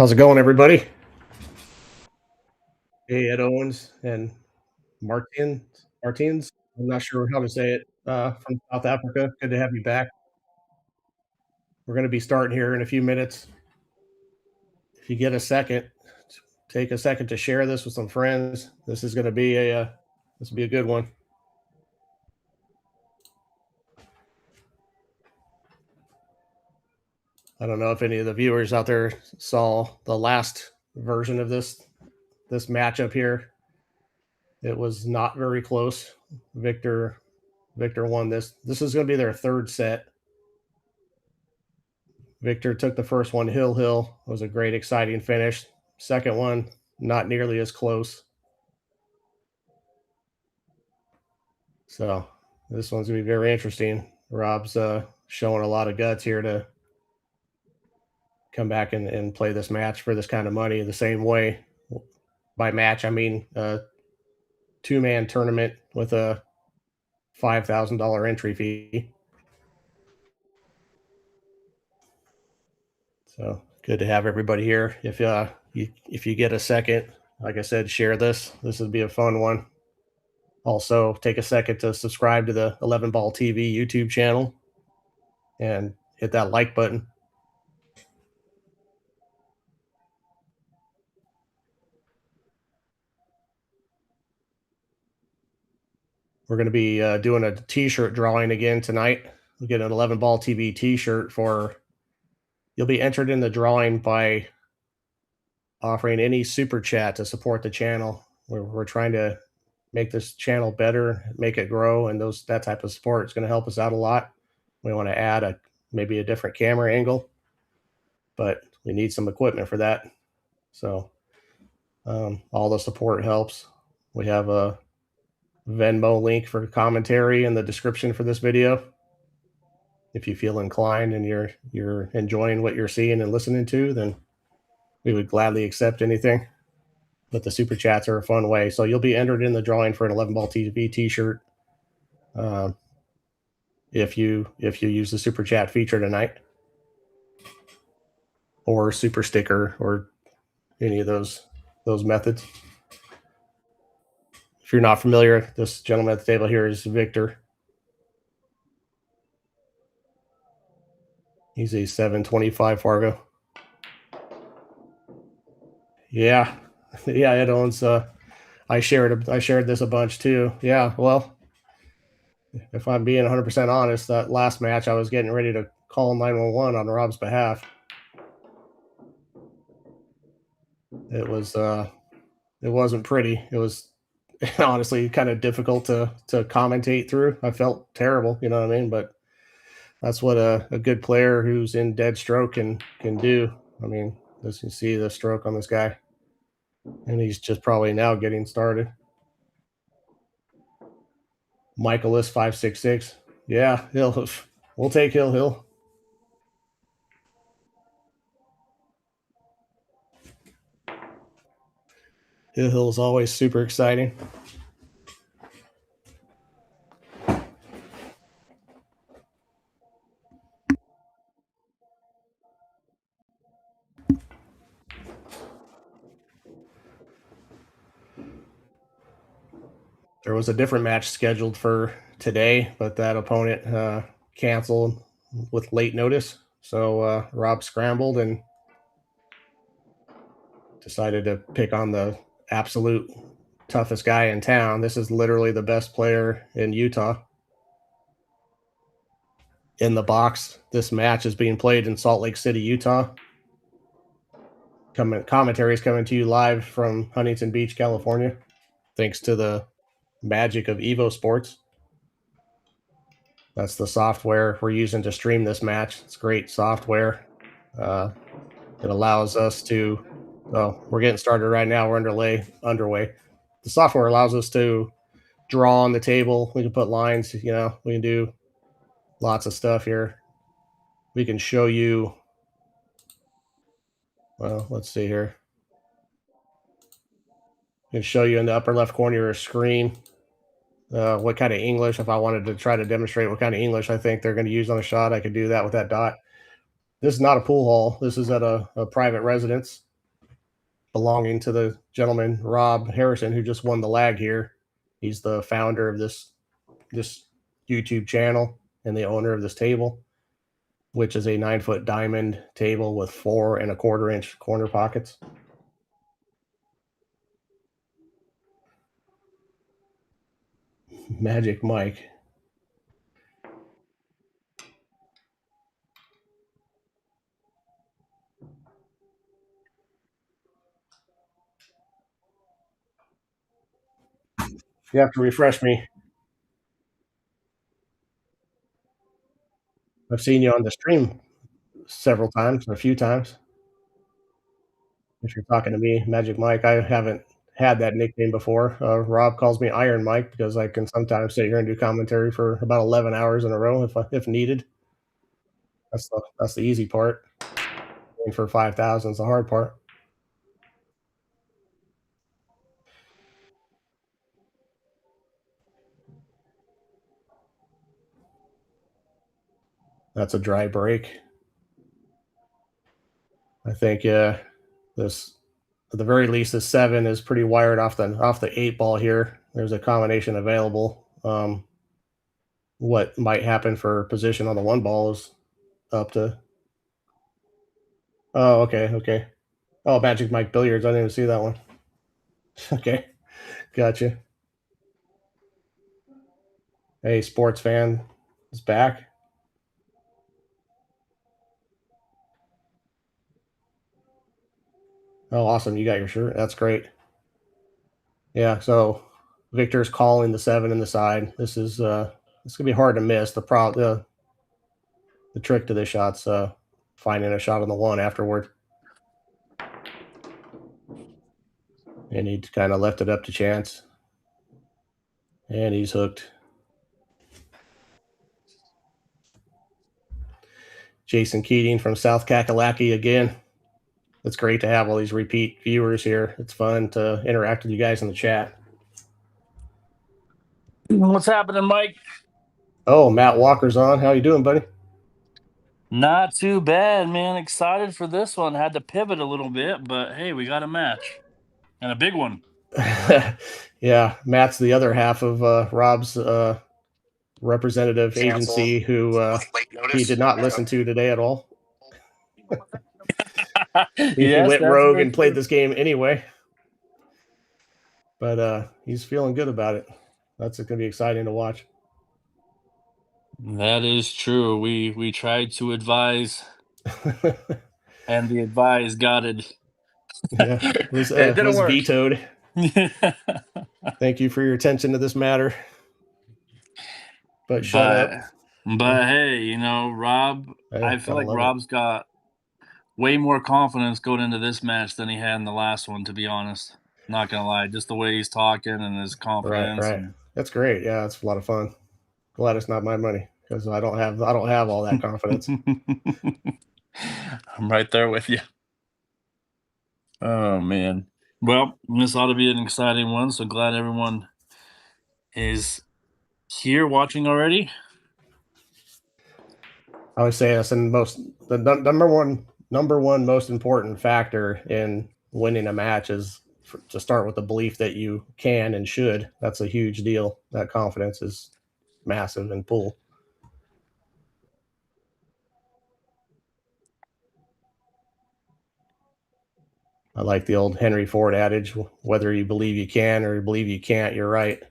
How's it going, everybody? Hey, Ed Owens and Martins. I'm not sure how to say it. From South Africa. Good to have you back. We're going to be starting here in a few minutes. If you get a second, take a second to share this with some friends. This is going to be a good one. I don't know if any of the viewers out there saw the last version of this matchup here. It was not very close. Victor won this. This is going to be their third set. Victor took the first one hill. It was a great, exciting finish. Second one, not nearly as close. So this one's going to be very interesting. Rob's showing a lot of guts here to come back and play this match for this kind of money the same way. By match, I mean a two-man tournament with a $5,000 entry fee. So good to have everybody here. If you get a second, like I said, share this. This would be a fun one. Also, take a second to subscribe to the 11 Ball TV YouTube channel and hit that like button. We're going to be doing a t-shirt drawing again tonight. You'll get an 11 Ball TV t-shirt for, you'll be entered in the drawing by offering any super chat to support the channel. We're trying to make this channel better, make it grow, and that type of support is going to help us out a lot. We want to add maybe a different camera angle, but we need some equipment for that. So all the support helps. We have a Venmo link for commentary in the description for this video. If you feel inclined and you're enjoying what you're seeing and listening to, then we would gladly accept anything. But the super chats are a fun way. So you'll be entered in the drawing for an 11 Ball TV t-shirt if you use the super chat feature tonight, or super sticker, or any of those methods. If you're not familiar, this gentleman at the table here is Victor. He's a 725 Fargo. Yeah, yeah, it owns. I shared this a bunch too. Yeah, well, if I'm being 100% honest, that last match I was getting ready to call 911 on Rob's behalf. It wasn't pretty. It was honestly kind of difficult to commentate through. I felt terrible, you know what I mean? But that's what a good player who's in dead stroke can do. I mean, as you see the stroke on this guy, and he's just probably now getting started. Michaelis 566. Yeah, we'll take Hill. Hill is always super exciting. There was a different match scheduled for today, but that opponent canceled with late notice. So Rob scrambled and decided to pick on the absolute toughest guy in town. This is literally the best player in Utah. In the box, this match is being played in Salt Lake City, Utah. Commentary is coming to you live from Huntington Beach, California, thanks to the magic of EvoSports. That's the software we're using to stream this match. It's great software. It allows us to, we're getting started right now. We're underway. The software allows us to draw on the table. We can put lines, we can do lots of stuff here. We can show you, well, let's see here. I can show you in the upper left corner of your screen what kind of English, if I wanted to try to demonstrate what kind of English I think they're going to use on a shot, I could do that with that dot. This is not a pool hall. This is at a private residence belonging to the gentleman, Rob Harrison, who just won the lag here. He's the founder of this YouTube channel and the owner of this table, which is a 9-foot diamond table with 4 1/4-inch corner pockets. Magic Mike. You have to refresh me. I've seen you on the stream several times, a few times. If you're talking to me, Magic Mike, I haven't had that nickname before. Rob calls me Iron Mike because I can sometimes sit here and do commentary for about 11 hours in a row if needed. That's the easy part. And for 5,000 is the hard part. That's a dry break. I think this at the very least, this 7 is pretty wired off the 8 ball here. There's a combination available. What might happen for position on the 1 ball is up to. Oh, okay. Oh, Magic Mike Billiards. I didn't even see that one. Okay, gotcha. Hey, sports fan is back. Oh, awesome! You got your shirt. That's great. Yeah. So Victor's calling the 7 in the side. This is it's gonna be hard to miss. The trick to this shot's finding a shot on the 1 afterward. And he kind of left it up to chance. And he's hooked. Jason Keating from South Kakalaki again. It's great to have all these repeat viewers here. It's fun to interact with you guys in the chat. What's happening, Mike? Oh, Matt Walker's on. How you doing, buddy? Not too bad, man. Excited for this one. Had to pivot a little bit, but hey, we got a match. And a big one. Yeah, Matt's the other half of Rob's representative agency who he did not listen to today at all. He Yes, went that's rogue very and played true. this game anyway. But he's feeling good about it. That's going to be exciting to watch. That is true. We tried to advise, and the advice got it. Yeah, It didn't was work. vetoed. Thank you for your attention to this matter. But shut up. But hey, you know, Rob, Hey, I feel gotta like love it. Rob's got way more confidence going into this match than he had in the last one, to be honest. Not gonna lie, just the way he's talking and his confidence Right. and That's great. Yeah, it's a lot of fun. Glad it's not my money because I don't have all that confidence. I'm right there with you. Oh man. Well, this ought to be an exciting one. So glad everyone is here watching already. I always say that's the number one most important factor in winning a match is to start with the belief that you can and should. That's a huge deal. That confidence is massive in pool. I like the old Henry Ford adage: whether you believe you can or you believe you can't, you're right.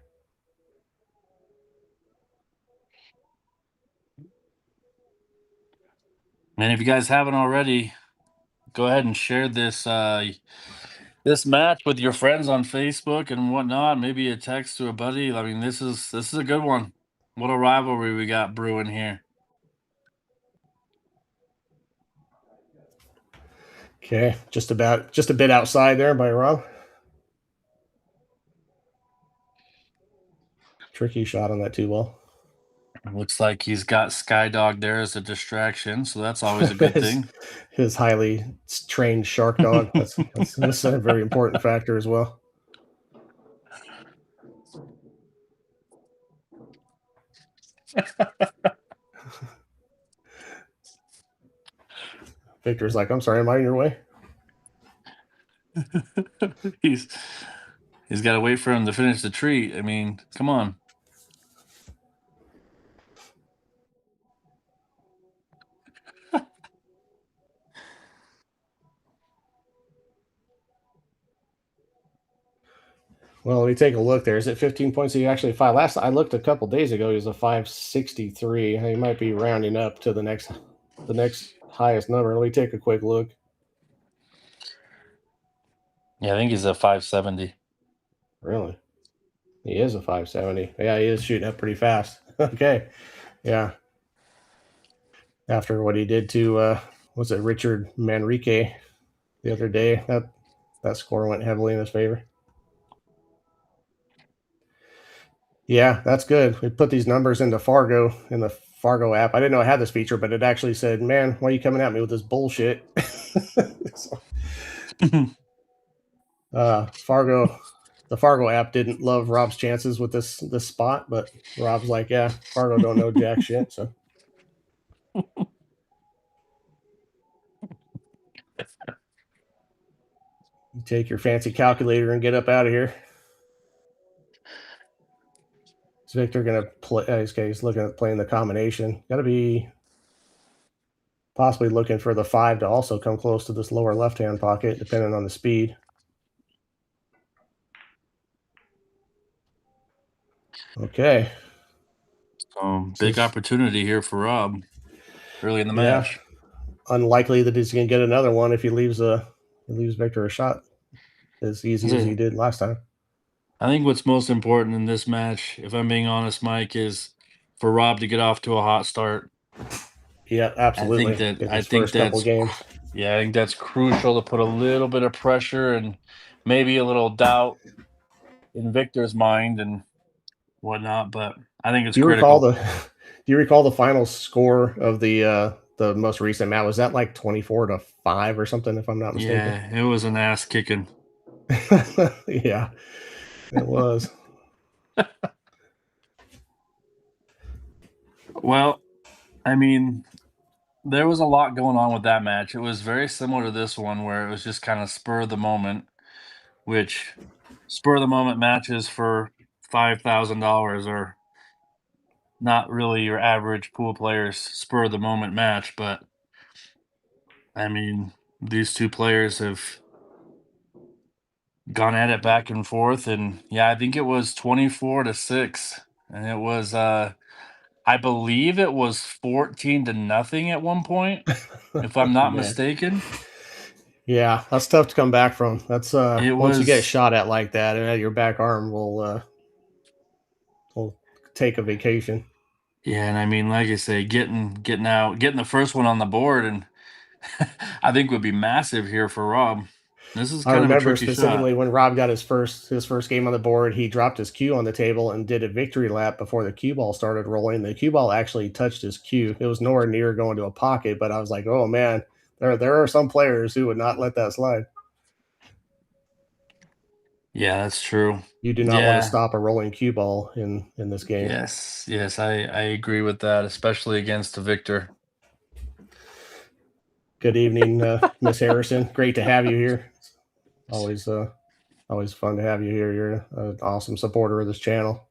And if you guys haven't already, go ahead and share this match with your friends on Facebook and whatnot. Maybe a text to a buddy. I mean, this is a good one. What a rivalry we got brewing here. Okay, just a bit outside there by Rob. Tricky shot on that 2-well. Looks like he's got Skydog there as a distraction, so that's always a good thing. his highly trained shark dog. That's a very important factor as well. Victor's like, I'm sorry, am I in your way? he's got to wait for him to finish the treat. I mean, come on. Well, let me take a look there. Is it 15 points? He actually five. Last I looked a couple days ago, he was a 563. He might be rounding up to the next highest number. Let me take a quick look. Yeah, I think he's a 570. Really? He is a 570. Yeah, he is shooting up pretty fast. Okay. Yeah. After what he did to was it Richard Manrique the other day, that score went heavily in his favor. Yeah, that's good. We put these numbers in the Fargo app. I didn't know I had this feature, but it actually said, "Man, why are you coming at me with this bullshit?" So, the Fargo app didn't love Rob's chances with this spot, but Rob's like, "Yeah, Fargo don't know jack shit." So you take your fancy calculator and get up out of here. Is Victor gonna play? He's looking at playing the combination. Got to be possibly looking for the 5 to also come close to this lower left-hand pocket, depending on the speed. Okay. So big opportunity here for Rob early in the match. Unlikely that he's going to get another one if he leaves lose Victor a shot as easy as he did last time. I think what's most important in this match, if I'm being honest, Mike, is for Rob to get off to a hot start. Yeah, absolutely. Get I his think first couple that's games. yeah, I think that's crucial to put a little bit of pressure and maybe a little doubt in Victor's mind and whatnot. But I think it's Do you recall critical. the do you recall the final score of the most recent match? Was that like 24-5 or something, if I'm not mistaken? Yeah, it was an ass kicking. Yeah, it was. Well, I mean, there was a lot going on with that match. It was very similar to this one where it was just kind of spur of the moment, which spur of the moment matches for $5,000 are not really your average pool player's spur of the moment match, but I mean, these two players have gone at it back and forth and yeah, I think it was 24-6 and it was I believe it was 14 to nothing at one point, if I'm not Man. mistaken. Yeah, that's tough to come back from. That's It once you get was shot at like that, and your back arm will take a vacation. yeah, and I mean, like I say, getting the first one on the board and I think would be massive here for Rob. This is I kind of a remember tricky shot. specifically when Rob got his first game on the board, he dropped his cue on the table and did a victory lap before the cue ball started rolling. The cue ball actually touched his cue. It was nowhere near going to a pocket, but I was like, oh man, there are some players who would not let that slide. Yeah, that's true. You do not want to Yeah. stop a rolling cue ball in this game. Yes. Yes, I agree with that, especially against a Victor. Good evening, Miss Harrison. Great to have you here. It's always fun to have you here. You're an awesome supporter of this channel.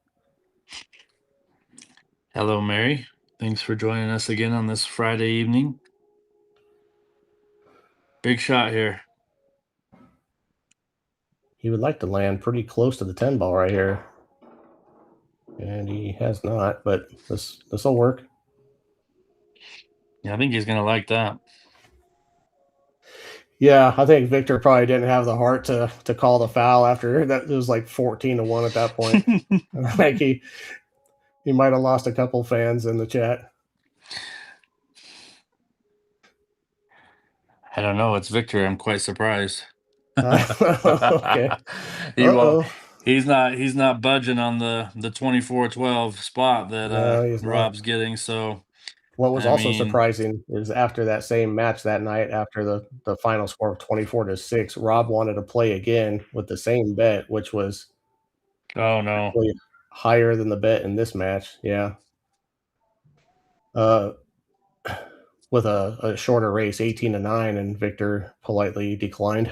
Hello, Mary. Thanks for joining us again on this Friday evening. Big shot here. He would like to land pretty close to the 10 ball right here. And he has not, but this'll work. Yeah, I think he's gonna like that. Yeah, I think Victor probably didn't have the heart to call the foul after that. It was like 14-1 at that point. Like he might have lost a couple fans in the chat. I don't know. It's Victor. I'm quite surprised. Okay. He won't. Uh-oh. He's not budging on the 24-12 spot that No, he's not. Rob's getting. So What was I also mean, surprising is after that same match that night, after the final score of 24-6, Rob wanted to play again with the same bet, which was oh no. actually higher than the bet in this match. Yeah. Uh, with a shorter race, 18-9, and Victor politely declined.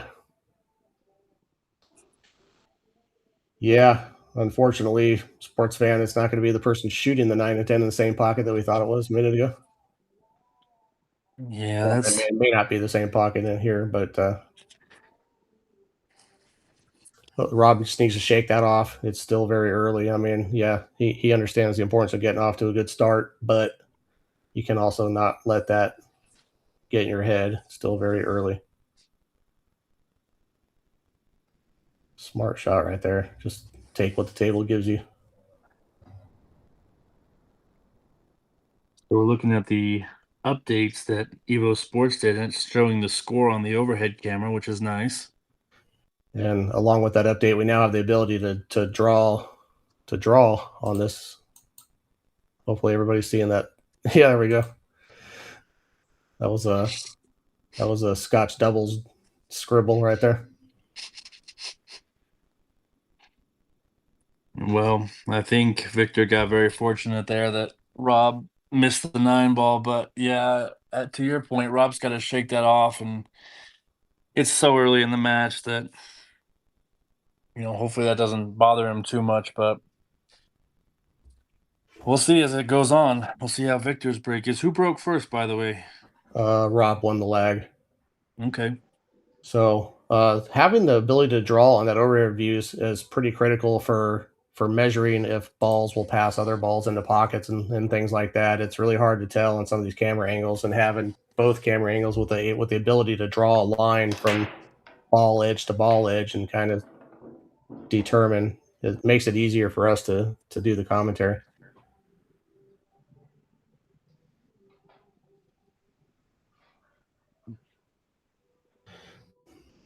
Yeah, unfortunately, sports fan, it's not going to be the person shooting the 9 and 10 in the same pocket that we thought it was a minute ago. Yeah, Well, it may not be the same pocket in here, but Rob just needs to shake that off. It's still very early. I mean, yeah, he understands the importance of getting off to a good start, but you can also not let that get in your head. It's still very early. Smart shot right there. Just take what the table gives you. so we're looking at the updates that EvoSports did, and it's showing the score on the overhead camera, which is nice. And along with that update, we now have the ability to draw on this. Hopefully everybody's seeing that. Yeah, there we go. That was a Scotch doubles scribble right there. Well, I think Victor got very fortunate there that Rob missed the 9 ball, but yeah, to your point, Rob's got to shake that off, and it's so early in the match that hopefully that doesn't bother him too much, but we'll see as it goes on. We'll see how Victor's break is. Who broke first, by the way? Rob won the lag. Okay. So having the ability to draw on that overhead views is pretty critical for measuring if balls will pass other balls into pockets and things like that. It's really hard to tell in some of these camera angles, and having both camera angles with the ability to draw a line from ball edge to ball edge and kind of determine. It makes it easier for us to do the commentary.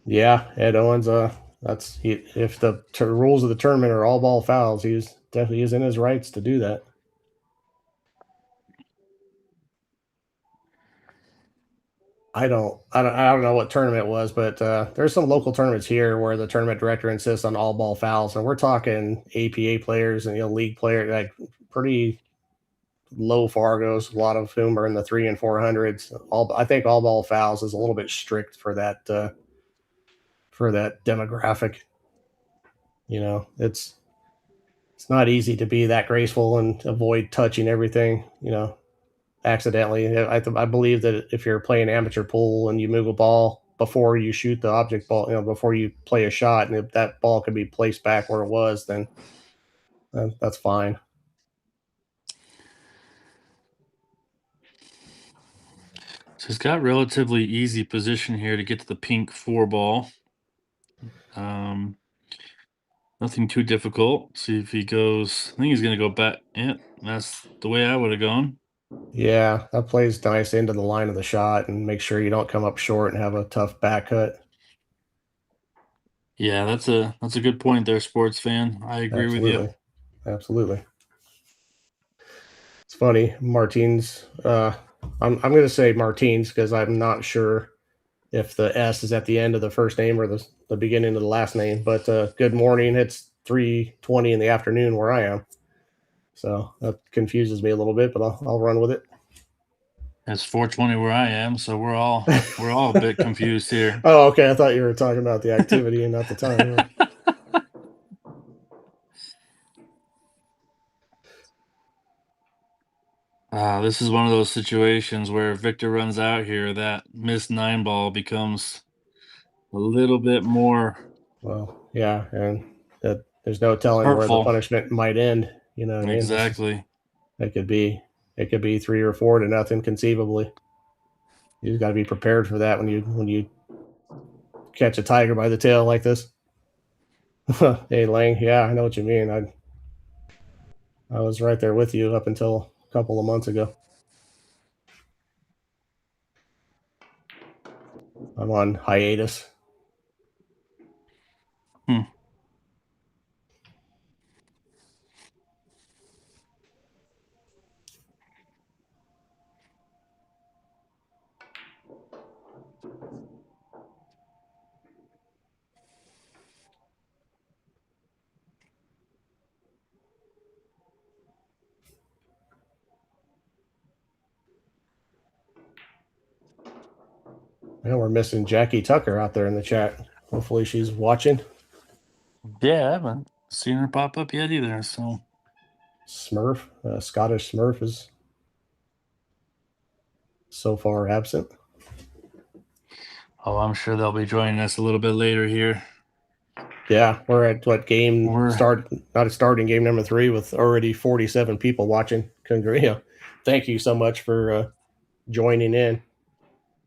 Yeah, Ed Owens. If the rules of the tournament are all ball fouls, he's definitely in his rights to do that. I don't know what tournament it was, but there's some local tournaments here where the tournament director insists on all ball fouls, and we're talking APA players and league players, like pretty low Fargos, a lot of whom are in the 300 and 400s. I think all ball fouls is a little bit strict for that demographic. It's not easy to be that graceful and avoid touching everything. Accidentally. I believe that if you're playing amateur pool and you move a ball before you shoot the object ball, before you play a shot, and if that ball can be placed back where it was, then that's fine. So he's got relatively easy position here to get to the pink 4 ball. Nothing too difficult. See if he goes. I think he's going to go back. Yeah, that's the way I would have gone. Yeah, that plays nice into the line of the shot and make sure you don't come up short and have a tough back cut. Yeah, that's a good point there, sports fan. I agree with you. Absolutely. It's funny, Martins. I'm going to say Martins because I'm not sure if the S is at the end of the first name or the beginning of the last name. But good morning. It's 3:20 in the afternoon where I am, so that confuses me a little bit, but I'll run with it. It's 4:20 where I am, so we're all a bit confused here. Oh, okay. I thought you were talking about the activity and not the time. This is one of those situations where Victor runs out here. That missed 9 ball becomes a little bit more Well, yeah, and there's no telling where the hurtful. punishment might end. You know what I mean? Exactly. It could be 3 or 4 to nothing conceivably. You just got to be prepared for that when you catch a tiger by the tail like this. Hey, Lang, yeah, I know what you mean. I was right there with you up until a couple of months ago. I'm on hiatus. And we're missing Jackie Tucker out there in the chat. Hopefully she's watching. Yeah, I haven't seen her pop up yet either. So Smurf, Scottish Smurf, is so far absent. oh, I'm sure they'll be joining us a little bit later here. Yeah, we're at what game start? Not starting game number 3 with already 47 people watching. Thank you so much for joining in.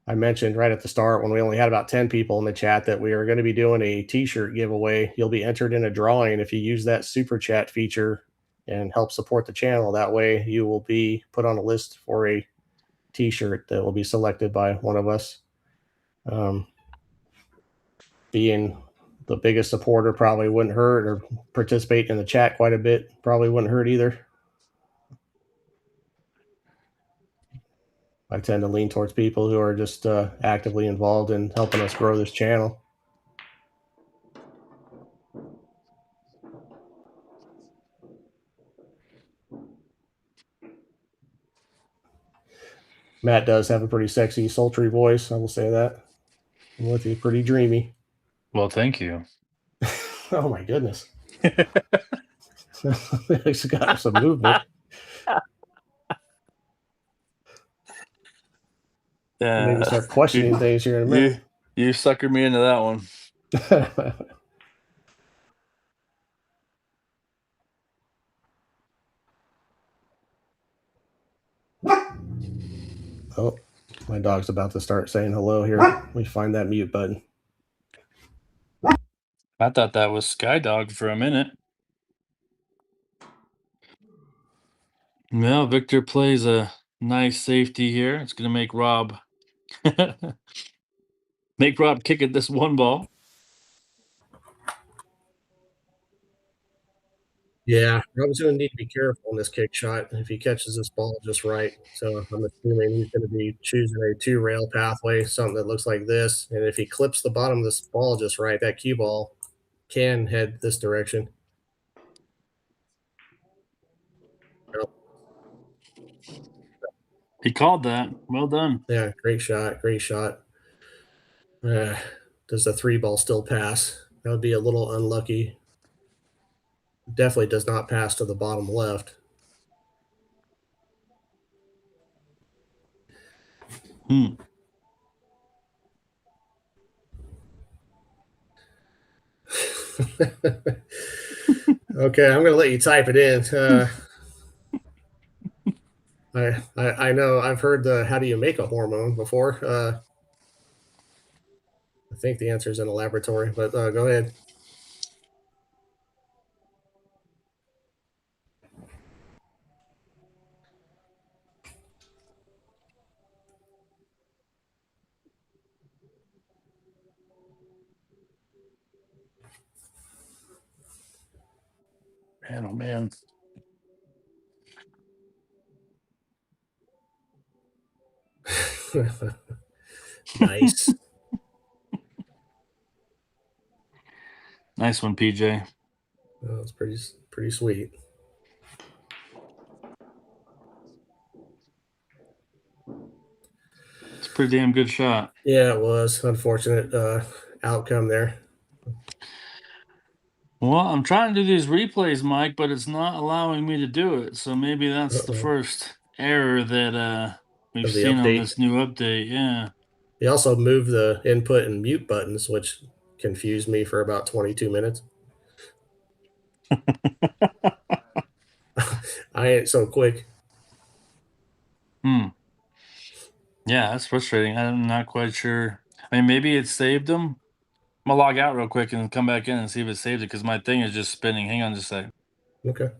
I mentioned right at the start when we only had about 10 people in the chat that we are going to be doing a t-shirt giveaway. You'll be entered in a drawing if you use that super chat feature and help support the channel. That way you will be put on a list for a t-shirt that will be selected by one of us. Being the biggest supporter probably wouldn't hurt, or participate in the chat quite a bit probably wouldn't hurt either. I tend to lean towards people who are just actively involved in helping us grow this channel. Matt does have a pretty sexy, sultry voice. I will say that. I'm with you. Pretty dreamy. Well, thank you. Oh my goodness. He's got some movement. Maybe start questioning things here in a minute. You suckered me into that one. Oh, my dog's about to start saying hello here. Let me find that mute button. I thought that was Skydog for a minute. Well, Victor plays a nice safety here. It's going to make Rob kick at this one ball. Yeah, Rob's going to need to be careful on this kick shot if he catches this ball just right. So I'm assuming he's going to be choosing a two-rail pathway, something that looks like this. And if he clips the bottom of this ball just right, that cue ball can head this direction. Yep. He called that. Well done. Yeah, great shot, great shot. Does the three ball still pass? That would be a little unlucky. Definitely does not pass to the bottom left. Okay, I'm going to let you type it in. I know I've heard the how do you make a hormone before. I think the answer is in a laboratory, but go ahead. Man, oh man. Nice. Nice one, PJ. That was pretty sweet. It's a pretty damn good shot. Yeah, it was unfortunate outcome there. Well, I'm trying to do these replays, Mike, but it's not allowing me to do it. So maybe that's the first error that we've Of the seen on update. this new update. Yeah. They also moved the input and mute buttons, which confused me for about 22 minutes. I ain't so quick. Yeah, that's frustrating. I'm not quite sure. I mean, maybe it saved them. I'm gonna log out real quick and come back in and see if it saved it because my thing is just spinning. Hang on just a second. Okay.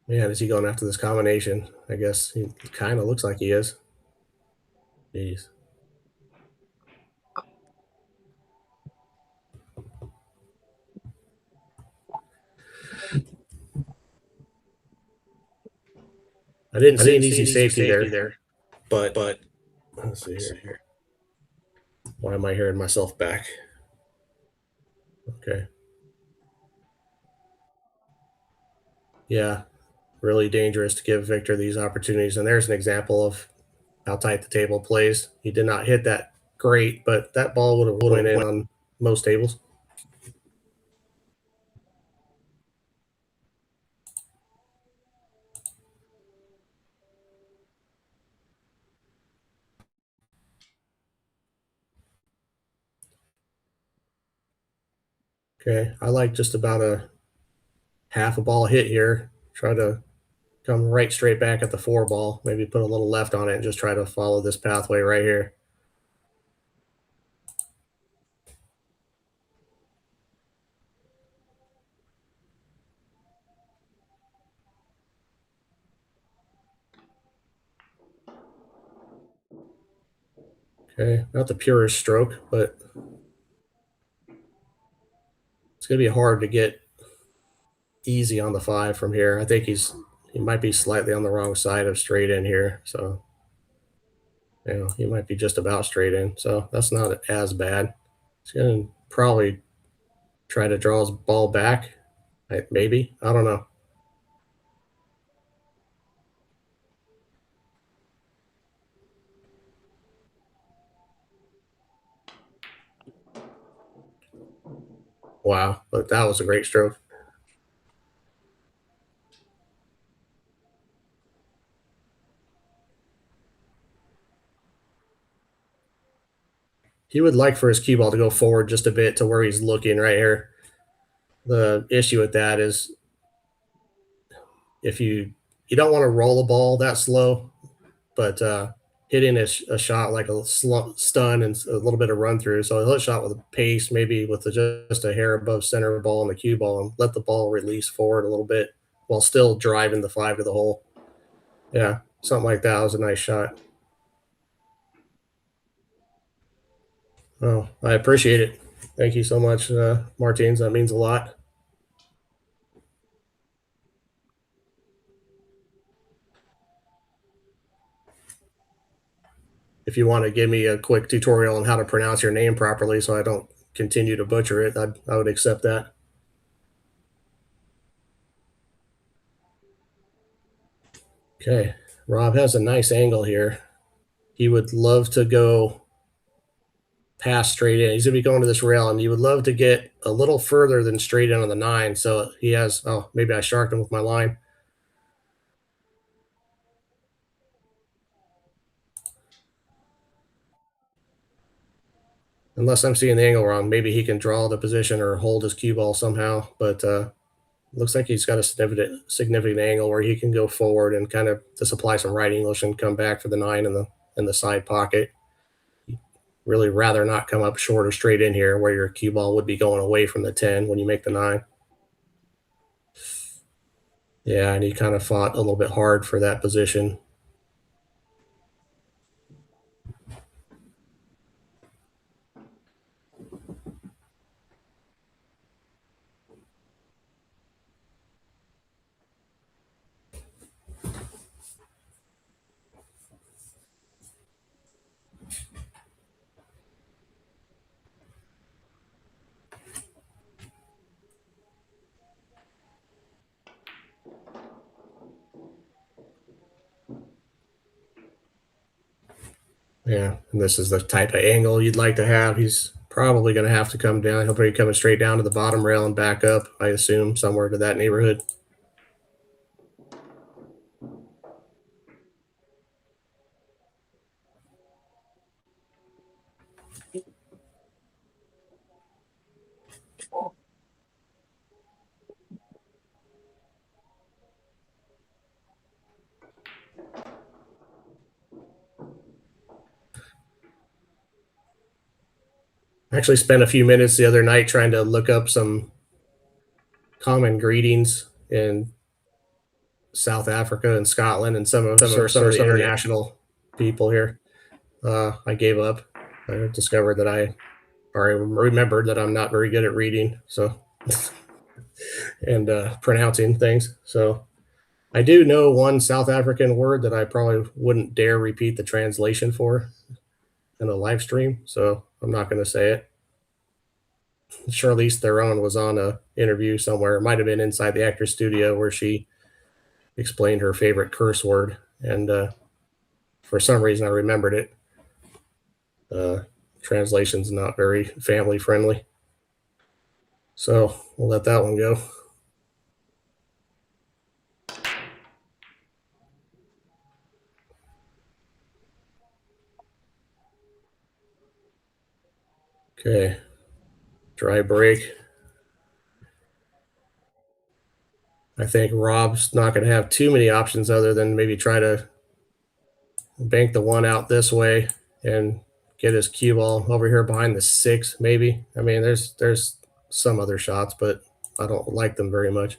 Man, is he going after this combination? I guess he kind of looks like he is. Jeez. I didn't see an easy safety there, but let's see here. Why am I hearing myself back? Okay. Yeah, really dangerous to give Victor these opportunities. And there's an example of how tight the table plays. He did not hit that great, but that ball would have went in on most tables. Okay, I like just about a half a ball hit here. Try to come right straight back at the four ball. Maybe put a little left on it and just try to follow this pathway right here. Okay, not the purest stroke, but it's going to be hard to get easy on the five from here. I think he might be slightly on the wrong side of straight in here. So, he might be just about straight in. So that's not as bad. He's going to probably try to draw his ball back. Maybe. I don't know. Wow, but that was a great stroke. He would like for his cue ball to go forward just a bit to where he's looking right here. The issue with that is if you you don't want to roll a ball that slow, but hitting a shot like a stun and a little bit of run through. So he'll hit shot with a pace, maybe with just a hair above center ball and the cue ball, and let the ball release forward a little bit while still driving the 5 to the hole. Yeah, something like that was a nice shot. Oh, I appreciate it. Thank you so much, Martins. That means a lot. If you want to give me a quick tutorial on how to pronounce your name properly so I don't continue to butcher it, I would accept that. Okay, Rob has a nice angle here. He would love to go past straight in. He's going to be going to this rail, and he would love to get a little further than straight in on the 9. So he has, oh, maybe I sharked him with my line. Unless I'm seeing the angle wrong, maybe he can draw the position or hold his cue ball somehow. But looks like he's got a significant angle where he can go forward and kind of just apply some right English and come back for the 9 in the side pocket. Really rather not come up short or straight in here where your cue ball would be going away from the 10 when you make the 9. Yeah, and he kind of fought a little bit hard for that position. Yeah, and this is the type of angle you'd like to have. He's probably going to have to come down. He'll be coming straight down to the bottom rail and back up, I assume, somewhere to that neighborhood. I actually spent a few minutes the other night trying to look up some common greetings in South Africa and Scotland and some of the international people here. I gave up. I discovered that I remembered that I'm not very good at reading, so and pronouncing things. So I do know one South African word that I probably wouldn't dare repeat the translation for in a live stream, so I'm not going to say it. Charlize Theron was on a interview somewhere. It might have been inside the actor's studio where she explained her favorite curse word, and for some reason I remembered it. Translation's not very family friendly, so we'll let that one go. Okay, dry break. I think Rob's not going to have too many options other than maybe try to bank the 1 out this way and get his cue ball over here behind the 6, maybe. I mean, there's some other shots, but I don't like them very much.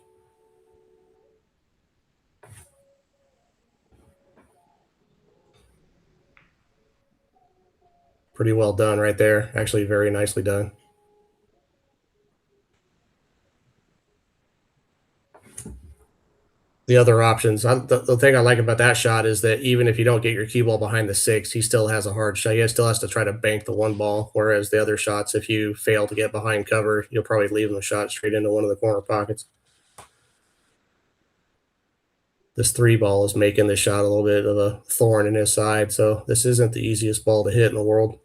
Pretty well done right there. Actually, very nicely done. The other options, the thing I like about that shot is that even if you don't get your cue ball behind the 6, he still has a hard shot. He still has to try to bank the 1 ball, whereas the other shots, if you fail to get behind cover, you'll probably leave him a shot straight into one of the corner pockets. This 3 ball is making this shot a little bit of a thorn in his side, so this isn't the easiest ball to hit in the world.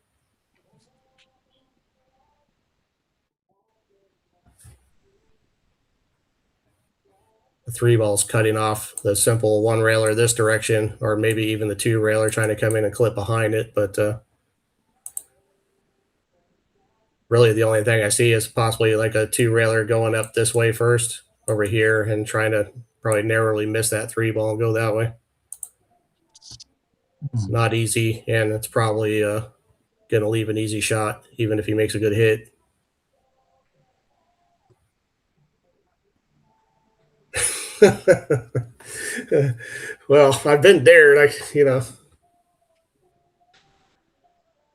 The 3 ball's cutting off the simple 1 railer this direction, or maybe even the 2 railer trying to come in and clip behind it. But really, the only thing I see is possibly like a 2 railer going up this way first over here and trying to probably narrowly miss that 3 ball and go that way. It's not easy, and it's probably going to leave an easy shot, even if he makes a good hit. Well, I've been there, like,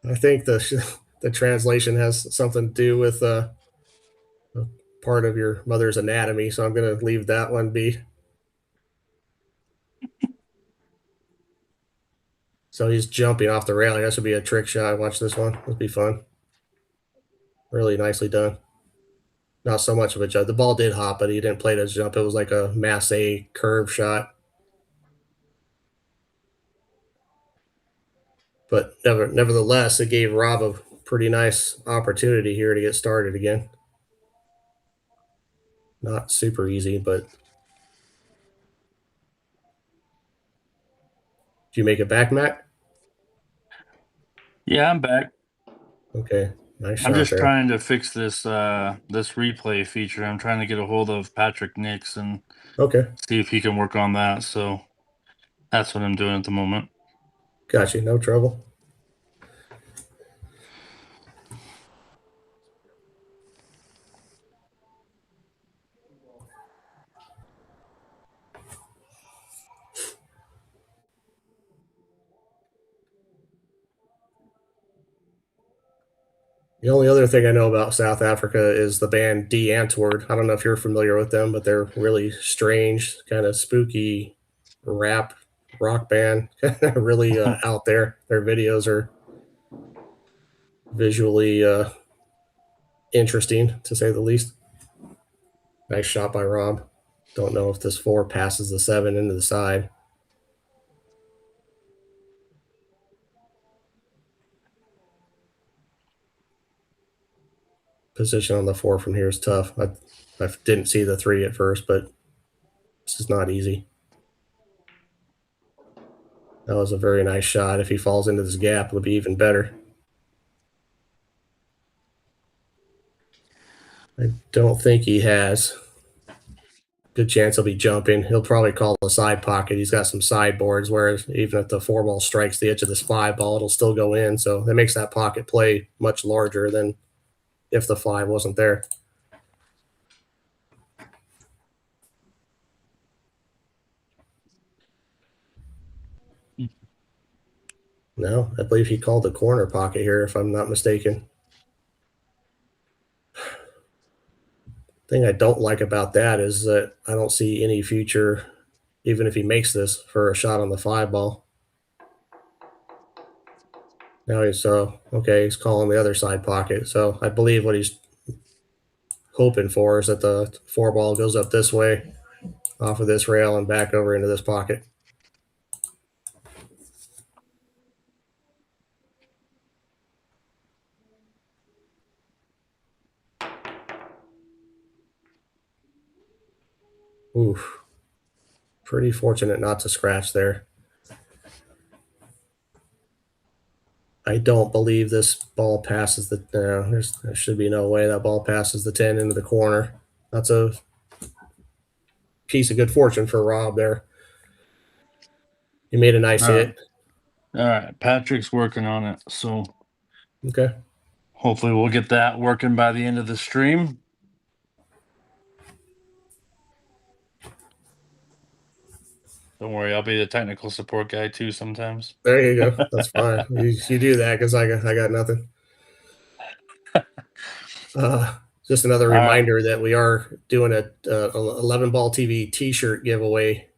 I think the translation has something to do with part of your mother's anatomy, so I'm going to leave that one be. So he's jumping off the railing. That should be a trick shot. Watch this one. It'll be fun. Really nicely done. Not so much of a jump. The ball did hop, but he didn't play it as a jump. It was like a Mass A curve shot. But nevertheless, it gave Rob a pretty nice opportunity here to get started again. Not super easy, but do you make it back, Matt? Yeah, I'm back. Okay, nice shot I'm just there. trying to fix this this replay feature. I'm trying to get a hold of Patrick Nix and Okay, see if he can work on that. So that's what I'm doing at the moment. got you. No trouble. The only other thing I know about South Africa is the band D Antwoord. I don't know if you're familiar with them, but they're really strange, kind of spooky rap rock band. Really out there. Their videos are visually interesting, to say the least. Nice shot by Rob. Don't know if this 4 passes the 7 into the side. Position on the 4 from here is tough. I didn't see the 3 at first, but this is not easy. That was a very nice shot. If he falls into this gap, it'll be even better. I don't think he has. Good chance he'll be jumping. He'll probably call the side pocket. He's got some sideboards, whereas even if the 4 ball strikes the edge of this 5 ball, it'll still go in. So that makes that pocket play much larger than if the 5 wasn't there. No, I believe he called the corner pocket here, if I'm not mistaken. Thing I don't like about that is that I don't see any future, even if he makes this, for a shot on the 5 ball. Now he's okay, he's calling the other side pocket. So I believe what he's hoping for is that the 4 ball goes up this way, off of this rail, and back over into this pocket. Oof. Pretty fortunate not to scratch there. I don't believe this ball passes the. There should be no way that ball passes the 10 into the corner. That's a piece of good fortune for Rob there. He made a nice hit. All right, Patrick's working on it, so Okay. hopefully we'll get that working by the end of the stream. Don't worry, I'll be the technical support guy too sometimes. There you go. That's fine. You do that because I got nothing. Just another reminder that we are doing a 11 ball TV T-shirt giveaway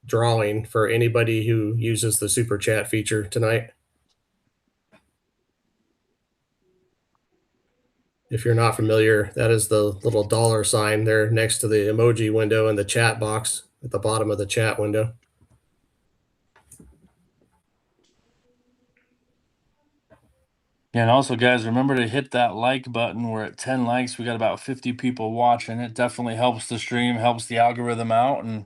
drawing for anybody who uses the super chat feature tonight. If you're not familiar, that is the little dollar sign there next to the emoji window in the chat box at the bottom of the chat window. Yeah, and also, guys, remember to hit that like button. We're at 10 likes. We got about 50 people watching. It definitely helps the stream, helps the algorithm out, and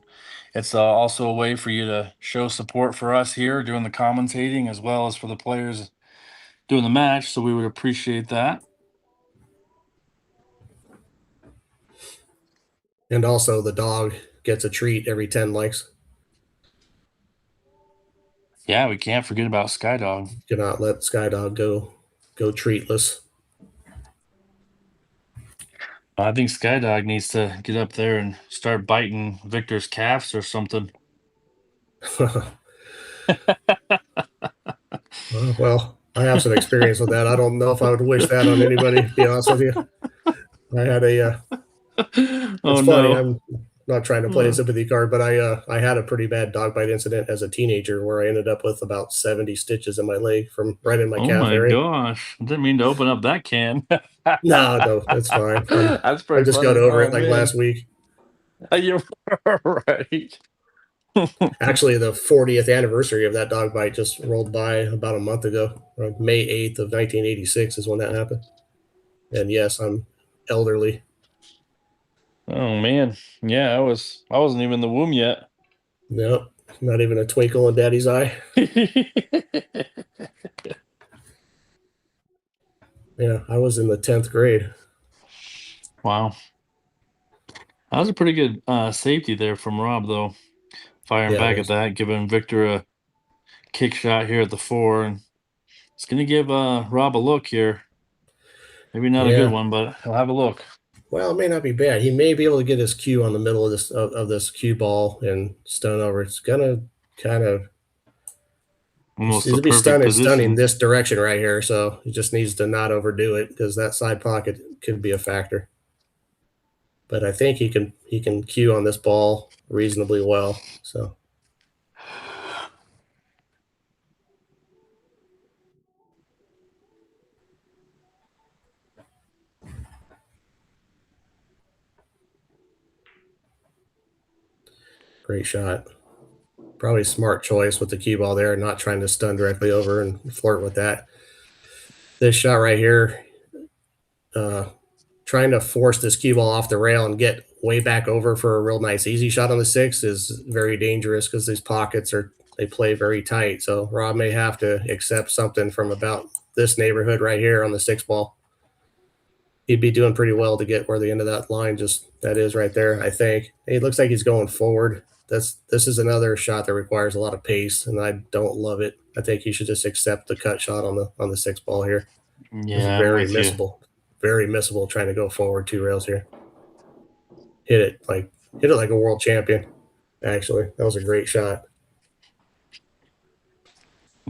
it's also a way for you to show support for us here doing the commentating as well as for the players doing the match. So we would appreciate that. And also the dog gets a treat every 10 likes. Yeah, we can't forget about Skydog. Cannot let Skydog go treatless. I think Skydog needs to get up there and start biting Victor's calves or something. Well, I have some experience with that. I don't know if I would wish that on anybody, to be honest with you. I had a Oh it's funny. no. I'm not trying to play a sympathy card, but I had a pretty bad dog bite incident as a teenager where I ended up with about 70 stitches in my leg from right in my Oh calf my area. gosh. I didn't mean to open up that can. No, it's fine. That's I pretty just got funny. over Oh it like man. last week. You're right. Actually, the 40th anniversary of that dog bite just rolled by about a month ago. May 8th of 1986 is when that happened. And yes, I'm elderly. Oh man. Yeah, I wasn't even in the womb yet. No, not even a twinkle in daddy's eye. Yeah, I was in the 10th grade. Wow. That was a pretty good safety there from Rob though. Firing Yeah, it back at was. that, giving Victor a kick shot here at the 4, and it's gonna give Rob a look here. Maybe not a good Yeah. one, but he'll have a look. Well, it may not be bad. He may be able to get his cue on the middle of this cue ball and stun over. It's gonna kind of Almost he's the to be perfect stunning position. this direction right here. So he just needs to not overdo it because that side pocket could be a factor. But I think he can cue on this ball reasonably well. So great shot. Probably smart choice with the cue ball there, not trying to stun directly over and flirt with that. This shot right here, uh, trying to force this cue ball off the rail and get way back over for a real nice easy shot on the 6 is very dangerous because these pockets they play very tight. So Rob may have to accept something from about this neighborhood right here on the 6 ball. He'd be doing pretty well to get where the end of that line just that is right there. I think it looks like he's going forward. This is another shot that requires a lot of pace, and I don't love it. I think he should just accept the cut shot on the 6 ball here. It's Yeah, I'm with you. very missable trying to go forward 2 rails here. Hit it like a world champion. Actually, that was a great shot.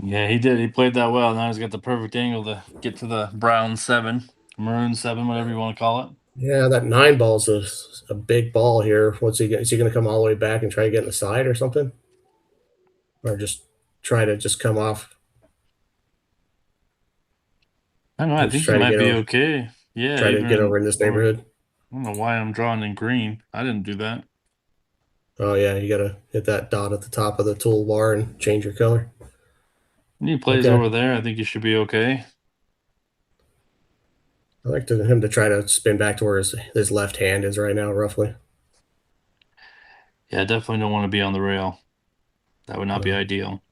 Yeah, he did. He played that well. Now he's got the perfect angle to get to the brown 7, maroon 7, whatever you want to call it. Yeah, that 9 ball's a big ball here. Is he going to come all the way back and try to get in the side or something, or just try to just come off I don't know. I and just think he might be okay. Yeah, try to get over in this I neighborhood? don't know why I'm drawing in green. I didn't do that. Oh yeah, you got to hit that dot at the top of the toolbar and change your color. When he plays Okay, over there, I think he should be okay. I like him to try to spin back to where his left hand is right now, roughly. Yeah, I definitely don't want to be on the rail. That would not be No. ideal.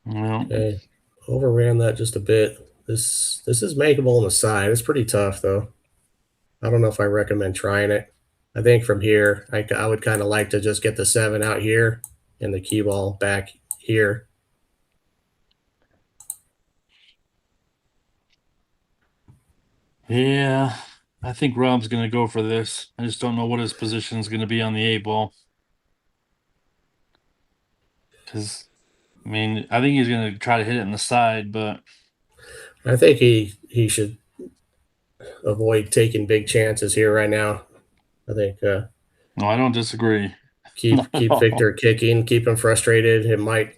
Well, Okay, overran that just a bit. This is makeable on the side. It's pretty tough though. I don't know if I recommend trying it. I think from here, I would kind of like to just get the 7 out here and the cue ball back here. yeah, I think Rob's going to go for this. I just don't know what his position is going to be on the 8 ball. Because, I mean, I think he's going to try to hit it in the side, but I think he should avoid taking big chances here right now. I think no, I don't disagree. Not at keep all. Victor kicking, keep him frustrated. It might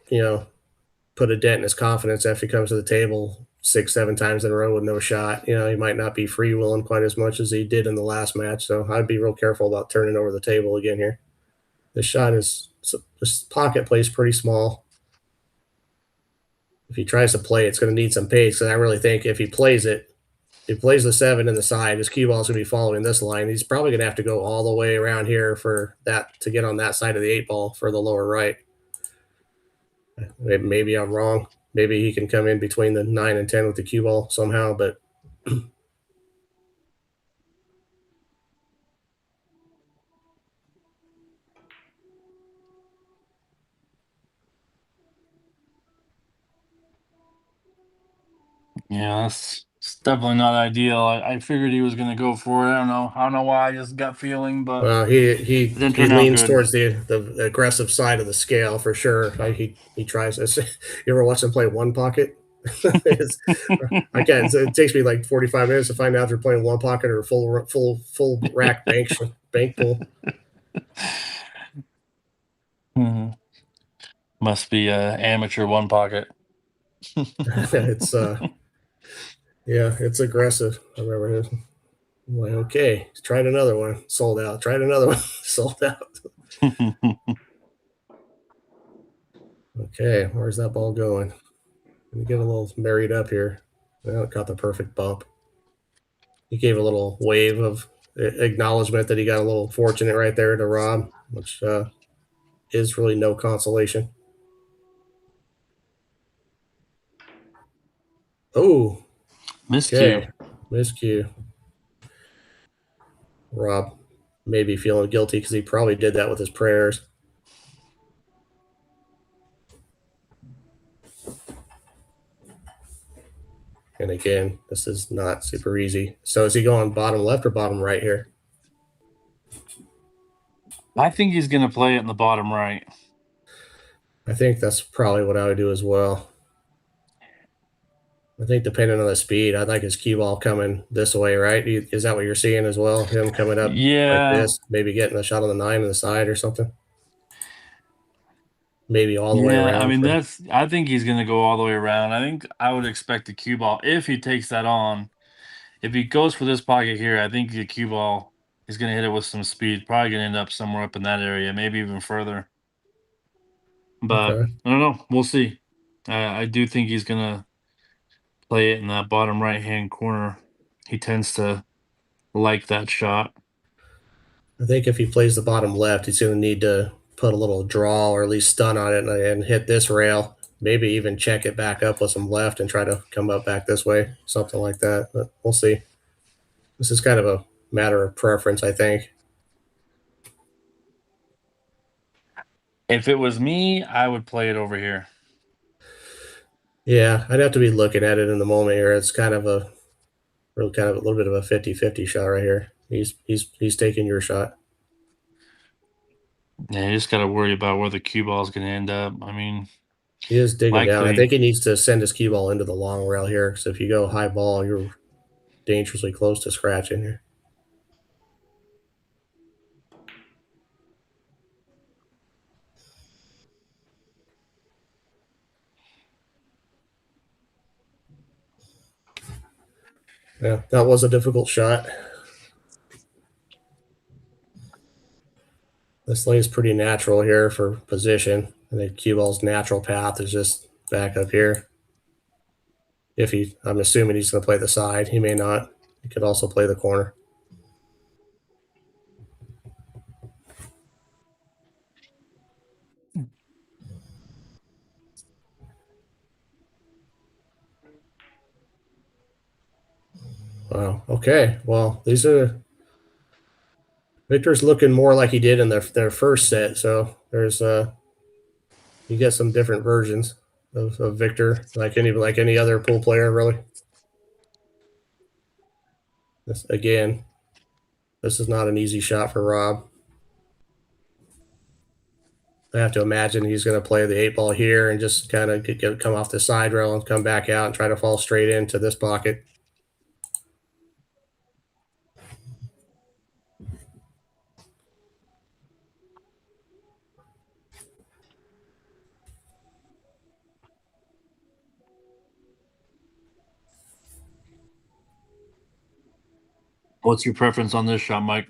put a dent in his confidence after he comes to the table 6, 7 times in a row with no shot. He might not be freewheeling quite as much as he did in the last match. So I'd be real careful about turning over the table again here. This pocket plays pretty small. If he tries to play, it's going to need some pace. And I really think if he plays the 7 in the side, his cue ball's going to be following this line. He's probably going to have to go all the way around here for that to get on that side of the 8 ball for the lower right. Maybe I'm wrong. Maybe he can come in between the 9 and 10 with the cue ball somehow, but Yeah, it's definitely not ideal. I figured he was going to go for it. I don't know why. I just gut feeling, but Well, it didn't he turn out leans good. towards the aggressive side of the scale for sure. He tries this. You ever watch him play one pocket? It's, I can't. It takes me like 45 minutes to find out if they're playing one pocket or full rack bank pull. Mhm. Must be a amateur one pocket. It's yeah, it's aggressive. I remember it. I'm like, okay, tried another one, sold out. Tried another one, sold out. Okay, where's that ball going? Let me get a little married up here. Well, it got the perfect bump. He gave a little wave of acknowledgement that he got a little fortunate right there to Rob, which is really no consolation. Oh, Miscue. okay, miscue. Rob may be feeling guilty because he probably did that with his prayers. And again, this is not super easy. So is he going bottom left or bottom right here? I think he's going to play it in the bottom right. I think that's probably what I would do as well. I think depending on the speed, I'd like his cue ball coming this way, right? Is that what you're seeing as well? Him coming up like Yeah. this, maybe getting a shot on the 9 on the side or something. Maybe all the way Yeah, I around mean for. I think he's going to go all the way around. I think I would expect the cue ball if he takes that on. If he goes for this pocket here, I think the cue ball is going to hit it with some speed. Probably going to end up somewhere up in that area, maybe even further. But Okay. I don't know. We'll see. I do think he's going to play it in that bottom right hand corner. He tends to like that shot. I think if he plays the bottom left, he's going to need to put a little draw or at least stun on it and hit this rail. Maybe even check it back up with some left and try to come up back this way, something like that. But we'll see. This is kind of a matter of preference, I think. If it was me, I would play it over here. Yeah, I'd have to be looking at it in the moment here. It's kind of a really kind of a little bit of a 50-50 shot right here. He's taking your shot. Yeah, you just got to worry about where the cue ball is going to end up. I mean, He is digging down. I likely. think he needs to send his cue ball into the long rail here. So if you go high ball, you're dangerously close to scratching here. Yeah, that was a difficult shot. This lane is pretty natural here for position. I think cue ball's natural path is just back up here. I'm assuming he's going to play the side. He may not. He could also play the corner. Wow. Okay. Well, these are Victor's looking more like he did in their first set. So there's you get some different versions of Victor, like any other pool player, really. Again, this is not an easy shot for Rob. I have to imagine he's going to play the 8 ball here and just kind of come off the side rail and come back out and try to fall straight into this pocket. What's your preference on this shot, Mike?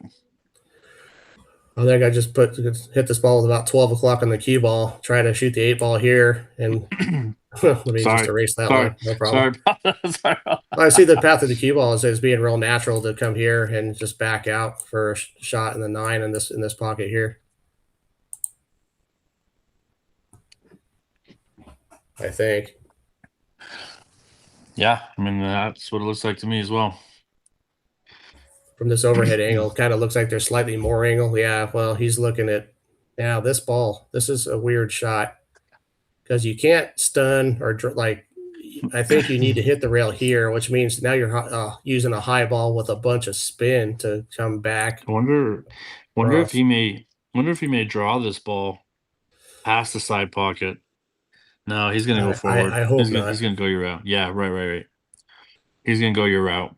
I think I just hit this ball with about 12 o'clock on the cue ball. Try to shoot the 8 ball here, and let me just Sorry, erase that sorry, line. No problem. sorry about that. Sorry about I see the path of the cue ball is being real natural to come here and just back out for a shot in the 9 in this pocket here. I think. Yeah, I mean that's what it looks like to me as well. From this overhead angle, kind of looks like there's slightly more angle. Yeah, well, he's looking at now this ball. This is a weird shot because you can't stun or like I think you need to hit the rail here, which means now you're using a high ball with a bunch of spin to come back Wonder if across. he may draw this ball past the side pocket. No, he's gonna go forward. I hope He's not. gonna go your route. Yeah, right. He's gonna go your route.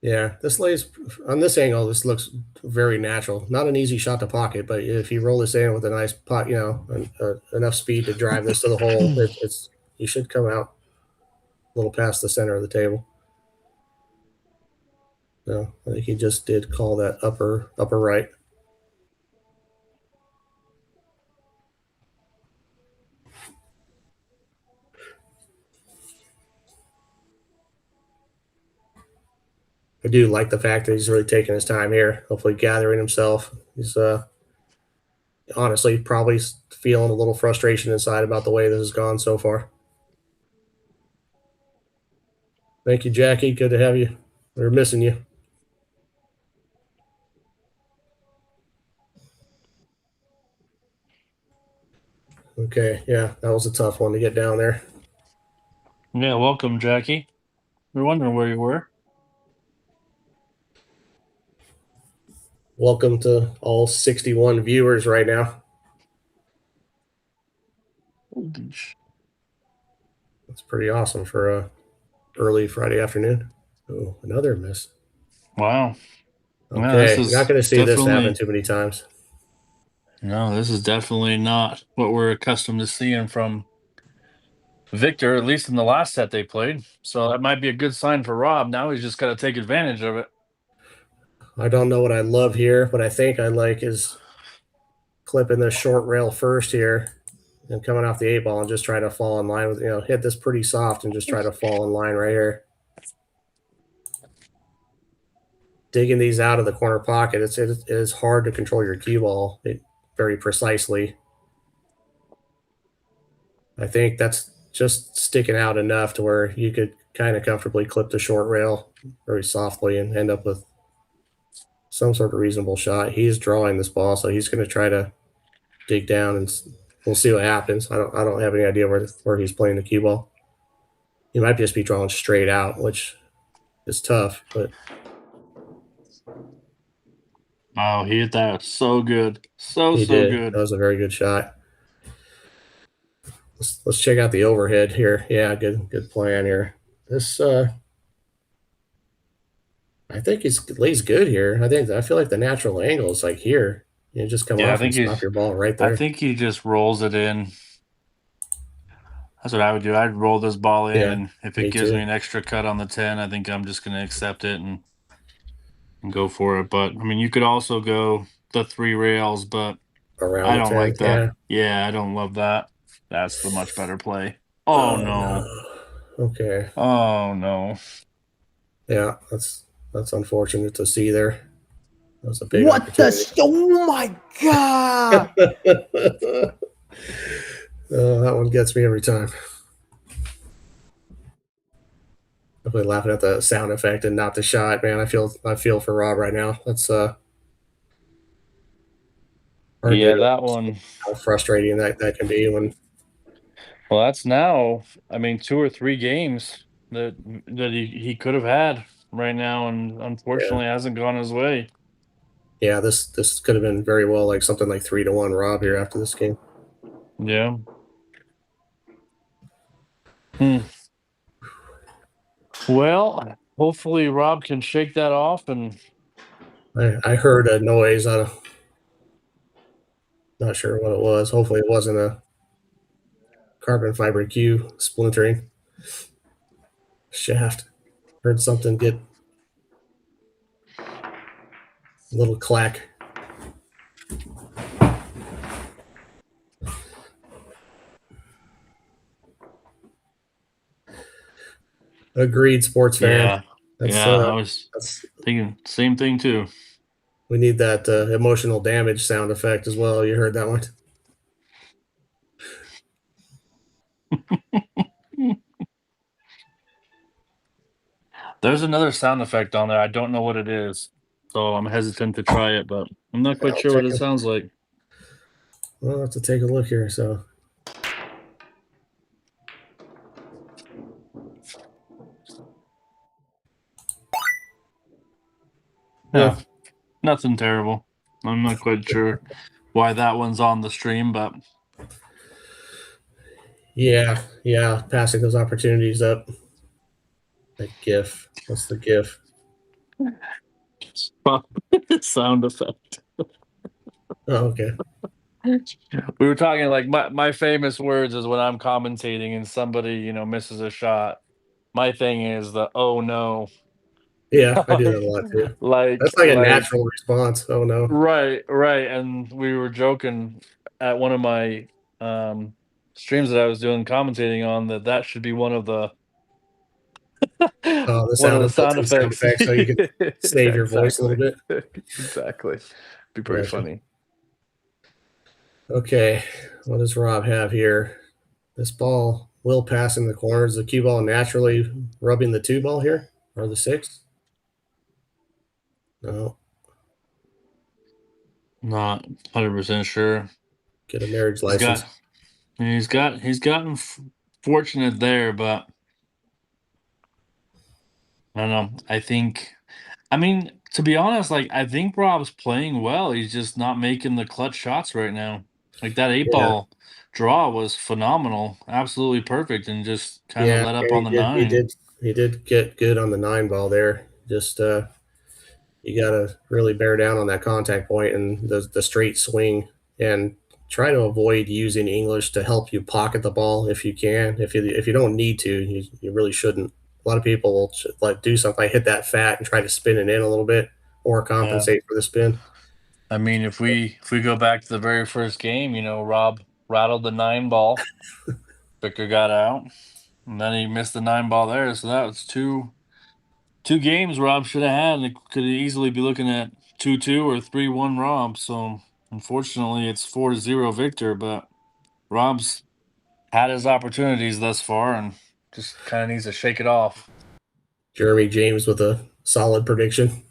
Yeah, this lays on this angle. This looks very natural. Not an easy shot to pocket, but if you roll this in with a nice pot, enough speed to drive this to the hole, it's you should come out a little past the center of the table. No, I think he just did call that upper right. I do like the fact that he's really taking his time here, hopefully gathering himself. He's honestly probably feeling a little frustration inside about the way this has gone so far. Thank you, Jackie. Good to have you. We're missing you. Okay, yeah, that was a tough one to get down there. Yeah, welcome, Jackie. We're wondering where you were. Welcome to all 61 viewers right now. That's pretty awesome for a early Friday afternoon. Oh, another miss. Wow. Yeah, Okay, you're not going to see this happen definitely too many times. no. This is definitely not what we're accustomed to seeing from Victor, at least in the last set they played. So that might be a good sign for Rob. Now he's just got to take advantage of it. I don't know what I love here, but I think I like is clipping the short rail first here and coming off the 8-ball and just try to fall in line with, hit this pretty soft and just try to fall in line right here. Digging these out of the corner pocket, it is hard to control your cue ball very precisely. I think that's just sticking out enough to where you could kind of comfortably clip the short rail very softly and end up with some sort of reasonable shot. He's drawing this ball, so he's going to try to dig down, and we'll see what happens. I don't have any idea where he's playing the cue ball. He might just be drawing straight out, which is tough, but Oh, he hit that so good. he So did. good. That was a very good shot. Let's check out the overhead here. Yeah, good plan here. This I think it lays good here. I feel like the natural angle is like here. You just come Yeah, off and stop your ball right there. I think he just rolls it in. That's what I would do. I'd roll this ball in, Yeah, and if me it gives too. me an extra cut on the 10, I think I'm just going to accept it and go for it. But I mean, you could also go the 3 rails, but Around I the don't 10. like that. Yeah. Yeah, I don't love that. That's the much better play. Oh Oh no. no. Okay. Oh no. Yeah, that's unfortunate to see there. That was a big What opportunity. the? Oh my god! That one gets me every time. Definitely laughing at the sound effect and not the shot, man. I feel for Rob right now. That's hard Yeah, to that one. how frustrating that can be when Well, that's now, I mean, 2 or 3 games that he could have had right now, and unfortunately hasn't gone his way. yeah, this could have been very well like something like 3-1 Rob here after this game. Yeah. Hmm. Well, hopefully Rob can shake that off, and I heard a noise. Not sure what it was. Hopefully it wasn't a carbon fiber cue splintering shaft. Heard something get a little clack. Agreed, sports fan. yeah. That's Yeah, I was that's thinking same thing too. we need that emotional damage sound effect as well. You heard that one? There's another sound effect on there. I don't know what it is, so I'm hesitant to try it, but I'm not quite I'll sure check what it it. sounds like. We'll have to take a look here. So Yeah, nothing terrible. I'm not quite sure why that one's on the stream, but Yeah, passing those opportunities up. That GIF. What's the GIF? sound effect. Oh, okay. We were talking like my famous words is when I'm commentating and somebody, misses a shot. My thing is the oh no. Yeah, I do that a lot too. like That's like a like natural response. Oh no. right. And we were joking at one of my um streams that I was doing commentating on that should be one of the Oh, the one of sound the of sound built-in sound effects. effects, so you can save your voice a little exactly. bit. exactly. Be pretty Gotcha. funny. Okay, what does Rob have here? This ball will pass in the corners. The cue ball naturally rubbing the two ball here, or the six? No. Not 100% sure. Get a marriage He's license. got he's gotten fortunate there, but I don't know. I mean, to be honest, like I think Rob's playing well. He's just not making the clutch shots right now. Like that eight Yeah, ball draw was phenomenal, absolutely perfect, and just kind of yeah, let up yeah. on He the did. He nine. did. He did get good on the 9 ball there. Just you got to really bear down on that contact point and the straight swing, and try to avoid using English to help you pocket the ball if you can. If you don't need to, you really shouldn't. A lot of people will like do something like hit that fat and try to spin it in a little bit or Yeah. compensate for the spin. I mean, if we go back to the very first game, Rob rattled the 9 ball. Victor got out, and then he missed the 9 ball there. So that was two games Rob should have had, and it could easily be looking at 2-2 or 3-1 Rob. So unfortunately, it's 4-0 Victor, but Rob's had his opportunities thus far, and just kind of needs to shake it off. Jeremy James with a solid prediction.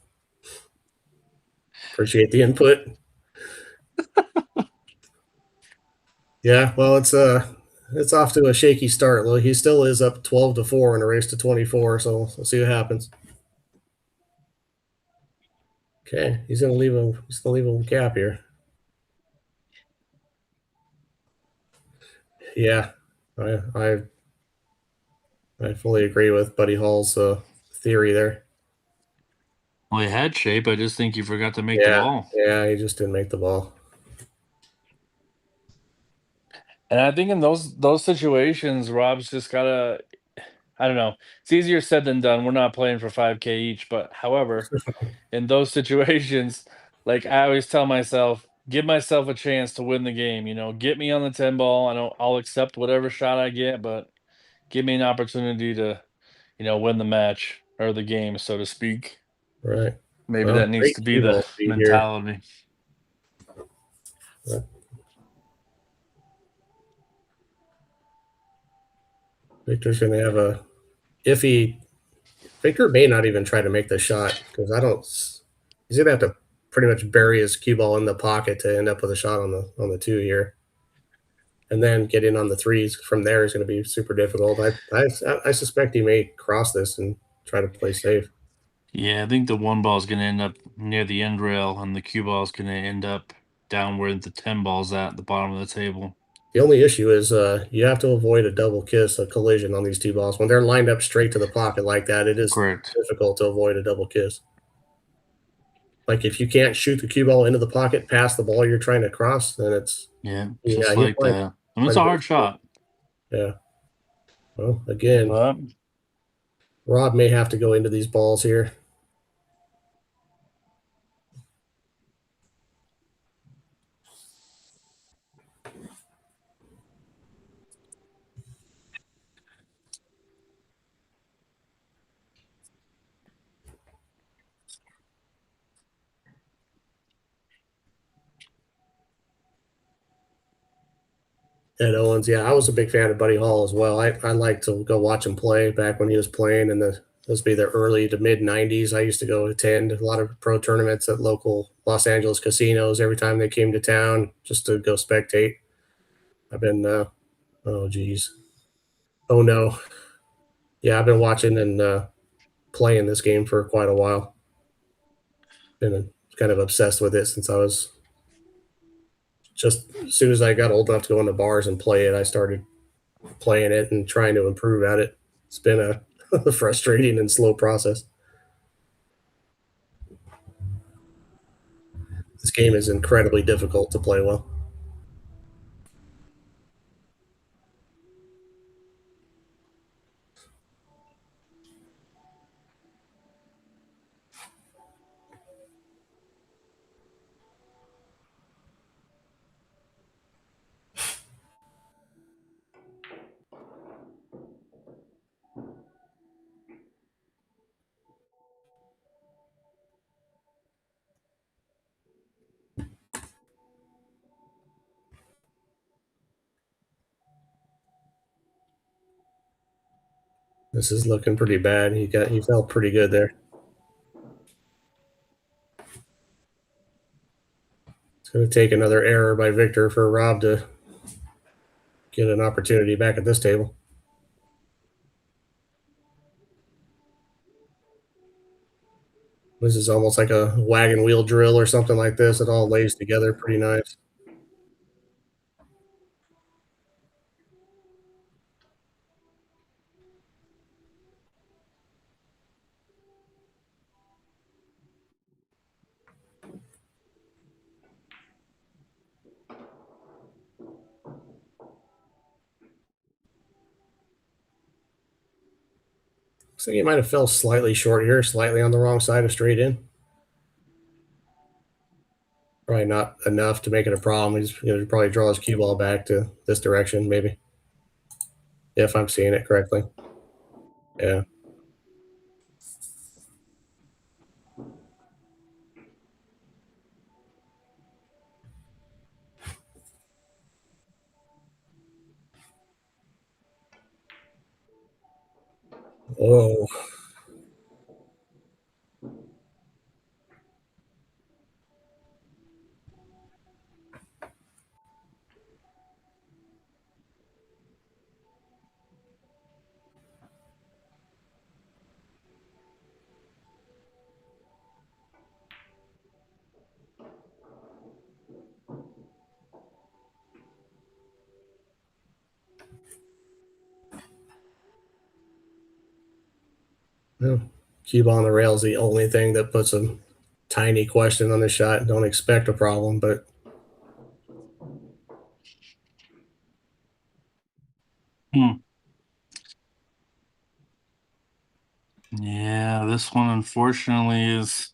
Appreciate the input. Yeah, well, it's off to a shaky start. Well, he still is up 12-4 in a race to 24, so we'll see what happens. Okay, he's gonna leave a gap here. Yeah, I I fully agree with Buddy Hall's theory there. Well, he had shape. I just think he forgot to make the Yeah, ball. yeah, he just didn't make the ball. And I think in those situations, Rob's just gotta. I don't know. It's easier said than done. We're not playing for 5K each, but however, in those situations, like I always tell myself, give myself a chance to win the game. Get me on the 10 ball. I'll accept whatever shot I get, but give me an opportunity to, win the match or the game, so to speak. Right. Maybe Well, that needs great to be cue the ball speed here. mentality. Victor's gonna have a iffy. Victor may not even try to make the shot because I don't. He's gonna have to pretty much bury his cue ball in the pocket to end up with a shot on the two here, and then getting on the threes from there is going to be super difficult. I suspect he may cross this and try to play safe. Yeah, I think the 1 ball is going to end up near the end rail, and the cue ball is going to end up down where the 10 ball's at the bottom of the table. The only issue is you have to avoid a double kiss, a collision on these two balls. When they're lined up straight to the pocket like that, it is Correct. difficult to avoid a double kiss. Like if you can't shoot the cue ball into the pocket past the ball you're trying to cross, then it's Yeah, yeah, just he'll like play that. I mean, it's quite a a bit hard of skill. shot. Yeah. Well, again, But Rob may have to go into these balls here. Ed Owens, yeah, I was a big fan of Buddy Hall as well. I like to go watch him play back when he was playing in those be the early to mid '90s. I used to go attend a lot of pro tournaments at local Los Angeles casinos every time they came to town just to go spectate. I've been oh geez, oh no, yeah, I've been watching and playing this game for quite a while. Been kind of obsessed with it since I was just as soon as I got old enough to go into bars and play it, I started playing it and trying to improve at it. It's been a frustrating and slow process. This game is incredibly difficult to play well. This is looking pretty bad. He felt pretty good there. It's going to take another error by Victor for Rob to get an opportunity back at this table. This is almost like a wagon wheel drill or something like this. It all lays together pretty nice. Looks like he might have fell slightly short here, slightly on the wrong side of straight in. Probably not enough to make it a problem. He's going to probably draw his cue ball back to this direction, maybe. If I'm seeing it correctly. Yeah. Oh, no. Cue ball on the rail is the only thing that puts a tiny question on the shot. Don't expect a problem, but Yeah, this one unfortunately is.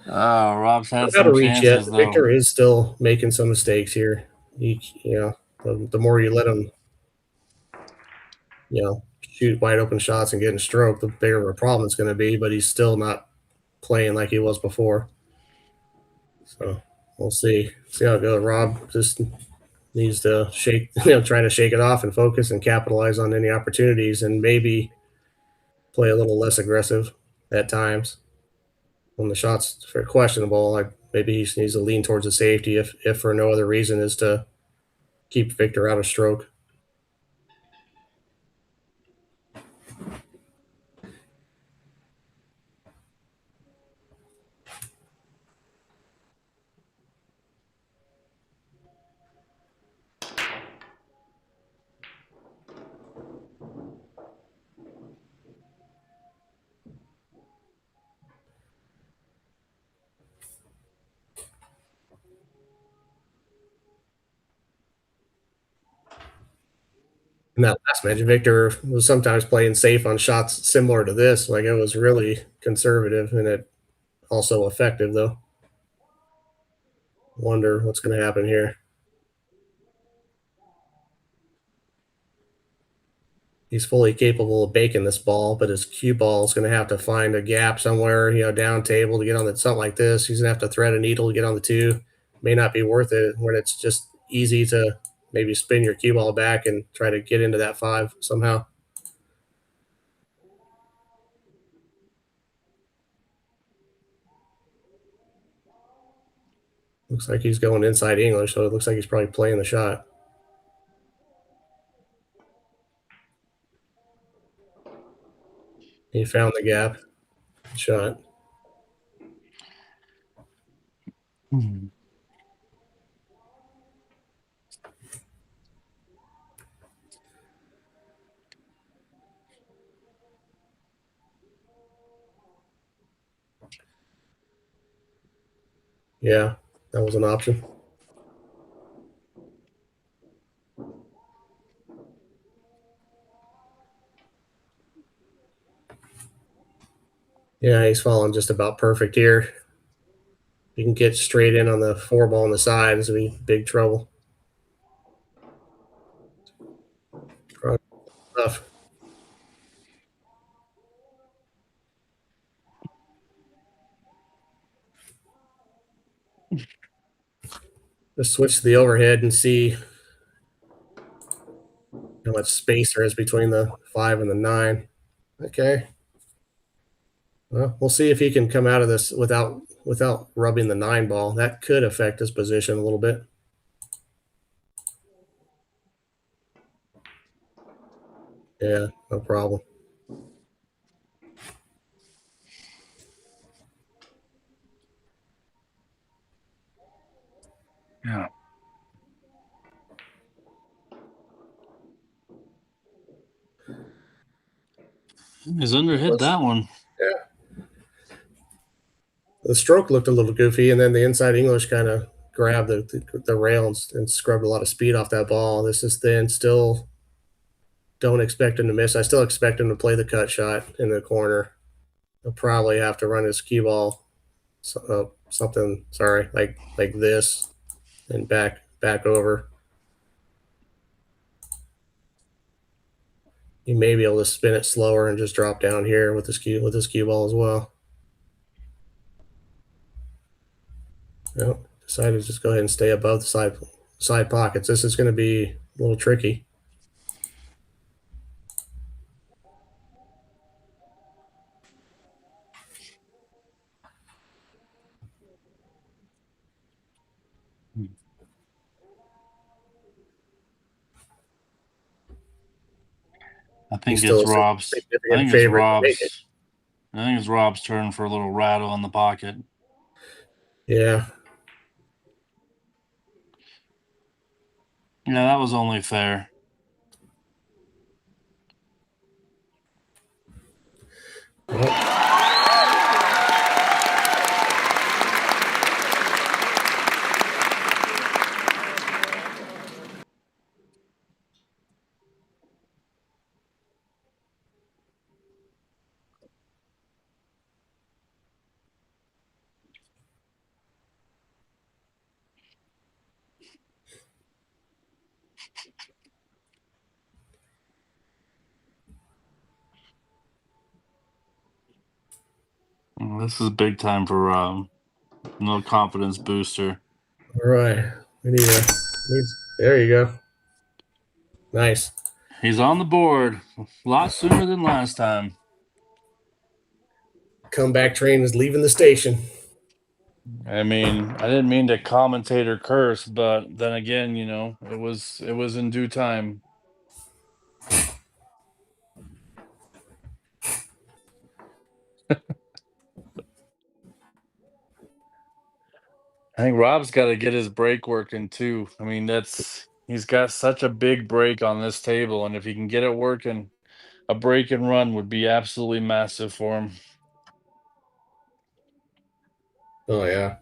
Oh, Rob's had not out of some reach yet. chances though. Victor is still making some mistakes here. The more you let him, shoot wide open shots and get in stroke, the bigger of a problem it's going to be. But he's still not playing like he was before. So we'll see how it goes. Rob just needs to try to shake it off and focus and capitalize on any opportunities and maybe play a little less aggressive at times when the shots are questionable. Like maybe he needs to lean towards the safety if for no other reason is to keep Victor out of stroke. In that last match, Victor was sometimes playing safe on shots similar to this. Like it was really conservative and it also effective though. Wonder what's going to happen here. He's fully capable of baking this ball, but his cue ball is going to have to find a gap somewhere, down table to get on something like this. He's going to have to thread a needle to get on the two. May not be worth it when it's just easy to maybe spin your cue ball back and try to get into that five somehow. Looks like he's going inside English, so it looks like he's probably playing the shot. He found the gap. Good shot. Yeah, that was an option. Yeah, he's falling just about perfect here. You can get straight in on the 4-ball on the side, it's going to be big trouble. Tough. Let's switch to the overhead and see how much space there is between the 5 and the 9. Okay. Well, we'll see if he can come out of this without rubbing the 9 ball. That could affect his position a little bit. Yeah, no problem. Yeah. He's underhit that one. Yeah. The stroke looked a little goofy, and then the inside English kind of grabbed the rail and scrubbed a lot of speed off that ball. This is thin. Still don't expect him to miss. I still expect him to play the cut shot in the corner. He'll probably have to run his cue ball something, sorry, like this and back over. He may be able to spin it slower and just drop down here with his cue ball as well. Nope, decided to just go ahead and stay above the side pockets. This is going to be a little tricky. I think He's still it's a Rob's. I significant think it's favorite to make it. Rob's. I think it's Rob's turn for a little rattle on the pocket. Yeah. Yeah, that was only fair. This is big time for Rob. No confidence booster. All right. There you go. Nice. He's on the board a lot sooner than last time. Comeback train is leaving the station. I mean, I didn't mean to commentator curse, but then again, you know, it was in due time. I think Rob's got to get his break working too. I mean, he's got such a big break on this table, and if he can get it working, a break and run would be absolutely massive for him. Oh yeah.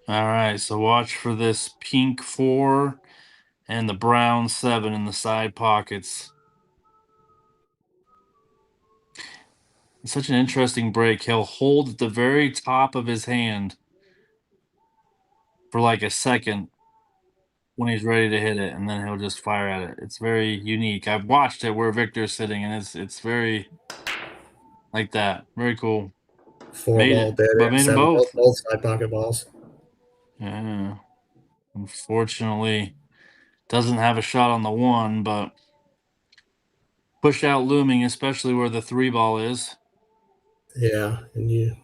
All right, so watch for this pink 4 and the brown 7 in the side pockets. It's such an interesting break. He'll hold at the very top of his hand for like a second when he's ready to hit it, and then he'll just fire at it. It's very unique. I've watched it where Victor's sitting, and it's very like that. Very cool. 4 Made ball it, dead but and made them 7 both. both side pocket balls. Yeah. Unfortunately, doesn't have a shot on the 1, but push out looming, especially where the 3 ball is. Yeah, and you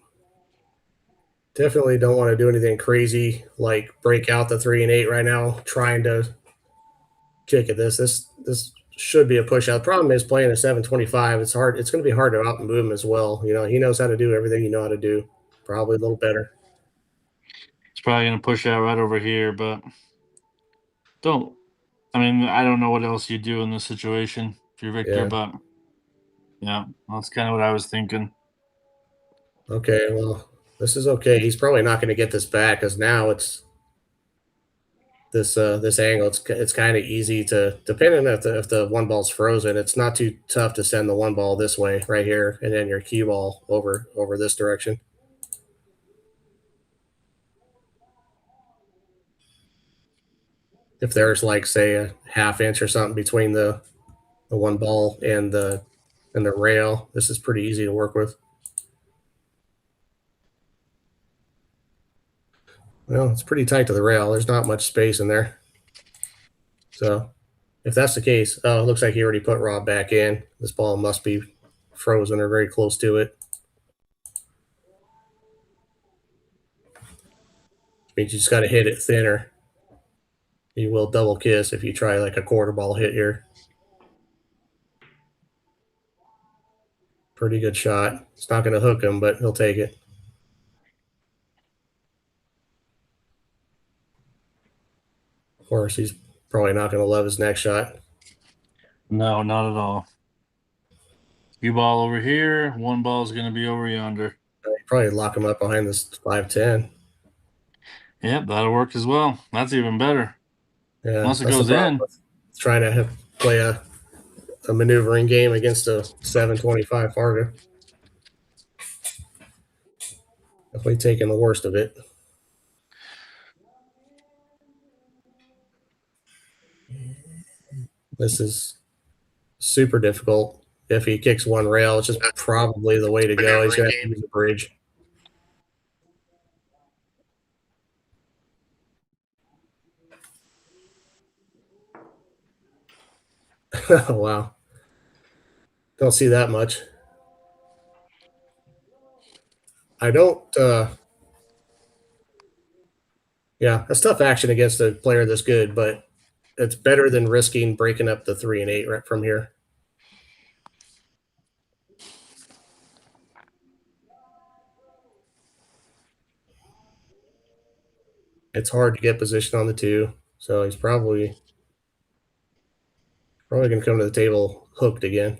definitely don't want to do anything crazy like break out the 3 and 8 right now, trying to kick at this. This should be a push out. The problem is playing a 725. It's hard. It's going to be hard to outmove him as well. You know, he knows how to do everything you know how to do. Probably a little better. It's probably going to push out right over here, but don't. I mean, I don't know what else you do in this situation if you're Victor, Yeah. but yeah, that's kind of what I was thinking. Okay. Well, this is okay. He's probably not going to get this back because now it's this angle. It's kind of easy to, depending if the one ball's frozen. It's not too tough to send the one ball this way right here, and then your cue ball over this direction. If there's like say a half inch or something between the one ball and the rail, this is pretty easy to work with. Well, it's pretty tight to the rail. There's not much space in there. So if that's the case, oh, it looks like he already put Rob back in. This ball must be frozen or very close to it. Means you just got to hit it thinner. You will double kiss if you try like a quarter ball hit here. Pretty good shot. It's not going to hook him, but he'll take it. Of course, he's probably not going to love his next shot. No, not at all. Cue ball over here. One ball is going to be over yonder. You probably lock him up behind this 5-10. Yep, that'll work as well. That's even better. Yeah, Unless it that's the goes problem in. with trying to play a maneuvering game against a 725 Fargo. Definitely taking the worst of it. This is super difficult. If he kicks one rail, it's just probably the way to go. He's going to have to use a bridge. Oh, wow. Don't see that much. I don't. Yeah, that's tough action against a player this good, but it's better than risking breaking up the 3 and 8 right from here. It's hard to get position on the 2, so he's probably going to come to the table hooked again.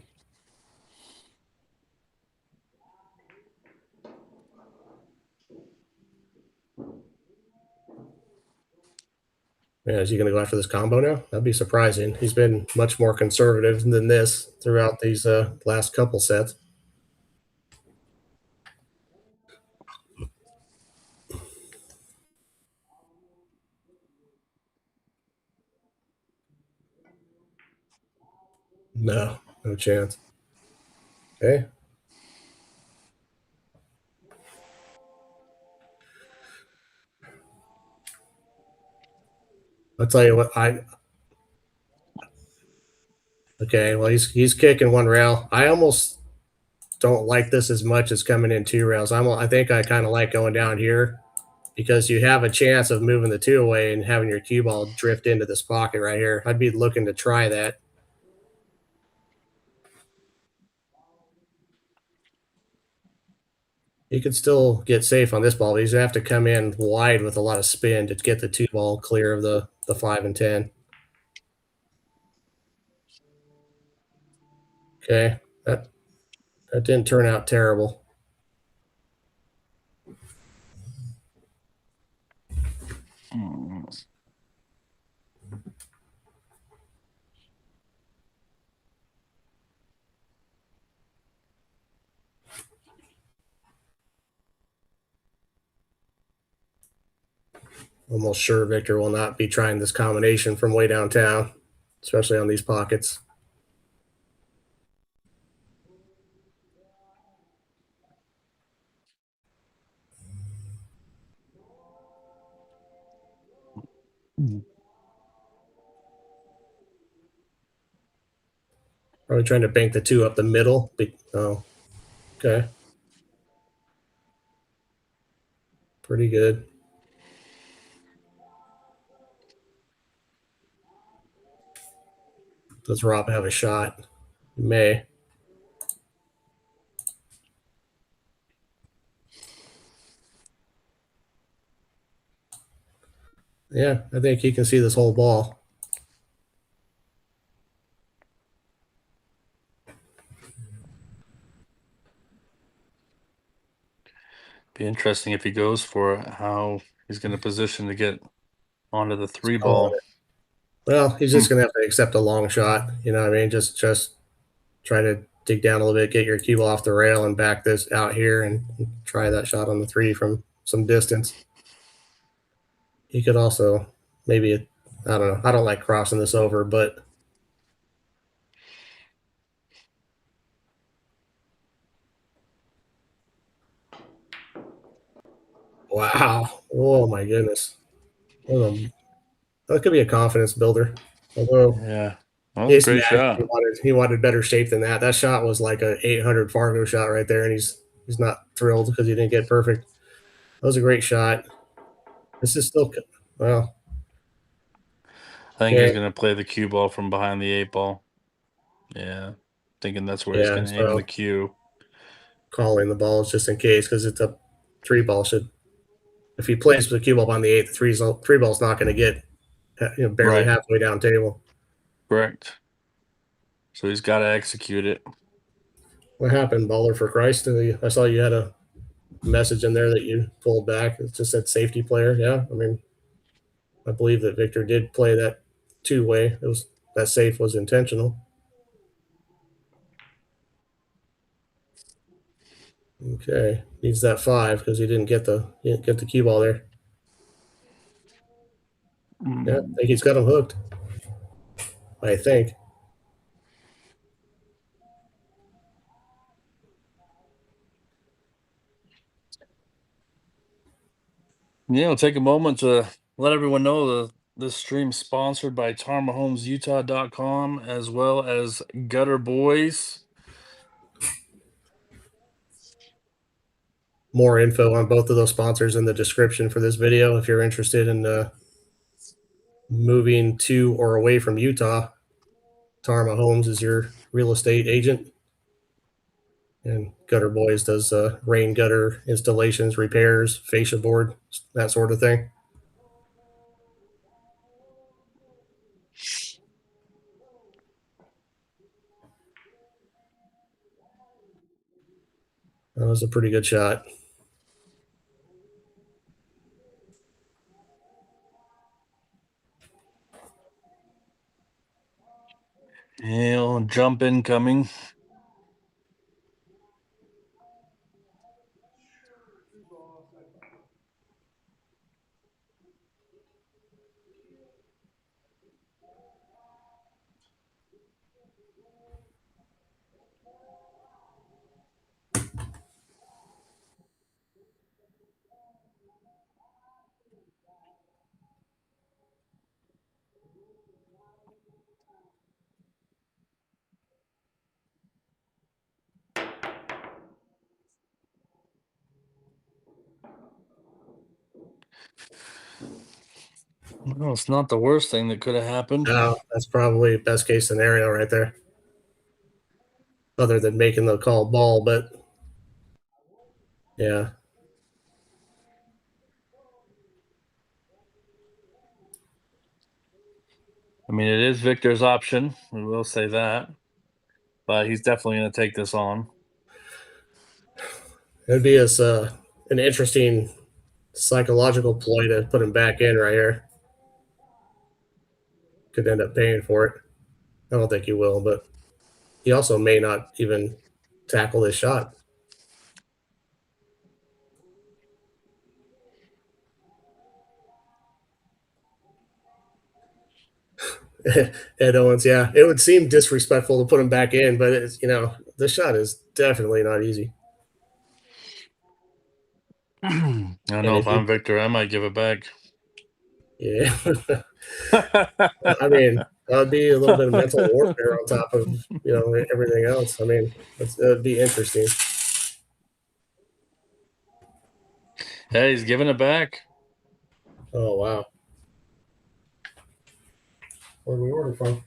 Yeah, is he going to go after this combo now? That'd be surprising. He's been much more conservative than this throughout these last couple sets. No, no chance. Okay. I'll tell you what, okay, well he's kicking one rail. I almost don't like this as much as coming in 2 rails. I think I kind of like going down here because you have a chance of moving the 2 away and having your cue ball drift into this pocket right here. I'd be looking to try that. You could still get safe on this ball, but he's gonna have to come in wide with a lot of spin to get the 2 ball clear of the 5 and 10. Okay, that didn't turn out terrible. Almost sure Victor will not be trying this combination from way downtown, especially on these pockets. Probably trying to bank the 2 up the middle. Oh, okay. Pretty good. Does Rob have a shot? He may. Yeah, I think he can see this whole ball. Be interesting if he goes for it, how he's going to position to get onto the 3 Calling ball. it. Well, he's just going to have to accept a long shot. You know what I mean? Just try to dig down a little bit, get your cue ball off the rail, and back this out here and try that shot on the 3 from some distance. He could also maybe, I don't know. I don't like crossing this over, but wow. Oh, my goodness. That could be a confidence builder. Although Yeah. That was a Jason great Nash, shot. he wanted better shape than that. That shot was like a 800 Fargo shot right there, and he's not thrilled because he didn't get perfect. That was a great shot. This is still well. I think Okay, he's going to play the cue ball from behind the 8 ball. Yeah. Thinking that's where he's yeah. going to aim the So cue. calling the balls just in case because it's a 3 ball. Should if he plays the cue ball on the 8, the 3 ball's not going to get barely Right. halfway down table. Correct. So he's got to execute it. What happened, baller for Christ? I saw you had a message in there that you pulled back. It just said safety player. Yeah, I mean, I believe that Victor did play that 2-way. It was that safe was intentional. Okay, needs that 5 because he didn't get the cue ball there. Yeah, I think he's got him hooked. I think. Yeah, I'll take a moment to let everyone know this stream sponsored by TarmaHomesUtah.com as well as Gutter Boys. More info on both of those sponsors in the description for this video if you're interested in moving to or away from Utah. Tarma Homes is your real estate agent. And Gutter Boys does rain gutter installations, repairs, fascia board, that sort of thing. That was a pretty good shot. Yeah, jump incoming. Well, it's not the worst thing that could have happened. No, that's probably best case scenario right there. Other than making the call ball, but yeah. I mean, it is Victor's option. We will say that. But he's definitely going to take this on. It'd be an interesting psychological ploy to put him back in right here. Could end up paying for it. I don't think he will, but he also may not even tackle this shot. Ed Owens, yeah. It would seem disrespectful to put him back in, but it's the shot is definitely not easy. I don't And know if if I'm Victor, I might give it back. yeah. I mean, that would be a little bit of mental warfare on top of everything else. I mean, that would be interesting. Hey, he's giving it back. Oh wow, where did we order from?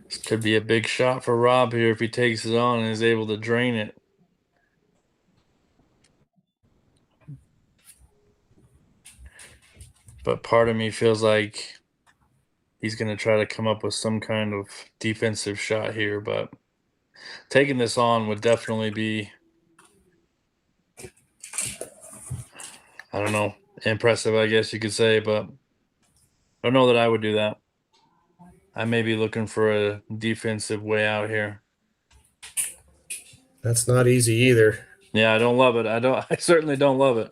This could be a big shot for Rob here if he takes it on and is able to drain it. But part of me feels like he's going to try to come up with some kind of defensive shot here. But taking this on would definitely be, I don't know, impressive, I guess you could say. But I don't know that I would do that. I may be looking for a defensive way out here. That's not easy either. Yeah, I don't love it. I certainly don't love it.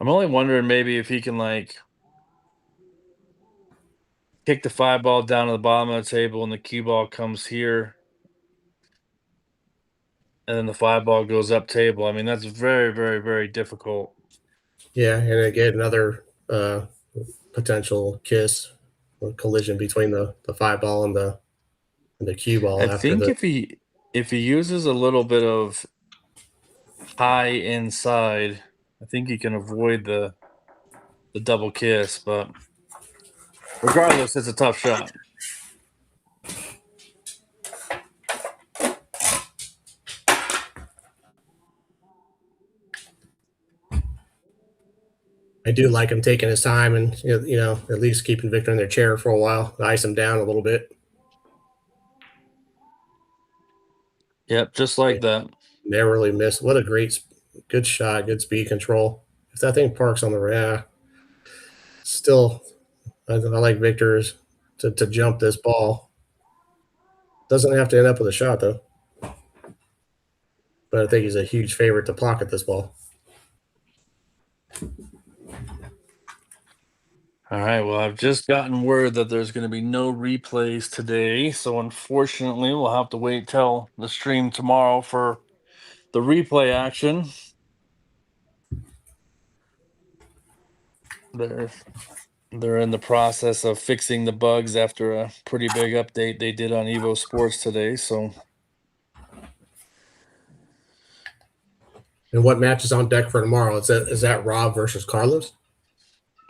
I'm only wondering maybe if he can like kick the 5 ball down to the bottom of the table and the cue ball comes here and then the 5 ball goes up table. I mean, that's very, very, very difficult. Yeah, and again, another potential kiss, a collision between the 5 ball and the cue ball I after think the. if he uses a little bit of high inside, I think he can avoid the double kiss, but regardless, it's a tough shot. I do like him taking his time and at least keeping Victor in their chair for a while, ice him down a little bit. Yep, just like that. Never really missed. What a good shot, good speed control. If that thing parks on the still, I like Victor's to jump this ball. Doesn't have to end up with a shot though. But I think he's a huge favorite to pocket this ball. All right, well, I've just gotten word that there's going to be no replays today, so unfortunately, we'll have to wait till the stream tomorrow for the replay action. They're in the process of fixing the bugs after a pretty big update they did on EvoSports today, so. And what match is on deck for tomorrow? Is that Rob versus Carlos?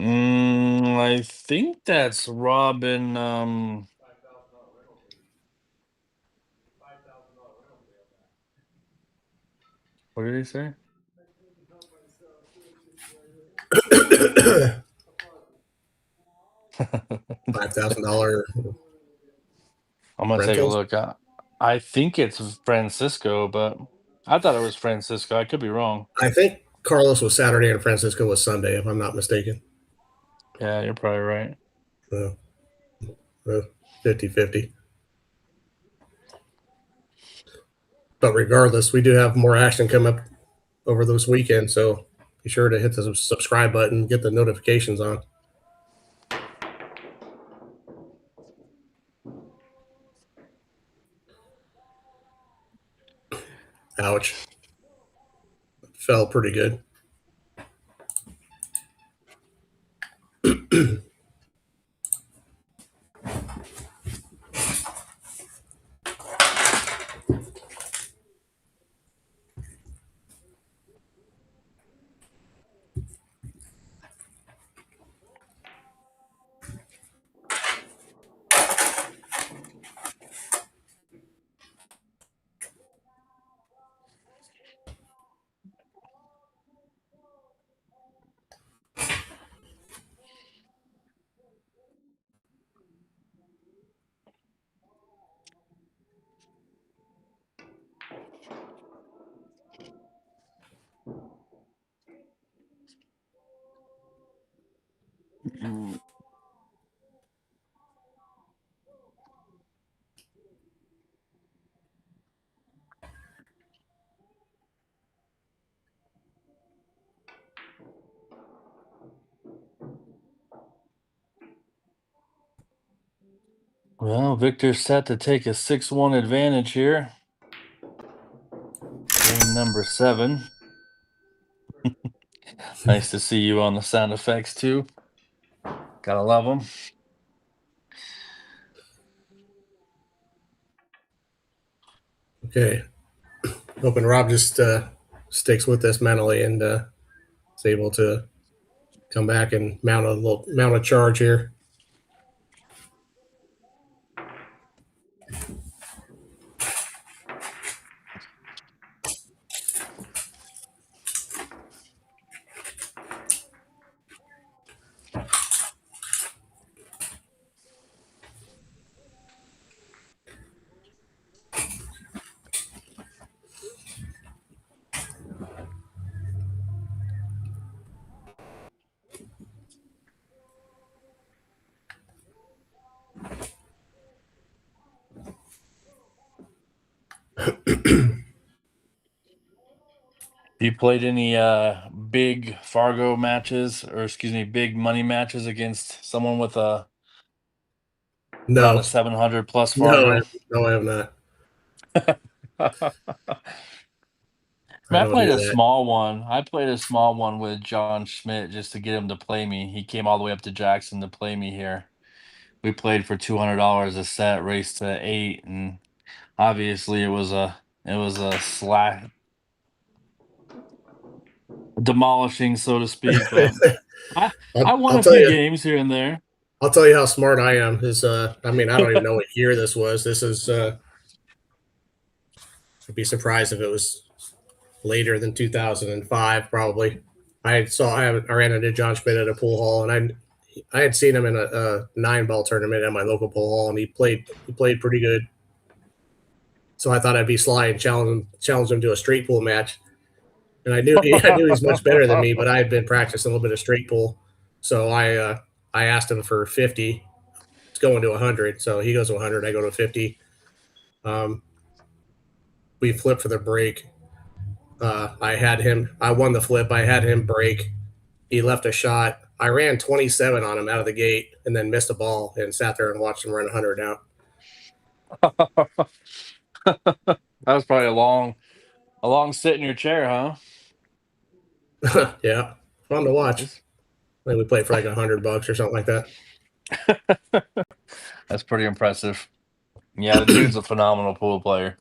I think that's Robin. What did he say? $5,000 I'm gonna take a rentals. look. I think it's Francisco, but I thought it was Francisco. I could be wrong. I think Carlos was Saturday and Francisco was Sunday, if I'm not mistaken. Yeah, you're probably right. 50-50. But regardless, we do have more action come up over this weekend, so be sure to hit the subscribe button, get the notifications on. Ouch. Fell pretty good. Well, Victor's set to take a 6-1 advantage here. Game number 7. Nice to see you on the sound effects too. Gotta love them. Okay. Hoping Rob just sticks with this mentally and is able to come back and mount a charge here. You played any big Fargo matches, or excuse me, big money matches against someone with around No, a 700 plus no, Fargo? I have not. I I mean, I don't played do a that. small one. I played a small one with John Schmidt just to get him to play me. He came all the way up to Jackson to play me here. We played for $200 a set, raced to 8, and obviously it was a slack demolishing, so to speak. But I I won I'll a tell few you. games here and there. I'll tell you how smart I am. Is I mean, I don't even know what year this was. This is. I'd be surprised if it was later than 2005, probably. I ran into John Schmidt at a pool hall, and I had seen him in a 9-ball tournament at my local pool hall, and he played pretty good. So I thought I'd be sly and challenge him to a straight pool match. And I knew he's much better than me, but I had been practicing a little bit of straight pool, so I asked him for 50. It's going to 100, so he goes to 100. I go to 50. Um, we flip for the break. I won the flip. I had him break. He left a shot. I ran 27 on him out of the gate and then missed a ball and sat there and watched him run 100 out. That was probably a long sit in your chair, huh? Yeah, fun to watch. It's- Like we played for like $100 or something like that. That's pretty impressive. Yeah, the dude's a phenomenal pool player.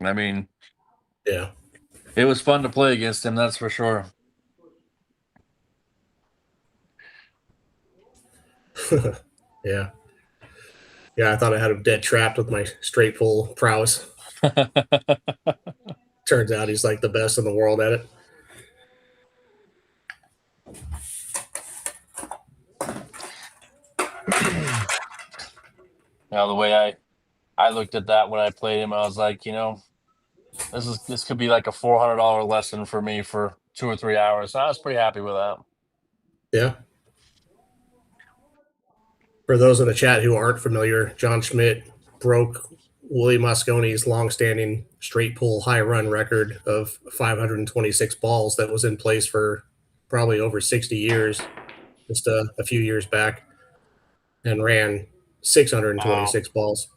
I mean, Yeah, it was fun to play against him, that's for sure. yeah, yeah. I thought I had him dead trapped with my straight pull prowess. Turns out he's like the best in the world at it. Now, the way I looked at that when I played him, I was like, this could be like a $400 lesson for me for 2 or 3 hours. So I was pretty happy with that. Yeah. For those in the chat who aren't familiar, John Schmidt broke Willie Mosconi's longstanding straight pull high run record of 526 balls that was in place for probably over 60 years, just a few years back, and ran 626 balls.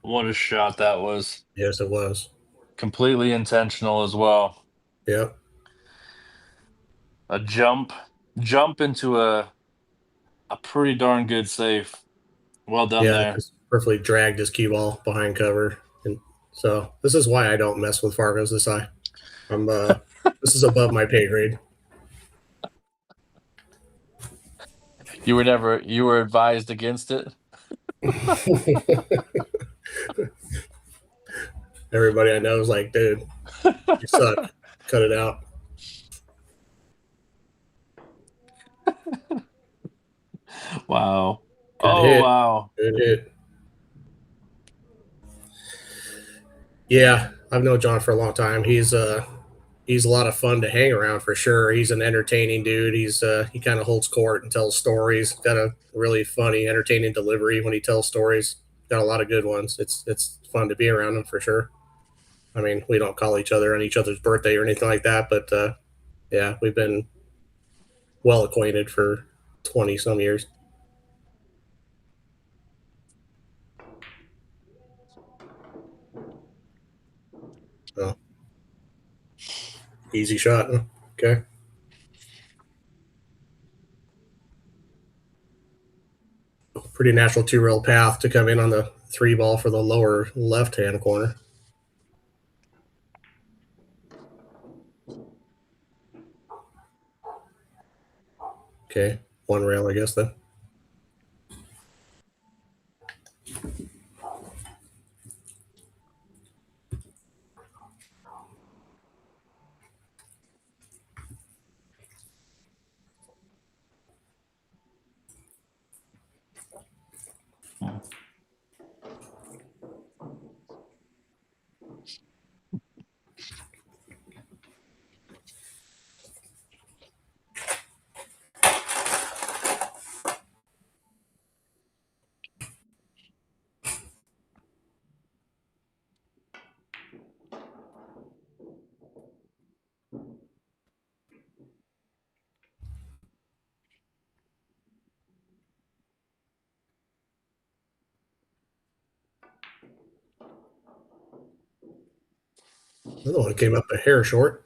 What a shot that was. Yes, it was. Completely intentional as well. Yep. A jump into a pretty darn good safe. Well done Yeah, there. just perfectly dragged his cue ball behind cover. And so this is why I don't mess with Fargos this high. This is above my pay grade. You were advised against it. Everybody I know is like, dude, you suck. Cut it out. Wow. Good Oh, hit. wow. Good hit. Yeah, I've known John for a long time. He's a lot of fun to hang around for sure. He's an entertaining dude. He kind of holds court and tells stories. Got a really funny, entertaining delivery when he tells stories. Got a lot of good ones. It's fun to be around him for sure. I mean, we don't call each other on each other's birthday or anything like that, but yeah, we've been well acquainted for 20 some years. So, easy shot. Huh? Okay. Pretty natural 2-rail path to come in on the 3-ball for the lower left-hand corner. Okay. one rail, I guess, then. Another one came up a hair short.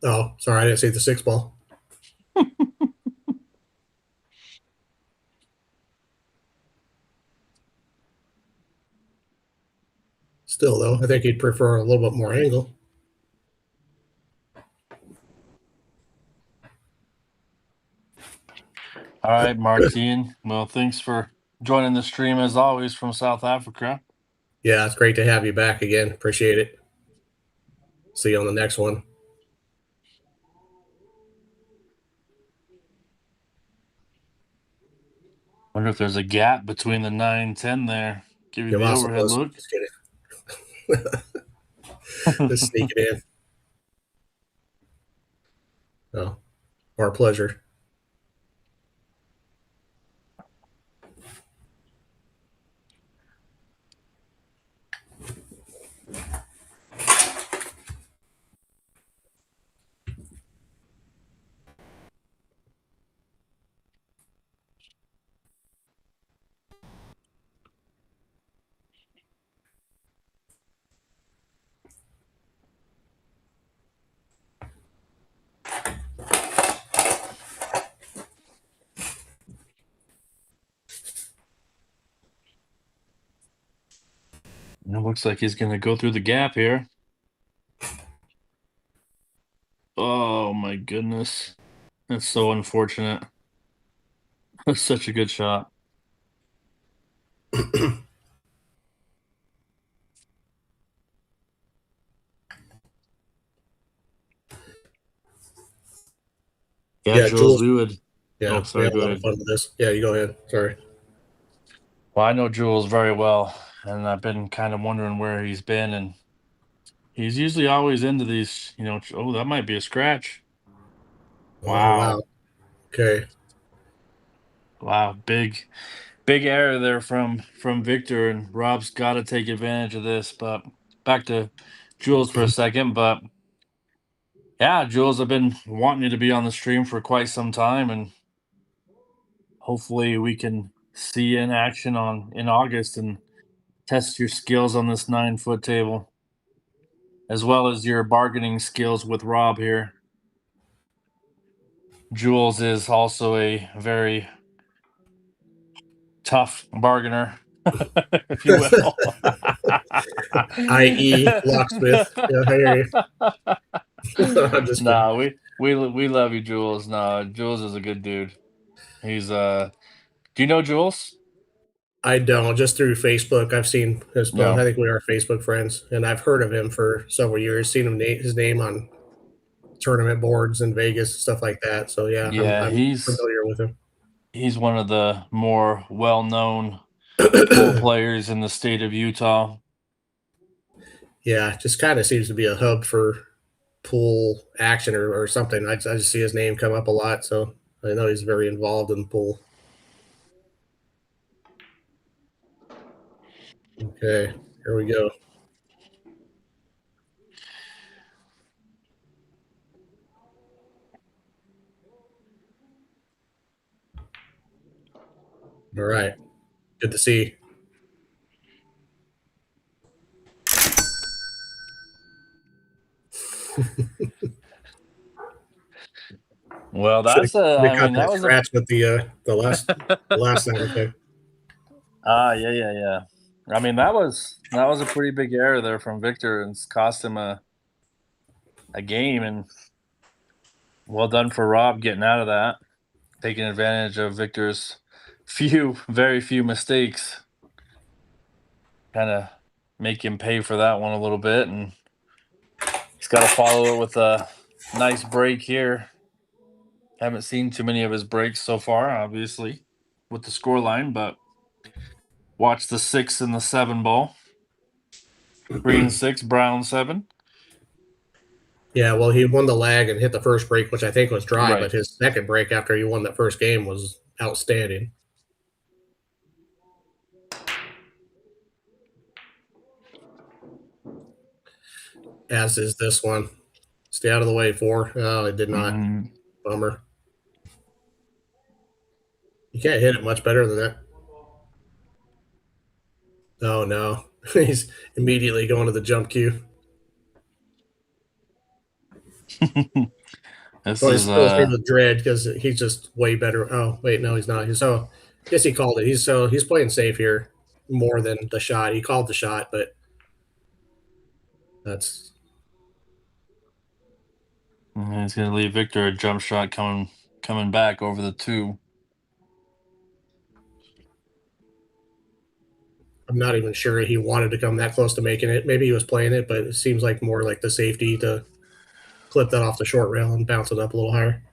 Oh, sorry, I didn't see the 6-ball. Still, though, I think he'd prefer a little bit more angle. All right, Martine. Well, thanks for joining the stream as always from South Africa. Yeah, it's great to have you back again. Appreciate it. See you on the next one. Wonder if there's a gap between the 9 and 10 there. Give you Give the us overhead look. Just kidding. Just sneak it in. Oh, our pleasure. It looks like he's going to go through the gap here. Oh, my goodness. That's so unfortunate. That's such a good shot. Yeah, Jules, we would. Yeah, Oh, we sorry, had a go lot ahead. of fun with this. Yeah, you go ahead. Sorry. Well, I know Jules very well, and I've been kind of wondering where he's been, and he's usually always into these, oh, that might be a scratch. Oh, wow. Okay. Wow, big error there from Victor, and Rob's got to take advantage of this. But back to Jules for a second. But yeah, Jules, I've been wanting you to be on the stream for quite some time, and hopefully we can see you in action in August and test your skills on this 9-foot table, as well as your bargaining skills with Rob here. Jules is also a very tough bargainer, if you will. I.e. locksmith. Yeah, I hear you. I'm just kidding. Nah, we love you, Jules. Nah, Jules is a good dude. He's do you know Jules? I don't. Just through Facebook, I've seen his post. No. I think we are Facebook friends, and I've heard of him for several years. Seen his name on tournament boards in Vegas, stuff like that. So yeah, Yeah, I'm familiar with him. he's one of the more well-known pool players in the state of Utah. Yeah, just kind of seems to be a hub for pool action or something. I just see his name come up a lot, so I know he's very involved in the pool. Okay, here we go. All right, good to see. Well, that's They got that that was a scratch with the last sound effect. yeah. I mean, that was a pretty big error there from Victor, and it's cost him a game, and well done for Rob getting out of that. taking advantage of Victor's very few mistakes. Kind of make him pay for that one a little bit, and he's got to follow it with a nice break here. Haven't seen too many of his breaks so far, obviously, with the score line, but watch the 6 and the 7 ball. Green 6, brown 7. Yeah, well, he won the lag and hit the first break, which I think was dry, Right. but his second break after he won that first game was outstanding. As is this one. Stay out of the way, 4. Oh, it did not. Bummer. You can't hit it much better than that. Oh, no. He's immediately going to the jump cue. This Well, is he's supposed to be with Dread because he's just way better. Oh, wait, no, he's not. I guess he called it. He's playing safe here more than the shot. He called the shot, but that's. he's going to leave Victor a jump shot coming back over the 2. I'm not even sure he wanted to come that close to making it. Maybe he was playing it, but it seems like more like the safety to clip that off the short rail and bounce it up a little higher.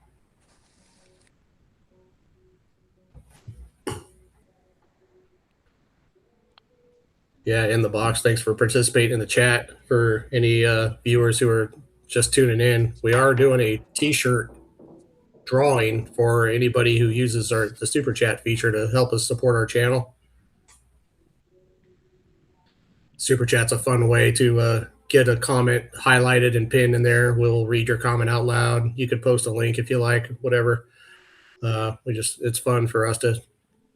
Yeah, in the box. Thanks for participating in the chat. For any viewers who are just tuning in, we are doing a T-shirt drawing for anybody who uses the super chat feature to help us support our channel. Super chat's a fun way to get a comment highlighted and pinned in there. We'll read your comment out loud. You could post a link if you like, whatever. It's fun for us to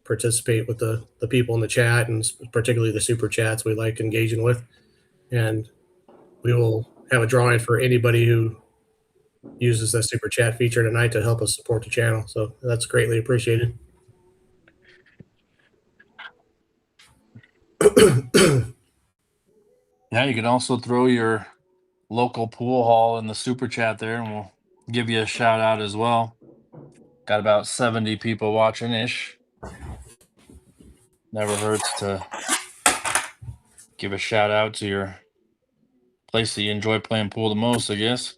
participate with the people in the chat, and particularly the super chats we like engaging with. And we will have a drawing for anybody who uses the super chat feature tonight to help us support the channel. So that's greatly appreciated. Yeah, you can also throw your local pool hall in the super chat there, and we'll give you a shout out as well. Got about 70 people watching ish. Never hurts to give a shout out to your place that you enjoy playing pool the most, I guess.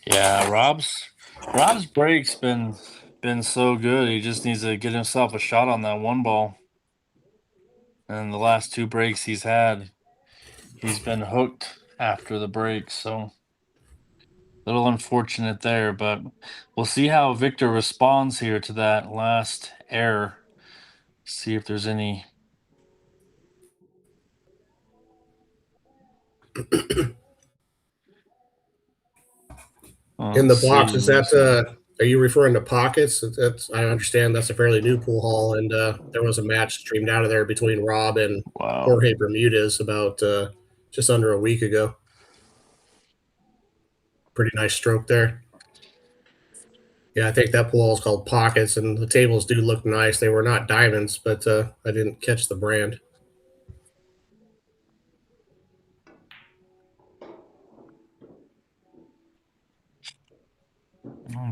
Yeah, Rob's break's been so good. He just needs to get himself a shot on that 1 ball. And the last 2 breaks he's had, he's been hooked after the break, so a little unfortunate there, but we'll see how Victor responds here to that last error. See if there's any. In the box, is that are you referring to pockets? I understand that's a fairly new pool hall, and there was a match streamed out of there between Rob and Jorge Bermudez about just under a week ago. Pretty nice stroke there. Yeah, I think that pool hall is called Pockets, and the tables do look nice. They were not diamonds, but I didn't catch the brand.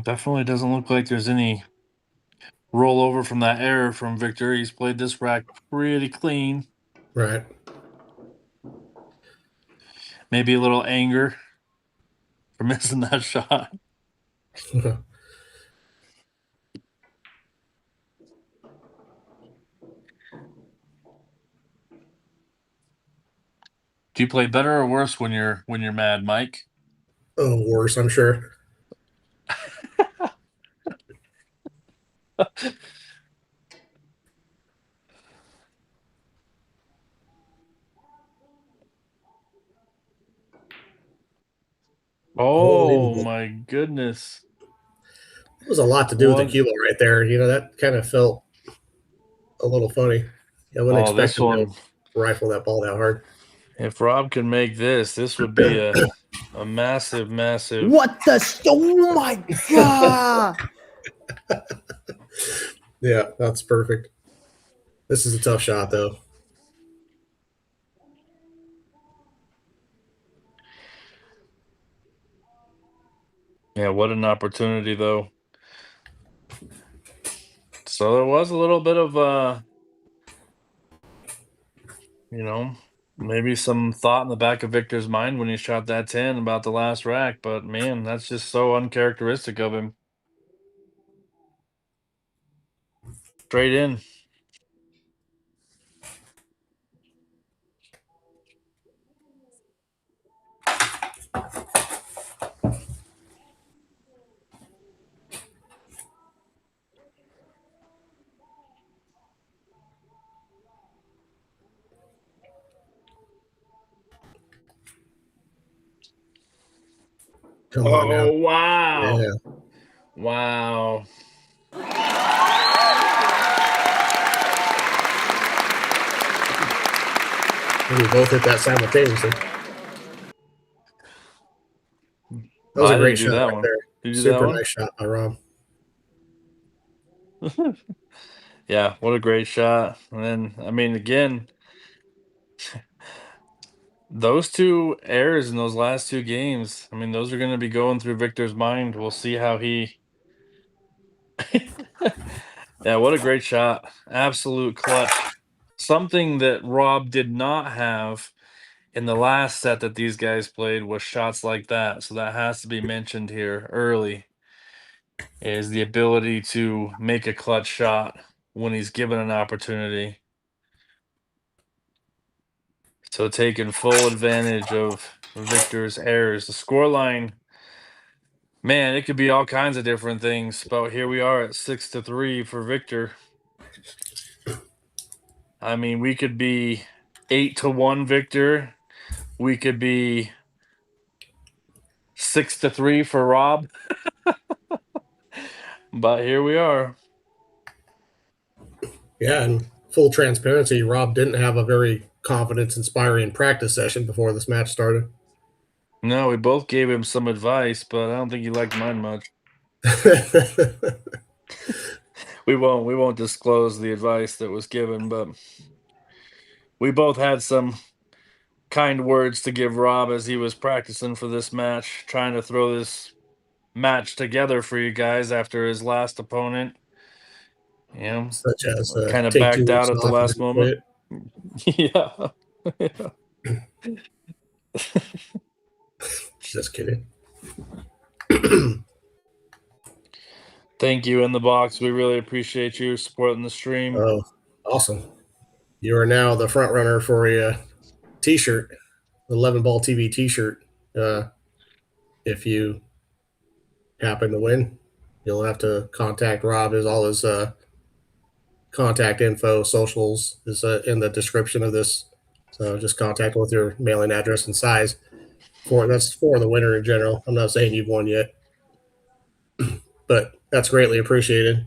Definitely doesn't look like there's any rollover from that error from Victor. He's played this rack pretty clean. Right. Maybe a little anger for missing that shot. Do you play better or worse when you're mad, Mike? Oh, worse, I'm sure. Oh my goodness. It was a lot to do with the cue ball right there. You know, that kind of felt a little funny. I wouldn't expect him to rifle that ball that hard. If Rob can make this would be a massive. What the? Oh my god! Yeah, that's perfect. This is a tough shot, though. Yeah, what an opportunity, though. So there was a little bit of, maybe some thought in the back of Victor's mind when he shot that 10 about the last rack, but man, that's just so uncharacteristic of him. Straight in. Come on now. Oh, wow. Yeah. Wow. We both hit that simultaneously. That was a I great didn't do shot that right one. there. Did you do that Super one? nice shot by Rob. Yeah, what a great shot. And then, I mean, again, those two errors in those last two games, I mean, those are going to be going through Victor's mind. We'll see how he. Yeah, what a great shot. Absolute clutch. Something that Rob did not have in the last set that these guys played was shots like that. So that has to be mentioned here early, is the ability to make a clutch shot when he's given an opportunity. So taking full advantage of Victor's errors. The scoreline, man, it could be all kinds of different things, but here we are at 6-3 for Victor. I mean, we could be 8-1 Victor. We could be 6-3 for Rob. But here we are. Yeah, and full transparency, Rob didn't have a very confidence-inspiring practice session before this match started. No, we both gave him some advice, but I don't think he liked mine much. We won't disclose the advice that was given, but we both had some kind words to give Rob as he was practicing for this match, trying to throw this match together for you guys after his last opponent. Such as Kind of take 2 backed out weeks at the off and last then moment. quit. Yeah. Yeah. Just kidding. Thank you, In the Box. We really appreciate you supporting the stream. Oh, awesome. You are now the front runner for a t-shirt, the 11 Ball TV t-shirt. If you happen to win, you'll have to contact Rob. Is all his contact info, socials is in the description of this. So just contact him with your mailing address and size. That's for the winner in general. I'm not saying you've won yet, but that's greatly appreciated.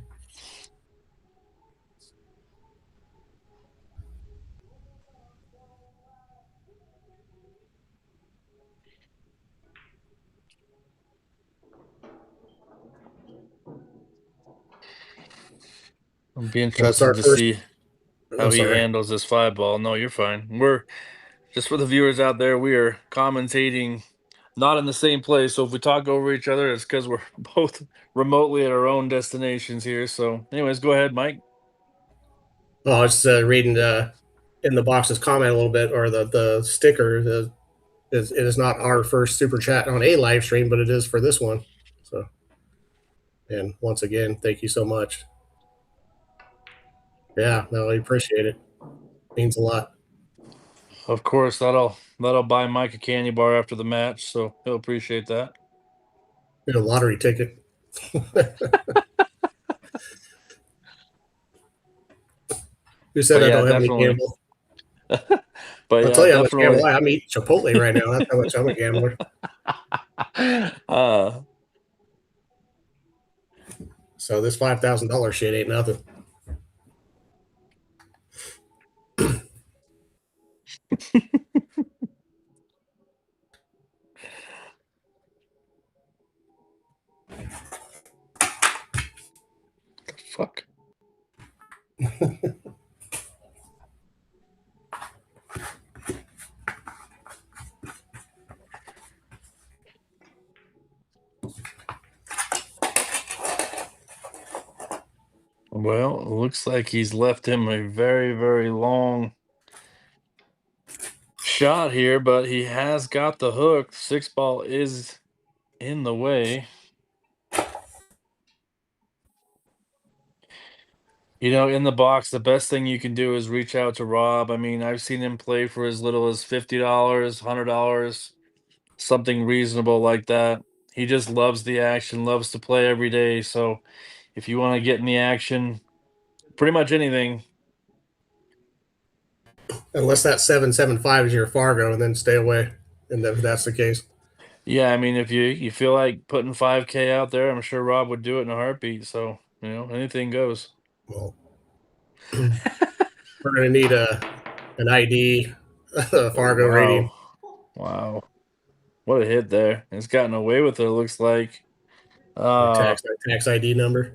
I'll be That's our interested to first. see how I'm he sorry. handles this 5 ball. No, you're fine. We're just for the viewers out there, we are commentating not in the same place. So if we talk over each other, it's because we're both remotely at our own destinations here. So, anyways, go ahead, Mike. Oh, I was reading in the box's comment a little bit, or the sticker. It is not our first super chat on a live stream, but it is for this one. So, and once again, thank you so much. Yeah, no, I appreciate it. Means a lot. Of course, that'll buy Mike a candy bar after the match, so he'll appreciate that. Get a lottery ticket. Who said But I yeah, don't have any definitely. gamble? But I'll yeah, tell you how much gamble definitely. I'm eating Chipotle right now. That's how much I'm a gambler. uh, So this $5,000 shit ain't nothing. fuck. Well, it looks like he's left him a very, very long shot here, but he has got the hook. 6 ball is in the way. You know, in the box, the best thing you can do is reach out to Rob. I mean, I've seen him play for as little as $50, $100, something reasonable like that. He just loves the action, loves to play every day. So if you want to get in the action, pretty much anything. Unless that 775 is your Fargo, and then stay away. And if that's the case, Yeah, I mean, if you feel like putting 5K out there, I'm sure Rob would do it in a heartbeat. So, you know, anything goes. well, we're gonna need an ID, a Oh, Fargo rating, wow. Wow. What a hit there. It's gotten away with it, looks like. or Uh tax ID number.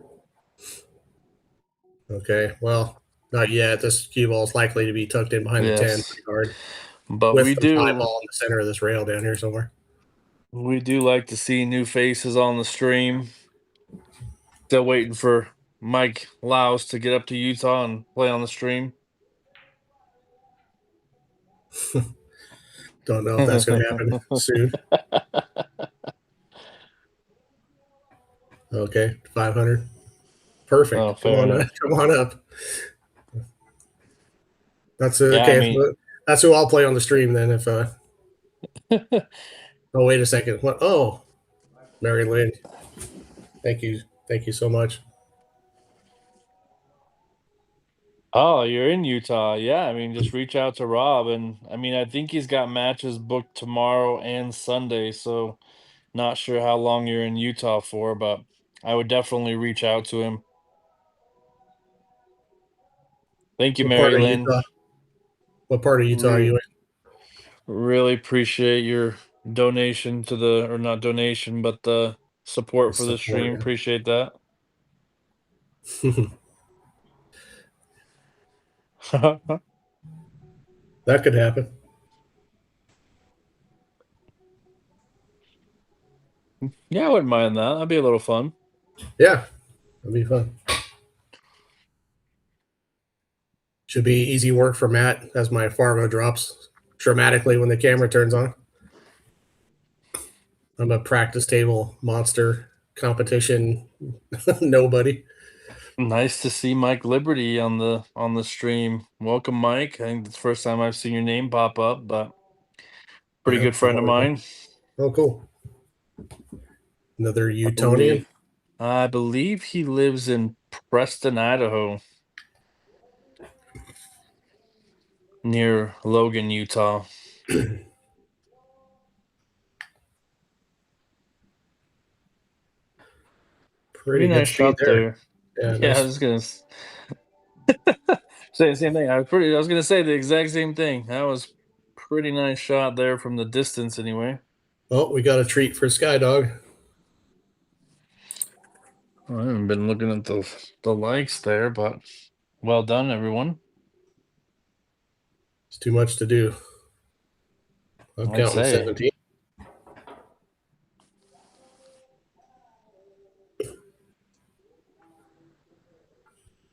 Okay, well, not yet. This cue ball is likely to be tucked in behind the 10 yes. pretty hard, But with the 5 ball in the center of this rail down here somewhere. we do like to see new faces on the stream. Still waiting for Mike Laus to get up to Utah and play on the stream. Don't know if that's going to happen soon. Okay, 500. Oh, Perfect. Come fair on, enough. come on up. That's Yeah, I okay. mean, That's who I'll play on the stream then. If oh, wait a second. What? Oh, Mary Lynn. Thank you so much. oh, you're in Utah. Yeah, I mean, just reach out to Rob. And I mean, I think he's got matches booked tomorrow and Sunday. So not sure how long you're in Utah for, but I would definitely reach out to him. Thank you, What part Mary of Lynn. Utah? What part of Utah are you Re- in? really appreciate your donation to the, or not donation, but the support for the stream. Support. Appreciate that. That could happen. Yeah, I wouldn't mind that. That'd be a little fun. Yeah, that'd be fun. Should be easy work for Matt as my Fargo drops dramatically when the camera turns on. I'm a practice table monster competition nobody. Nice to see Mike Liberty on the stream. Welcome, Mike. I think it's the first time I've seen your name pop up, but pretty Yep, good I've friend of only been. mine. Oh, cool. Another I Utonian. believe. I believe he lives in Preston, Idaho, near Logan, Utah. Pretty Pretty good nice speed shot there. there. Yeah, Yeah, I nice. was gonna say the same thing. I was gonna say the exact same thing. That was pretty nice shot there from the distance, anyway. Oh, we got a treat for Skydog. I haven't been looking at the likes there, but well done, everyone. It's too much to do. I'm I'd counting say. 17.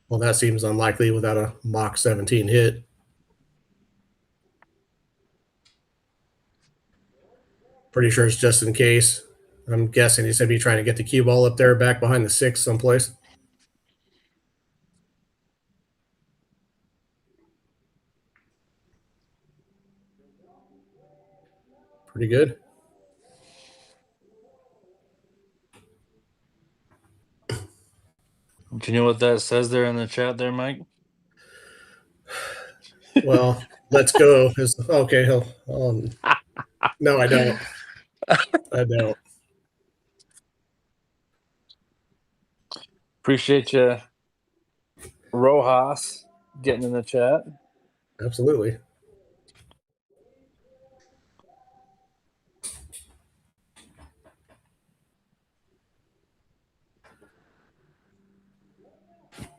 Well, that seems unlikely without a Mach 17 hit. Pretty sure it's just in case. I'm guessing he's going to be trying to get the cue ball up there back behind the 6 someplace. Pretty good. Do you know what that says there in the chat there, Mike? Well, let's go. Okay, no, I don't. I don't. Appreciate you, Rojas, getting in the chat. Absolutely.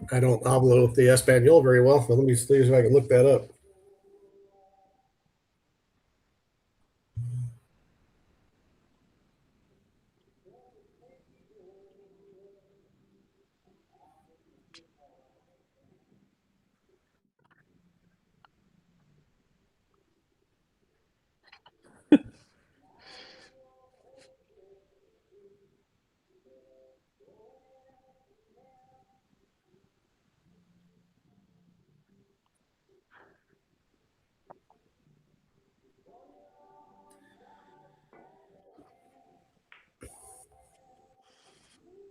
I don't hablo the Espanol very well, but let me see if I can look that up.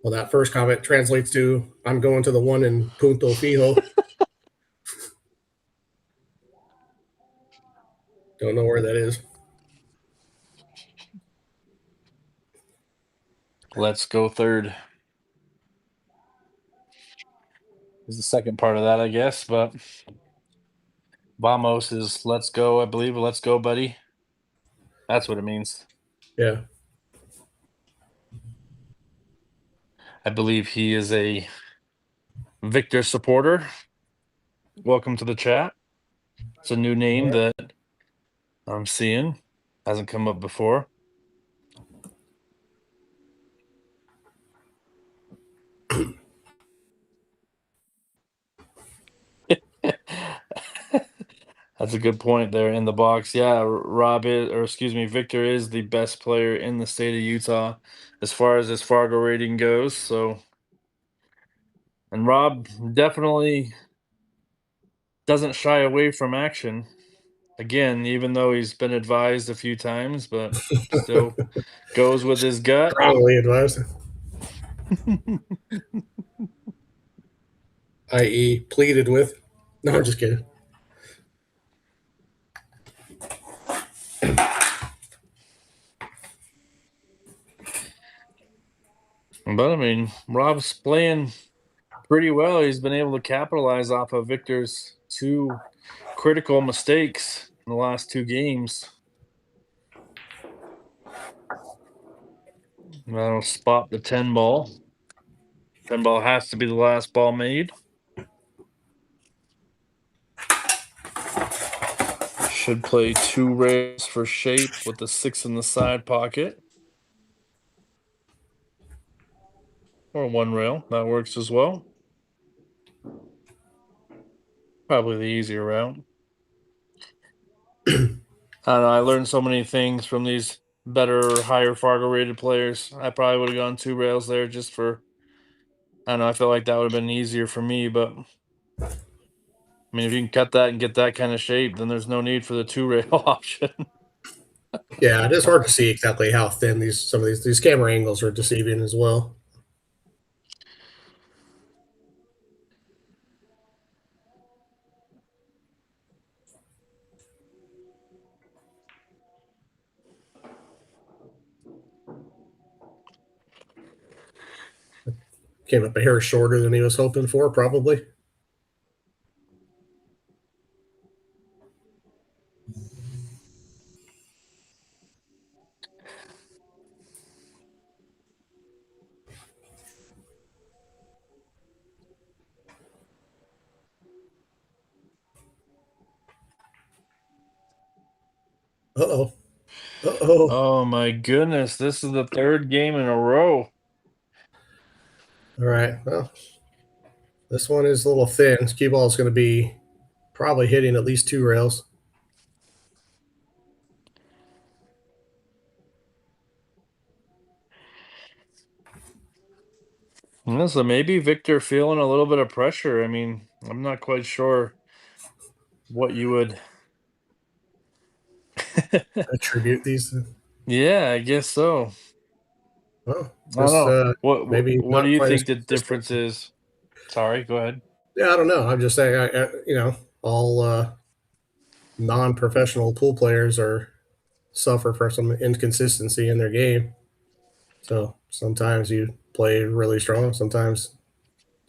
Well, that first comment translates to I'm going to the one in Punto Fijo. Don't know where that is. Let's go third. Is the second part of that, I guess, but Vamos is let's go, I believe. Let's go, buddy. That's what it means. Yeah. I believe he is a Victor supporter. Welcome to the chat. It's a new name that I'm seeing. Hasn't come up before. That's a good point there in the box. Yeah, Victor is the best player in the state of Utah as far as his Fargo rating goes. So, and Rob definitely doesn't shy away from action. Again, even though he's been advised a few times, but still goes with his gut. Strongly advised, i.e., pleaded with. No, I'm just kidding. But I mean, Rob's playing pretty well. He's been able to capitalize off of Victor's two critical mistakes in the last two games. That'll spot the 10 ball. 10 ball has to be the last ball made. Should play 2 rails for shape with the 6 in the side pocket. Or 1 rail. That works as well. Probably the easier route. I don't know. I learned so many things from these better, higher Fargo rated players. I probably would have gone 2 rails there just for. I don't know. I feel like that would have been easier for me, but I mean, if you can cut that and get that kind of shape, then there's no need for the 2 rail option. Yeah, it is hard to see exactly how thin some of these camera angles are deceiving as well. Came up a hair shorter than he was hoping for, probably. Uh-oh. Uh-oh. Oh my goodness. This is the 3rd game in a row. All right. Well, this one is a little thin. This cue ball is going to be probably hitting at least 2 rails. Yeah, so maybe Victor feeling a little bit of pressure. I mean, I'm not quite sure what you would. Attribute these. Yeah, I guess so. Well, I don't just know. What maybe what do not you quite as think the consistent. difference is? Sorry, go ahead. Yeah, I don't know. I'm just saying, all non-professional pool players suffer from some inconsistency in their game. So sometimes you play really strong, sometimes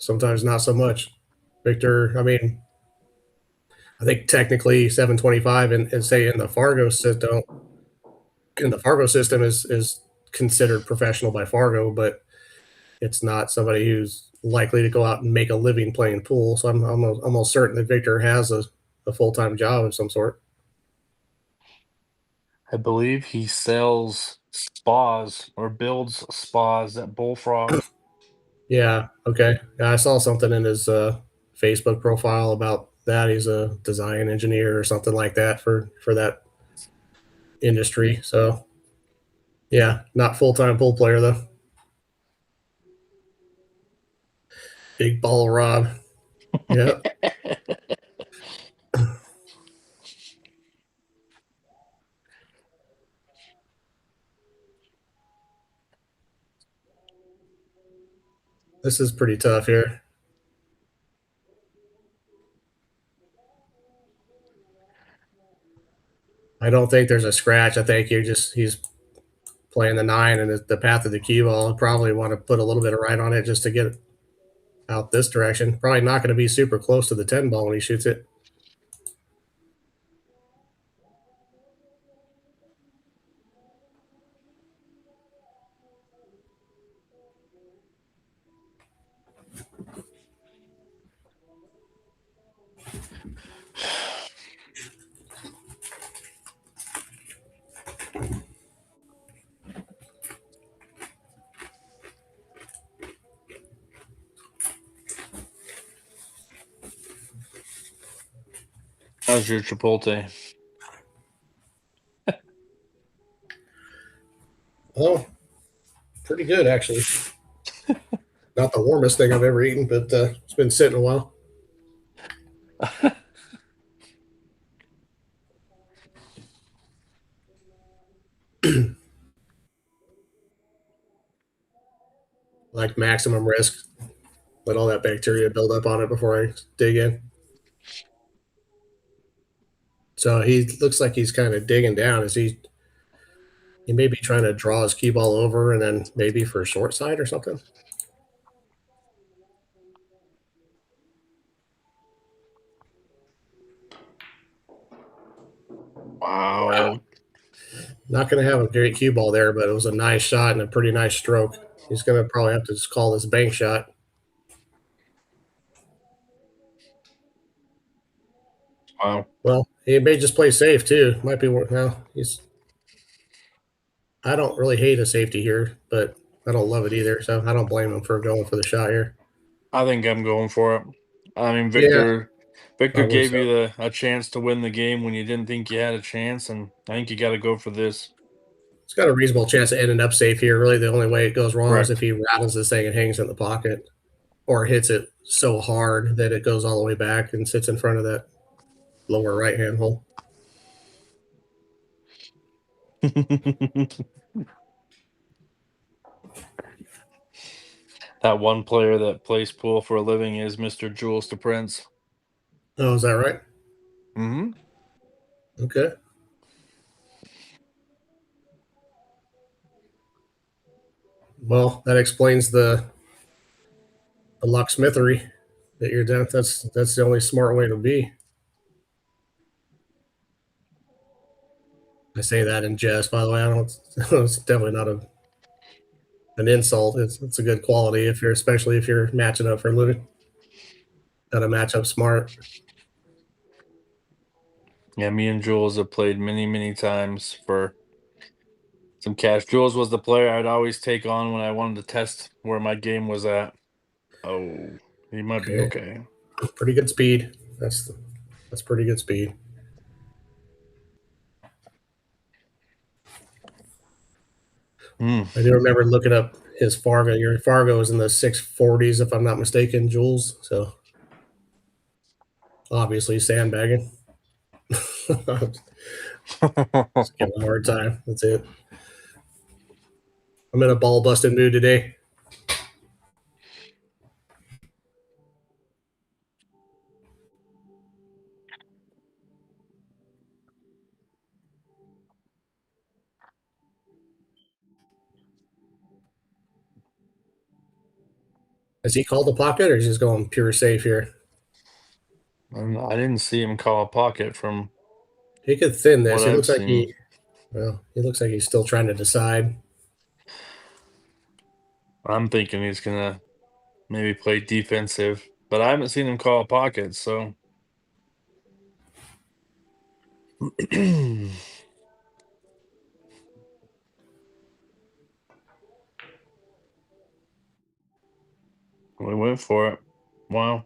not so much. Victor, I mean, I think technically 725 and say in the Fargo system is considered professional by Fargo, but it's not somebody who's likely to go out and make a living playing pool. So I'm almost certain that Victor has a full time job of some sort. I believe he sells spas or builds spas at Bullfrog. Yeah. Okay. Yeah, I saw something in his Facebook profile about that. He's a design engineer or something like that for that industry. So yeah, not full time pool player though. Big ball Rob. Yeah. This is pretty tough here. I don't think there's a scratch. I think he's playing the 9 and the path of the cue ball. I'll probably want to put a little bit of right on it just to get it out this direction. Probably not going to be super close to the 10 ball when he shoots it. How's your Chipotle? Oh, pretty good, actually. Not the warmest thing I've ever eaten, but it's been sitting a while. Like maximum risk. Let all that bacteria build up on it before I dig in. So he looks like he's kind of digging down. Is he may be trying to draw his cue ball over and then maybe for a short side or something? Wow. Not going to have a great cue ball there, but it was a nice shot and a pretty nice stroke. He's going to probably have to just call this bank shot. Wow. Well, he may just play safe too. Might be well. I don't really hate a safety here, but I don't love it either. So I don't blame him for going for the shot here. I think I'm going for it. I mean, Yeah, Victor probably gave so. you a chance to win the game when you didn't think you had a chance, and I think you got to go for this. It's got a reasonable chance of ending up safe here. Really, the only way it goes wrong is if Correct. he rattles this thing and hangs in the pocket, or hits it so hard that it goes all the way back and sits in front of that lower right hand hole. That one player that plays pool for a living is Mr. Jules the Prince. Oh, is that right? Mm-hmm. Okay. Well, that explains the locksmithery that you're doing. That's the only smart way to be. I say that in jest, by the way. I don't. It's definitely not an insult. It's a good quality if you're, especially if you're matching up for a living. Got to match up smart. Yeah, me and Jules have played many times for some cash. Jules was the player I'd always take on when I wanted to test where my game was at. Oh, he might be Okay, okay. pretty good speed. That's pretty good speed. Mm. I do remember looking up his Fargo. Your Fargo is in the 640s, if I'm not mistaken, Jules. So obviously sandbagging. Just give him a hard time. That's it. I'm in a ball busting mood today. Has he called the pocket, or is he just going pure safe here? I didn't see him call a pocket from He could thin this. what He I've looks like seen. he looks like he's still trying to decide. I'm thinking he's gonna maybe play defensive, but I haven't seen him call a pocket, so we went for it. Wow.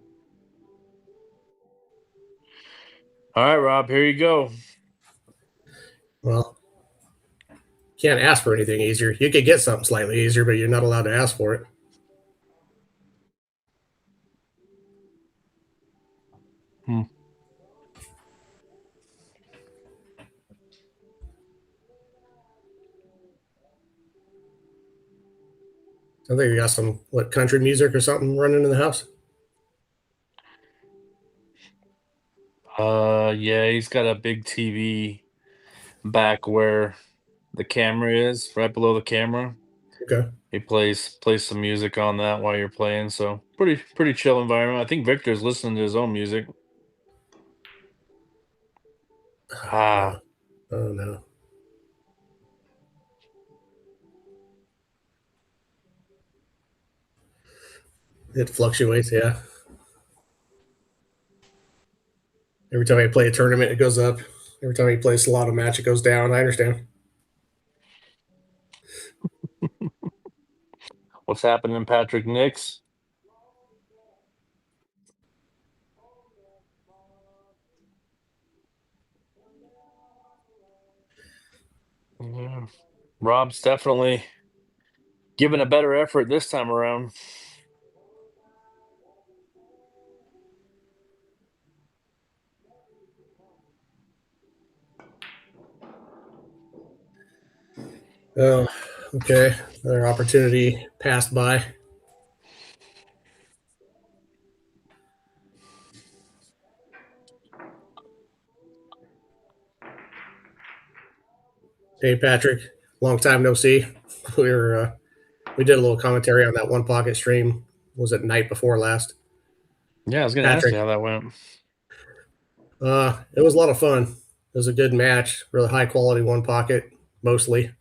All right, Rob, here you go. Well, can't ask for anything easier. You could get something slightly easier, but you're not allowed to ask for it. Hmm. I think you got some country music or something running in the house. Yeah, he's got a big TV back where the camera is, right below the camera. Okay. He plays some music on that while you're playing, so pretty chill environment. I think Victor's listening to his own music. Ah, Oh no. It fluctuates, yeah. Every time I play a tournament, it goes up. Every time you play a Solana match, it goes down. I understand. what's happening, Patrick Nix? Yeah. Rob's definitely giving a better effort this time around. Oh, okay. Another opportunity passed by. Hey, Patrick. Long time no see. We did a little commentary on that one pocket stream. Was it night before last? Yeah, I was gonna ask Patrick. you how that went. It was a lot of fun. It was a good match. Really high quality one pocket, mostly.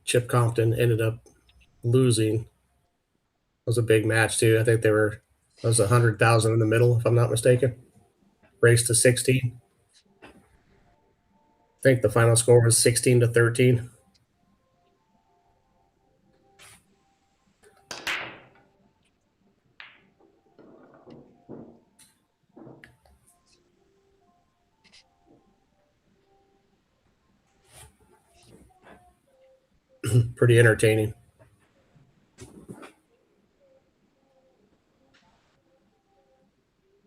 Chip Compton ended up losing. It was a big match too. I think it was 100,000 in the middle, if I'm not mistaken. Race to 16. I think the final score was 16-13. Pretty entertaining.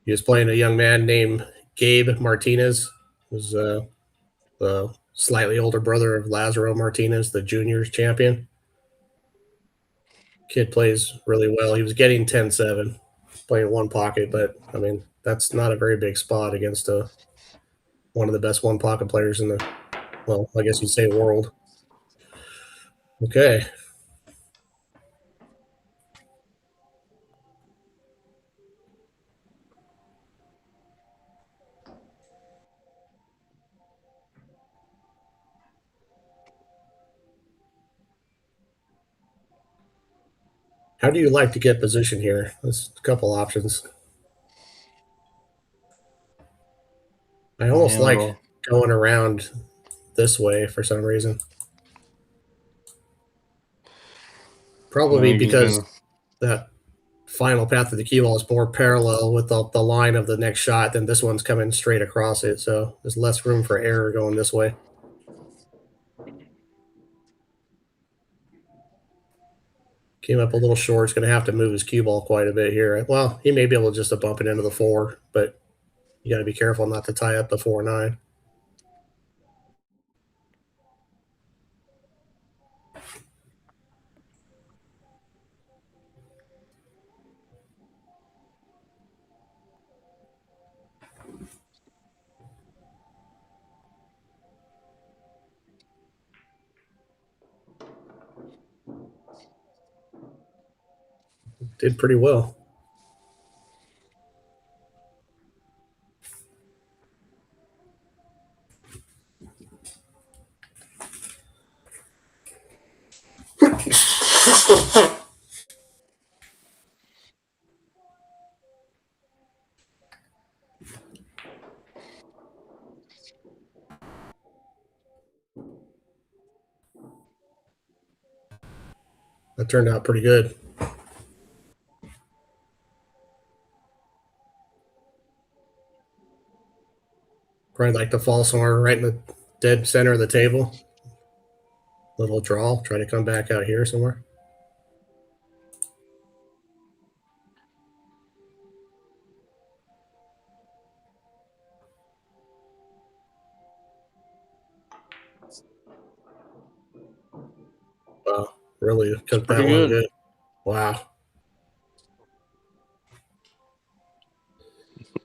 He was playing a young man named Gabe Martinez, who's the slightly older brother of Lazaro Martinez, the juniors champion. Kid plays really well. He was getting 10-7, playing one pocket, but I mean, that's not a very big spot against one of the best one pocket players in I guess you'd say world. Okay. How do you like to get position here? There's a couple options. I almost Yeah, like little. going around this way for some reason. I Probably think he's because gonna. that final path of the cue ball is more parallel with the line of the next shot than this one's coming straight across it. So there's less room for error going this way. Came up a little short. He's going to have to move his cue ball quite a bit here. Well, he may be able just to bump it into the 4, but you got to be careful not to tie up the 4-9. Did pretty well. That turned out pretty good. Probably like to fall somewhere right in the dead center of the table. Little draw. Try to come back out here somewhere. Wow. really cooked pretty that one good. good. Wow.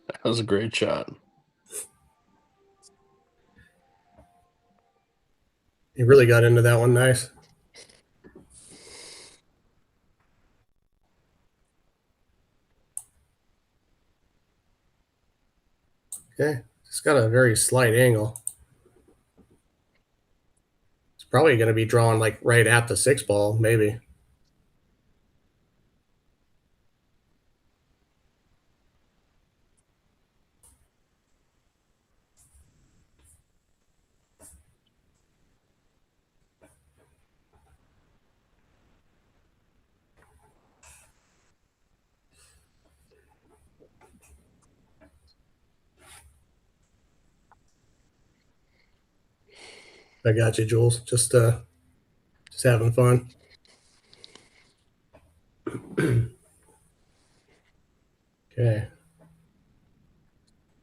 That was a great shot. He really got into that one nice. Okay, it's got a very slight angle. It's probably going to be drawn like right at the 6 ball, maybe. I got you, Jules. Just having fun. Okay.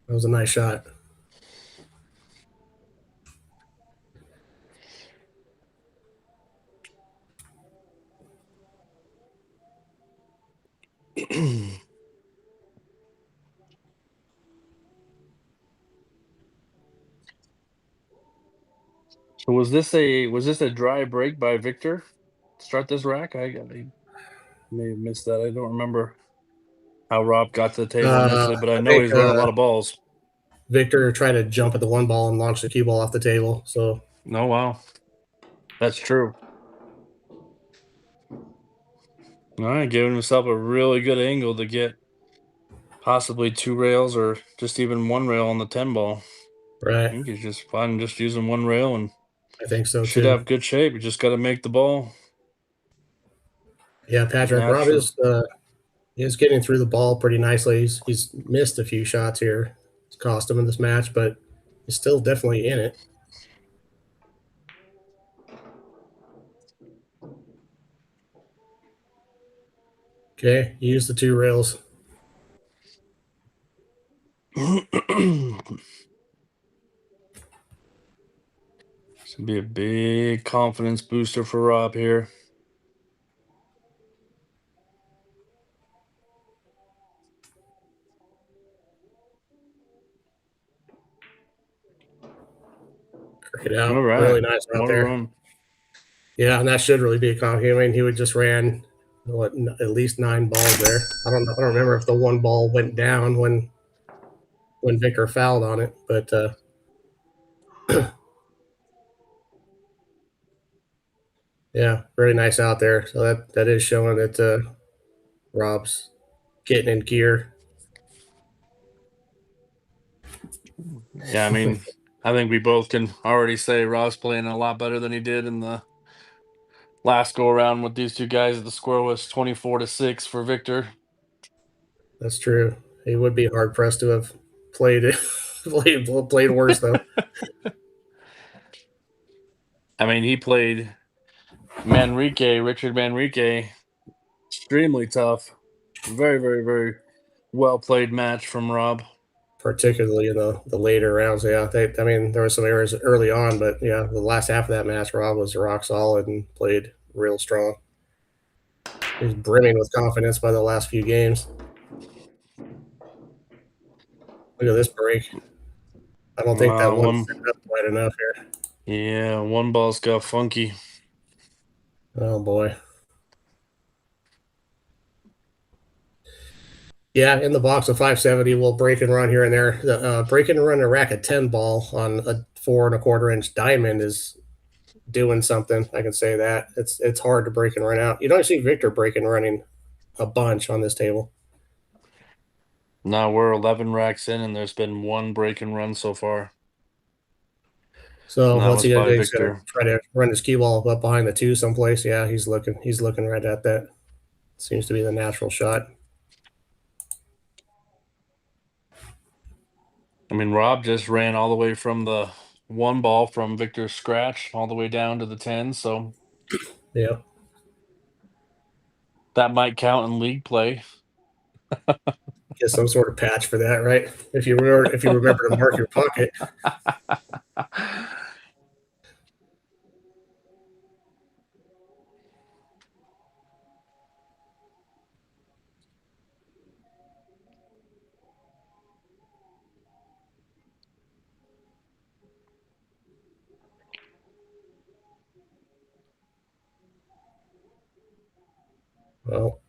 That was a nice shot. So was this a dry break by Victor to start this rack? I may have missed that. I don't remember how Rob got to the table initially, but I I know think he's running a lot of balls. Victor tried to jump at the 1 ball and launch the cue ball off the table. So, Oh wow, that's true. All right, giving himself a really good angle to get possibly 2 rails or just even 1 rail on the 10 ball. I right. think he's just fine just using 1 rail and I think so should too. have good shape. You just got to make the ball Yeah, Patrick, Rob natural. is getting through the ball pretty nicely. He's missed a few shots here. It's cost him in this match, but he's still definitely in it. Okay, use the 2 rails. Should be a big confidence booster for Rob here. Crank it out. All right, Really nice out what a there. run. Yeah, and that should really be a confidence. I mean, he would just ran at least 9 balls there. I don't know. I don't remember if the 1 ball went down when Victor fouled on it, but yeah, very nice out there. So that is showing that Rob's getting in gear. Yeah, I mean, I think we both can already say Rob's playing a lot better than he did in the last go around with these 2 guys. The score was 24-6 for Victor. That's true. He would be hard pressed to have played played worse though. I mean, he played Richard Manrique, extremely tough. Very, very, very well played match from Rob. Particularly in the later rounds. Yeah, I mean, there were some errors early on, but yeah, the last half of that match, Rob was rock solid and played real strong. He was brimming with confidence by the last few games. Look at this break. I don't think that one set up quite enough here. Yeah, 1 ball's got funky. Oh boy. Yeah, in the box of 570, we'll break and run here and there. The break and run a rack at 10 ball on a 4 1/4 inch diamond is doing something. I can say that it's hard to break and run out. You don't see Victor break and running a bunch on this table. Now we're 11 racks in, and there's been 1 break and run so far. So And that what's was he gonna by do? He's gonna Victor. try to run his cue ball up behind the 2 someplace. Yeah, he's looking right at that. Seems to be the natural shot. I mean, Rob just ran all the way from the 1 ball from Victor's scratch all the way down to the 10, so Yeah. that might count in league play. Get some sort of patch for that, right? If you remember to mark your pocket. Well,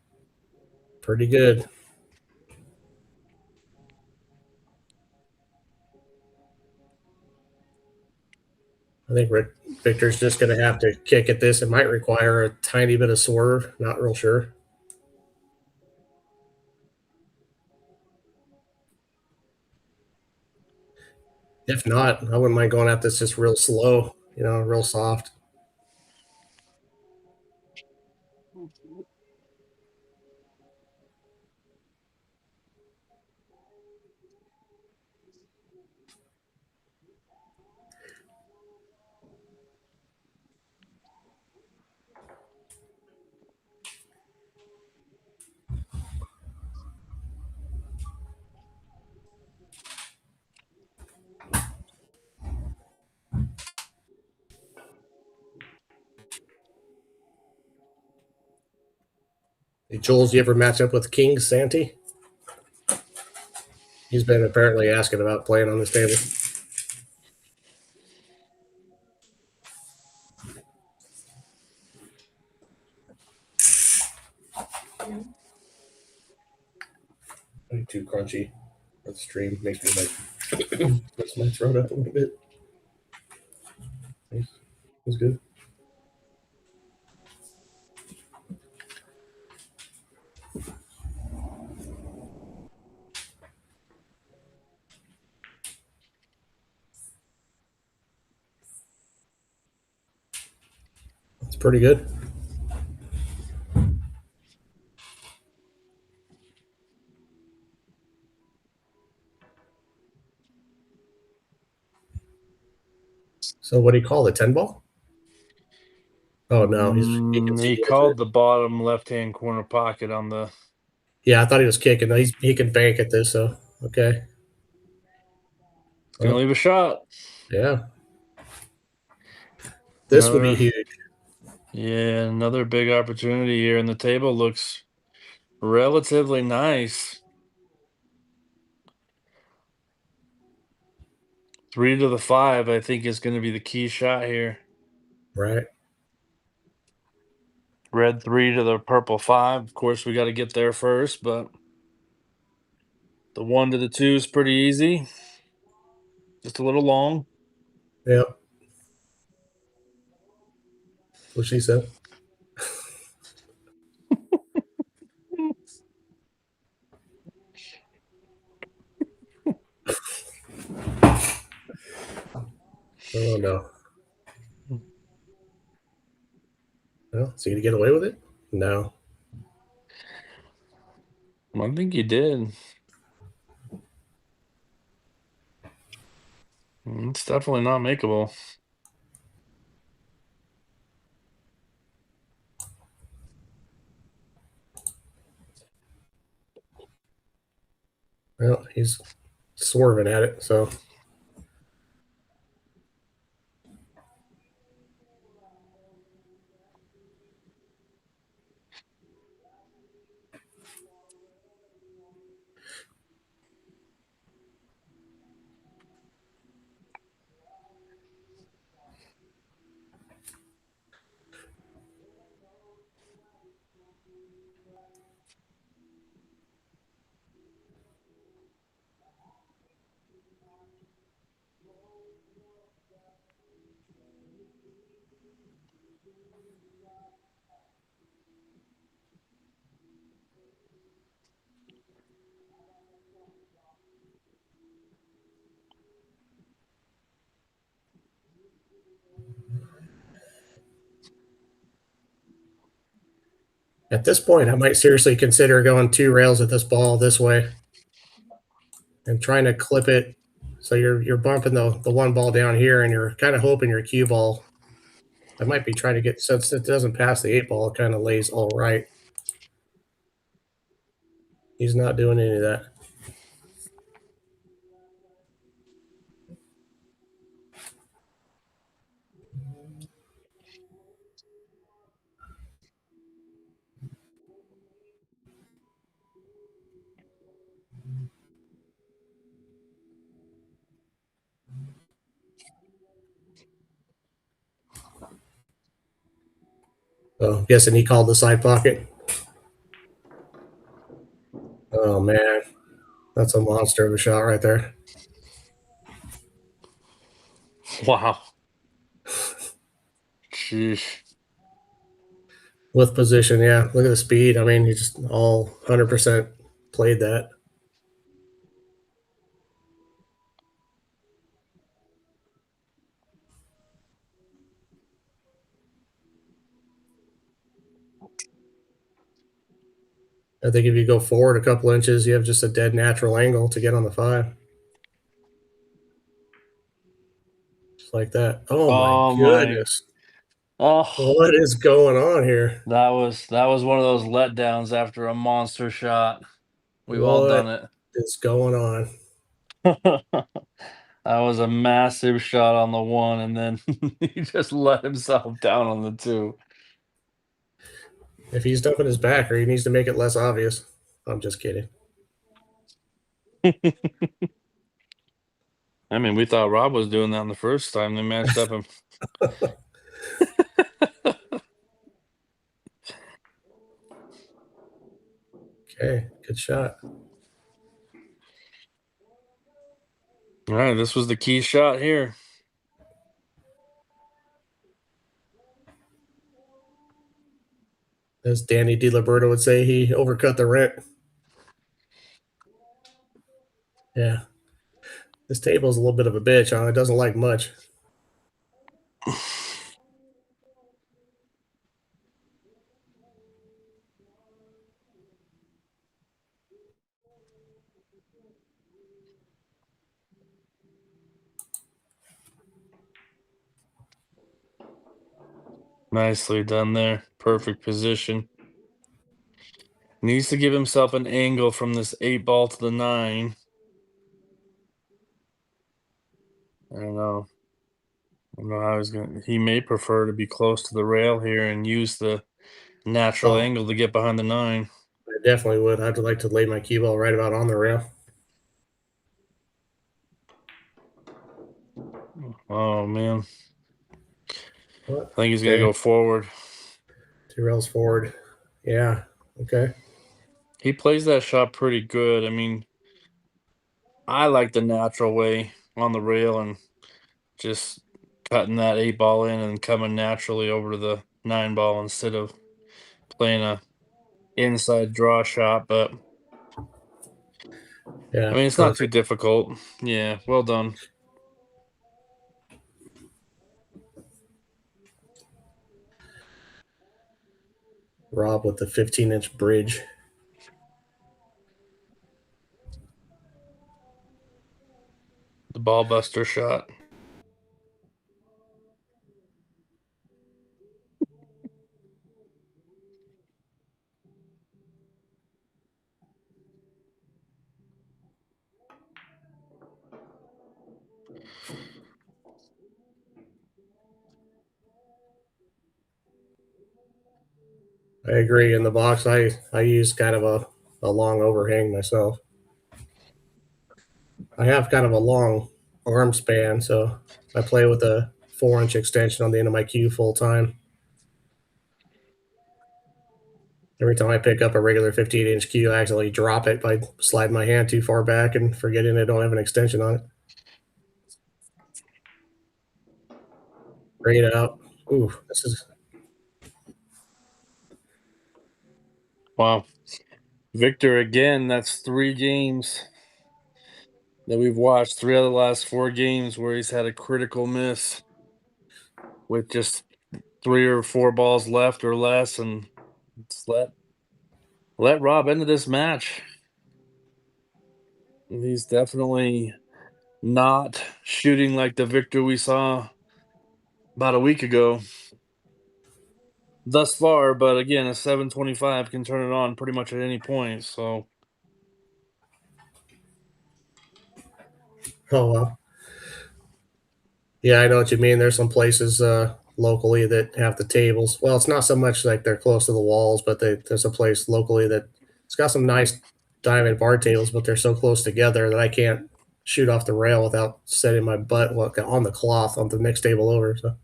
pretty good. I think Victor's just going to have to kick at this. It might require a tiny bit of swerve. Not real sure. If not, I wouldn't mind going at this just real slow, real soft. Hey, Jules, you ever match up with King Santi? He's been apparently asking about playing on this table. Too crunchy for the stream. Makes me like mess my throat up a little bit. It was good. It's pretty good. So what do you call it? 10 ball? Oh no, he He conceded called it. the bottom left-hand corner pocket on the. Yeah, I thought he was kicking. He can bank at this, so okay. Gonna leave a shot. Yeah. This would be huge. Yeah, another big opportunity here, and the table looks relatively nice. 3 to the 5, I think, is going to be the key shot here. Right. Red 3 to the purple 5. Of course, we got to get there first, but the 1 to the 2 is pretty easy. Just a little long. Yep. What she said. Oh no. Well, is he gonna get away with it? No. I think you did. It's definitely not makeable. Well, he's swerving at it, so at this point, I might seriously consider going 2 rails at this ball this way and trying to clip it. So you're bumping the 1 ball down here, and you're kind of hoping your cue ball. I might be trying to get, since it doesn't pass the 8 ball, it kind of lays all right. He's not doing any of that. So I'm guessing he called the side pocket. man, that's a monster of a shot right there. Wow. Sheesh. With position, yeah. Look at the speed. I mean, he just all 100% played that. I think if you go forward a couple inches, you have just a dead natural angle to get on the 5. Just like that. Oh my goodness. Oh, What is going on here? that was one of those letdowns after a monster shot. We've all What done it. is going on? That was a massive shot on the 1, and then he just let himself down on the 2. If he's dumping his backer, he needs to make it less obvious. I'm just kidding. I mean, we thought Rob was doing that on the first time they matched up him. Okay, good shot. All right, this was the key shot here. As Danny DiLiberto would say, he overcut the rent. Yeah. This table's a little bit of a bitch, huh? It doesn't like much. Nicely done there. Perfect position. Needs to give himself an angle from this 8 ball to the 9. I don't know. I don't know how he's going to. He may prefer to be close to the rail here and use the natural angle to get behind the 9. I definitely would. I'd like to lay my cue ball right about on the rail. Oh, man. What? I think he's going to go forward. 2 rails forward. Yeah. Okay. He plays that shot pretty good. I mean, I like the natural way on the rail and just cutting that 8 ball in and coming naturally over to the 9 ball instead of playing a inside draw shot. But Yeah. I mean, it's not too difficult. Yeah, well done. Rob with the 15-inch bridge. The ball buster shot. I agree. In the box, I use kind of a long overhang myself. I have kind of a long arm span, so I play with a 4-inch extension on the end of my cue full time. Every time I pick up a regular 15-inch cue, I accidentally drop it by sliding my hand too far back and forgetting I don't have an extension on it. Straight out. Ooh, this is Wow. Victor again. That's 3 games that we've watched. 3 out of the last 4 games where he's had a critical miss with just 3 or 4 balls left or less, and it's let Rob into this match. He's definitely not shooting like the Victor we saw about a week ago thus far, but again, a 725 can turn it on pretty much at any point. So oh well. Yeah, I know what you mean. There's some places locally that have the tables. Well, it's not so much like they're close to the walls, but there's a place locally that it's got some nice diamond bar tables, but they're so close together that I can't shoot off the rail without setting my butt on the cloth on the next table over. So,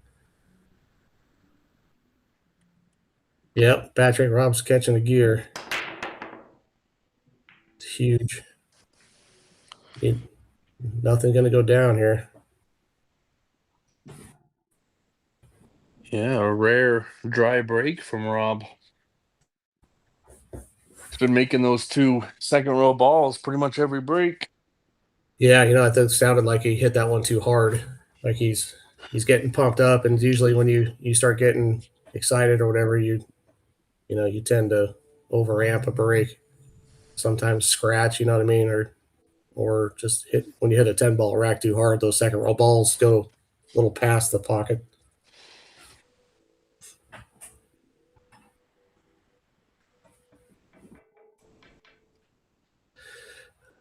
yep, Patrick Rob's catching the gear. huge. Nothing going to go down here. Yeah, a rare dry break from Rob. He's been making those 2 second row balls pretty much every break. Yeah, I thought it sounded like he hit that one too hard. Like he's getting pumped up, and usually when you start getting excited or whatever, you tend to overamp a break. Sometimes scratch, you know what I mean, or just when you hit a 10-ball rack too hard, those second row balls go a little past the pocket.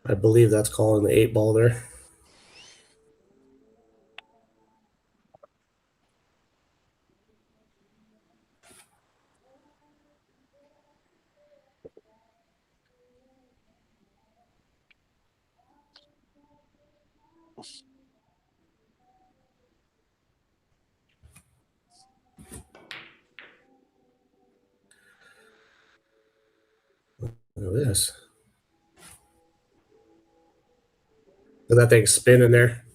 I believe that's calling the 8-ball there. Look at this. Look at that thing spinning there.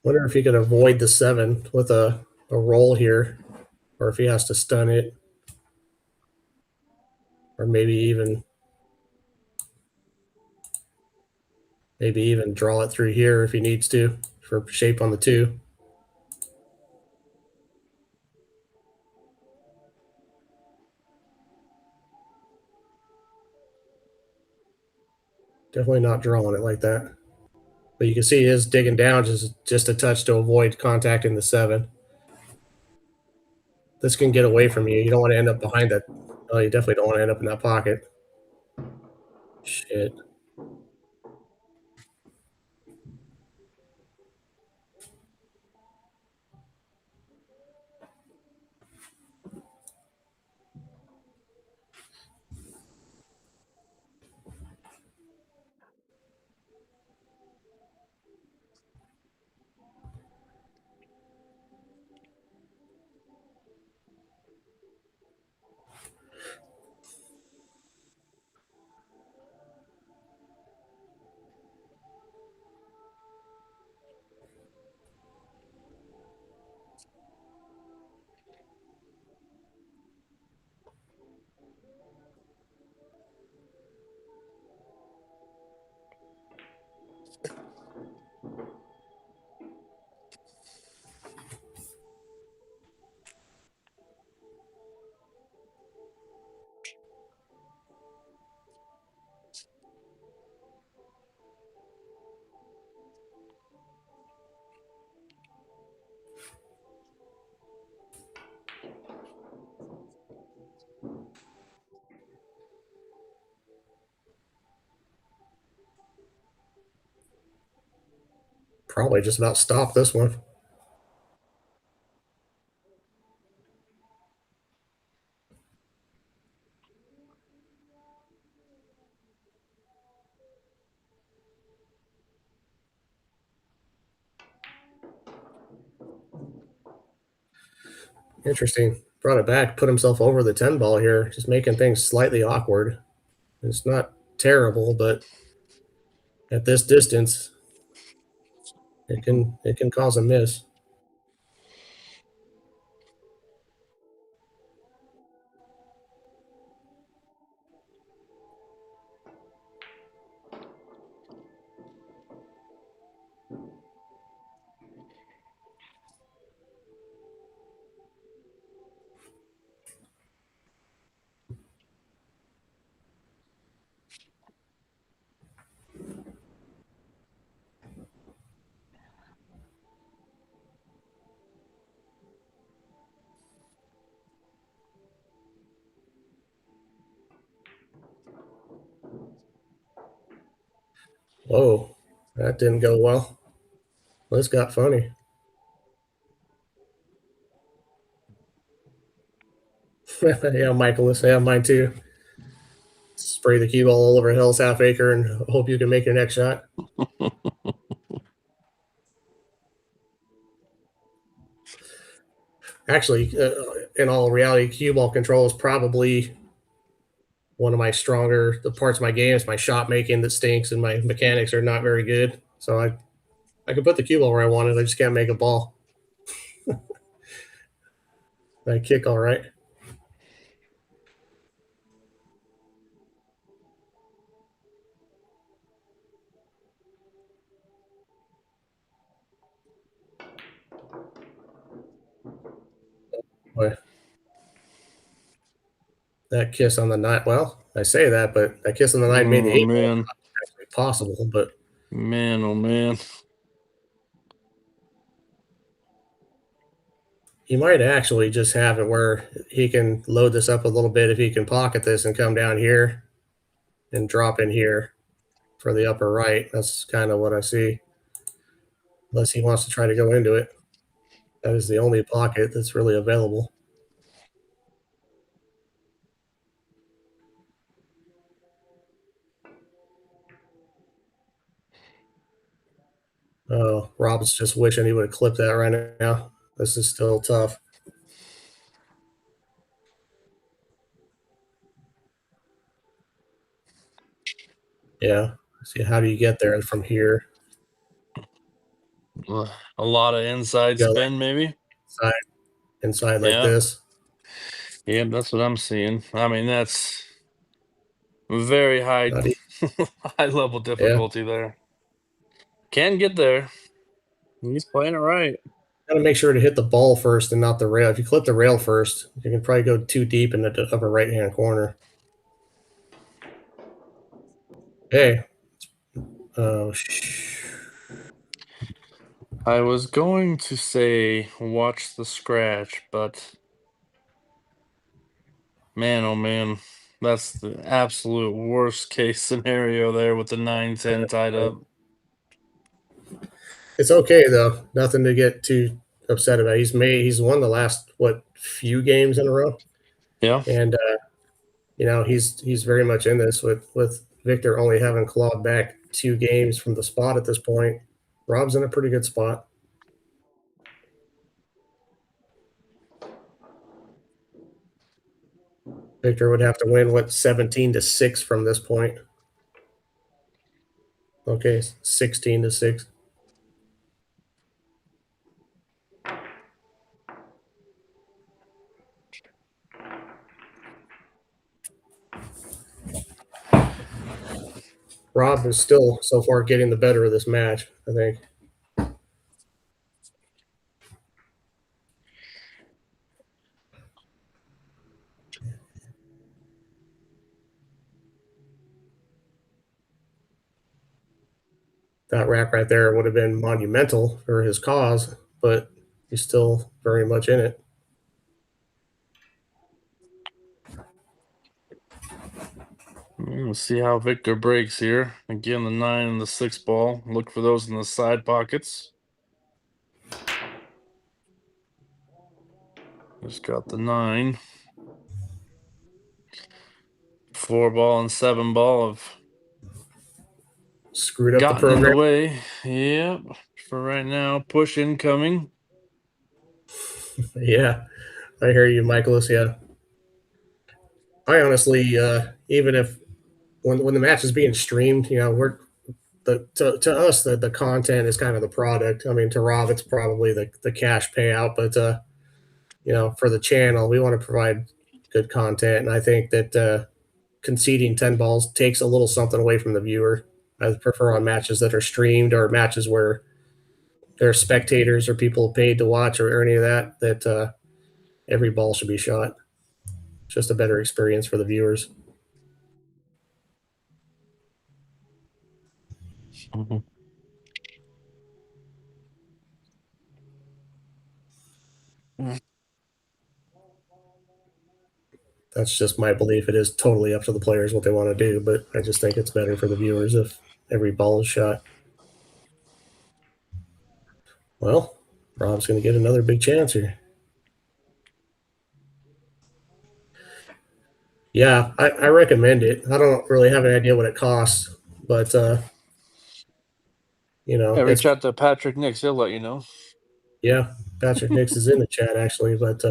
Wonder if he could avoid the 7 with a roll here, or if he has to stun it, or maybe even draw it through here if he needs to for shape on the 2. Definitely not drawing it like that. But you can see he is digging down just a touch to avoid contacting the 7. This can get away from you. You don't want to end up behind that. Oh, you definitely don't want to end up in that pocket. Shit. Probably just about stop this one. Interesting. Brought it back, put himself over the 10-ball here, just making things slightly awkward. It's not terrible, but at this distance, it can cause a miss. Whoa, that didn't go well. This got funny. Yeah, Michaelis. Yeah, mine too. Spray the cue ball all over Hill's half acre and hope you can make your next shot. Actually, in all reality, cue ball control is probably one of my stronger the parts of my game. Is my shot making that stinks, and my mechanics are not very good. So I can put the cue ball where I want it. I just can't make a ball. I kick all right. Boy, that kiss on the 9. Well, I say that, but that kiss on the 9 made the 8 ball man, actually possible. But man, oh man. he might actually just have it where he can load this up a little bit if he can pocket this and come down here and drop in here for the upper right. That's kind of what I see. Unless he wants to try to go into it. That is the only pocket that's really available. Oh, Rob's just wishing he would have clipped that right now. This is still tough. Yeah. See, how do you get there from here? A lot of inside Go spin, maybe. inside like Yeah. this. Yeah, that's what I'm seeing. I mean, that's very high, Not e- high level difficulty there. Can get there. He's playing it right. Got to make sure to hit the ball first and not the rail. If you clip the rail first, you can probably go too deep in the upper right hand corner. Hey. Oh, I was going to say watch the scratch, but man, oh man, that's the absolute worst case scenario there with the 9-10 tied up. It's okay though. Nothing to get too upset about. He's won the last few games in a row, Yeah. and he's very much in this with Victor only having clawed back 2 games from the spot at this point. Rob's in a pretty good spot. Victor would have to win 17-6 from this point. Okay, 16-6. Rob is still so far getting the better of this match, I think. That rack right there would have been monumental for his cause, but he's still very much in it. We'll see how Victor breaks here. Again, the 9 and the 6 ball. Look for those in the side pockets. Just got the 9. 4 ball and 7 ball have Screwed up the gotten in the program. way. Yep. For right now, push incoming. Yeah, I hear you, Michaelis. Yeah, I honestly, even if when the match is being streamed, we're to us the content is kind of the product. I mean, to Rob, it's probably the cash payout, but for the channel, we want to provide good content, and I think that conceding 10 balls takes a little something away from the viewer. I prefer on matches that are streamed or matches where there are spectators or people paid to watch or any of that every ball should be shot. It's just a better experience for the viewers. Mm-hmm. That's just my belief. It is totally up to the players what they want to do, but I just think it's better for the viewers if every ball is shot. Well, Rob's going to get another big chance here. Yeah, I recommend it. I don't really have an idea what it costs, but Yeah, it's reach out to Patrick Nix. He'll let you know. Yeah, Patrick Nix is in the chat actually, but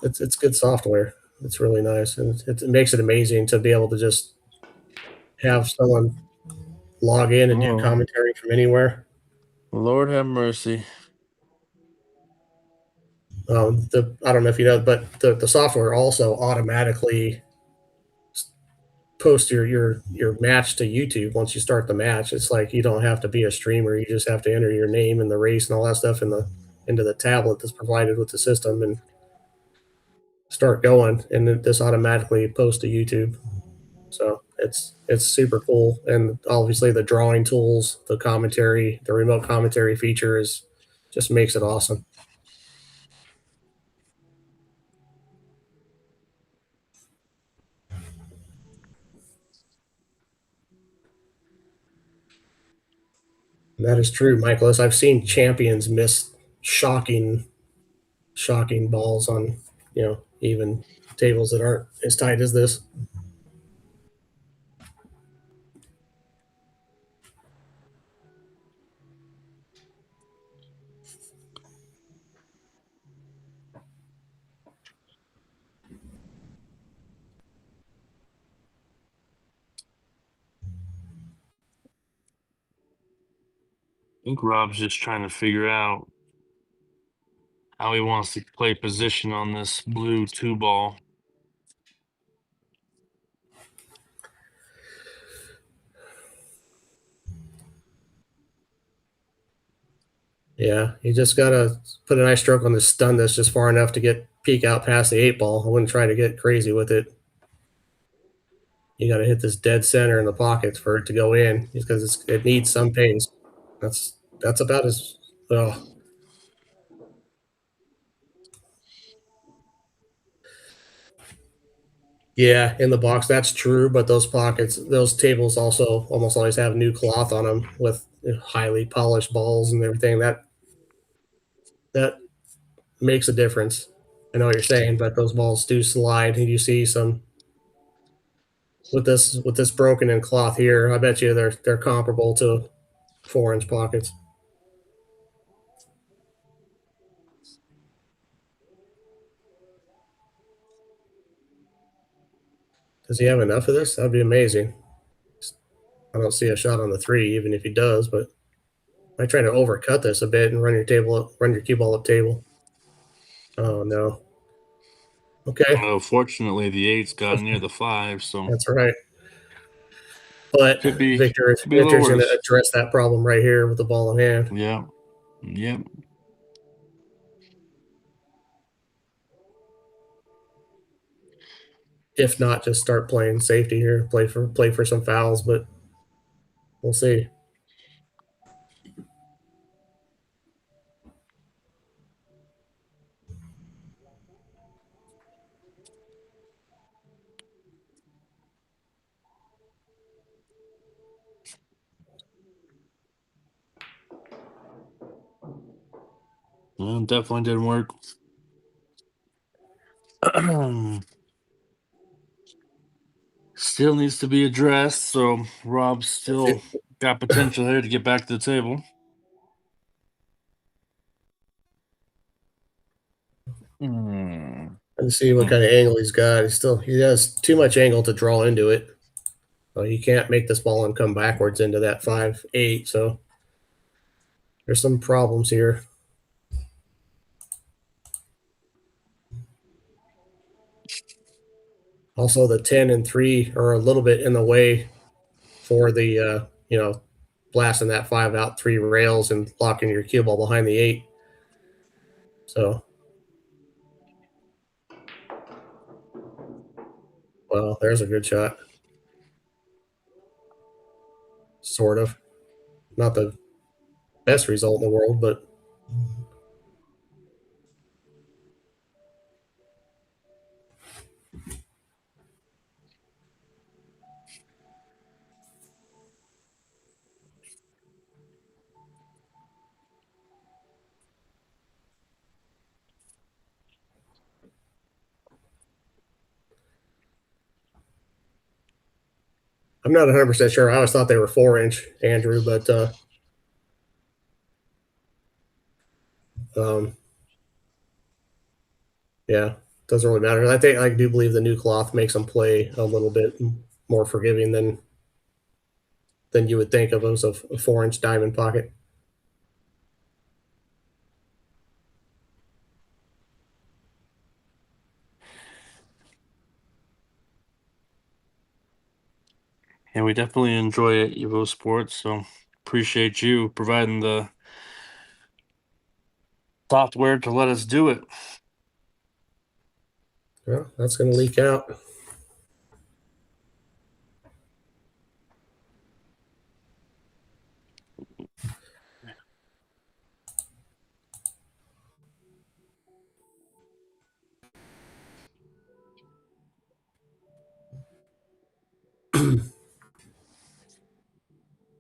it's good software. It's really nice, and it makes it amazing to be able to just have someone log in and do Oh, commentary from anywhere. Lord have mercy. I don't know if you know, but the software also automatically post your match to YouTube once you start the match. It's like you don't have to be a streamer. You just have to enter your name and the race and all that stuff into the tablet that's provided with the system and start going. And this automatically posts to YouTube. So it's super cool. And obviously the drawing tools, the commentary, the remote commentary feature is just makes it awesome. And that is true, Michaelis. I've seen champions miss shocking balls on, even tables that aren't as tight as this. I think Rob's just trying to figure out how he wants to play position on this blue 2-ball. Yeah, you just gotta put a nice stroke on the stun that's just far enough to get peek out past the 8 ball. I wouldn't try to get crazy with it. You got to hit this dead center in the pockets for it to go in because it needs some pace. That's about as oh. Yeah, in the box, that's true, but those tables also almost always have new cloth on them with highly polished balls and everything. That makes a difference. I know what you're saying, but those balls do slide, and you see some with this broken in cloth here. I bet you they're comparable to 4-inch pockets. Does he have enough of this? That'd be amazing. I don't see a shot on the 3, even if he does, but I try to overcut this a bit and run your cue ball up table. Oh no. Okay. Oh, fortunately, the 8's got near the 5, so That's right. But could be Victor's a little going to worse. address that problem right here with the ball in hand. Yeah. Yep. If not, just start playing safety here, play for some fouls, but we'll see. Well, definitely didn't work. Still needs to be addressed, so Rob's still got potential here to get back to the table. And see what kind of angle he's got. He has too much angle to draw into it. So you can't make this ball and come backwards into that 5-8. So there's some problems here. Also, the 10 and 3 are a little bit in the way for the blasting that 5 out 3 rails and locking your cue ball behind the 8. So, well, there's a good shot. Sort of. Not the best result in the world, but I'm not 100% sure. I always thought they were 4-inch, Andrew, but Yeah, doesn't really matter. I do believe the new cloth makes them play a little bit more forgiving than you would think of as a 4-inch diamond pocket. Yeah, we definitely enjoy it, EvoSports. So appreciate you providing the software to let us do it. Well, that's going to leak out.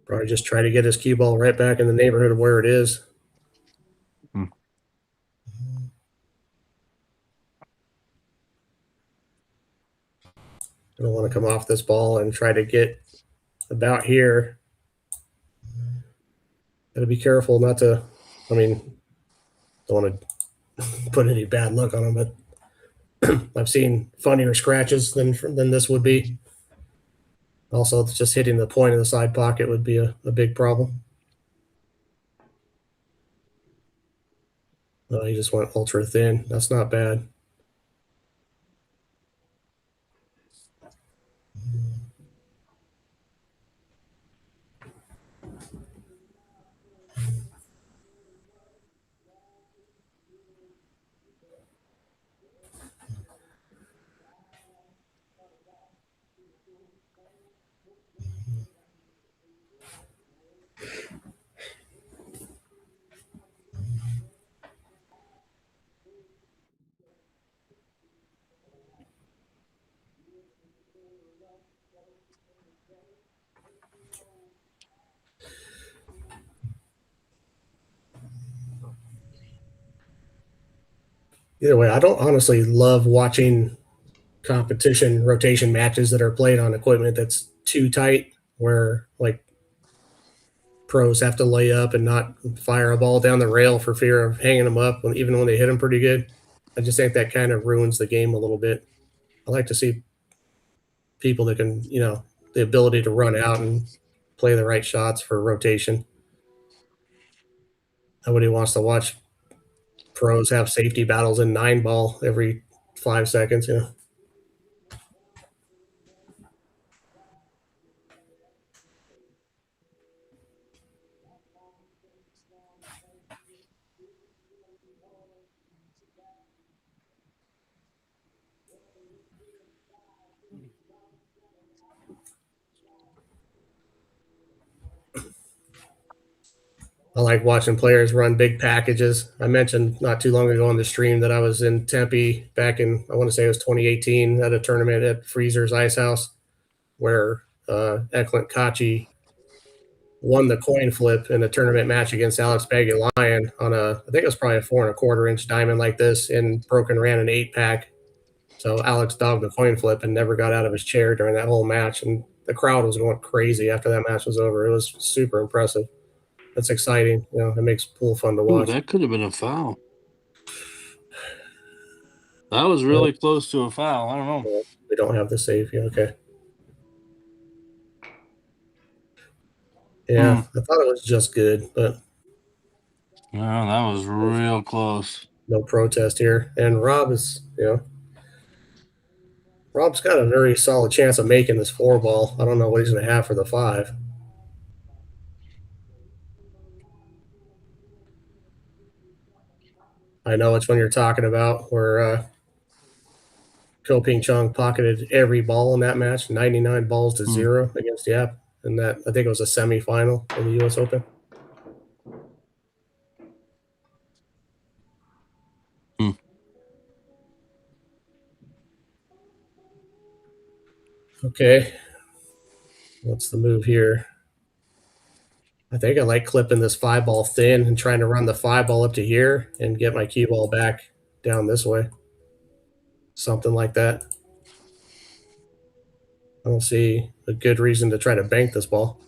Probably just try to get his cue ball right back in the neighborhood of where it is. Hmm. I don't want to come off this ball and try to get about here. Got to be careful not to. I mean, don't want to put any bad luck on him, but I've seen funnier scratches than this would be. Also, just hitting the point of the side pocket would be a big problem. He just went ultra thin. That's not bad. Either way, I don't honestly love watching competition rotation matches that are played on equipment that's too tight, where like pros have to lay up and not fire a ball down the rail for fear of hanging them up, even when they hit them pretty good. I just think that kind of ruins the game a little bit. I like to see people that can, the ability to run out and play the right shots for rotation. Nobody wants to watch pros have safety battles in 9-ball every 5 seconds. I like watching players run big packages. I mentioned not too long ago on the stream that I was in Tempe back in, I want to say it was 2018, at a tournament at Freezer's Ice House where Eklund Kachi won the coin flip in a tournament match against Alex Lion on I think it was probably a 4.25-inch diamond like this, and broken ran an 8-pack. So Alex dogged the coin flip and never got out of his chair during that whole match. And the crowd was going crazy after that match was over. It was super impressive. That's exciting. It makes pool fun to Ooh, watch. that could have been a foul. That was really close to a foul. I don't know. We don't have the save. Yeah, okay. Yeah, I thought it was just good, but No, that was real close. no protest here. And Rob is, Rob's got a very solid chance of making this 4-ball. I don't know what he's going to have for the 5. I know which one you're talking about, where Ko Ping Chung pocketed every ball in that match, 99 balls to 0 against Yap. And that, I think it was a semifinal in the U.S. Open. Okay. What's the move here? I think I like clipping this 5-ball thin and trying to run the 5-ball up to here and get my cue ball back down this way. Something like that. I don't see a good reason to try to bank this ball.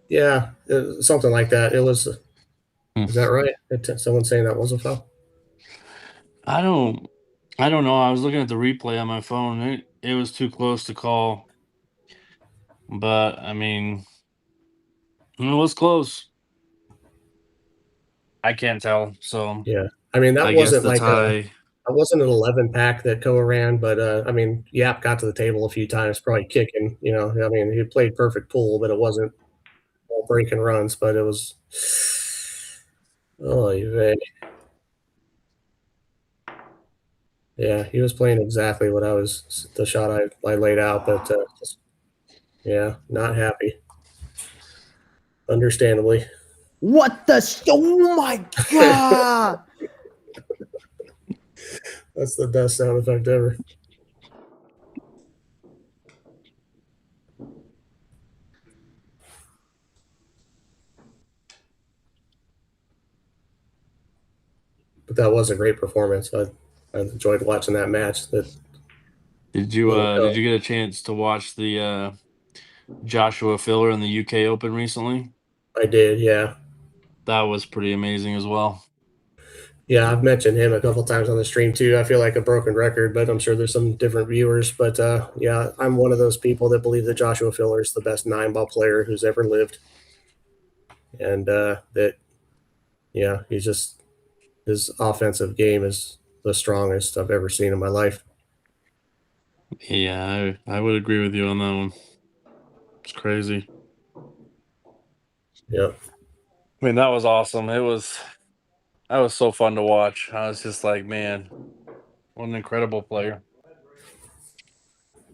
Yeah, something like that. It was. Hmm. Is that right? Someone saying that was a foul? I don't know. I was looking at the replay on my phone. It was too close to call, but I mean, it was close. I can't tell. So Yeah. I mean, that I guess wasn't the like tie. that wasn't an 11 pack that Koa ran, but I mean, Yap got to the table a few times, probably kicking. You know, I mean, he played perfect pool, but it wasn't all breaking runs. But it was. Oh, yeah, he was playing exactly what the shot I laid out, but yeah, not happy. Understandably. What the? Oh my god! That's the best sound effect ever. But that was a great performance. I enjoyed watching that match. That Did little you get a chance to watch the Joshua Filler in the UK Open recently? I did, yeah. That was pretty amazing as well. Yeah, I've mentioned him a couple times on the stream too. I feel like a broken record, but I'm sure there's some different viewers. But yeah, I'm one of those people that believe that Joshua Filler is the best 9-ball player who's ever lived, and that yeah, he's just his offensive game is the strongest I've ever seen in my life. Yeah, I would agree with you on that one. It's crazy. Yep. I mean, that was awesome. That was so fun to watch. I was just like, man, what an incredible player.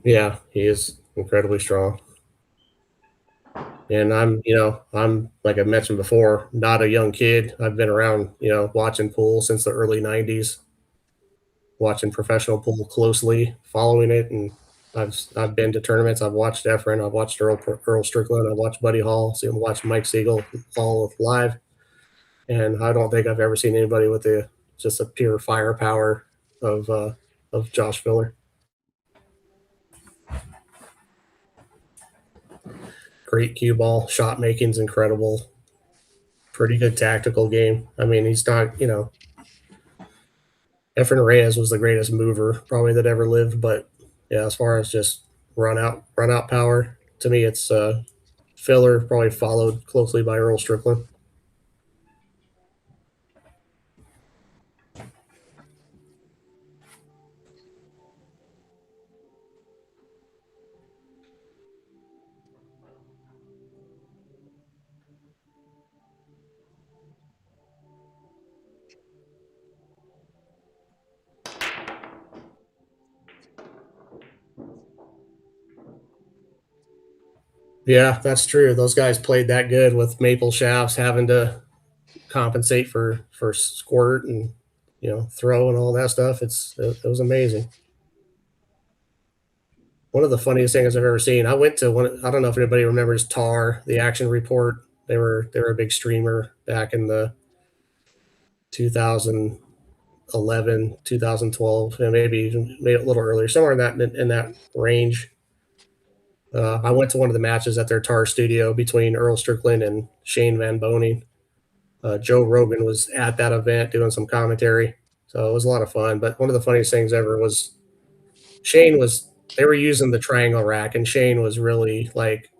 Yeah, he is incredibly strong. And I'm like I mentioned before, not a young kid. I've been around, watching pool since the early '90s, watching professional pool closely, following it, and I've been to tournaments. I've watched Efren, I've watched Earl Strickland, I've watched Buddy Hall, see him watch Mike Siegel all live, and I don't think I've ever seen anybody with just a pure firepower of Josh Filler. Great cue ball, shot making's incredible. Pretty good tactical game. I mean, he's not, Efren Reyes was the greatest mover probably that ever lived, but yeah, as far as just run out power, to me it's Filler, probably followed closely by Earl Strickland. Yeah, that's true. Those guys played that good with maple shafts having to compensate for squirt and throw and all that stuff. It was amazing. One of the funniest things I've ever seen. I went to one. I don't know if anybody remembers Tar, the Action Report. They were a big streamer back in the 2011, 2012, and maybe a little earlier, somewhere in that range. I went to one of the matches at their Tar studio between Earl Strickland and Shane Van Boning. Joe Rogan was at that event doing some commentary, so it was a lot of fun. But one of the funniest things ever was Shane was they were using the triangle rack, and Shane was really like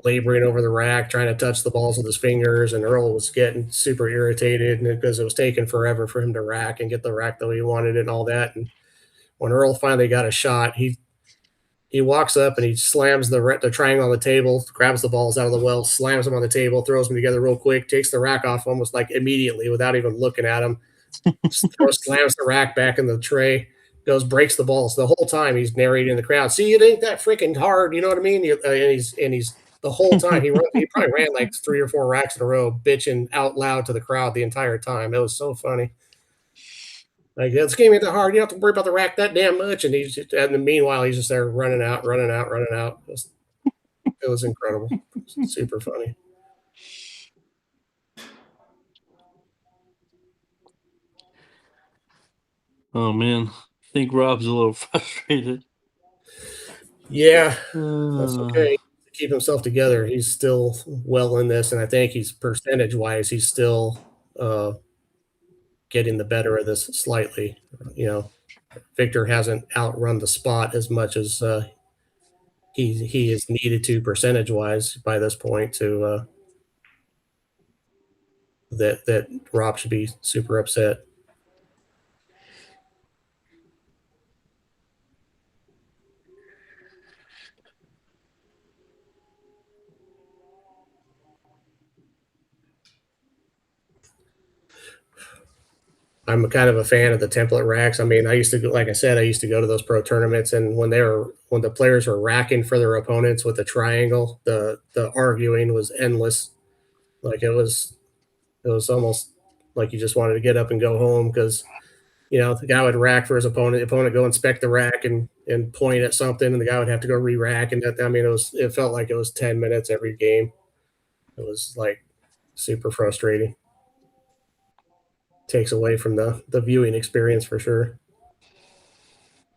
laboring over the rack, trying to touch the balls with his fingers, and Earl was getting super irritated because it was taking forever for him to rack and get the rack the way he wanted it and all that. And when Earl finally got a shot, he walks up and he slams the triangle on the table, grabs the balls out of the well, slams them on the table, throws them together real quick, takes the rack off almost like immediately without even looking at him, slams the rack back in the tray, breaks the balls. The whole time he's narrating the crowd. See, it ain't that freaking hard. You know what I mean? And he's the whole time he probably ran like 3 or 4 racks in a row, bitching out loud to the crowd the entire time. It was so funny. Like, this game ain't that hard. You don't have to worry about the rack that damn much. And meanwhile, he's just there running out. It was incredible. Super funny. Oh man, I think Rob's a little frustrated. Yeah, that's okay. keep himself together. He's still well in this, and I think he's percentage-wise, he's still getting the better of this slightly. Victor hasn't outrun the spot as much as he is needed to percentage-wise by this point to that Rob should be super upset. I'm kind of a fan of the template racks. I mean, I used to go, like I said, I used to go to those pro tournaments, and when the players were racking for their opponents with the triangle, the arguing was endless. Like it was almost like you just wanted to get up and go home because the guy would rack for his opponent, the opponent go inspect the rack and point at something, and the guy would have to go re-rack, and that, I mean, it felt like it was 10 minutes every game. It was like super frustrating. Takes away from the viewing experience for sure.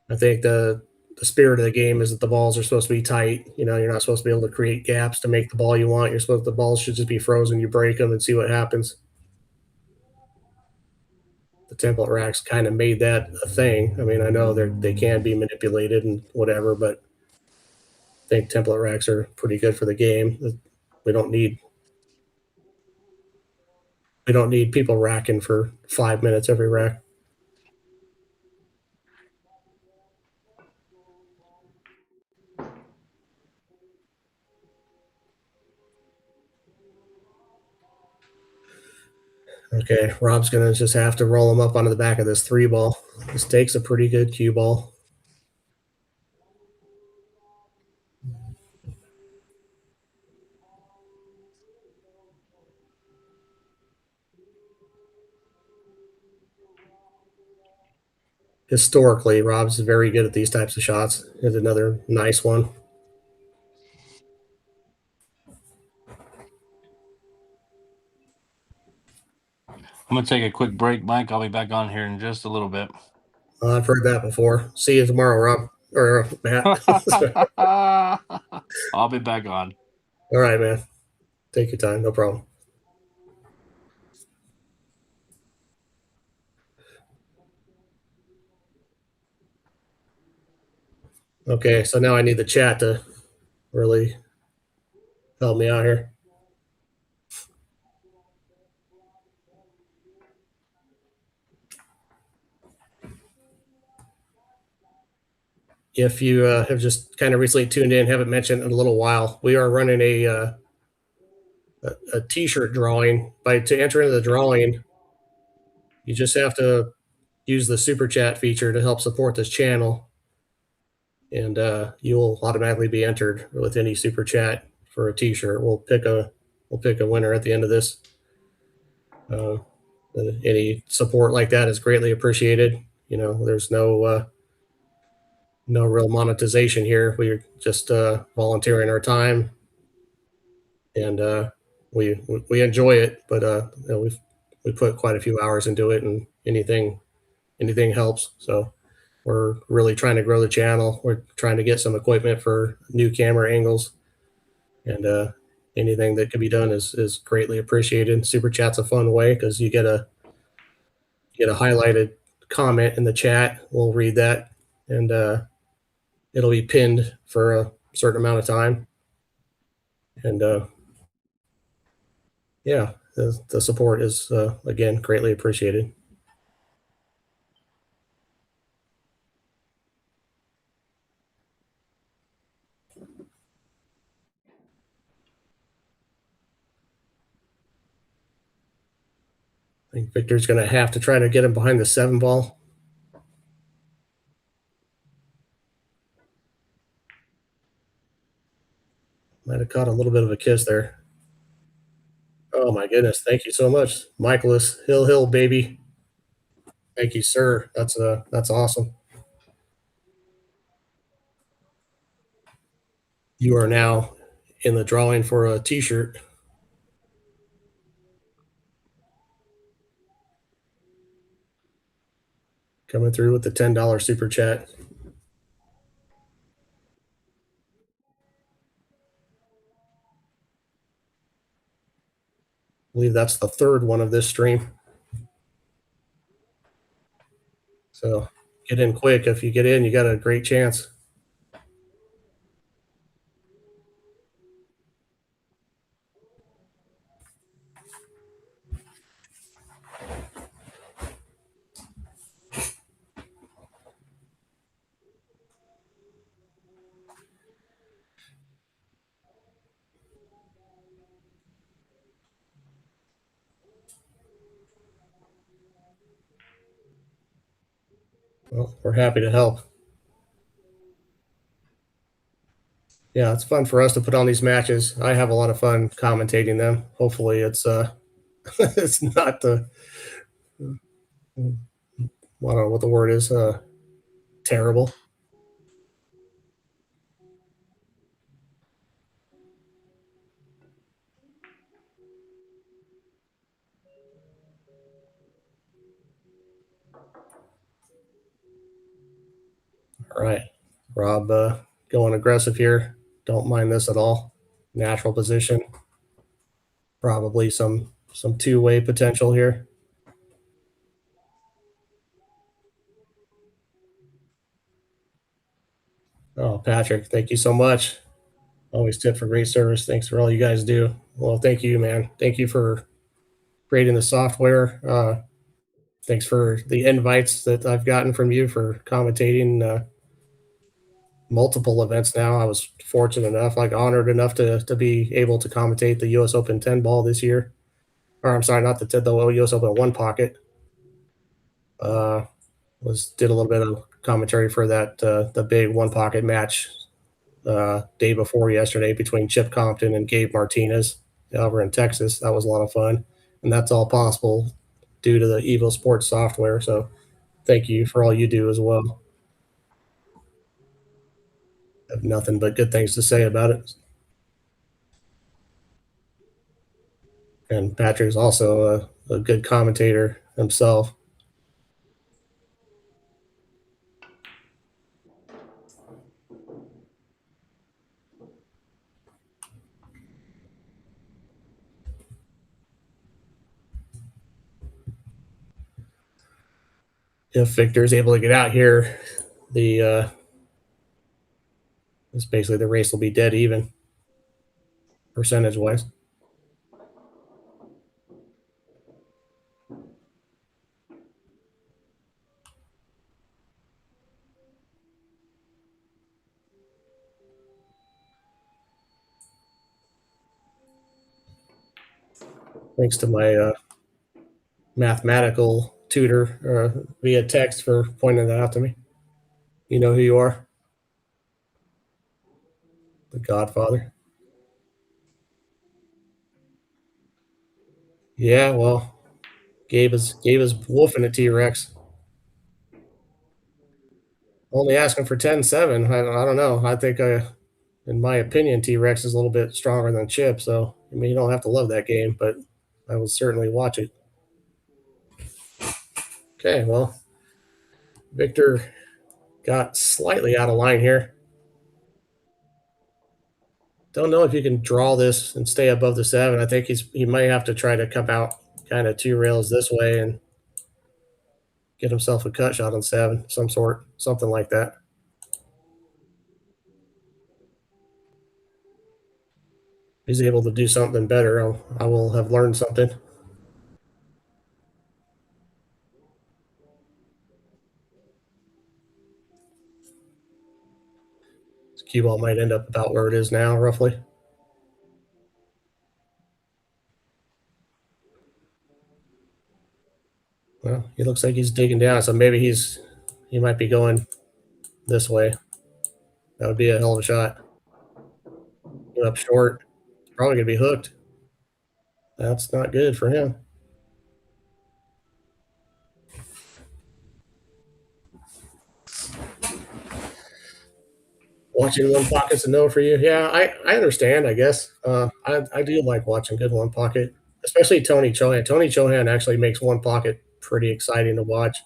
I think the spirit of the game is that the balls are supposed to be tight. You're not supposed to be able to create gaps to make the ball you want. The balls should just be frozen. You break them and see what happens. The template racks kind of made that a thing. I mean, I know they can be manipulated and whatever, but I think template racks are pretty good for the game. We don't need people racking for 5 minutes every rack. Okay, Rob's gonna just have to roll him up onto the back of this 3-ball. This takes a pretty good cue ball. Historically, Rob's very good at these types of shots. Here's another nice one. I'm going to take a quick break, Mike. I'll be back on here in just a little bit. I've heard that before. See you tomorrow, Rob. Or Matt. I'll be back on. All right, man. Take your time. No problem. Okay, so now I need the chat to really help me out here. If you have just kind of recently tuned in, haven't mentioned in a little while, we are running a T-shirt drawing. To enter into the drawing, you just have to use the super chat feature to help support this channel, and you will automatically be entered with any super chat for a T-shirt. We'll pick a winner at the end of this. Any support like that is greatly appreciated. There's no real monetization here. We're just volunteering our time, and we enjoy it. But we put quite a few hours into it, and anything helps. So we're really trying to grow the channel. We're trying to get some equipment for new camera angles, and anything that can be done is greatly appreciated. Super chat's a fun way because you get a highlighted comment in the chat. We'll read that, and it'll be pinned for a certain amount of time. And yeah, the support is again greatly appreciated. I think Victor's going to have to try to get him behind the 7-ball. Might have caught a little bit of a kiss there. Oh my goodness! Thank you so much, Michaelis Hill, baby. Thank you, sir. That's awesome. You are now in the drawing for a T-shirt. Coming through with the $10 super chat. believe that's the third one of this stream. So get in quick. If you get in, you got a great chance. Well, we're happy to help. Yeah, it's fun for us to put on these matches. I have a lot of fun commentating them. Hopefully it's it's not the I don't know what the word is, terrible. All right. Rob going aggressive here. Don't mind this at all. Natural position. Probably some two-way potential here. Oh, Patrick, thank you so much. Always tip for great service. Thanks for all you guys do. Well, thank you, man. Thank you for creating the software. Thanks for the invites that I've gotten from you for commentating multiple events now. I was fortunate enough, like honored enough to be able to commentate the U.S. Open 10 ball this year. Or I'm sorry, not the U.S. Open 1 pocket. Did a little bit of commentary for that the big 1 pocket match day before yesterday between Chip Compton and Gabe Martinez over in Texas. That was a lot of fun, and that's all possible due to the EvoSports software. So thank you for all you do as well. I have nothing but good things to say about it. And Patrick's also a good commentator himself. If Victor is able to get out here, it's basically the race will be dead even percentage wise. Thanks to my mathematical tutor via text for pointing that out to me. You know who you are? The Godfather. Yeah, well, Gabe is wolfing a T-Rex. Only asking for 10-7. I don't know. I think, in my opinion, T-Rex is a little bit stronger than Chip. So, I mean, you don't have to love that game, but I will certainly watch it. Okay, well, Victor got slightly out of line here. Don't know if you can draw this and stay above the 7. I think he might have to try to come out kind of 2 rails this way and get himself a cut shot on 7, something like that. If he's able to do something better, I will have learned something. This cue ball might end up about where it is now, roughly. Well, he looks like he's digging down, so maybe he might be going this way. That would be a hell of a shot. Get up short. Probably going to be hooked. That's not good for him. Watching 1 pocket's a no for you. Yeah, I understand, I guess. I do like watching good 1 pocket, especially Tony Chohan. Tony Chohan actually makes 1 pocket pretty exciting to watch.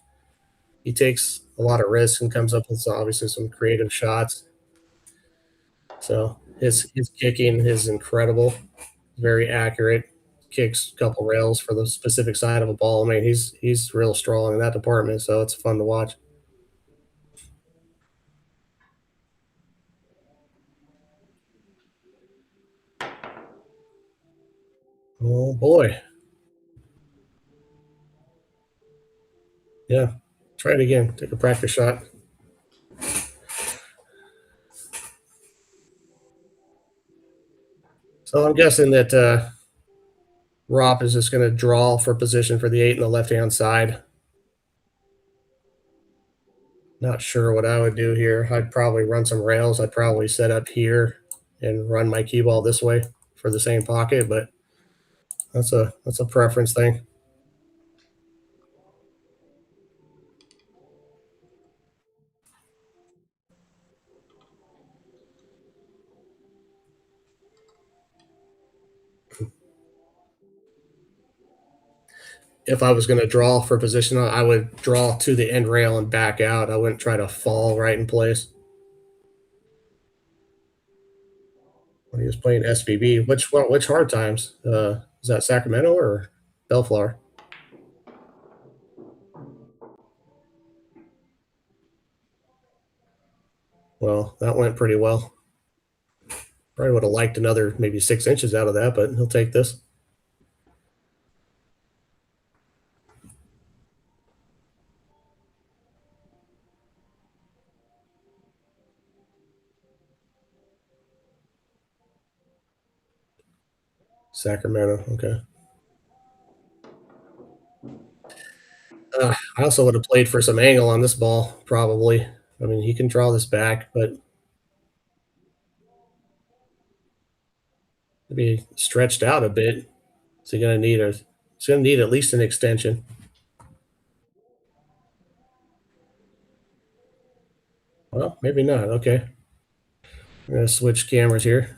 He takes a lot of risks and comes up with obviously some creative shots. So his kicking is incredible, very accurate. kicks a couple rails for the specific side of a ball. I mean, he's real strong in that department, so it's fun to watch. Oh boy. Yeah. Try it again. Take a practice shot. So I'm guessing that Rob is just going to draw for position for the 8 on the left-hand side. Not sure what I would do here. I'd probably run some rails. I'd probably set up here and run my cue ball this way for the same pocket, but that's a preference thing. If I was going to draw for position, I would draw to the end rail and back out. I wouldn't try to fall right in place. When he was playing SVB, which hard times? Is that Sacramento or Bellflower? Well, that went pretty well. Probably would have liked another maybe 6 inches out of that, but he'll take this. Sacramento, okay. I also would have played for some angle on this ball, probably. I mean, he can draw this back, but maybe stretched out a bit. Is he going to need he's going to need at least an extension. Well, maybe not. Okay. I'm going to switch cameras here.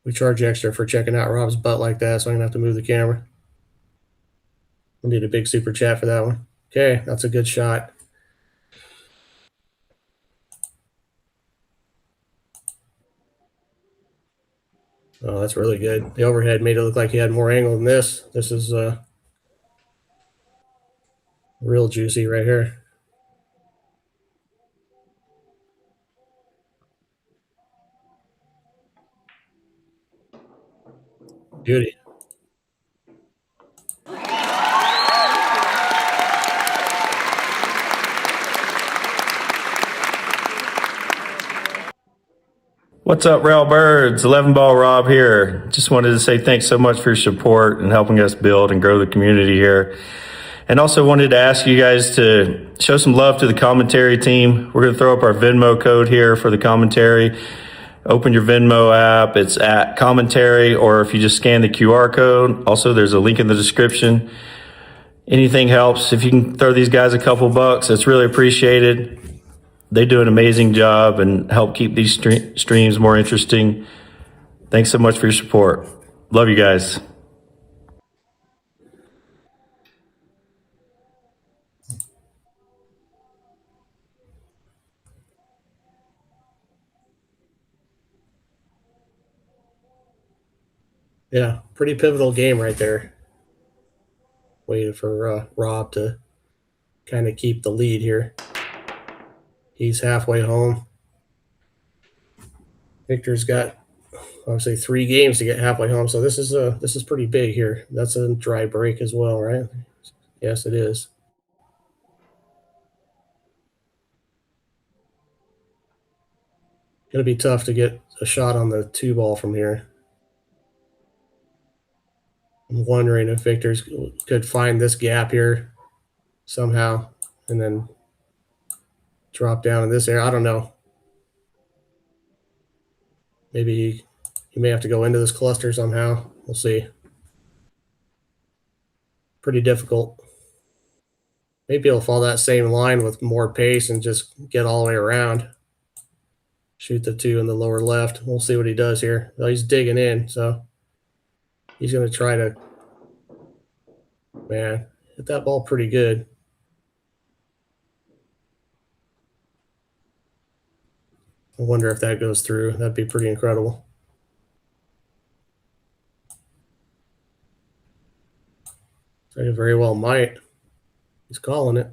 We charge extra for checking out Rob's butt like that, so I'm going to have to move the camera. We need a big super chat for that one. Okay, that's a good shot. Oh, that's really good. The overhead made it look like he had more angle than this. This is real juicy right here. Beauty. What's up, Rail Birds? 11 Ball Rob here. Just wanted to say thanks so much for your support and helping us build and grow the community here. And also wanted to ask you guys to show some love to the commentary team. We're going to throw up our Venmo code here for the commentary. Open your Venmo app. It's at commentary, or if you just scan the QR code. Also, there's a link in the description. Anything helps. If you can throw these guys a couple bucks, it's really appreciated. They do an amazing job and help keep these streams more interesting. Thanks so much for your support. Love you guys. Yeah, pretty pivotal game right there. Waiting for Rob to kind of keep the lead here. He's halfway home. Victor's got obviously 3 games to get halfway home, so this is pretty big here. That's a dry break as well, right? Yes, it is. Gonna be tough to get a shot on the 2 ball from here. I'm wondering if Victor's could find this gap here somehow and then drop down in this area. I don't know. Maybe he may have to go into this cluster somehow. We'll see. Pretty difficult. Maybe he'll follow that same line with more pace and just get all the way around. Shoot the 2 in the lower left. We'll see what he does here. Well, he's digging in, so he's going to try to, man, hit that ball pretty good. I wonder if that goes through. That'd be pretty incredible. So it very well might. He's calling it.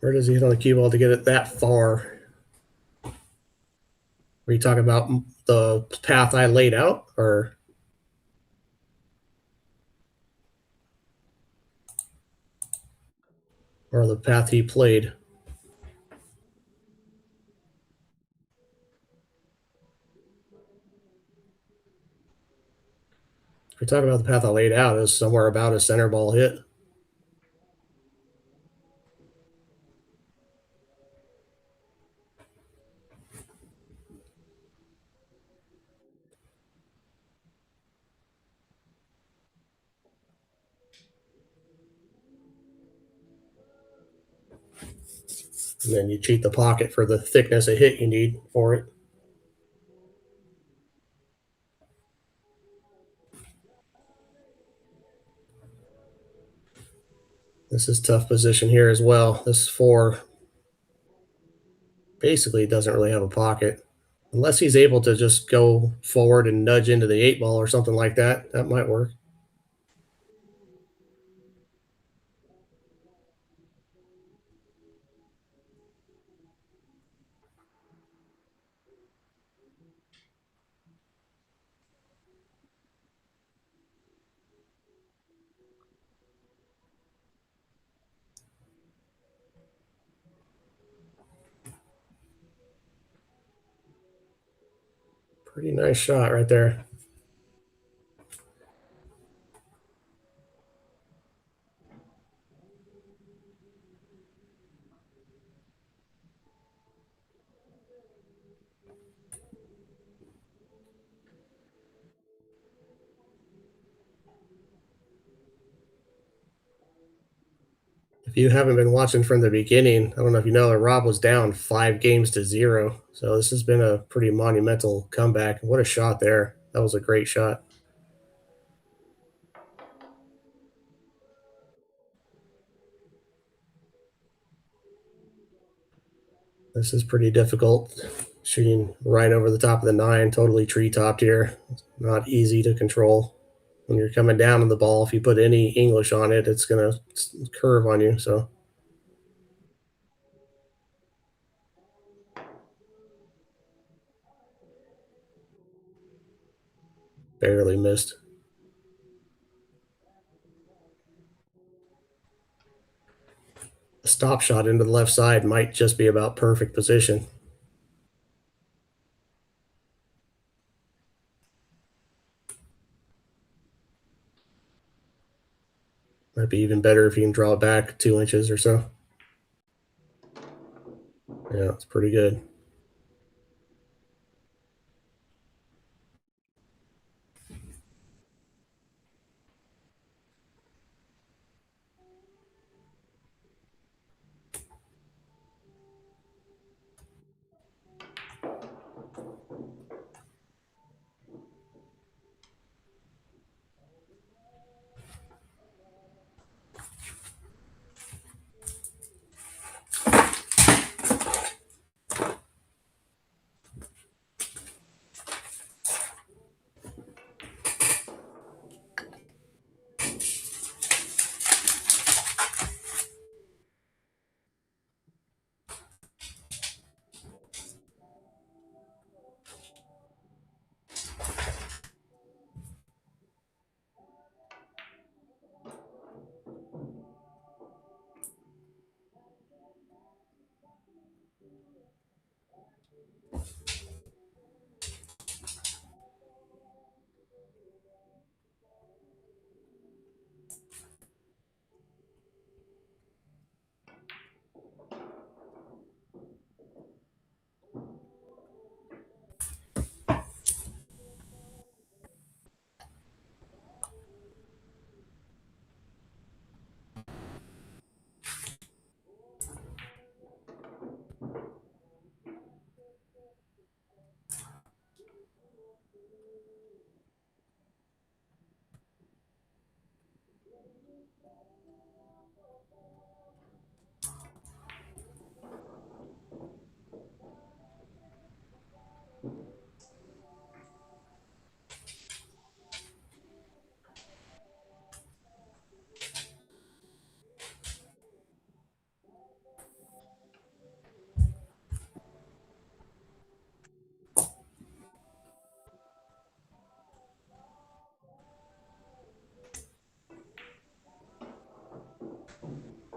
Where does he hit on the cue ball to get it that far? Are you talking about the path I laid out, or the path he played? If you're talking about the path I laid out, is somewhere about a center ball hit. And then you cheat the pocket for the thickness of hit you need for it. This is tough position here as well. This 4 basically doesn't really have a pocket. Unless he's able to just go forward and nudge into the 8 ball or something like that. That might work. Pretty nice shot right there. If you haven't been watching from the beginning, I don't know if you know that Rob was down 5-0. So this has been a pretty monumental comeback. What a shot there. That was a great shot. This is pretty difficult. Shooting right over the top of the 9, totally tree-topped here. It's not easy to control. When you're coming down on the ball, if you put any English on it, it's going to curve on you. So barely missed. A stop shot into the left side might just be about perfect position. Might be even better if you can draw it back 2 inches or so. Yeah, it's pretty good.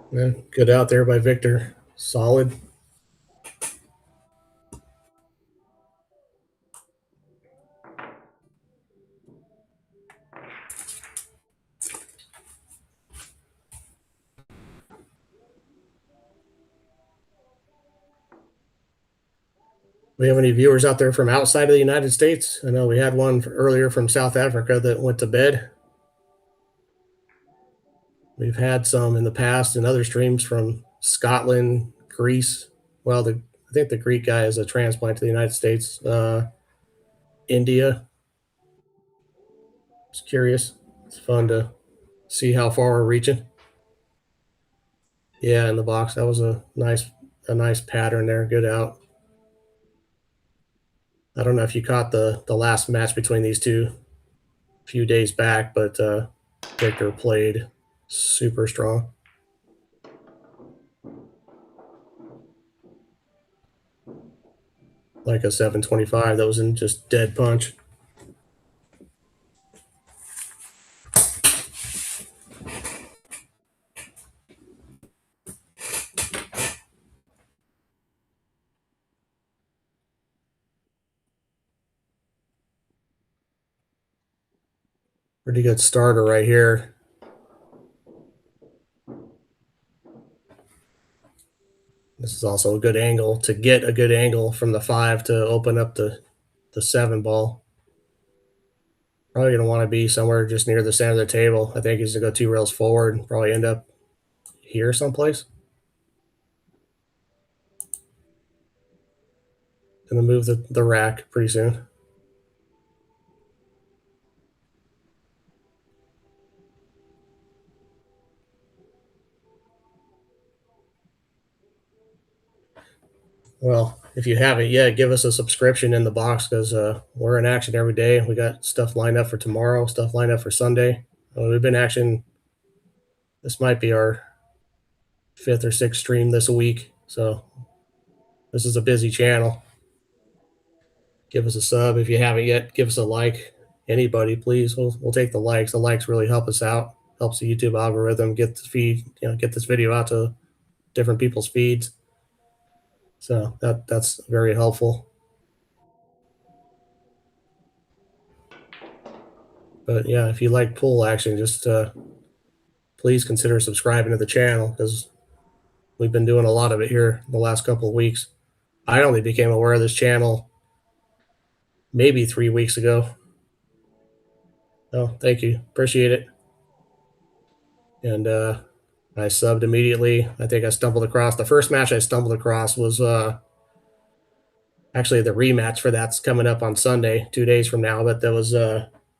Yeah, good out there by Victor. Solid. We have any viewers out there from outside of the United States? I know we had one earlier from South Africa that went to bed. We've had some in the past in other streams from Scotland, Greece. Well, I think the Greek guy is a transplant to the United States. India. Just curious. It's fun to see how far we're reaching. Yeah, in the box. That was a nice pattern there. Good out. I don't know if you caught the last match between these two a few days back, but Victor played super strong. Like a 725 that was in just dead punch. Pretty good starter right here. This is also a good angle to get a good angle from the 5 to open up the 7 ball. Probably going to want to be somewhere just near the center of the table. I think he's going to go 2 rails forward. Probably end up here someplace. Going to move the rack pretty soon. Well, if you haven't yet, give us a subscription in the box because we're in action every day. We got stuff lined up for tomorrow, stuff lined up for Sunday. We've been action. This might be our 5th or 6th stream this week. So this is a busy channel. Give us a sub if you haven't yet. Give us a like. Anybody, please. We'll take the likes. The likes really help us out. Helps the YouTube algorithm get the feed. Get this video out to different people's feeds. So that's very helpful. But yeah, if you like pool action, just please consider subscribing to the channel because we've been doing a lot of it here the last couple of weeks. I only became aware of this channel maybe 3 weeks ago. Oh, thank you. Appreciate it. And I subbed immediately. I think I stumbled across the first match I stumbled across was actually the rematch for that's coming up on Sunday, 2 days from now. But that was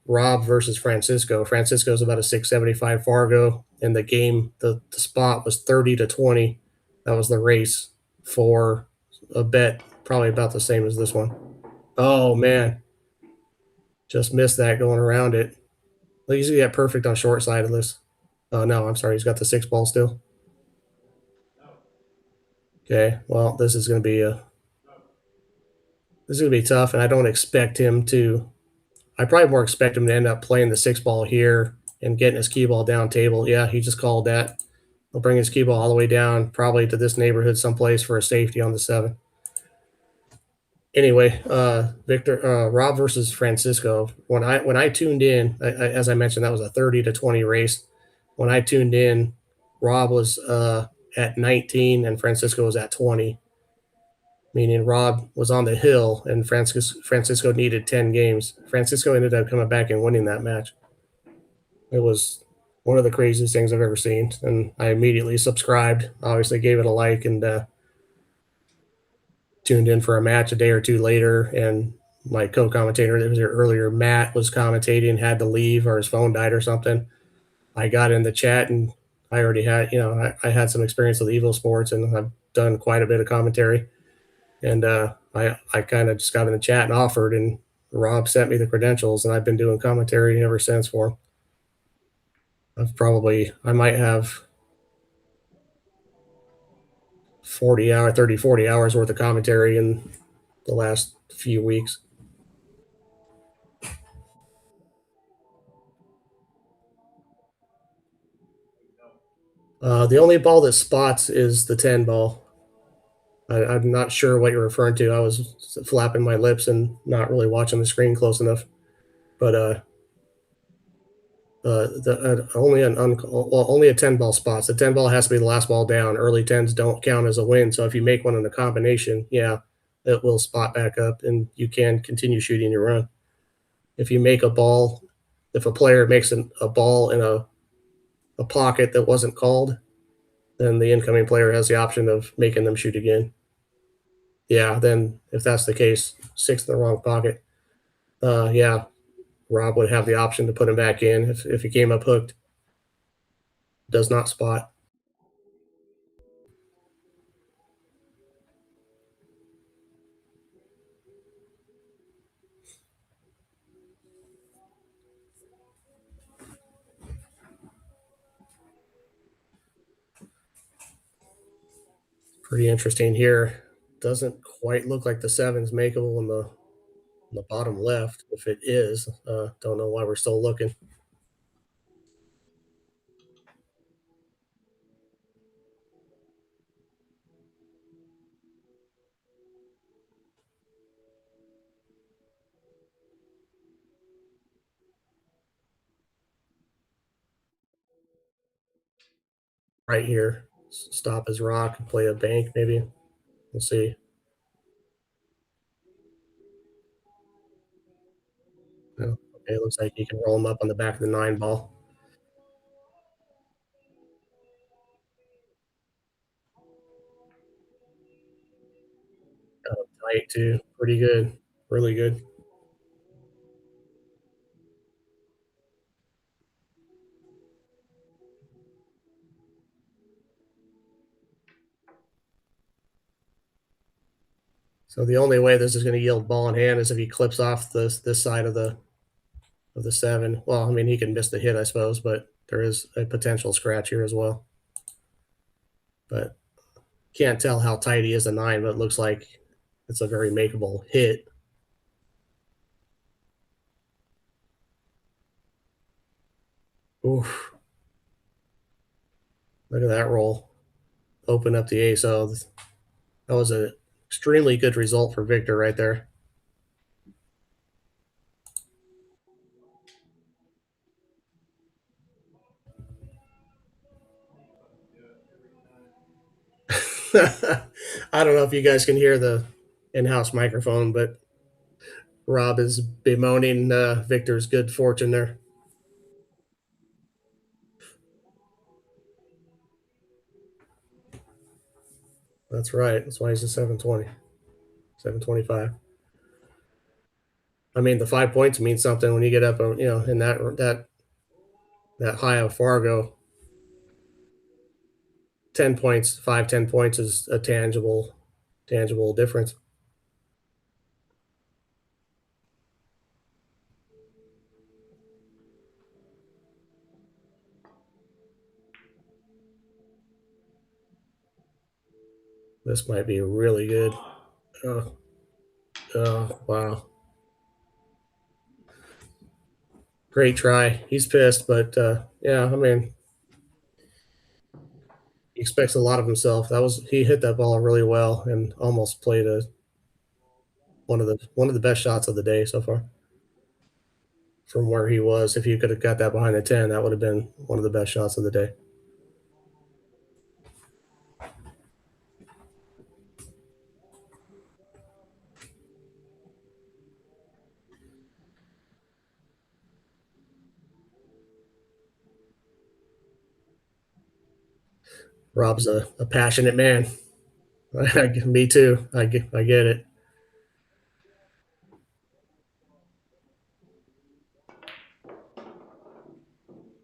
Rob versus Francisco. Francisco's about a 675 Fargo, and the game, the spot was 30-20. That was the race for a bet, probably about the same as this one. Oh man, just missed that going around it. Well, he's got perfect on short side of this. Oh no, I'm sorry, he's got the 6 ball still. Okay, well, this is going to be tough, and I don't expect him to. I probably more expect him to end up playing the 6 ball here and getting his key ball down table. Yeah, he just called that. He'll bring his key ball all the way down, probably to this neighborhood someplace for a safety on the 7. Anyway, Rob versus Francisco. When I tuned in, as I mentioned, that was a 30-20 race. When I tuned in, Rob was at 19 and Francisco was at 20. Meaning Rob was on the hill and Francisco needed 10 games. Francisco ended up coming back and winning that match. It was one of the craziest things I've ever seen. And I immediately subscribed, obviously gave it a like, and tuned in for a match a day or two later. And my co-commentator that was here earlier, Matt, was commentating, had to leave or his phone died or something. I got in the chat and I already had, I had some experience with EvoSports and I've done quite a bit of commentary. And I kind of just got in the chat and offered, and Rob sent me the credentials, and I've been doing commentary ever since for him. I might have 40 hours worth of commentary in the last few weeks. The only ball that spots is the 10 ball. I'm not sure what you're referring to. I was flapping my lips and not really watching the screen close enough. But only only a 10 ball spots. The 10 ball has to be the last ball down. Early 10s don't count as a win. So if you make one in a combination, yeah, it will spot back up and you can continue shooting your run. If you make a ball, if a player makes a ball in a pocket that wasn't called, then the incoming player has the option of making them shoot again. Yeah, then if that's the case, 6 in the wrong pocket, yeah, Rob would have the option to put him back in if he came up hooked. Does not spot. Pretty interesting here. Doesn't quite look like the 7's makeable in the bottom left. If it is, don't know why we're still looking. Right here, stop his rock and play a bank maybe. We'll see. No. Okay, looks like he can roll him up on the back of the 9 ball. Tight too. Pretty good. Really good. So the only way this is going to yield ball in hand is if he clips off this side of the 7. Well, I mean he can miss the hit, I suppose, but there is a potential scratch here as well. But can't tell how tight he is a 9, but it looks like it's a very makeable hit. Oof. Look at that roll. Open up the ace. So that was an extremely good result for Victor right there. I don't know if you guys can hear the in-house microphone, but Rob is bemoaning Victor's good fortune there. That's right. That's why he's a 720, 725. I mean, the 5 points means something when you get up, in that high of Fargo. 10 points, 10 points is a tangible difference. This might be really good. Oh, wow. Great try. He's pissed, but yeah, I mean, he expects a lot of himself. He hit that ball really well and almost played one of the best shots of the day so far. From where he was, if you could have got that behind the 10, that would have been one of the best shots of the day. Rob's a passionate man. Me too. I get it.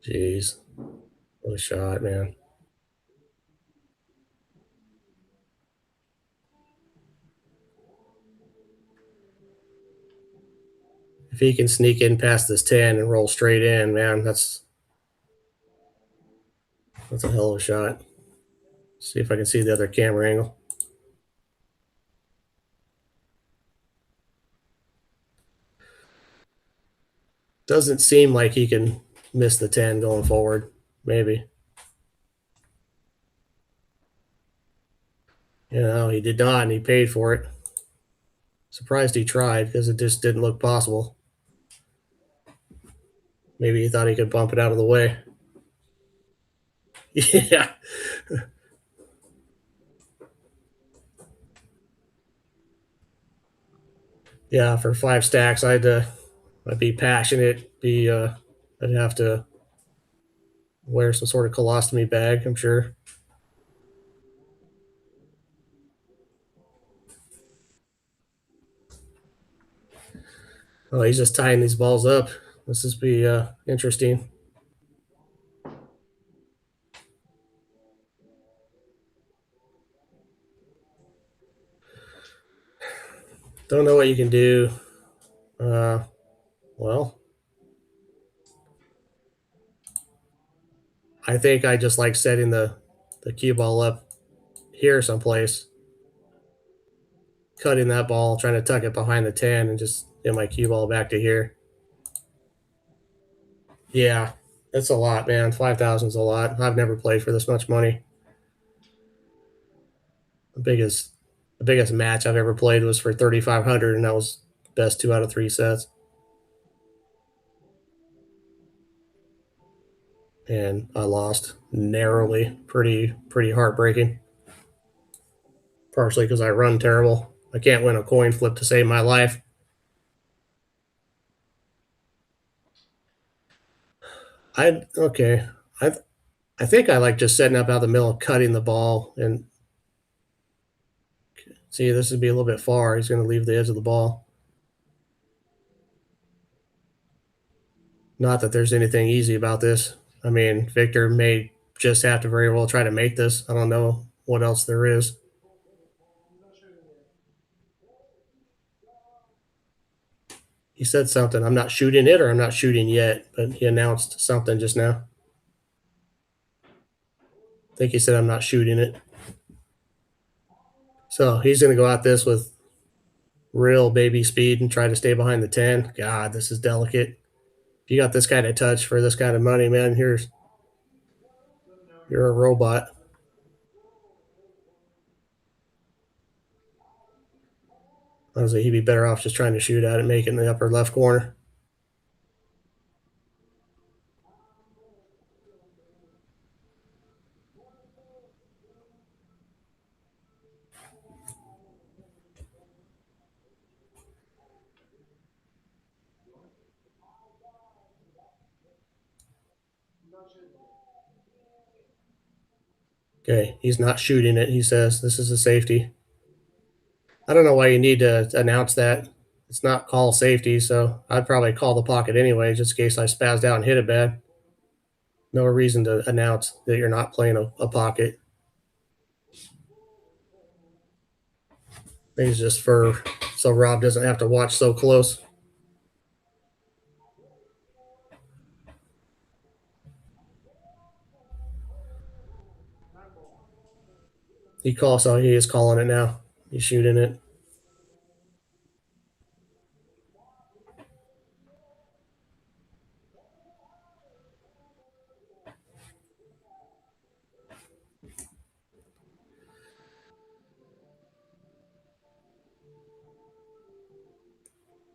Jeez, what a shot, man. If he can sneak in past this 10 and roll straight in, man, that's a hell of a shot. See if I can see the other camera angle. Doesn't seem like he can miss the 10 going forward. Maybe. You know, he did not, and he paid for it. Surprised he tried because it just didn't look possible. Maybe he thought he could bump it out of the way. Yeah. Yeah, for 5 stacks, I'd be passionate. I'd have to wear some sort of colostomy bag, I'm sure. Oh, he's just tying these balls up. This is be interesting. Don't know what you can do. Well, I think I just like setting the cue ball up here someplace, cutting that ball, trying to tuck it behind the 10, and just get my cue ball back to here. Yeah, that's a lot, man. 5,000 is a lot. I've never played for this much money. The biggest match I've ever played was for 3,500, and that was best 2 out of 3 sets. And I lost narrowly. Pretty heartbreaking. Partially because I run terrible. I can't win a coin flip to save my life. Okay. I think I like just setting up out the middle, cutting the ball, and see, this would be a little bit far. He's going to leave the edge of the ball. Not that there's anything easy about this. I mean, Victor may just have to very well try to make this. I don't know what else there is. He said something. I'm not shooting it or I'm not shooting yet, but he announced something just now. I think he said I'm not shooting it. So he's going to go at this with real baby speed and try to stay behind the 10. God, this is delicate. If you got this kind of touch for this kind of money, man, you're a robot. Honestly, he'd be better off just trying to shoot at it, make it in the upper left corner. Okay, he's not shooting it, he says. This is a safety. I don't know why you need to announce that. It's not call safety, so I'd probably call the pocket anyway, just in case I spazzed out and hit it bad. No reason to announce that you're not playing a pocket. I think it's just so Rob doesn't have to watch so close. He is calling it now. He's shooting it.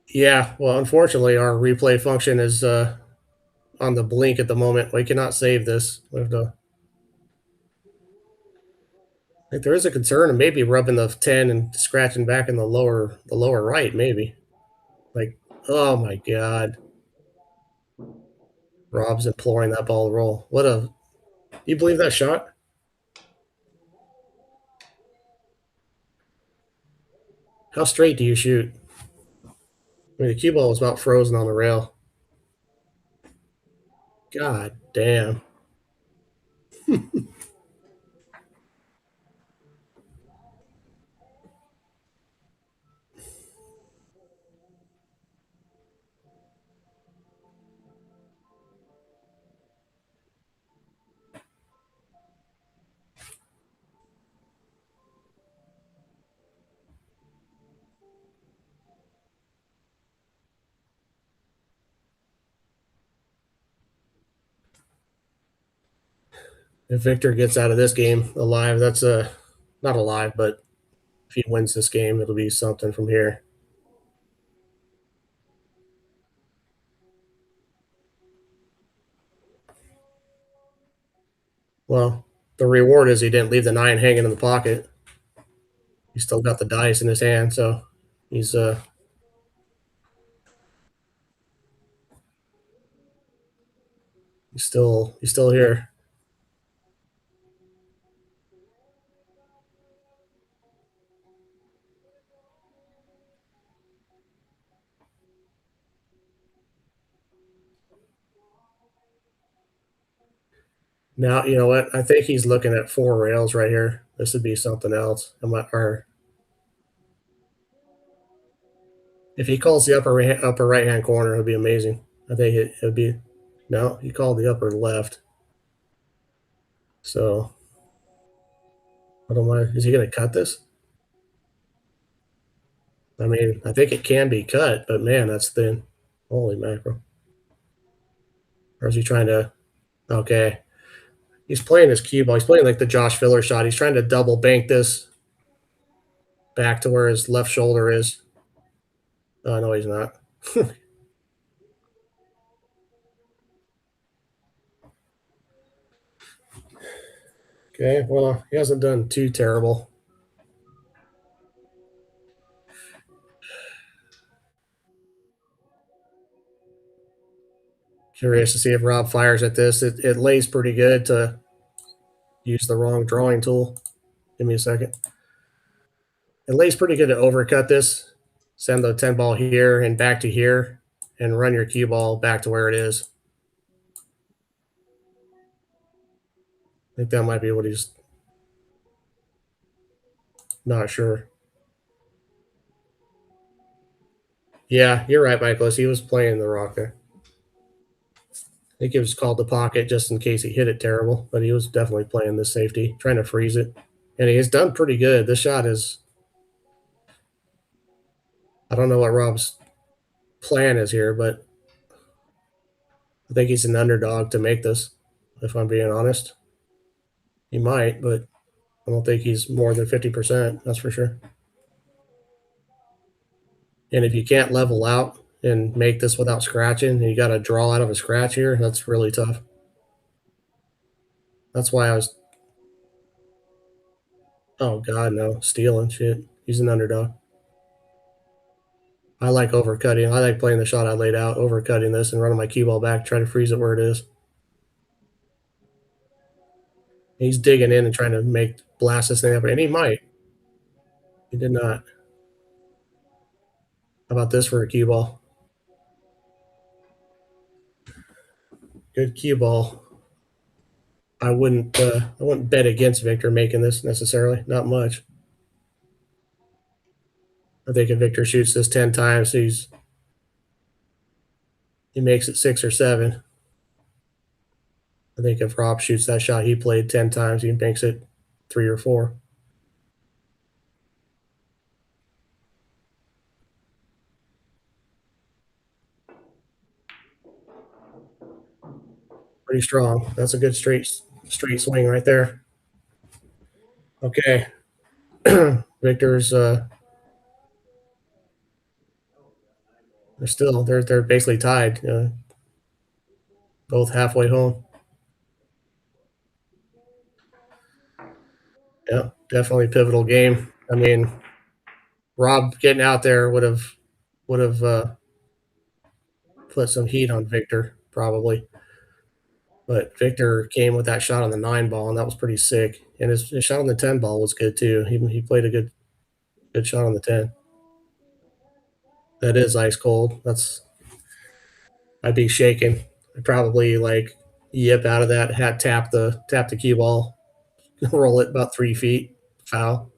Yeah, well, unfortunately, our replay function is on the blink at the moment. We cannot save this. We have to. I think there is a concern of maybe rubbing the 10 and scratching back in the lower right, maybe. Like, oh my God. Rob's imploring that ball to roll. You believe that shot? How straight do you shoot? I mean, the cue ball was about frozen on the rail. God damn. If Victor gets out of this game alive, that's not alive, but If he wins this game, it'll be something from here. Well, the reward is he didn't leave the 9 hanging in the pocket. He's still got the dice in his hand, so he's still here. Now, you know what? I think he's looking at 4 rails right here. This would be something else. Or if he calls the upper right hand corner, it would be amazing. I think it would be. No, he called the upper left. So I don't mind. Is he going to cut this? I mean, I think it can be cut, but man, that's thin. Holy mackerel. Or is he trying to? Okay. He's playing his cue ball. He's playing like the Josh Filler shot. He's trying to double bank this back to where his left shoulder is. Oh, no, he's not. Okay, well, he hasn't done too terrible. Curious to see if Rob fires at this. It lays pretty good to use the wrong drawing tool. Give me a second. It lays pretty good to overcut this. Send the 10 ball here and back to here and run your cue ball back to where it is. I think that might be what he's not sure. Yeah, you're right, Michaelis. He was playing the rock there. I think it was called the pocket just in case he hit it terrible, but he was definitely playing the safety, trying to freeze it. And he's done pretty good. This shot is, I don't know what Rob's plan is here, but I think he's an underdog to make this, if I'm being honest. He might, but I don't think he's more than 50%, that's for sure. And if you can't level out and make this without scratching, and you got to draw out of a scratch here, that's really tough. That's why I was, oh God, no, stealing shit. He's an underdog. I like overcutting. I like playing the shot I laid out, overcutting this and running my cue ball back, trying to freeze it where it is. He's digging in and trying to blast this thing up, and he might. He did not. How about this for a cue ball? Good cue ball. I wouldn't bet against Victor making this necessarily. Not much. I think if Victor shoots this 10 times, he makes it 6 or 7. I think if Rob shoots that shot he played 10 times, he makes it 3 or 4. Pretty strong. That's a good straight swing right there. Okay. Victor's they're basically tied. Both halfway home. Yeah, definitely pivotal game. I mean, Rob getting out there would have put some heat on Victor probably, but Victor came with that shot on the 9 ball, and that was pretty sick. And his shot on the 10 ball was good too. He played a good shot on the 10. That is ice cold. I'd be shaking. I'd probably like yip out of that, tap the cue ball, roll it about 3 feet, foul.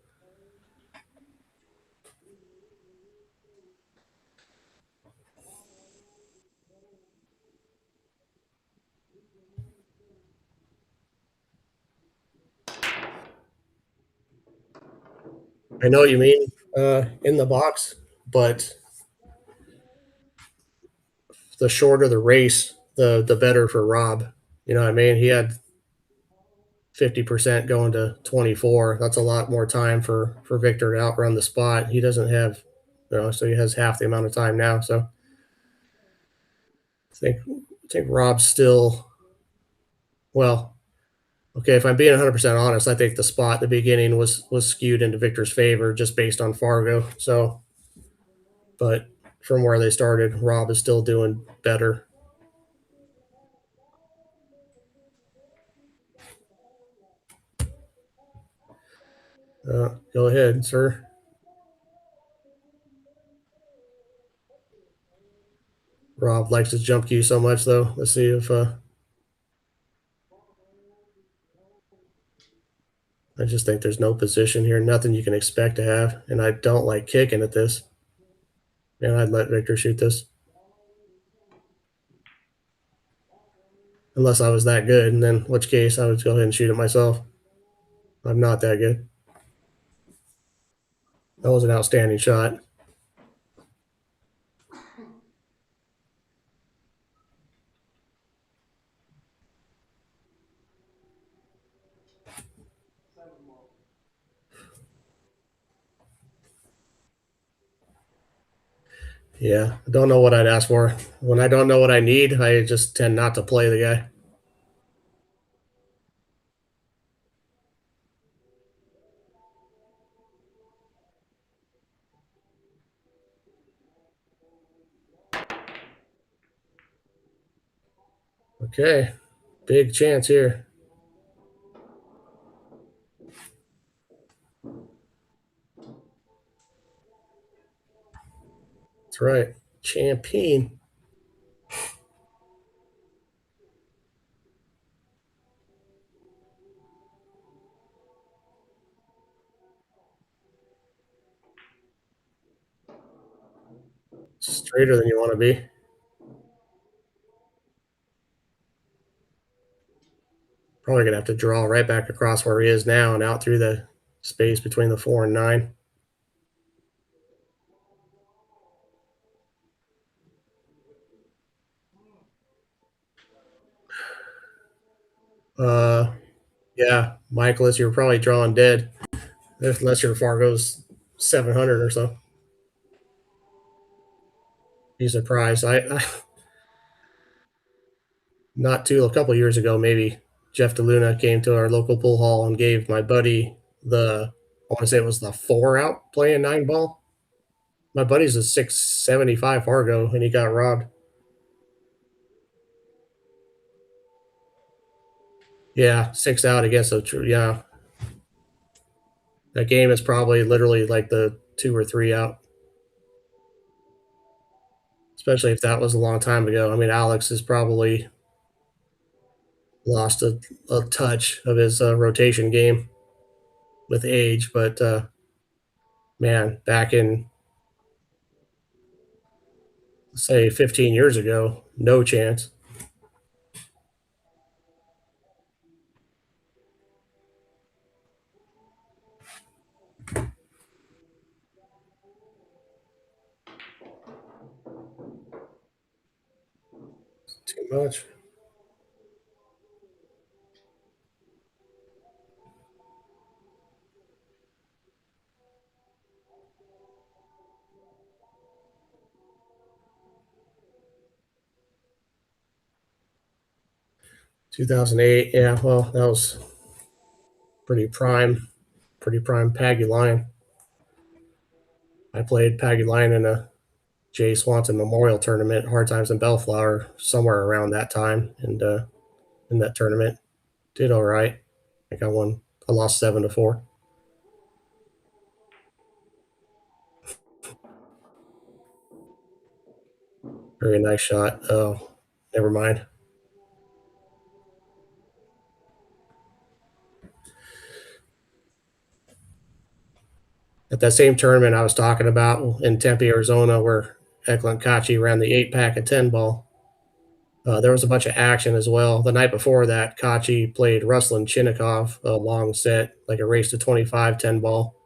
I know what you mean in the box, but the shorter the race, the better for Rob. You know what I mean? He had 50% going to 24. That's a lot more time for Victor to outrun the spot. He doesn't have, so he has half the amount of time now. So I think Rob's still, well, okay, if I'm being 100% honest, I think the spot at the beginning was skewed into Victor's favor just based on Fargo. So, but from where they started, Rob is still doing better. Go ahead, sir. Rob likes his jump cue so much, though. Let's see if I just think there's no position here, nothing you can expect to have, and I don't like kicking at this. And I'd let Victor shoot this. Unless I was that good, and then in which case I would go ahead and shoot it myself. I'm not that good. That was an outstanding shot. Yeah, I don't know what I'd ask for. When I don't know what I need, I just tend not to play the guy. Okay, big chance here. That's right, champion. Straighter than you want to be. Probably going to have to draw right back across where he is now and out through the space between the 4 and 9. Yeah, Michaelis, you're probably drawing dead unless your Fargo's 700 or so. Be surprised. A couple years ago, maybe Jeff DeLuna came to our local pool hall and gave my buddy I want to say it was the 4 out playing 9 ball. My buddy's a 675 Fargo and he got robbed. Yeah, 6 out against a true. Yeah. That game is probably literally like the 2 or 3 out. Especially if that was a long time ago. I mean, Alex has probably lost a touch of his rotation game with age, but man, back in say 15 years ago, no chance. Too much. $2,008. Yeah, well, that was pretty prime Paggy line. I played Paggy line in a Jay Swanson Memorial Tournament, Hard Times in Bellflower, somewhere around that time, and in that tournament, did all right. I think I lost 7-4. Very nice shot. Oh, never mind. At that same tournament I was talking about in Tempe, Arizona, where Eklund Kachi ran the 8-pack and 10 ball, there was a bunch of action as well. The night before that, Kachi played Ruslan Chinnikov a long set, like a race to 25 10 ball.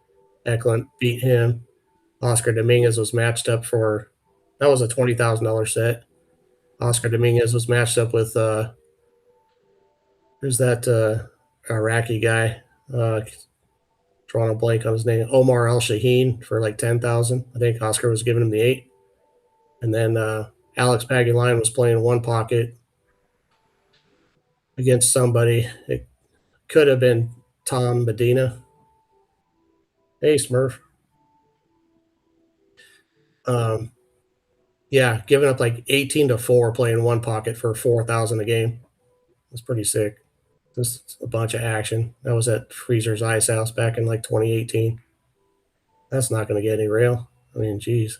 Eklund beat him. Oscar Dominguez was matched up for that was a $20,000 set. Oscar Dominguez was matched up with who's that Iraqi guy. Drawing a blank on his name. Omar Al Shaheen for like 10,000. I think Oscar was giving him the 8. And then Alex Pagulayan was playing one pocket against somebody. It could have been Tom Medina. Hey, Smurf. Yeah, giving up like 18-4 playing one pocket for 4,000 a game. That's pretty sick. Just a bunch of action. That was at Freezer's Ice House back in like 2018. That's not going to get any real. I mean, geez.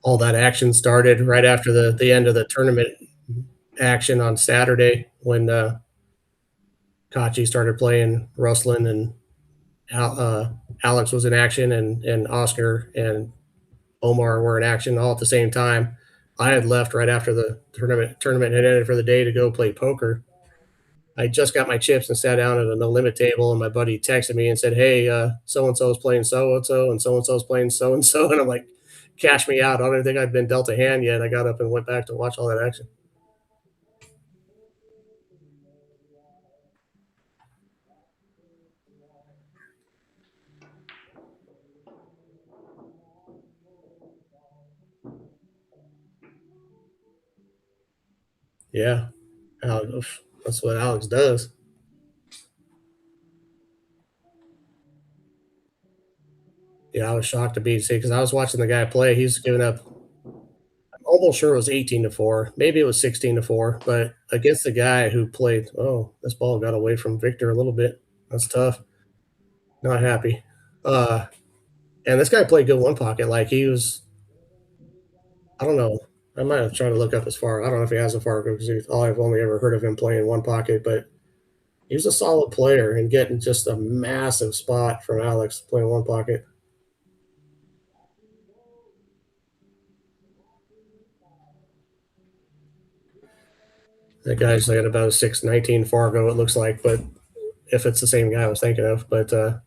All that action started right after the end of the tournament action on Saturday when Kachi started playing Rustlin and Alex was in action and Oscar and Omar were in action all at the same time. I had left right after the tournament had ended for the day to go play poker. I just got my chips and sat down at a no limit table, and my buddy texted me and said, "Hey, so and so is playing so and so, and so is playing so and so," and I'm like, "Cash me out!" I don't even think I'd been dealt a hand yet. I got up and went back to watch all that action. Yeah, that's what Alex does. Yeah, I was shocked to be because I was watching the guy play. He's giving up. I'm almost sure it was 18-4. Maybe it was 16-4. But against the guy who played, oh, this ball got away from Victor a little bit. That's tough. Not happy. And this guy played good one pocket. Like he was, I don't know. I might have tried to look up his far. I don't know if he has a far because I've only ever heard of him playing one pocket. But he was a solid player and getting just a massive spot from Alex playing one pocket. That guy's like at about a 619 Fargo, it looks like, but if it's the same guy I was thinking of, but I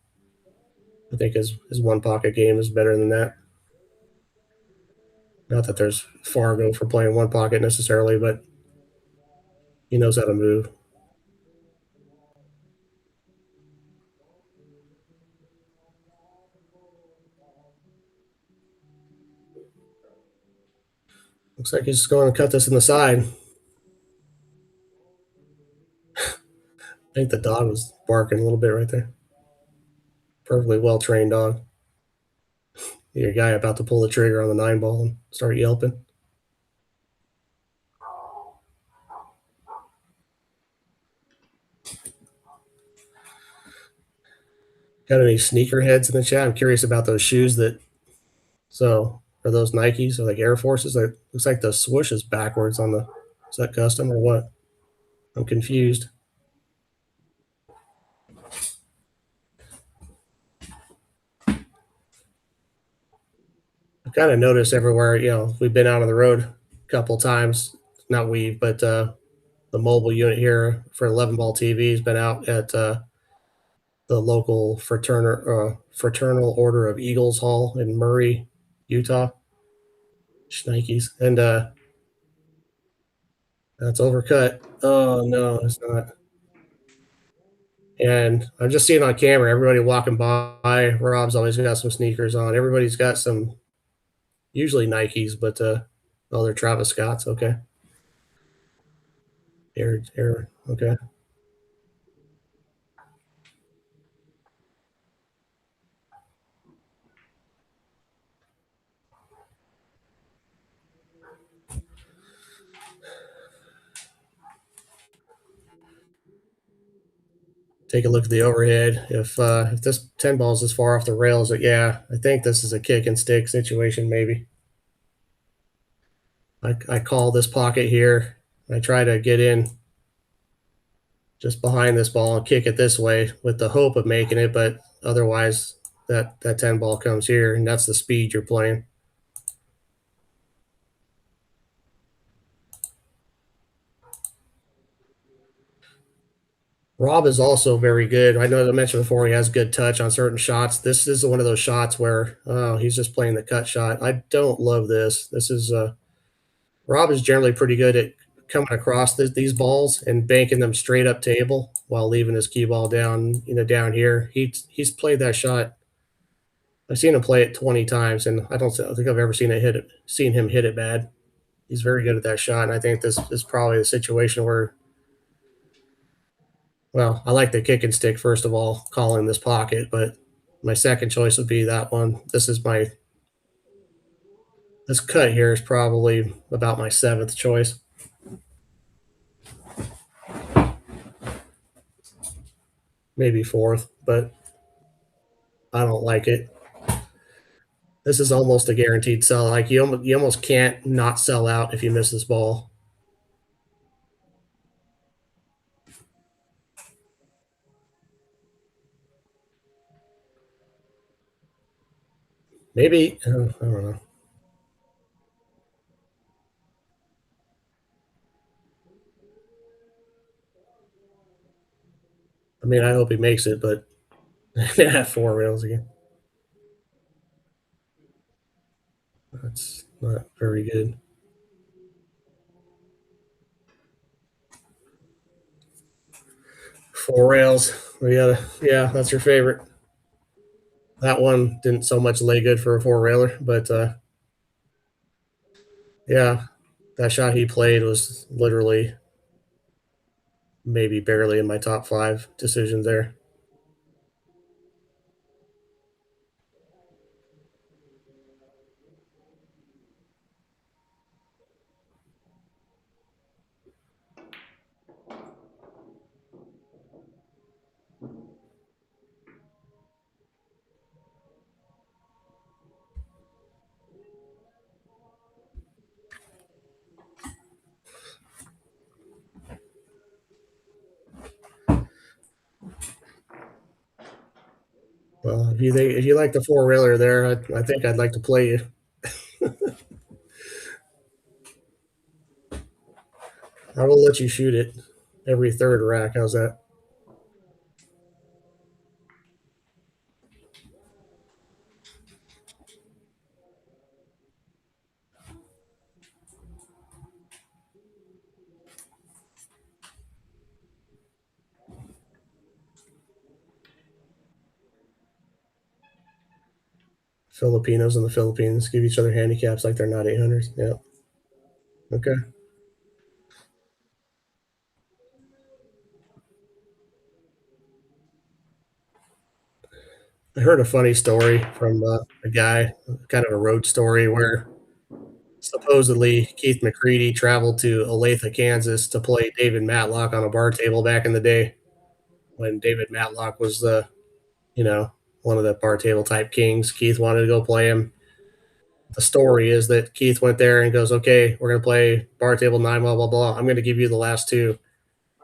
think his one pocket game is better than that. Not that there's Fargo for playing one pocket necessarily, but he knows how to move. Looks like he's just going to cut this in the side. I think the dog was barking a little bit right there. Perfectly well trained dog. Your guy about to pull the trigger on the 9 ball and start yelping. Got any sneakerheads in the chat? I'm curious about those shoes that. So are those Nikes or like Air Forces? It looks like the swoosh is backwards on the. Is that custom or what? I'm confused. I kind of noticed everywhere, we've been out on the road a couple times. Not we, but the mobile unit here for 11 ball TV has been out at the local Fraternal Order of Eagles Hall in Murray, Utah. Schnikes. And that's overcut. Oh, no, it's not. And I'm just seeing on camera, everybody walking by. Rob's always got some sneakers on. Everybody's got some, usually Nikes, but they're Travis Scott's. Okay. Air. Okay. Take a look at the overhead. If this 10 ball is as far off the rails, yeah, I think this is a kick and stick situation. Maybe I call this pocket here. I try to get in just behind this ball and kick it this way with the hope of making it, but otherwise that 10 ball comes here, and that's the speed you're playing. Rob is also very good. I know I mentioned before he has good touch on certain shots. This is one of those shots where he's just playing the cut shot. I don't love this. This is Rob is generally pretty good at coming across these balls and banking them straight up table while leaving his cue ball down, down here. He's played that shot. I've seen him play it 20 times, and I don't think I've ever seen him hit it bad. He's very good at that shot, and I think this is probably the situation where, well, I like the kick and stick first of all, calling this pocket, but my second choice would be that one. This cut here is probably about my 7th choice. Maybe 4th, but I don't like it. This is almost a guaranteed sell. Like you almost can't not sell out if you miss this ball. Maybe I don't know. I mean, I hope he makes it, but yeah, 4 rails again. That's not very good. Four rails. Yeah, that's your favorite. That one didn't so much lay good for a 4 railer, but yeah, that shot he played was literally maybe barely in my top 5 decisions there. Well, if you like the 4 railer there, I think I'd like to play you. I will let you shoot it every 3rd rack. How's that? Filipinos in the Philippines give each other handicaps like they're not 800s. Yeah. Okay. I heard a funny story from a guy, kind of a road story, where supposedly Keith McCready traveled to Olathe, Kansas to play David Matlock on a bar table back in the day when David Matlock was you know, one of the bar table type kings. Keith wanted to go play him. The story is that Keith went there and goes, okay, we're going to play bar table 9, blah, blah, blah. I'm going to give you the last 2.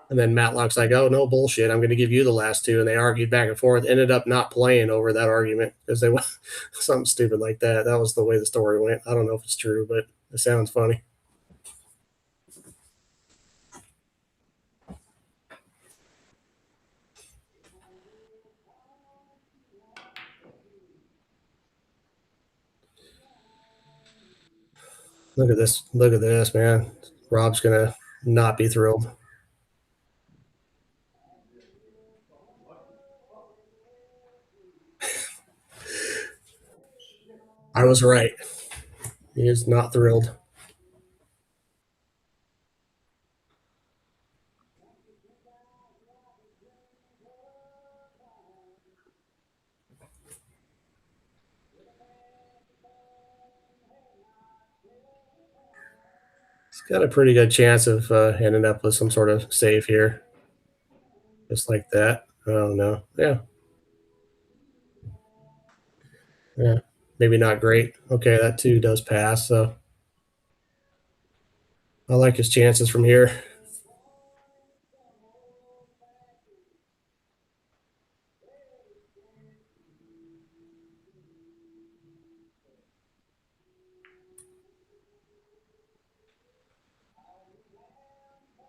And then Matlock's like, oh, no bullshit. I'm going to give you the last 2. And they argued back and forth, ended up not playing over that argument because they went something stupid like that. That was the way the story went. I don't know if it's true, but it sounds funny. Look at this. Look at this, man. Rob's going to not be thrilled. I was right. He is not thrilled. He's got a pretty good chance of ending up with some sort of save here. Just like that. Oh, no. Yeah. Yeah. Maybe not great. Okay, that 2 does pass. So I like his chances from here.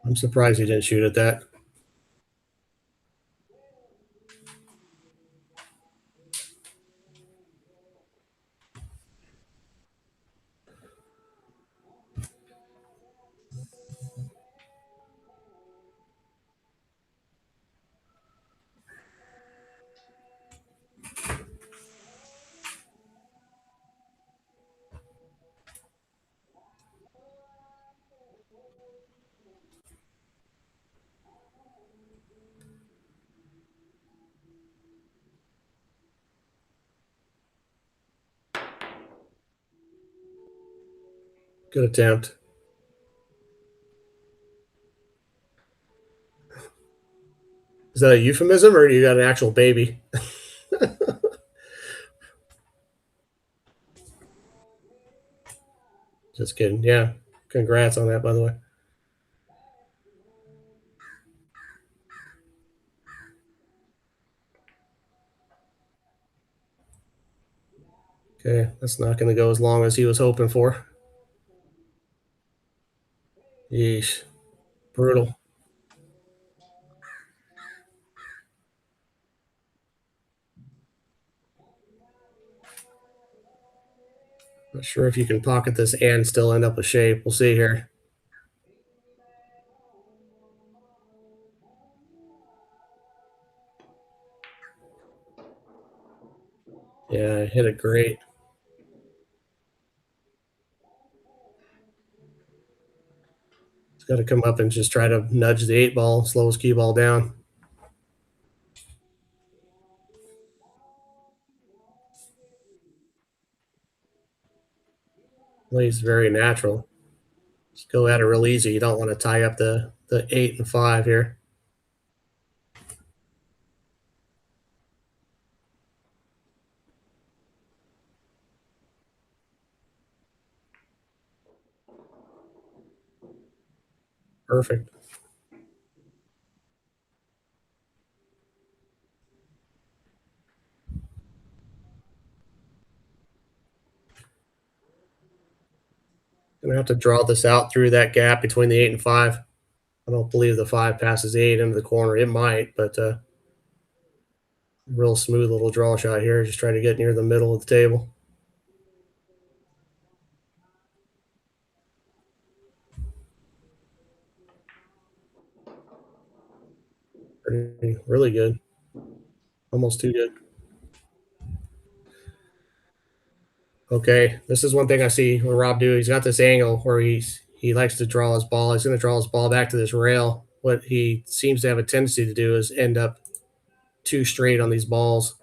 I'm surprised he didn't shoot at that. Good attempt. Is that a euphemism or you got an actual baby? Just kidding. Yeah. Congrats on that, by the way. Okay, that's not going to go as long as he was hoping for. Yeesh. Brutal. Not sure if you can pocket this and still end up with shape. We'll see here. Yeah, hit it great. He's got to come up and just try to nudge the 8 ball, slow his cue ball down. Plays very natural. Just go at it real easy. You don't want to tie up the 8 and 5 here. Perfect. Gonna have to draw this out through that gap between the 8 and 5. I don't believe the 5 passes 8 into the corner. It might, but real smooth little draw shot here. Just try to get near the middle of the table. Really good. Almost too good. Okay, this is one thing I see with Rob do. He's got this angle where he likes to draw his ball. He's going to draw his ball back to this rail. What he seems to have a tendency to do is end up too straight on these balls.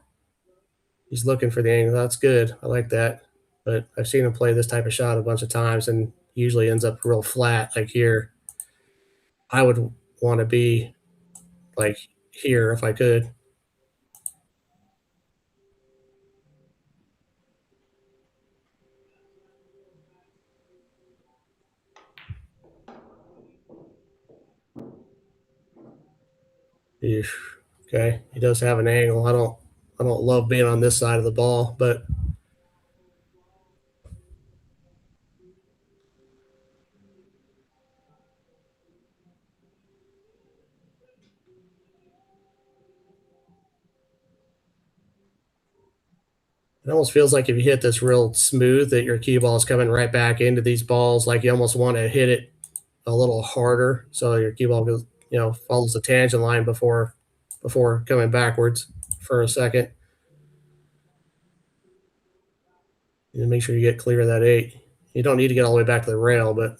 He's looking for the angle. That's good. I like that. But I've seen him play this type of shot a bunch of times and usually ends up real flat. Like here, I would want to be like here if I could. Eesh. Okay, he does have an angle. I don't love being on this side of the ball, but it almost feels like if you hit this real smooth that your cue ball is coming right back into these balls. Like you almost want to hit it a little harder so your cue ball goes, follows the tangent line before coming backwards for a second. And make sure you get clear of that 8. You don't need to get all the way back to the rail, but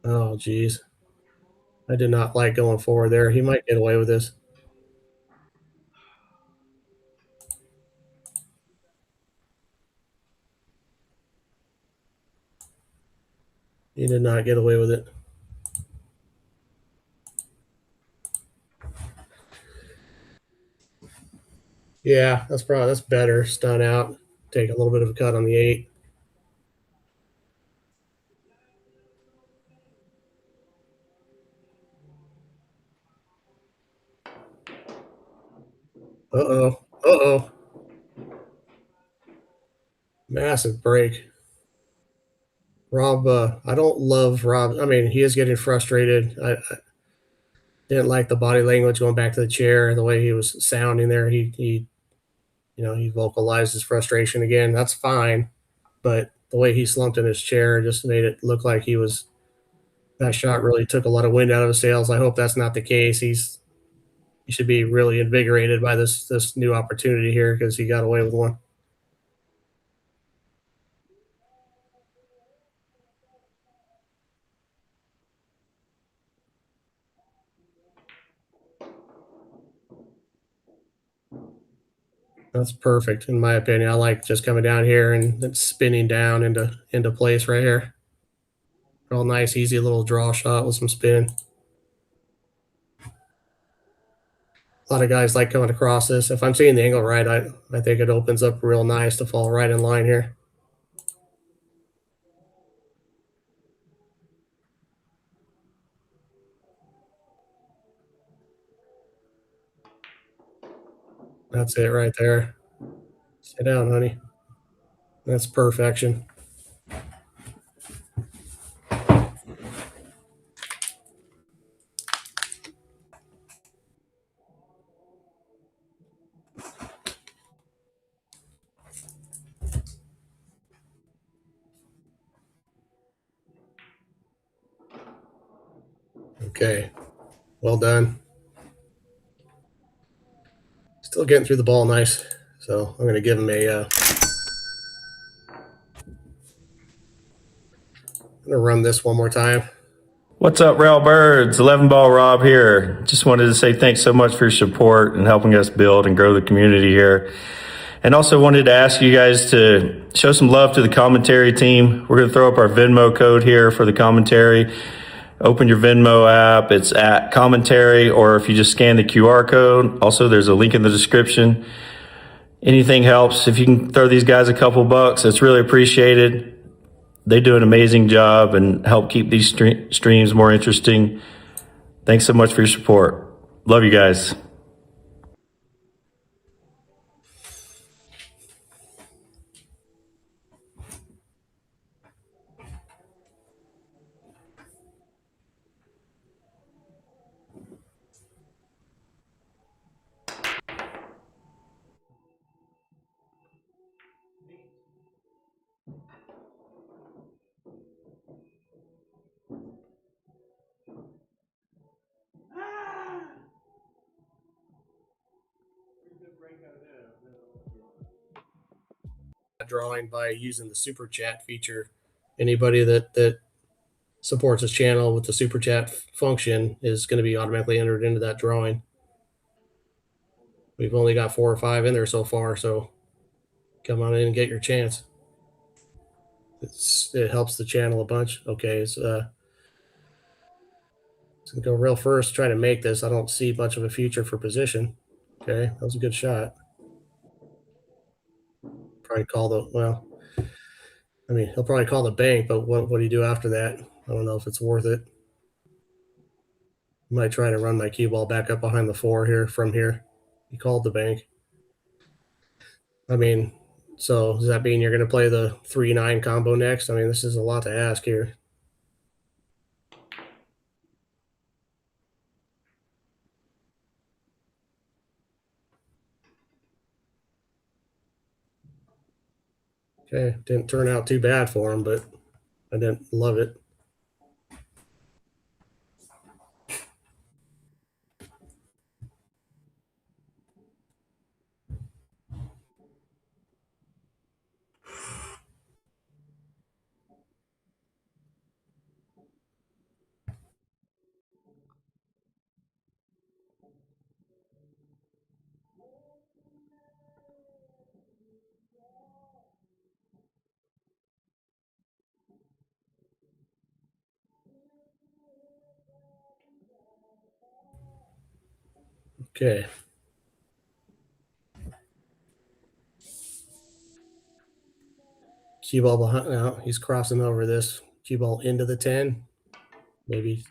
oh geez. I did not like going forward there. He might get away with this. He did not get away with it. Yeah, that's better. Stun out. take a little bit of a cut on the 8. Uh-oh. Massive break. Rob, I don't love Rob. I mean, he is getting frustrated. I didn't like the body language going back to the chair, the way he was sounding there. He vocalized his frustration again. That's fine. But the way he slumped in his chair just made it look like that shot really took a lot of wind out of his sails. I hope that's not the case. He should be really invigorated by this new opportunity here because he got away with one. That's perfect in my opinion. I like just coming down here and then spinning down into place right here. Real nice, easy little draw shot with some spin. A lot of guys like coming across this. If I'm seeing the angle right, I think it opens up real nice to fall right in line here. That's it right there. Sit down, honey. That's perfection. Okay. Well done. Still getting through the ball nice. So I'm going to give him I'm going to run this one more time. What's up, Rail Birds? 11 Ball Rob here. Just wanted to say thanks so much for your support and helping us build and grow the community here. And also wanted to ask you guys to show some love to the commentary team. We're going to throw up our Venmo code here for the commentary. Open your Venmo app. It's at commentary, or if you just scan the QR code. Also, there's a link in the description. Anything helps. If you can throw these guys a couple bucks, it's really appreciated. They do an amazing job and help keep these streams more interesting. Thanks so much for your support. Love you guys. Drawing by using the super chat feature. Anybody that supports this channel with the super chat function is going to be automatically entered into that drawing. We've only got 4 or 5 in there so far, so come on in and get your chance. It helps the channel a bunch. Okay, so let's go real first. Try to make this. I don't see much of a future for position. Okay, that was a good shot. Probably call he'll probably call the bank, but what do you do after that? I don't know if it's worth it. Might try to run my cue ball back up behind the 4 here from here. He called the bank. I mean, so does that mean you're going to play the 3-9 combo next? I mean, this is a lot to ask here. Okay, didn't turn out too bad for him, but I didn't love it. Okay. Cue ball behind. Now he's crossing over this cue ball into the 10. Maybe.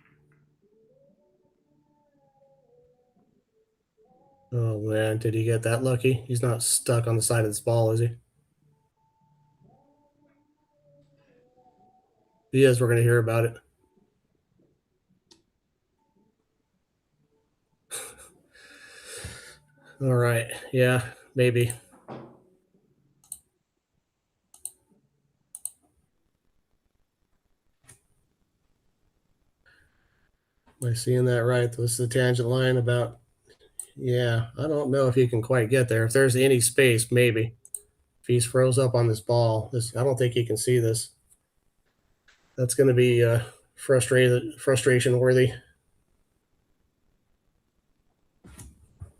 Oh man, did he get that lucky? He's not stuck on the side of this ball, is he? If he is, we're going to hear about it. All right. Yeah, maybe. Am I seeing that right? This is the tangent line about, yeah, I don't know if he can quite get there. If there's any space, maybe. If he's froze up on this ball, I don't think he can see this. That's going to be frustration worthy.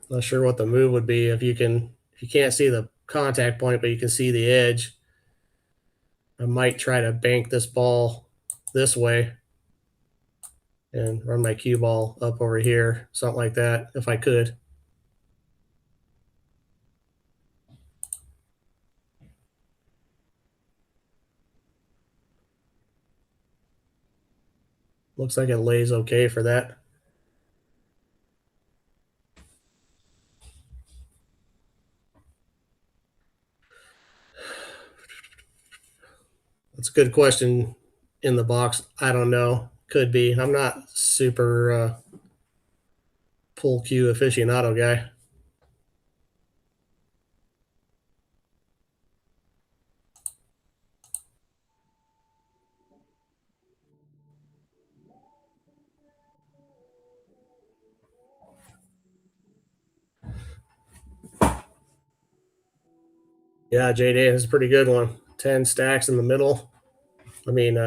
Not sure what the move would be if you can't see the contact point, but you can see the edge. I might try to bank this ball this way and run my cue ball up over here, something like that, if I could. Looks like it lays okay for that. That's a good question in the box. I don't know. Could be. I'm not super pull cue aficionado guy. Yeah, JD is a pretty good one. 10 stacks in the middle. I mean,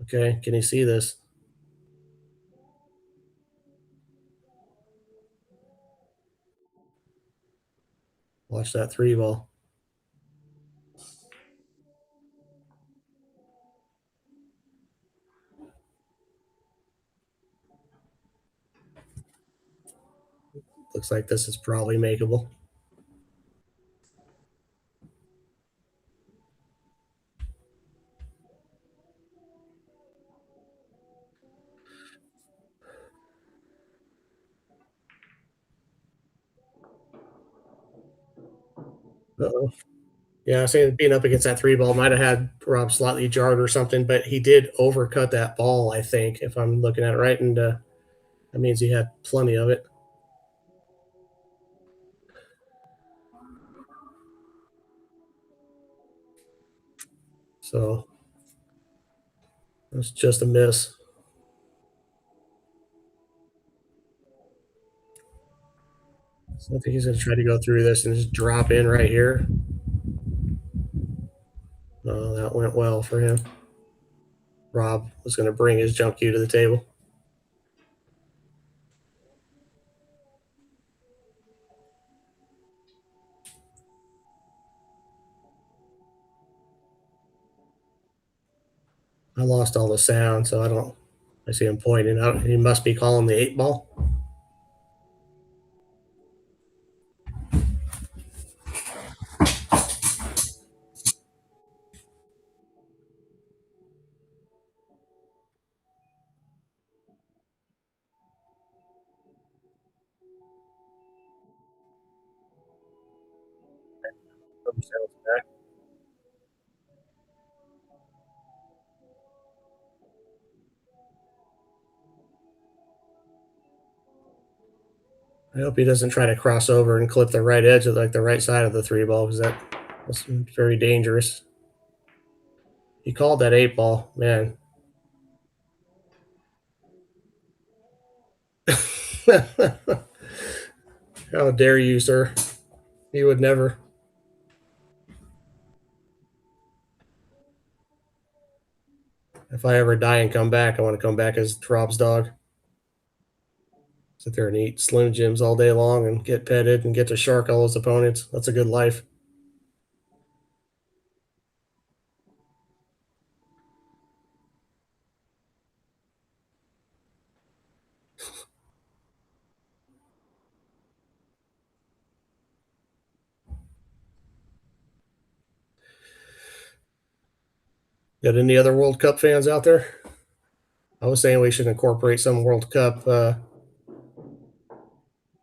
okay, can you see this? Watch that 3 ball. Looks like this is probably makeable. Uh-oh. Yeah, I was saying being up against that 3 ball might have had Rob slightly jarred or something, but he did overcut that ball, I think, if I'm looking at it right. And that means he had plenty of it. So that's just a miss. So I think he's going to try to go through this and just drop in right here. Oh, that went well for him. Rob was going to bring his jump cue to the table. I lost all the sound, so I see him pointing out. He must be calling the 8 ball. I hope he doesn't try to cross over and clip the right edge of like the right side of the 3 ball because that's very dangerous. He called that 8 ball, man. How dare you, sir? He would never. If I ever die and come back, I want to come back as Rob's dog. Sit there and eat Slim Jims all day long and get petted and get to shark all his opponents. That's a good life. Got any other World Cup fans out there? I was saying we should incorporate some World Cup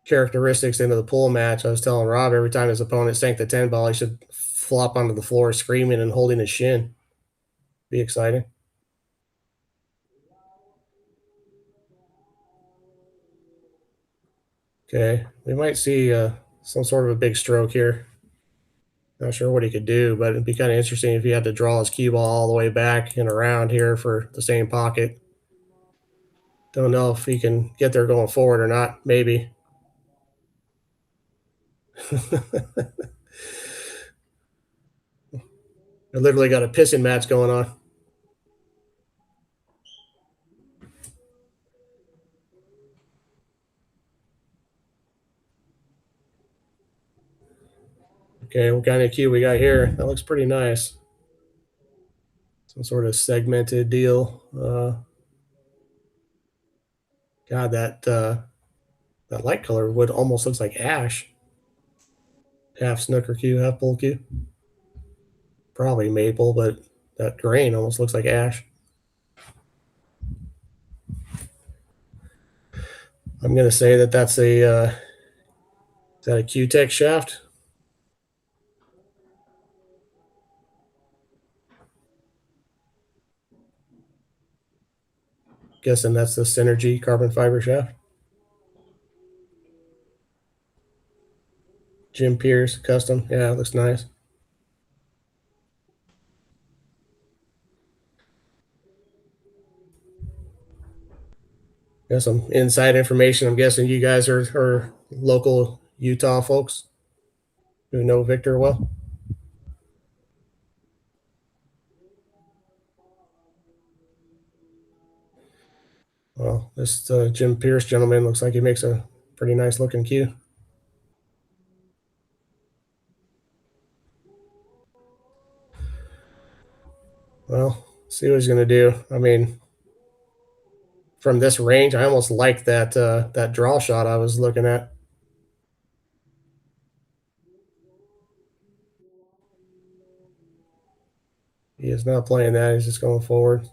characteristics into the pool match. I was telling Rob every time his opponent sank the 10 ball, he should flop onto the floor screaming and holding his shin. Be exciting. Okay, we might see some sort of a big stroke here. Not sure what he could do, but it'd be kind of interesting if he had to draw his cue ball all the way back and around here for the same pocket. Don't know if he can get there going forward or not. Maybe. I literally got a pissing match going on. Okay, what kind of cue we got here? That looks pretty nice. Some sort of segmented deal. God, that light color wood almost looks like ash. Half snooker cue, half bull cue. Probably maple, but that grain almost looks like ash. I'm gonna say that that's a is that a Q-Tech shaft? Guessing that's the Synergy carbon fiber shaft. Jim Pierce custom. Yeah, it looks nice. Got some inside information. I'm guessing you guys are local Utah folks who know Victor well. Well, this Jim Pierce gentleman looks like he makes a pretty nice looking cue. Well, see what he's going to do. I mean, from this range, I almost like that draw shot I was looking at. He is not playing that. He's just going forward.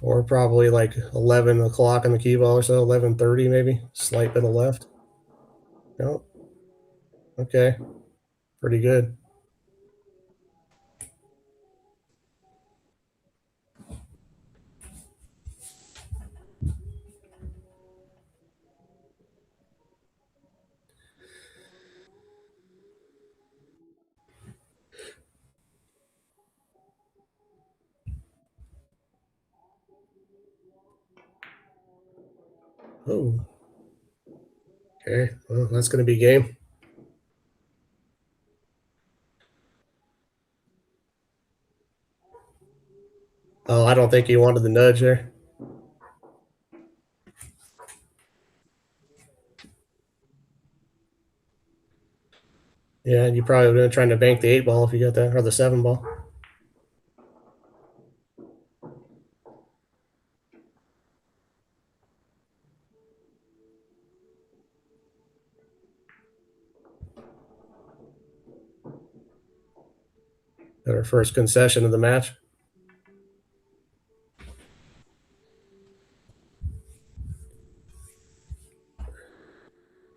Or probably like 11 o'clock on the key ball or so, 11:30 maybe. Slight bit of left. No. Okay. Pretty good. Oh. Okay. Well, that's going to be game. Oh, I don't think he wanted the nudge there. Yeah, you probably would have been trying to bank the 8 ball if you got that, or the 7 ball. Got our first concession of the match.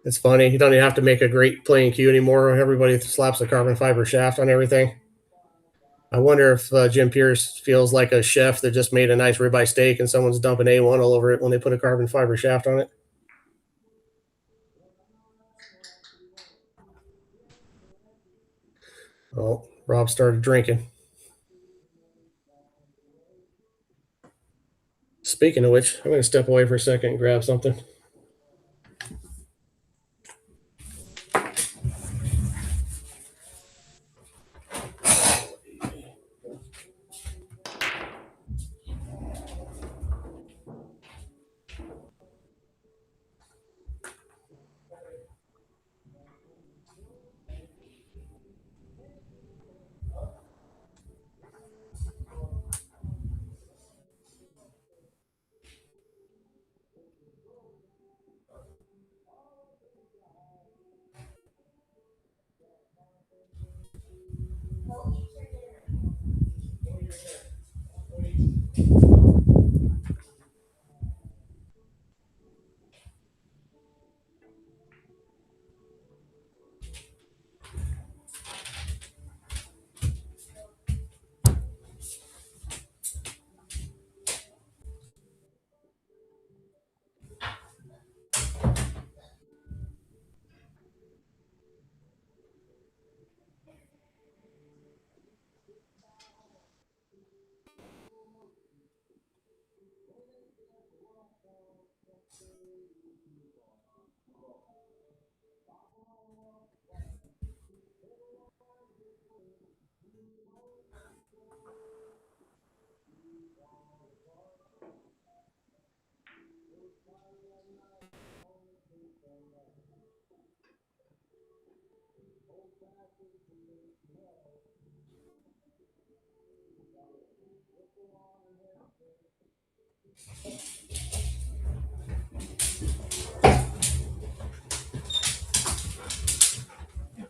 It's funny. You don't even have to make a great playing cue anymore. Everybody slaps a carbon fiber shaft on everything. I wonder if Jim Pierce feels like a chef that just made a nice ribeye steak and someone's dumping A1 all over it when they put a carbon fiber shaft on it. Oh, Rob started drinking. Speaking of which, I'm going to step away for a second and grab something.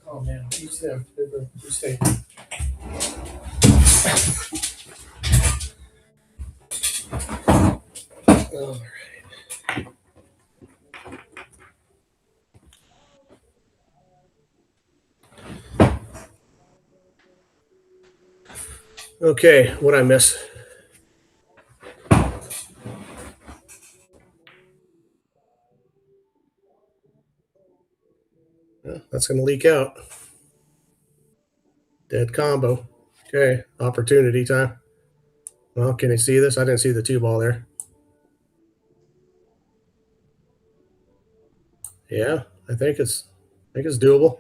Oh man, you stay. You stay. Oh. Okay, what I miss? Yeah, that's going to leak out. Dead combo. Okay, opportunity time. Well, can you see this? I didn't see the 2 ball there. Yeah, I think it's doable.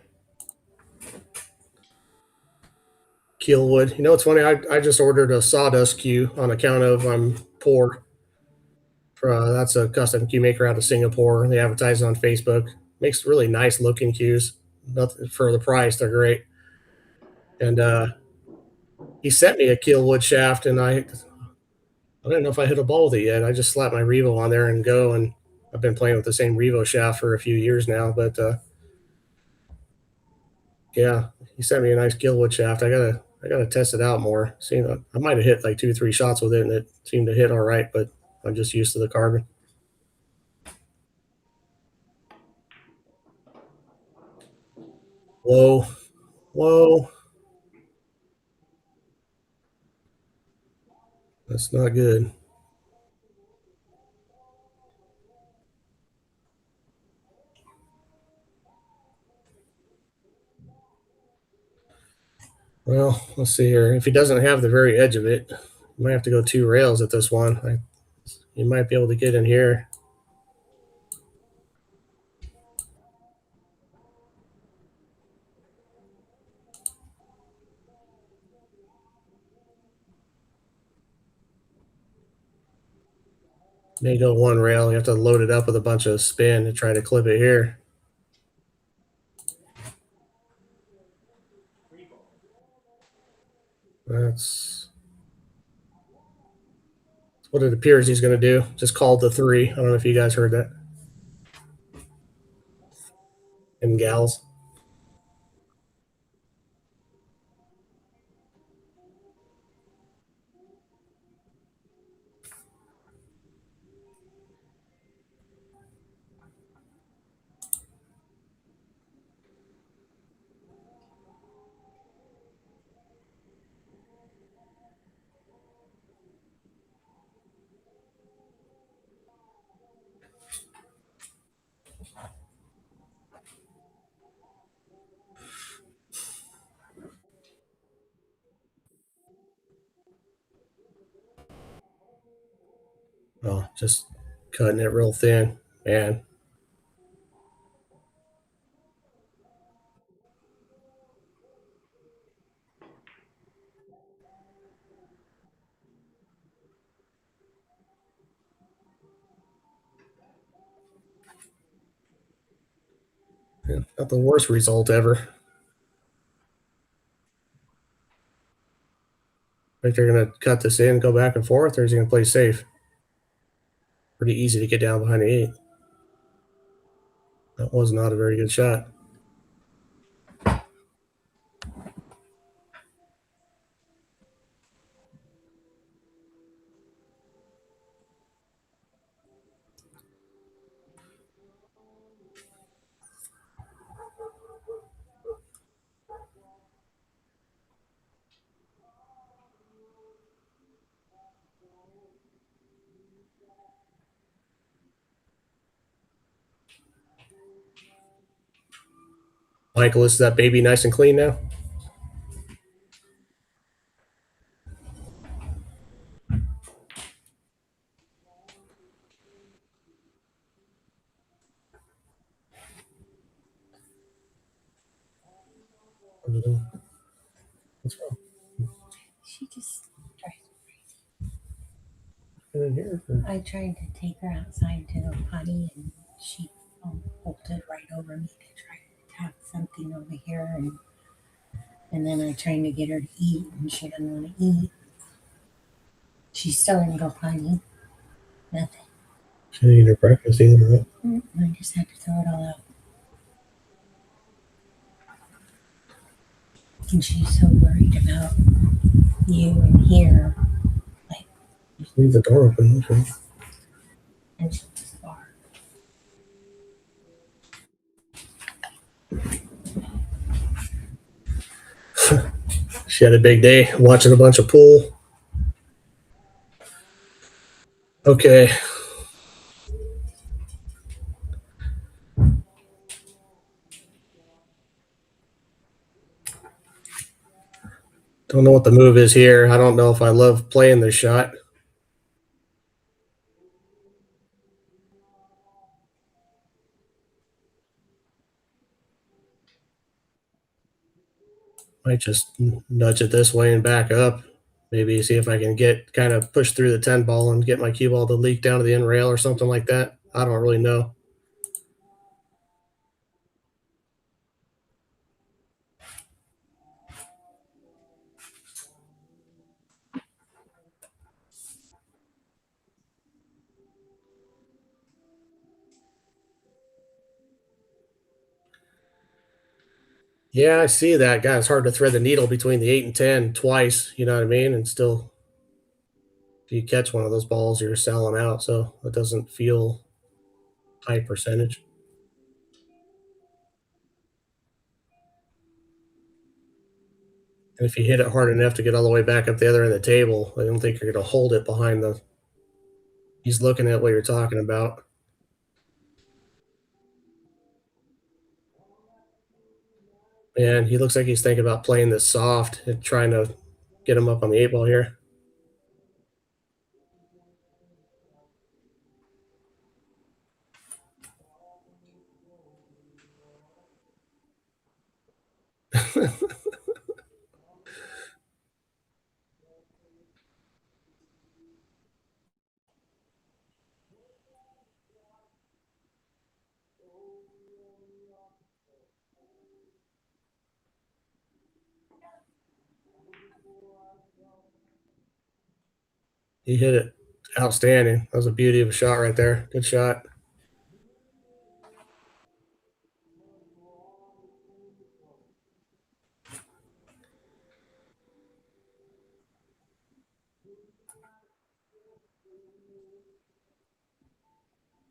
Keelwood. You know, it's funny. I just ordered a sawdust cue on account of I'm poor. That's a custom cue maker out of Singapore. They advertise it on Facebook. Makes really nice looking cues. Nothing for the price. They're great. And he sent me a Keelwood shaft, and I don't know if I hit a ball with it yet. I just slapped my Revo on there and go, and I've been playing with the same Revo shaft for a few years now. But yeah, he sent me a nice Keelwood shaft. I gotta test it out more. See, I might have hit like 2 or 3 shots with it, and it seemed to hit all right. But I'm just used to the carbon. Whoa, whoa, that's not good. Well, let's see here. If he doesn't have the very edge of it, you might have to go 2 rails at this one. You might be able to get in here. May go 1 rail. You have to load it up with a bunch of spin to try to clip it here. That's what it appears he's going to do. Just called the 3. I don't know if you guys heard that. And gals. Oh, just cutting it real thin. Man. Yeah, not the worst result ever. Think they're going to cut this in, go back and forth, or is he going to play safe? Pretty easy to get down behind the 8. That was not a very good shot. Michael, is that baby nice and clean now? What's wrong? She just drives In here? me. I tried to take her outside to go potty, and she bolted right over me to try to have something over here, and then I tried to get her to eat, and she didn't want to eat. She's still gonna go potty. Nothing. She didn't eat her breakfast either, right? I just had to throw it all out. And she's so worried about you and here, like. Just leave the door open. Okay. And she'll just bark. She had a big day watching a bunch of pool. Okay. Don't know what the move is here. I don't know if I love playing this shot. Might just nudge it this way and back up. Maybe see if I can get kind of push through the 10 ball and get my cue ball to leak down to the end rail or something like that. I don't really know. Yeah, I see that. God, it's hard to thread the needle between the 8 and 10 twice, you know what I mean? And still, if you catch one of those balls, you're selling out. So it doesn't feel high percentage. And if you hit it hard enough to get all the way back up the other end of the table, I don't think you're going to hold it behind the. He's looking at what you're talking about. And he looks like he's thinking about playing this soft and trying to get him up on the 8 ball here. He hit it outstanding. That was a beauty of a shot right there. Good shot.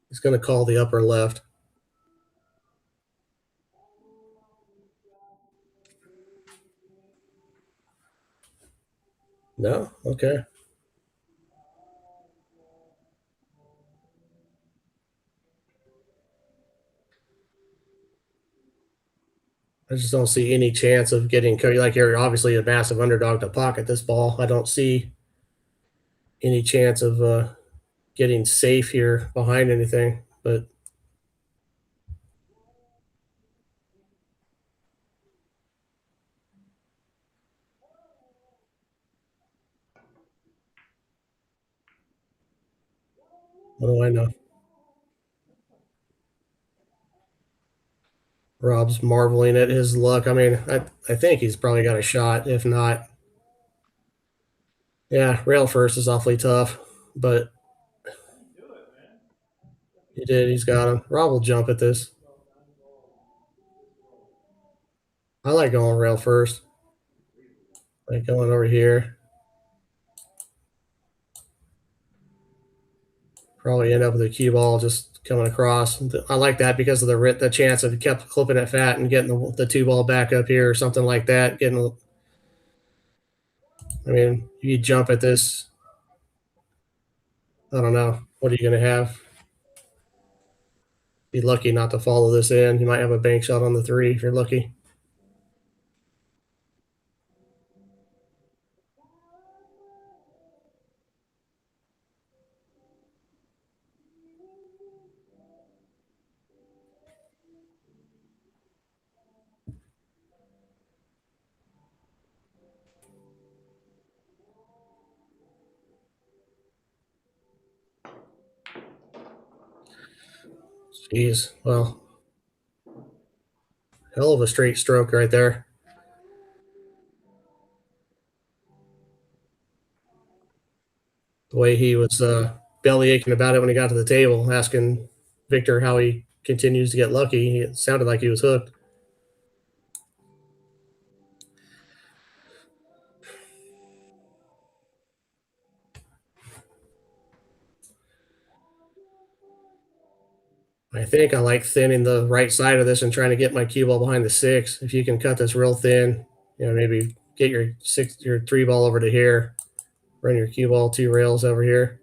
He's going to call the upper left. No? Okay. I just don't see any chance of getting like you're obviously a massive underdog to pocket this ball. I don't see any chance of getting safe here behind anything. But what do I know? Rob's marveling at his luck. I mean, I think he's probably got a shot. If not, yeah, rail first is awfully tough, but he did. He's got him. Rob will jump at this. I like going rail first. Like going over here. Probably end up with a cue ball just coming across. I like that because of the chance of kept clipping it fat and getting the 2 ball back up here or something like that. I mean, you jump at this. I don't know. What are you going to have? Be lucky not to follow this in. You might have a bank shot on the 3 if you're lucky. Jeez. Well, hell of a straight stroke right there. The way he was belly aching about it when he got to the table, asking Victor how he continues to get lucky. It sounded like he was hooked. I think I like thinning the right side of this and trying to get my cue ball behind the 6. If you can cut this real thin, maybe get your 3 ball over to here, run your cue ball 2 rails over here.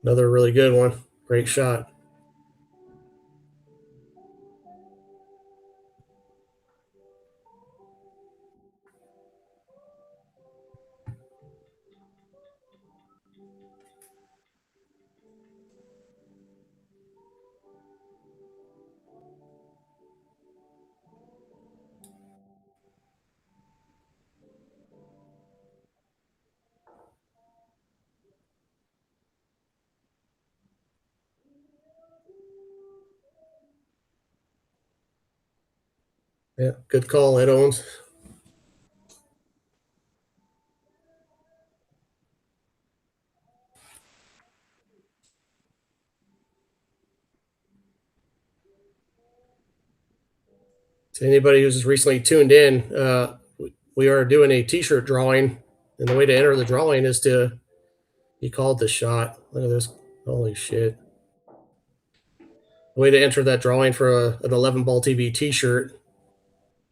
Another really good one. Great shot. Yeah, good call, Ed Owens. To anybody who's recently tuned in, we are doing a T-shirt drawing, and the way to enter the drawing is to. He called the shot. Look at this! Holy shit! The way to enter that drawing for an 11 Ball TV T-shirt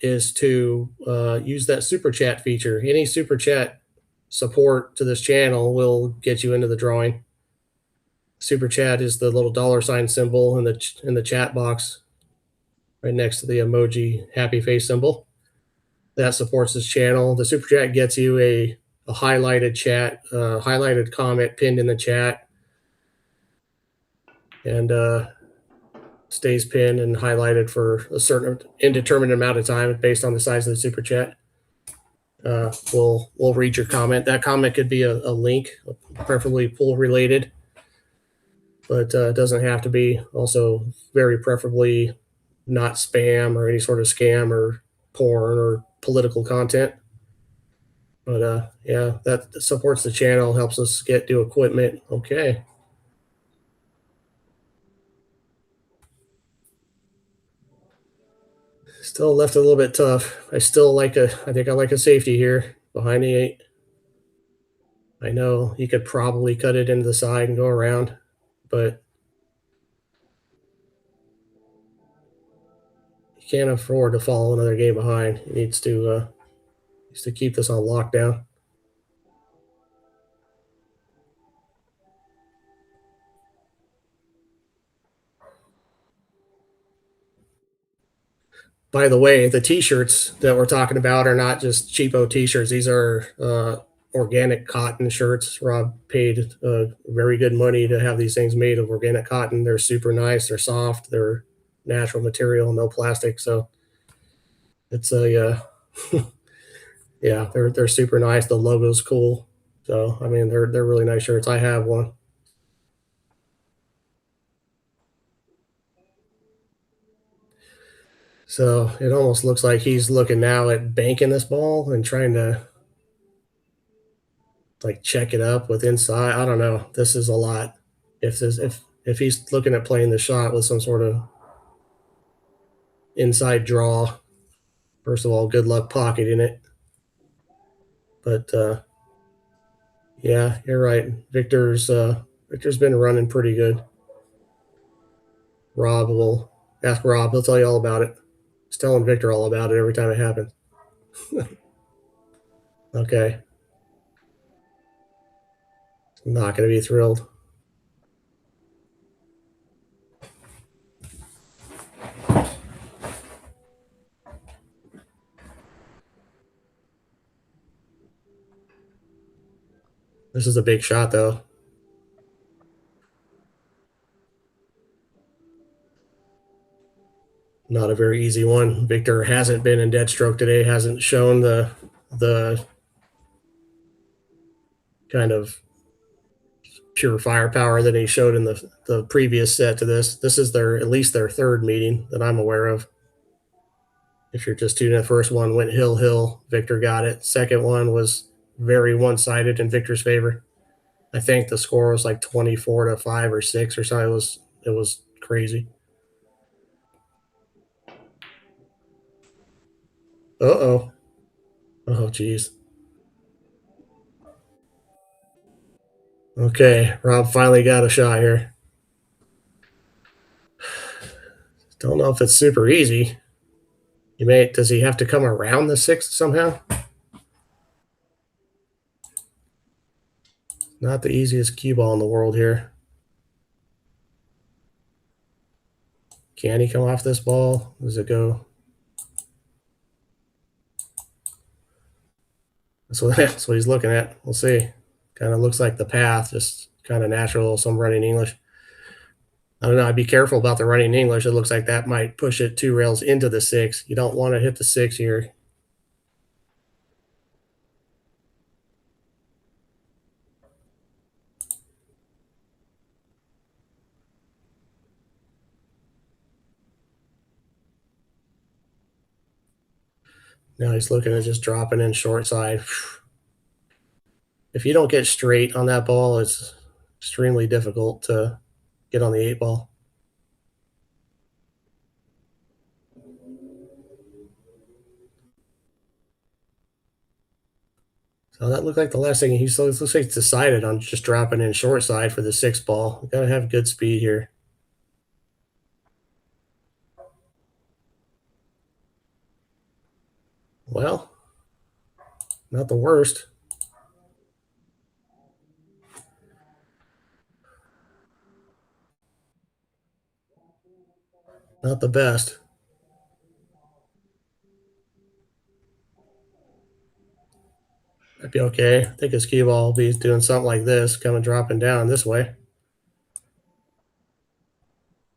is to use that super chat feature. Any super chat support to this channel will get you into the drawing. Super chat is the little $ symbol in the chat box right next to the emoji happy face symbol. That supports this channel. The super chat gets you a highlighted chat, highlighted comment pinned in the chat, and stays pinned and highlighted for a certain indeterminate amount of time based on the size of the super chat. We'll read your comment. That comment could be a link, preferably pool related, but it doesn't have to be. Also, very preferably not spam or any sort of scam or porn or political content. But yeah, that supports the channel, helps us get new equipment. Okay. Still left a little bit tough. I think I like a safety here behind the 8. I know you could probably cut it into the side and go around, but he can't afford to fall another game behind. He needs to keep this on lockdown. By the way, the T-shirts that we're talking about are not just cheapo T-shirts. These are organic cotton shirts. Rob paid very good money to have these things made of organic cotton. They're super nice. They're soft. They're natural material, no plastic. So it's a yeah, they're super nice. The logo's cool. So I mean, they're really nice shirts. I have one. So it almost looks like he's looking now at banking this ball and trying to like check it up with inside. I don't know. This is a lot. If he's looking at playing the shot with some sort of inside draw, first of all, good luck pocketing it. But yeah, you're right. Victor's been running pretty good. Rob will ask Rob. He'll tell you all about it. He's telling Victor all about it every time it happens. Okay. I'm not going to be thrilled. This is a big shot, though. not a very easy one. Victor hasn't been in dead stroke today, hasn't shown the kind of pure firepower that he showed in the previous set to this. This is at least their third meeting that I'm aware of. If you're just tuning in, the first one went hill. Victor got it. Second one was very one-sided in Victor's favor. I think the score was like 24-5 or 6 or something. It was crazy. Oh, geez. Okay, Rob finally got a shot here. Don't know if it's super easy. Does he have to come around the 6 somehow? Not the easiest cue ball in the world here. Can he come off this ball? Does it go? That's what he's looking at. We'll see. Kind of looks like the path, just kind of natural, some running English. I don't know. I'd be careful about the running English. It looks like that might push it 2 rails into the 6. You don't want to hit the 6 here. Now he's looking at just dropping in short side. If you don't get straight on that ball, it's extremely difficult to get on the 8 ball. So that looked like the last thing. Looks like he's decided on just dropping in short side for the 6 ball. We've got to have good speed here. Well, not the worst. Not the best. That'd be okay. I think his cue ball will be doing something like this, coming dropping down this way.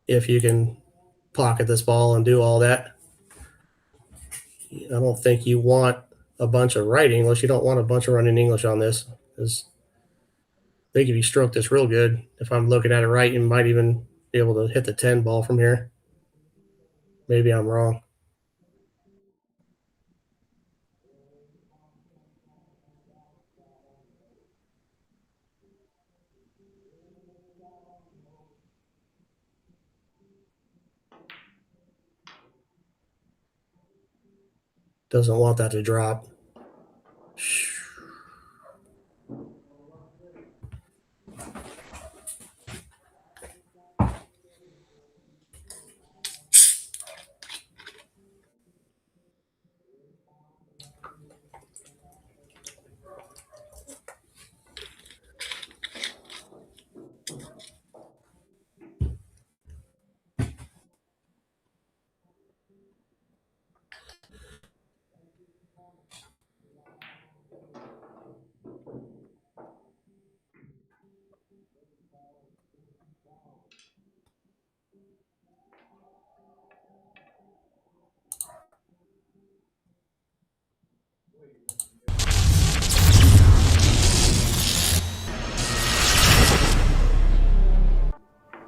If you can pocket this ball and do all that. I don't think you want a bunch of right English. You don't want a bunch of running English on this. Because I think if you stroke this real good, if I'm looking at it right, you might even be able to hit the 10 ball from here. Maybe I'm wrong. Doesn't want that to drop.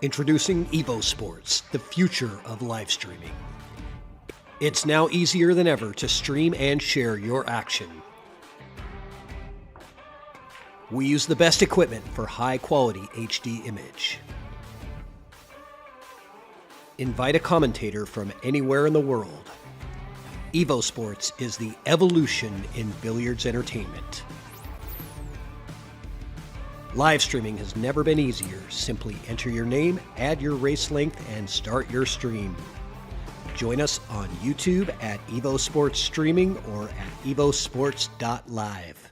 Introducing EvoSports, the future of live streaming. It's now easier than ever to stream and share your action. We use the best equipment for high-quality HD image. Invite a commentator from anywhere in the world. EvoSports is the evolution in billiards entertainment. Live streaming has never been easier. Simply enter your name, add your race length, and start your stream. Join us on YouTube at EvoSports Streaming or at evosports.live.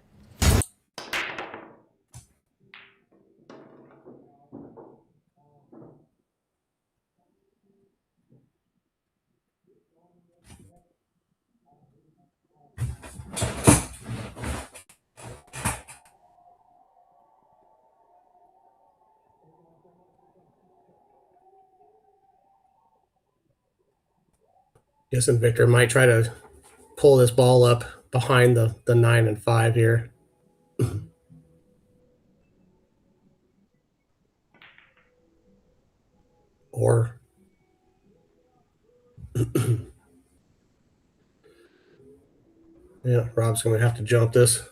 Guessing Victor might try to pull this ball up behind the 9 and 5 here. Or yeah, Rob's going to have to jump this.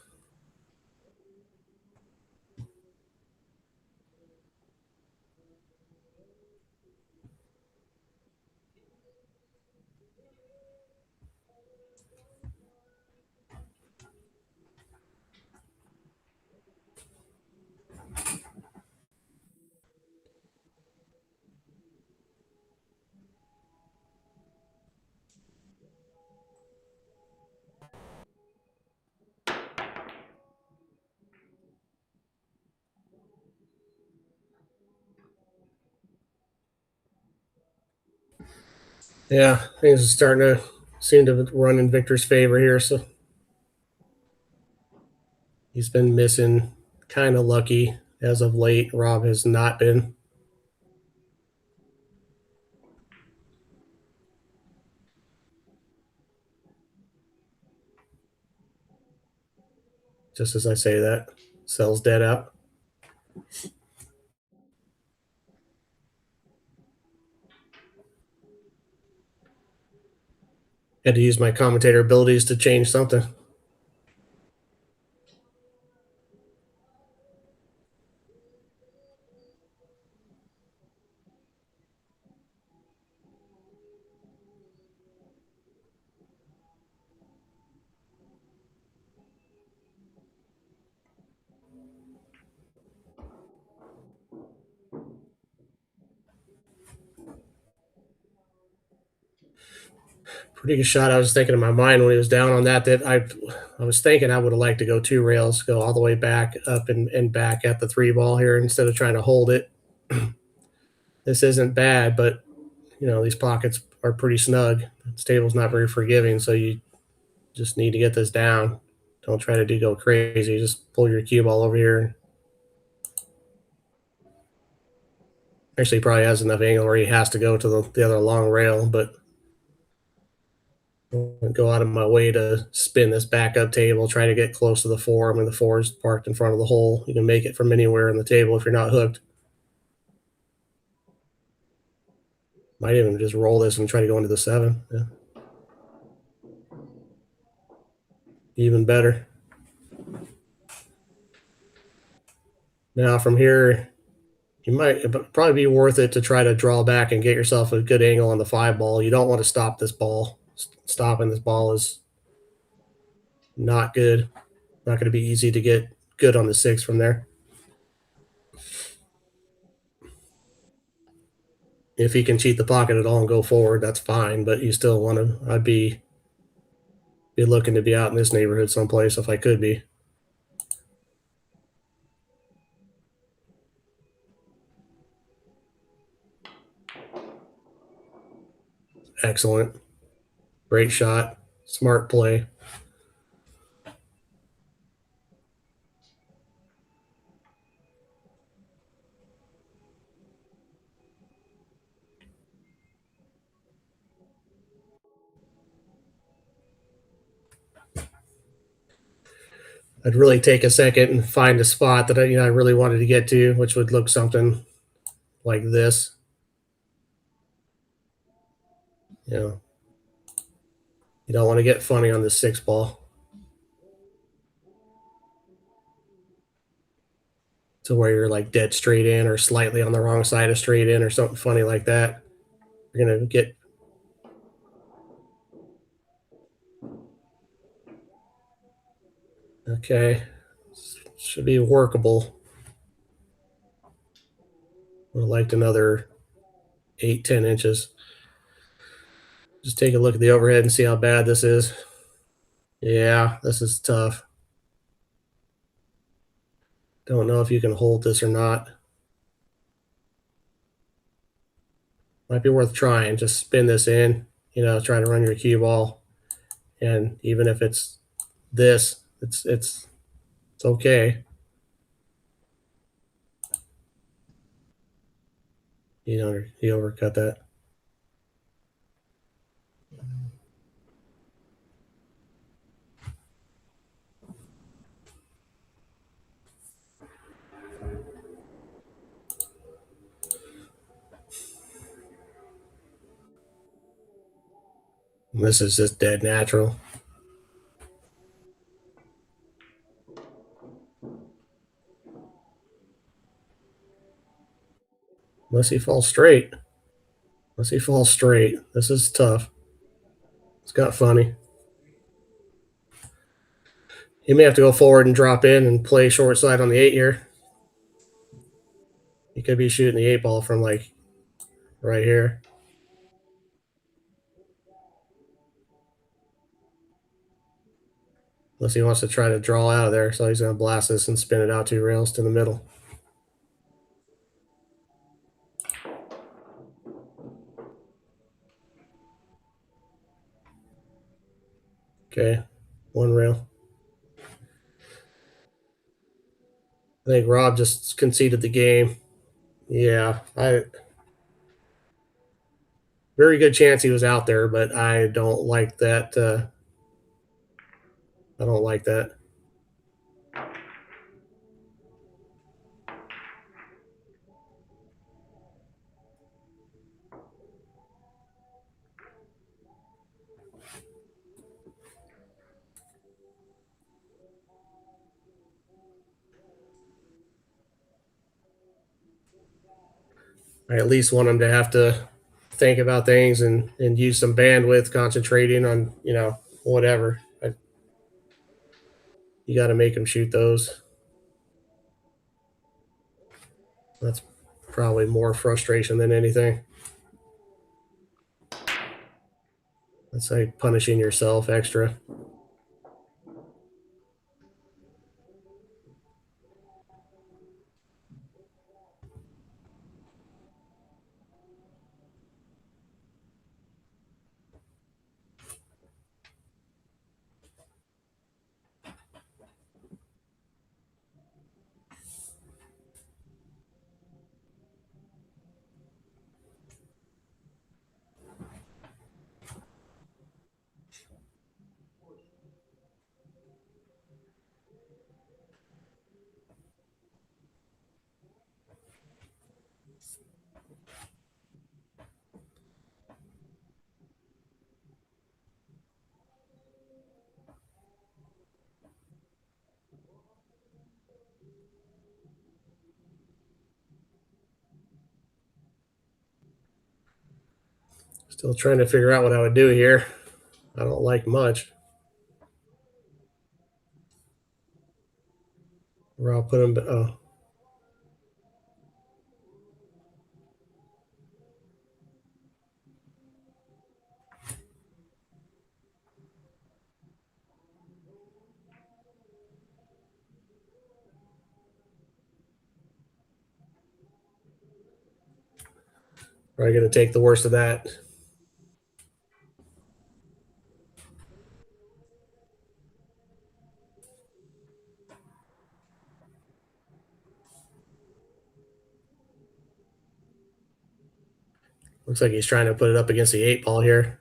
Yeah, things are starting to seem to run in Victor's favor here. So he's been missing, kind of lucky as of late. Rob has not been. Just as I say that, cell's dead out. Had to use my commentator abilities to change something. Pretty good shot. I was thinking in my mind when he was down on that I was thinking I would have liked to go 2 rails, go all the way back up and back at the 3 ball here instead of trying to hold it. This isn't bad, but these pockets are pretty snug. This table's not very forgiving, so you just need to get this down. Don't try to go crazy. Just pull your cue ball over here. Actually, he probably has enough angle where he has to go to the other long rail, but go out of my way to spin this backup table, try to get close to the 4. I mean, the 4 is parked in front of the hole. You can make it from anywhere in the table if you're not hooked. Might even just roll this and try to go into the 7. Yeah. Even better. Now from here, it'd probably be worth it to try to draw back and get yourself a good angle on the 5 ball. You don't want to stop this ball. Stopping this ball is not good. Not going to be easy to get good on the 6 from there. If he can cheat the pocket at all and go forward, that's fine. But you still want to. I'd be looking to be out in this neighborhood someplace if I could be. Excellent. Great shot. Smart play. I'd really take a second and find a spot that I really wanted to get to, which would look something like this. You don't want to get funny on this 6 ball. To where you're like dead straight in or slightly on the wrong side of straight in or something funny like that. You're going to get. Okay. Should be workable. Would have liked another 8-10 inches. Just take a look at the overhead and see how bad this is. Yeah, this is tough. Don't know if you can hold this or not. Might be worth trying. Just spin this in, try to run your cue ball. And even if it's this, it's okay. He overcut that. This is just dead natural. Unless he falls straight. Unless he falls straight. This is tough. It's got funny. He may have to go forward and drop in and play short side on the 8 here. He could be shooting the 8 ball from like right here. Unless he wants to try to draw out of there. So he's going to blast this and spin it out 2 rails to the middle. Okay, 1 rail. I think Rob just conceded the game. Yeah, very good chance he was out there, but I don't like that. I don't like that. I at least want him to have to think about things and use some bandwidth concentrating on, whatever. You got to make him shoot those. That's probably more frustration than anything. That's like punishing yourself extra. Still trying to figure out what I would do here. I don't like much. Or I'll put him. Oh, probably going to take the worst of that. Looks like he's trying to put it up against the 8 ball here.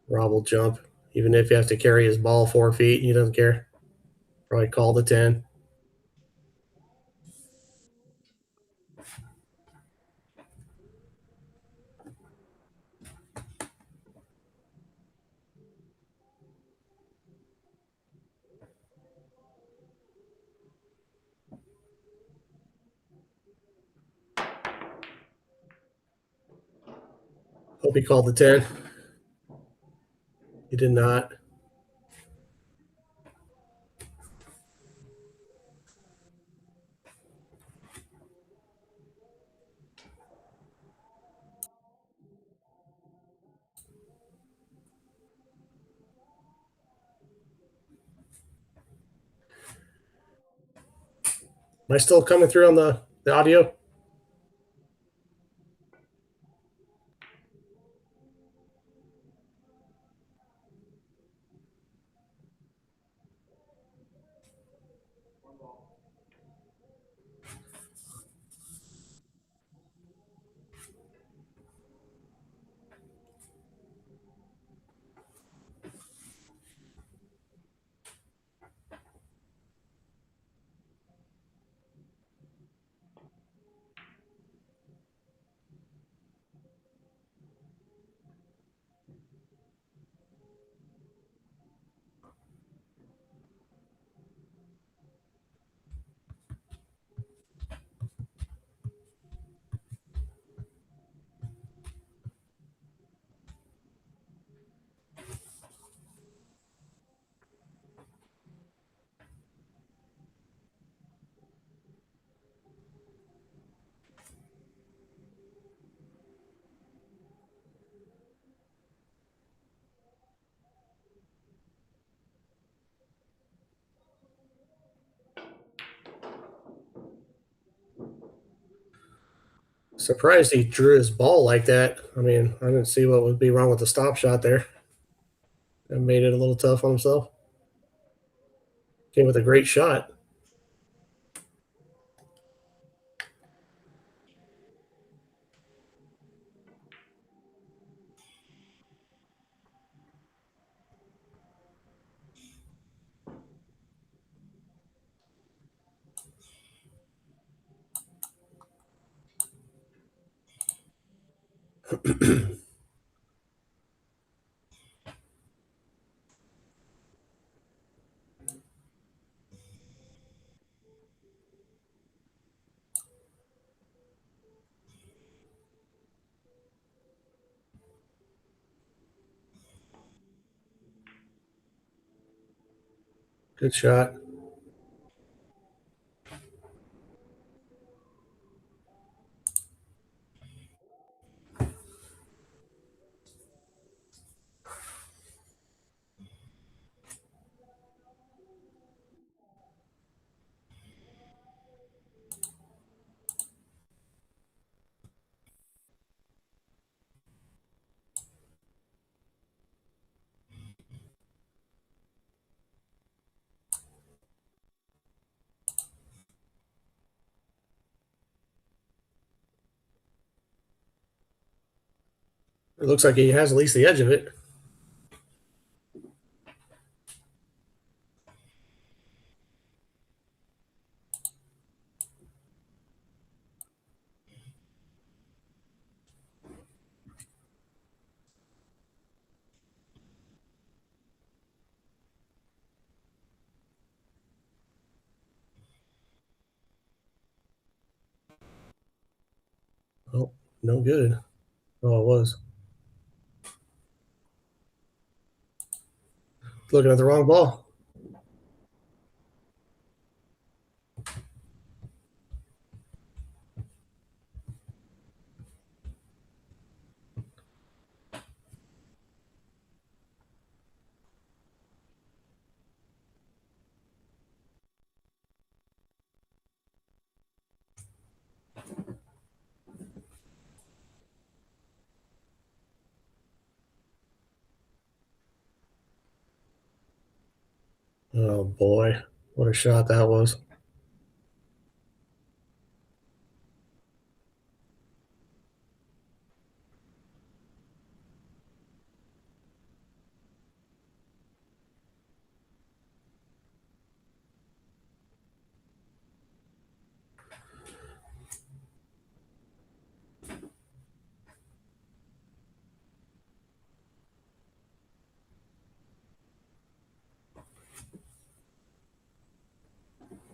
Rob will jump. Even if he has to carry his ball 4 feet, he doesn't care. Probably call the 10. Hope he called the 10. He did not. Am I still coming through on the audio? Surprised he drew his ball like that. I mean, I didn't see what would be wrong with the stop shot there. And made it a little tough on himself. Came with a great shot. Good shot. It looks like he has at least the edge of it. Oh, no good. Oh, it was. Looking at the wrong ball. Oh boy, what a shot that was.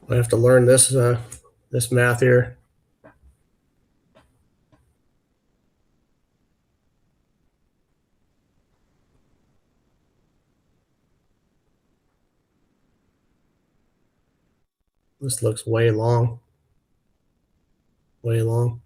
I have to learn this math here. This looks way long. Way long.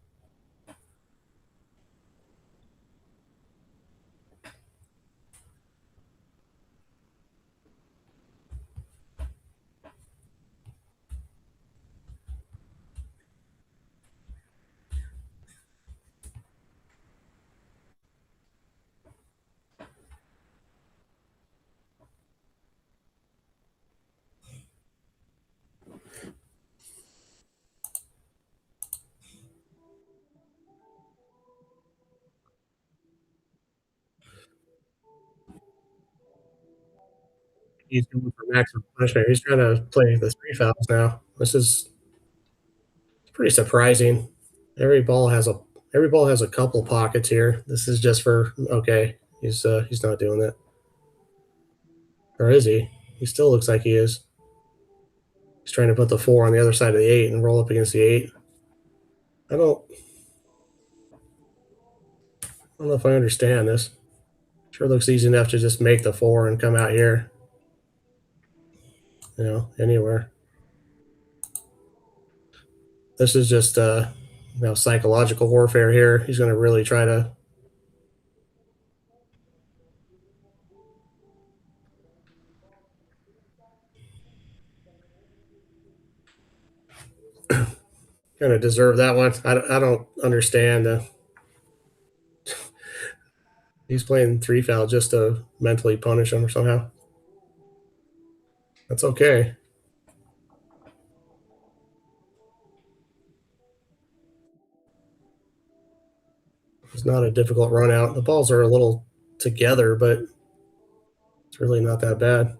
He's going for maximum punishment. He's trying to play the three fouls now. This is pretty surprising. Every ball has a couple pockets here. This is just for okay. He's not doing it. Or is he? He still looks like he is. He's trying to put the 4 on the other side of the 8 and roll up against the 8. I don't know if I understand this. Sure looks easy enough to just make the 4 and come out here. Anywhere. This is just psychological warfare here. He's going to really try to. Kind of deserve that one. I don't understand. He's playing 3 foul just to mentally punish him or somehow. That's okay. It's not a difficult run out. The balls are a little together, but it's really not that bad.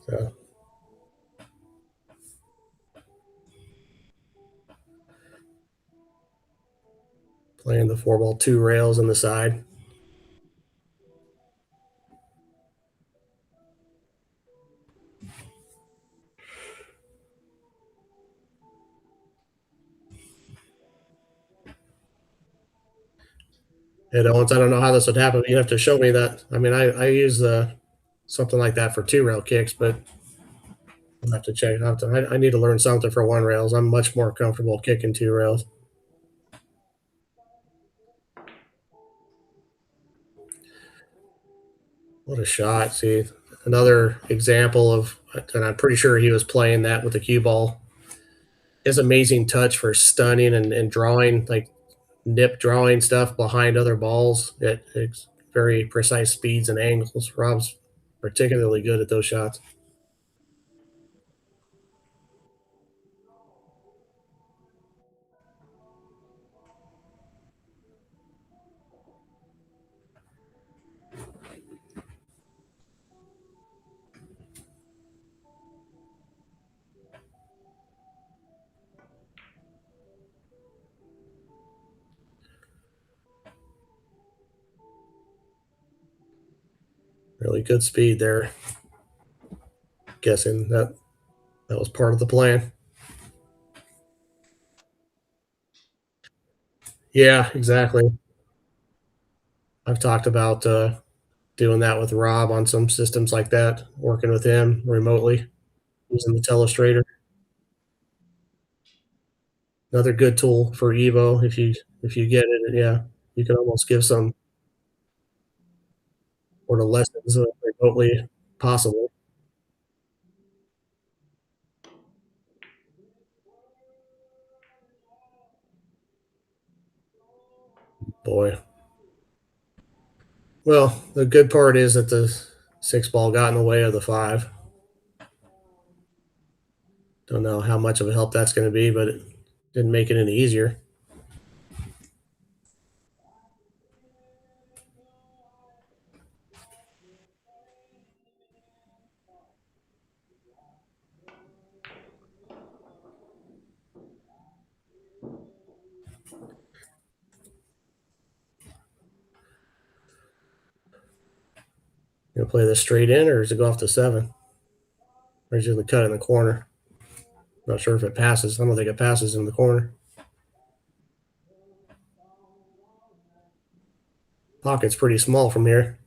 So playing the 4-ball 2 rails on the side. And Owens, I don't know how this would happen. You have to show me that. I mean, I use something like that for 2-rail kicks, but I'll have to check. I need to learn something for 1 rails. I'm much more comfortable kicking 2 rails. What a shot. See, another example of, and I'm pretty sure he was playing that with the cue ball. His amazing touch for stunning and drawing, like nip drawing stuff behind other balls at very precise speeds and angles. Rob's particularly good at those shots. Really good speed there. Guessing that was part of the plan. Yeah, exactly. I've talked about doing that with Rob on some systems like that, working with him remotely using the telestrator. Another good tool for Evo if you get it. Yeah, you can almost give some sort of lessons remotely possible. Boy. Well, the good part is that the 6 ball got in the way of the 5. Don't know how much of a help that's going to be, but it didn't make it any easier. You gonna play this straight in, or does it go off to 7? Or is it the cut in the corner? Not sure if it passes. I don't think it passes in the corner. Pocket's pretty small from here.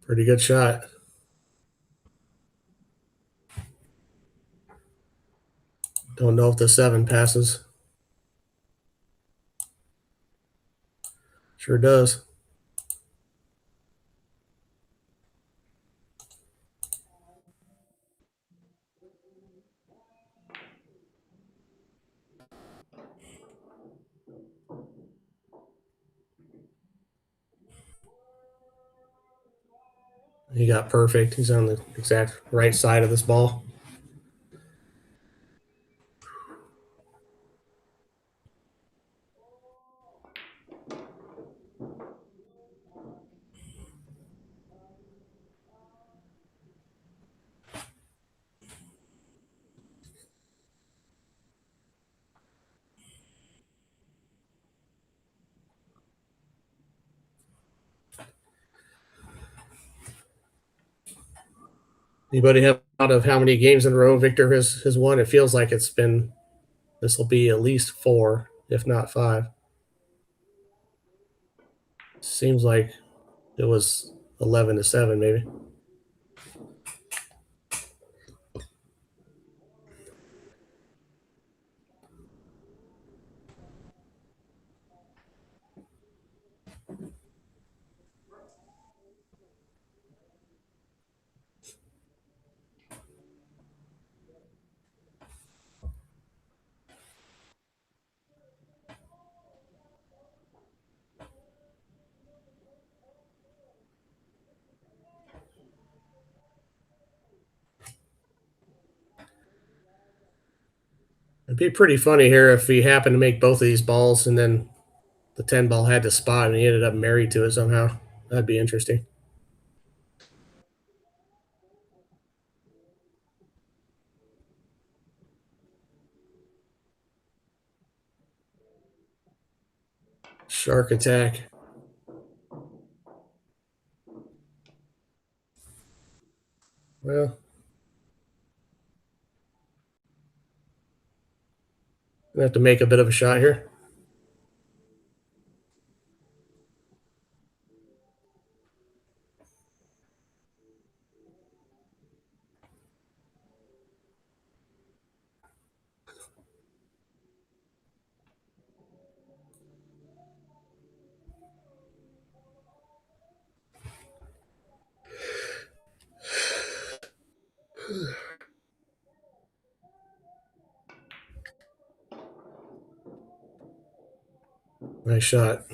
Pretty good shot. Don't know if the 7 passes. Sure does. He got perfect. He's on the exact right side of this ball. Anybody have out of how many games in a row Victor has won? It feels like this will be at least 4, if not 5. Seems like it was 11-7, maybe. It'd be pretty funny here if he happened to make both of these balls and then the 10 ball had the spot and he ended up married to it somehow. That'd be interesting. Shark attack. Well, we have to make a bit of a shot here. Nice shot.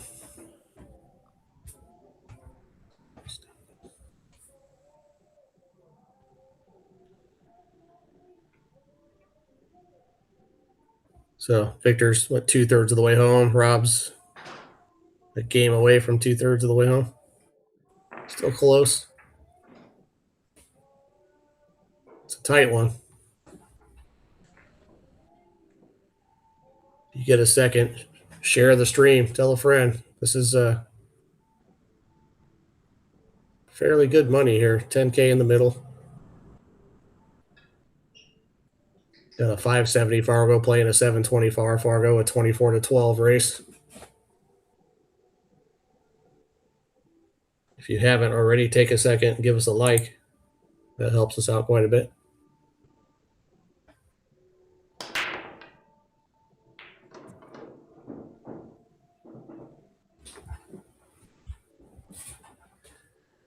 So Victor's 2/3 of the way home. Rob's a game away from 2/3 of the way home. Still close. It's a tight one. If you get a second, share the stream. Tell a friend. This is fairly good money here. 10K in the middle. Got a 570 Fargo playing a 720 Fargo, a 24-12 race. If you haven't already, take a second and give us a like. That helps us out quite a bit.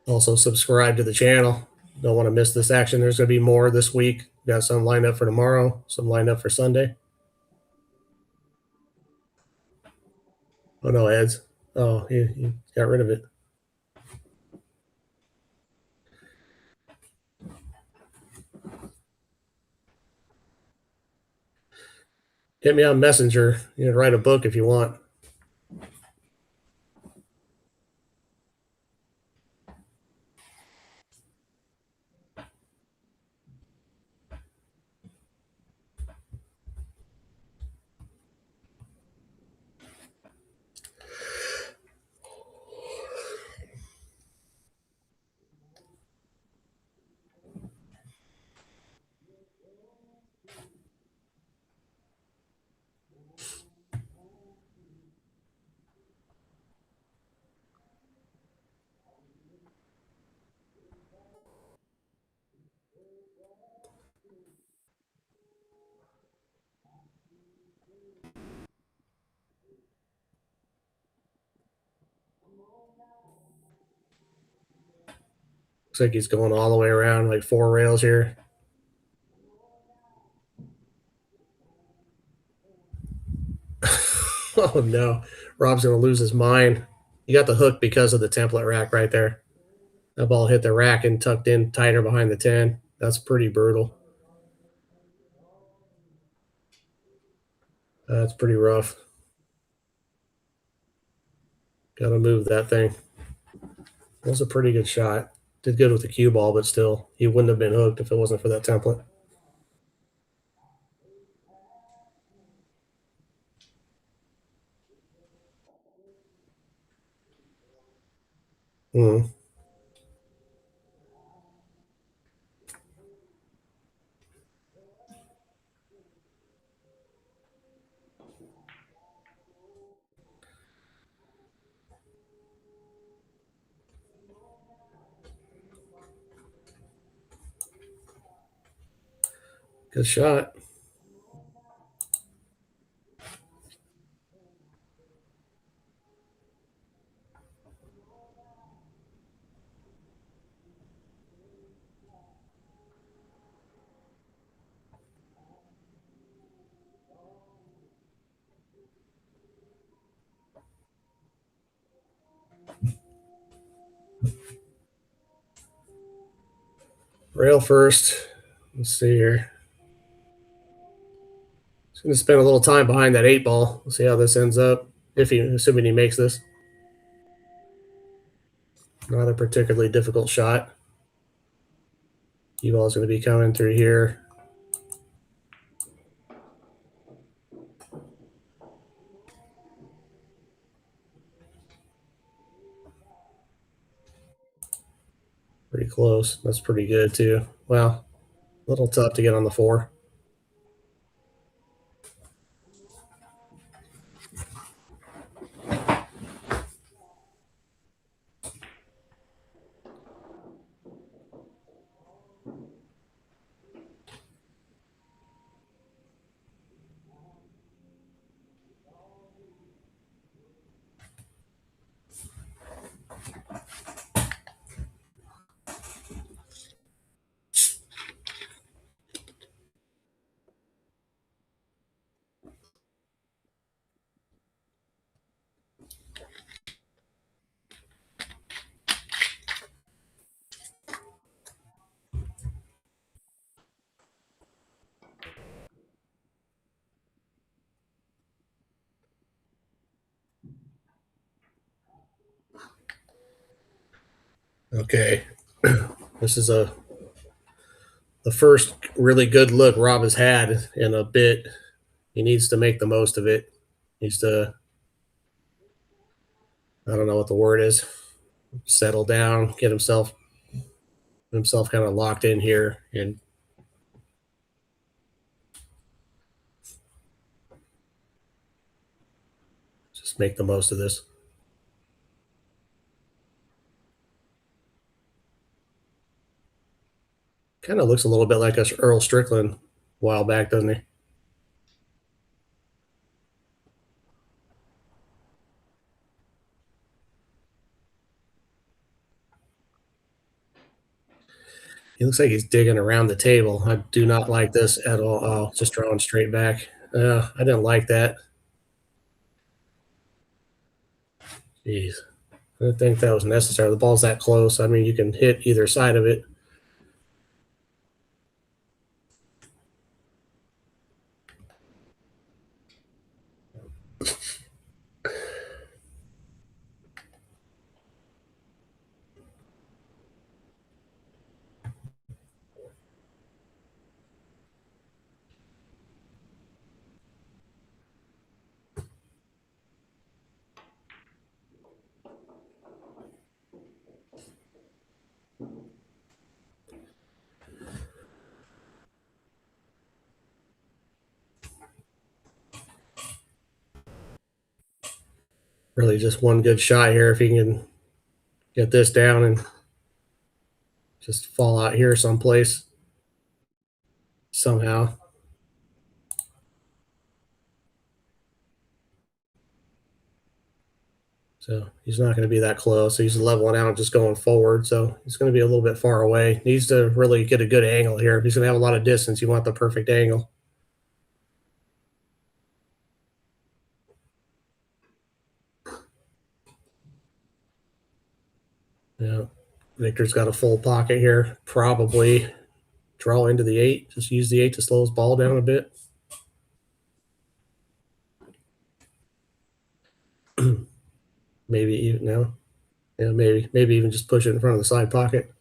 Also, subscribe to the channel. Don't want to miss this action. There's going to be more this week. Got some lined up for tomorrow, some lined up for Sunday. Oh, no, Ed's. Oh, he got rid of it. Hit me on Messenger. You can write a book if you want. Looks like he's going all the way around, like 4 rails here. Oh, no. Rob's going to lose his mind. He got the hook because of the template rack right there. That ball hit the rack and tucked in tighter behind the 10. That's pretty brutal. That's pretty rough. Got to move that thing. That was a pretty good shot. Did good with the cue ball, but still, he wouldn't have been hooked if it wasn't for that template. Good shot. Rail first. Let's see here. He's going to spend a little time behind that 8 ball. We'll see how this ends up. Assuming he makes this. Not a particularly difficult shot. E-ball is going to be coming through here. Pretty close. That's pretty good too. Well, a little tough to get on the 4. Okay. This is the first really good look Rob has had in a bit. He needs to make the most of it. Needs to, I don't know what the word is, settle down, get himself kind of locked in here, and just make the most of this. Kind of looks a little bit like a Earl Strickland a while back, doesn't he? He looks like he's digging around the table. I do not like this at all. Oh, just drawing straight back. I didn't like that. Jeez. I didn't think that was necessary. The ball's that close. I mean, you can hit either side of it. Really just one good shot here if he can get this down and just fall out here someplace somehow. So he's not going to be that close. He's leveling out, just going forward. So he's going to be a little bit far away. Needs to really get a good angle here. If he's going to have a lot of distance, you want the perfect angle. Yeah. Victor's got a full pocket here. Probably draw into the 8. Just use the 8 to slow his ball down a bit. Maybe even now. Yeah, maybe even just push it in front of the side pocket.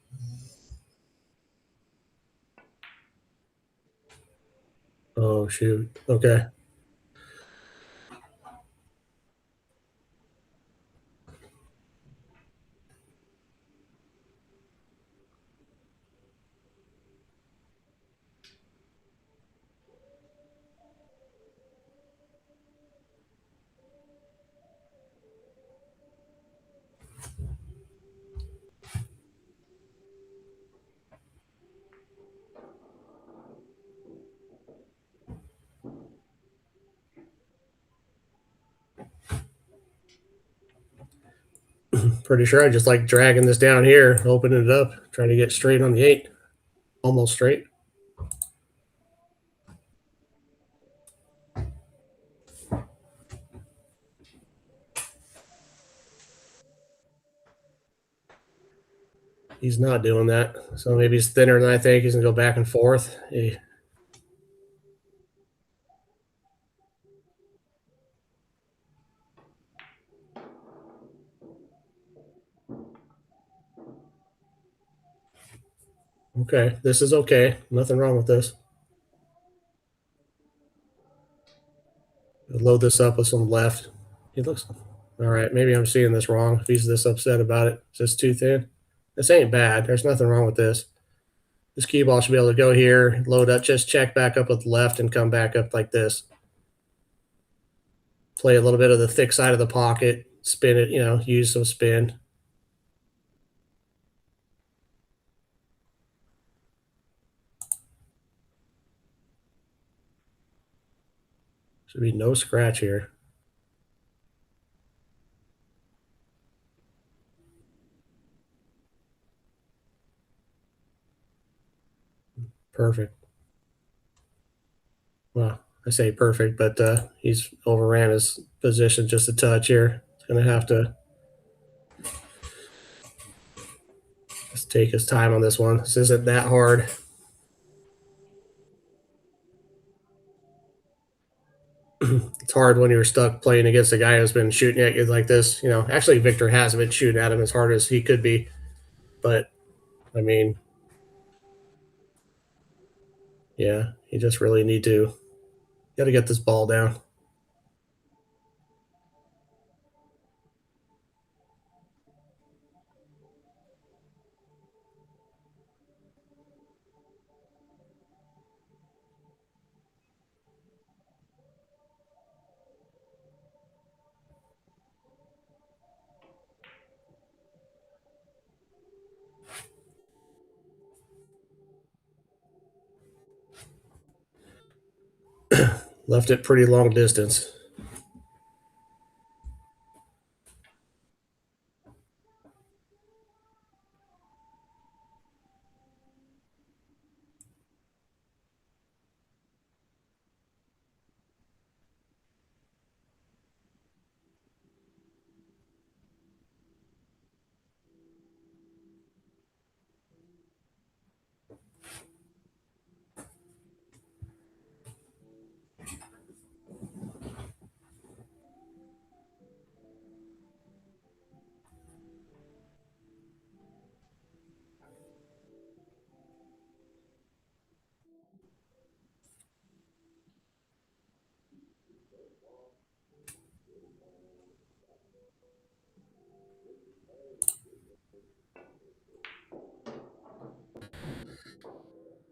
Oh shoot. Okay. Pretty sure I just like dragging this down here, opening it up, trying to get straight on the 8. Almost straight. He's not doing that. So maybe he's thinner than I think. He's going to go back and forth. Okay, this is okay. Nothing wrong with this. Load this up with some left. He looks all right. Maybe I'm seeing this wrong. If he's this upset about it, it's just too thin. This ain't bad. There's nothing wrong with this. This cue ball should be able to go here, load up, just check back up with left and come back up like this. Play a little bit of the thick side of the pocket, spin it, use some spin. Should be no scratch here. Perfect. Well, I say perfect, but he's overran his position just a touch here. He's going to have to just take his time on this one. This isn't that hard. It's hard when you're stuck playing against a guy who's been shooting at you like this. Actually, Victor has been shooting at him as hard as he could be. But, I mean, yeah, you just really need to got to get this ball down. Left it pretty long distance.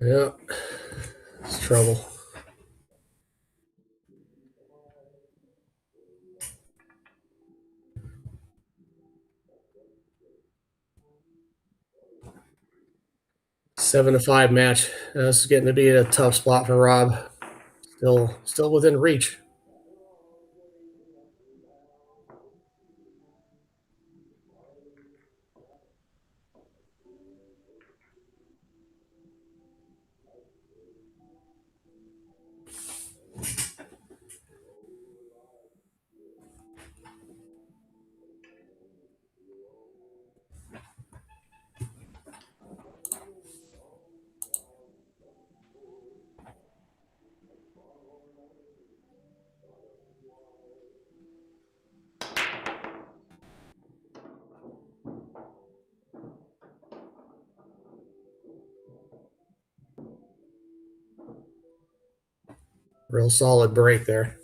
Yeah, it's trouble. Seven to 5 match. This is getting to be a tough spot for Rob. Still within reach. Real solid break there.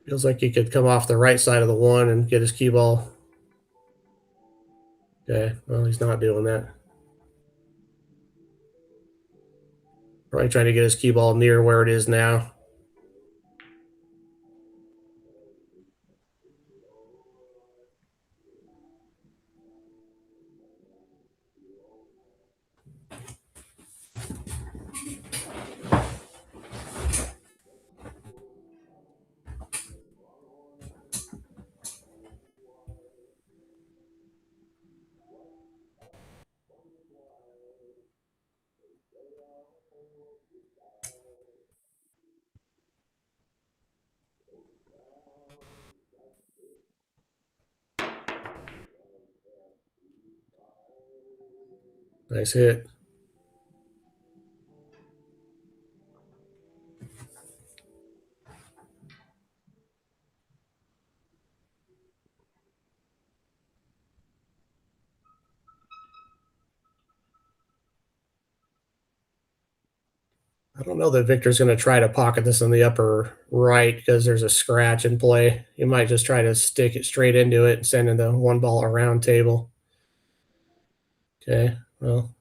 Feels like he could come off the right side of the 1 and get his cue ball. Okay, well, he's not doing that. Probably trying to get his cue ball near where it is now. Nice hit. I don't know that Victor's going to try to pocket this in the upper right because there's a scratch in play. He might just try to stick it straight into it and send in the one ball around table. Okay, well.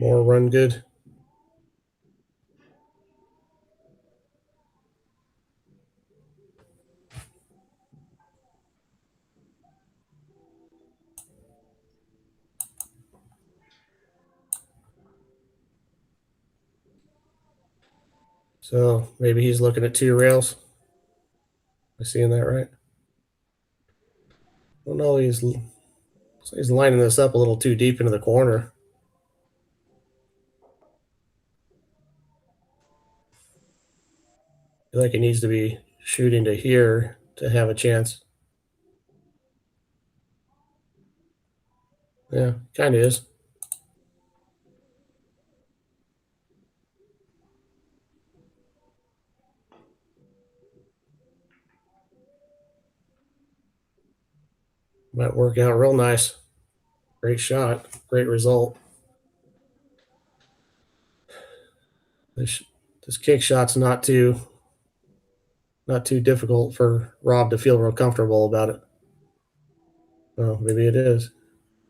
More run good. So maybe he's looking at 2 rails. Am I seeing that right? Oh no, he's lining this up a little too deep into the corner. I feel like he needs to be shooting to here to have a chance. Yeah, kind of is. Might work out real nice. Great shot. Great result. This kick shot's not too difficult for Rob to feel real comfortable about it. Well, maybe it is.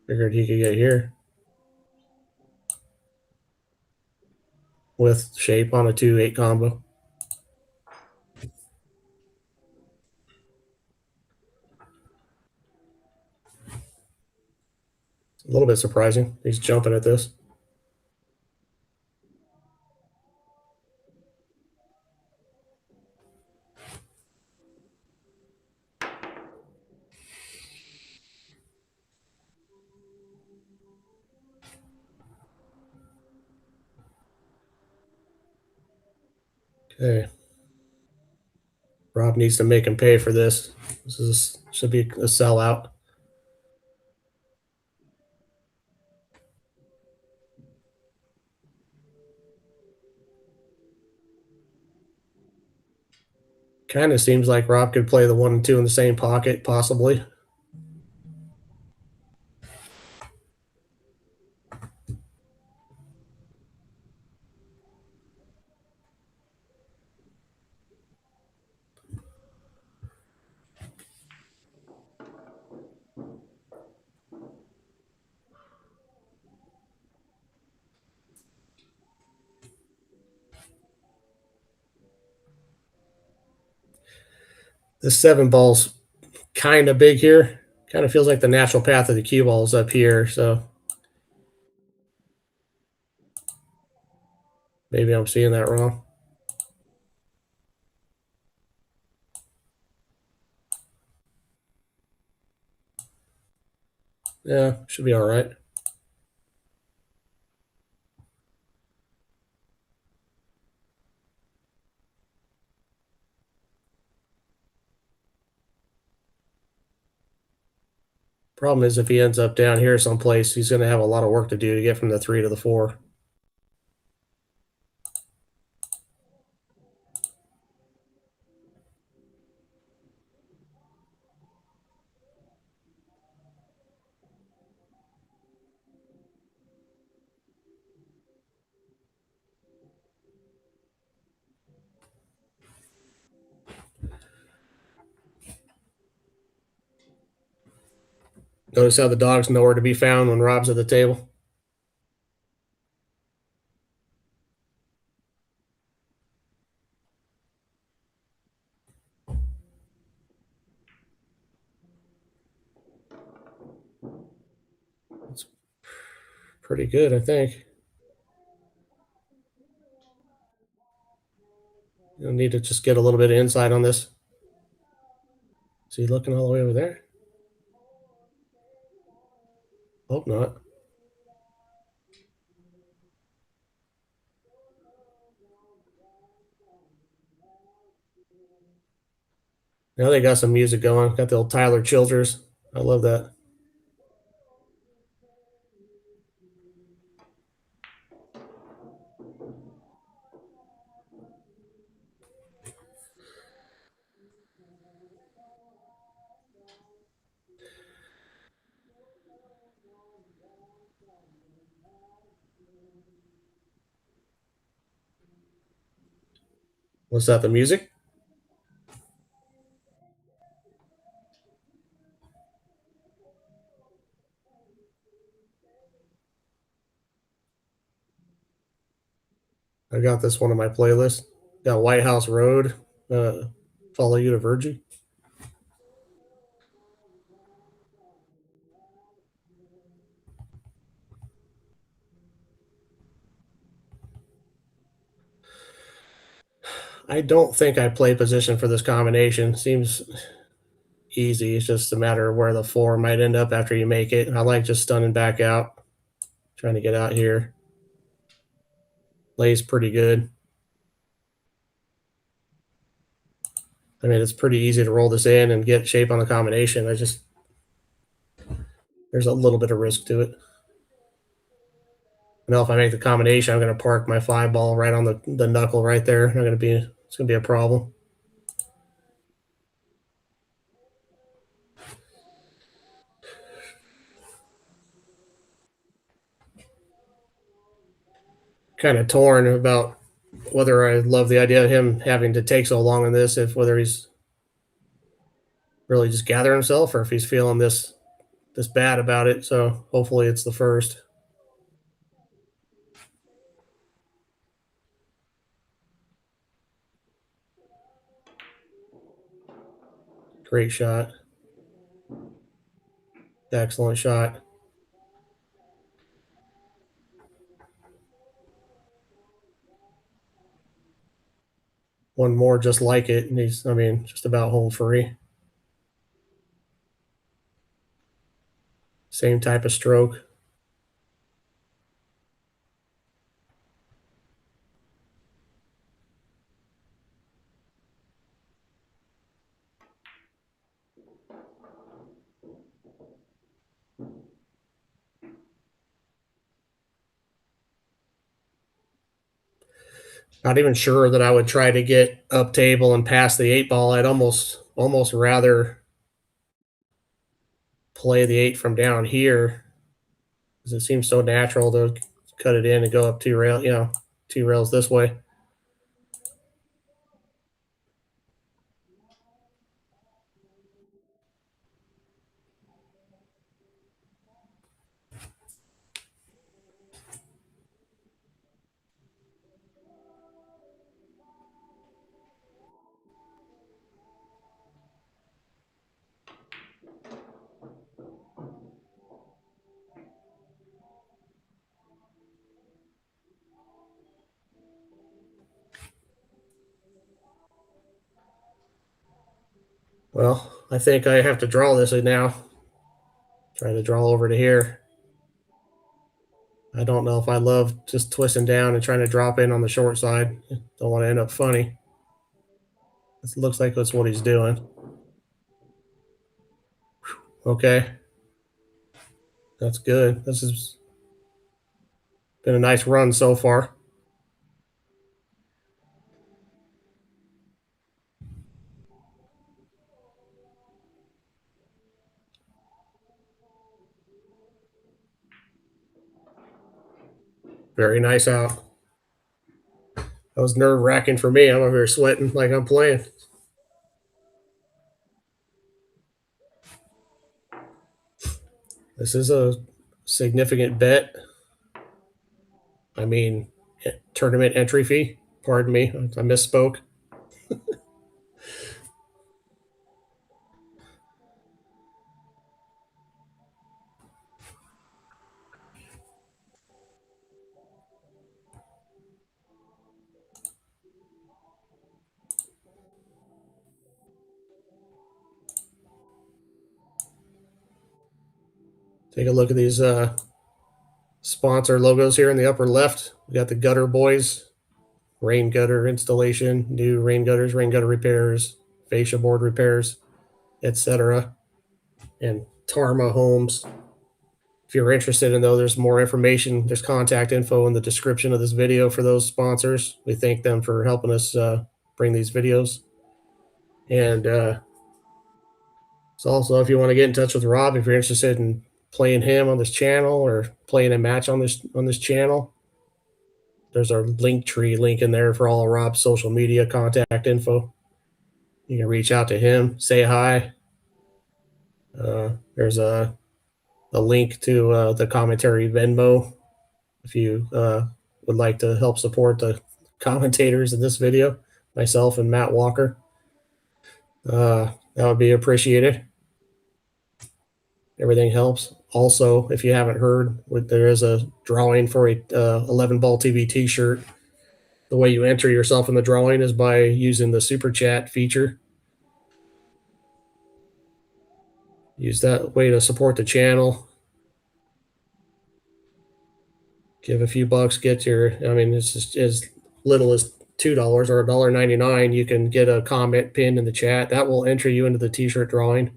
Figured he could get here with shape on a 2-8 combo. A little bit surprising. He's jumping at this. Okay. Rob needs to make him pay for this. Should be a sellout. Kind of seems like Rob could play the 1 and 2 in the same pocket, possibly. This 7 ball's kind of big here. Kind of feels like the natural path of the cue ball is up here, so maybe I'm seeing that wrong. Yeah, should be all right. Problem is if he ends up down here someplace, he's going to have a lot of work to do to get from the 3 to the 4. Notice how the dog's nowhere to be found when Rob's at the table? It's pretty good, I think. You'll need to just get a little bit of insight on this. Is he looking all the way over there? Hope not. Now they got some music going. Got the old Tyler Childers. I love that. What's that, the music? I got this one on my playlist. Got White House Road, Follow You to Virgie. I don't think I play position for this combination. Seems easy. It's just a matter of where the four might end up after you make it. I like just stunning back out, trying to get out here. Lays pretty good. I mean, it's pretty easy to roll this in and get shape on the combination. There's a little bit of risk to it. I know if I make the combination, I'm going to park my 5-ball right on the knuckle right there. It's going to be a problem. Kind of torn about whether I love the idea of him having to take so long in this, whether he's really just gathering himself or if he's feeling this bad about it. So hopefully it's the first. Great shot. Excellent shot. One more just like it, and he's, just about home free. Same type of stroke. Not even sure that I would try to get up table and pass the 8-ball. I'd almost rather play the 8 from down here because it seems so natural to cut it in and go up 2 rails this way. Well, I think I have to draw this now. Try to draw over to here. I don't know if I love just twisting down and trying to drop in on the short side. Don't want to end up funny. It looks like that's what he's doing. Okay. That's good. This has been a nice run so far. Very nice out. That was nerve-wracking for me. I'm over here sweating like I'm playing. This is a significant bet. Tournament entry fee. Pardon me. I misspoke. Take a look at these sponsor logos here in the upper left. We got the Gutter Boys, rain gutter installation, new rain gutters, rain gutter repairs, fascia board repairs, etc. And Tarma Homes. If you're interested in those, there's more information. There's contact info in the description of this video for those sponsors. We thank them for helping us bring these videos. And so also, if you want to get in touch with Rob, if you're interested in playing him on this channel or playing a match on this channel, there's our link tree link in there for all of Rob's social media contact info. You can reach out to him, say hi. There's a link to the commentary Venmo if you would like to help support the commentators in this video, myself and Matt Walker. That would be appreciated. Everything helps. Also, if you haven't heard, there is a drawing for a 11 Ball TV t-shirt. The way you enter yourself in the drawing is by using the super chat feature. Use that way to support the channel. Give a few bucks, get your, I mean, it's just as little as $2 or $1.99. You can get a comment pinned in the chat. That will enter you into the t-shirt drawing.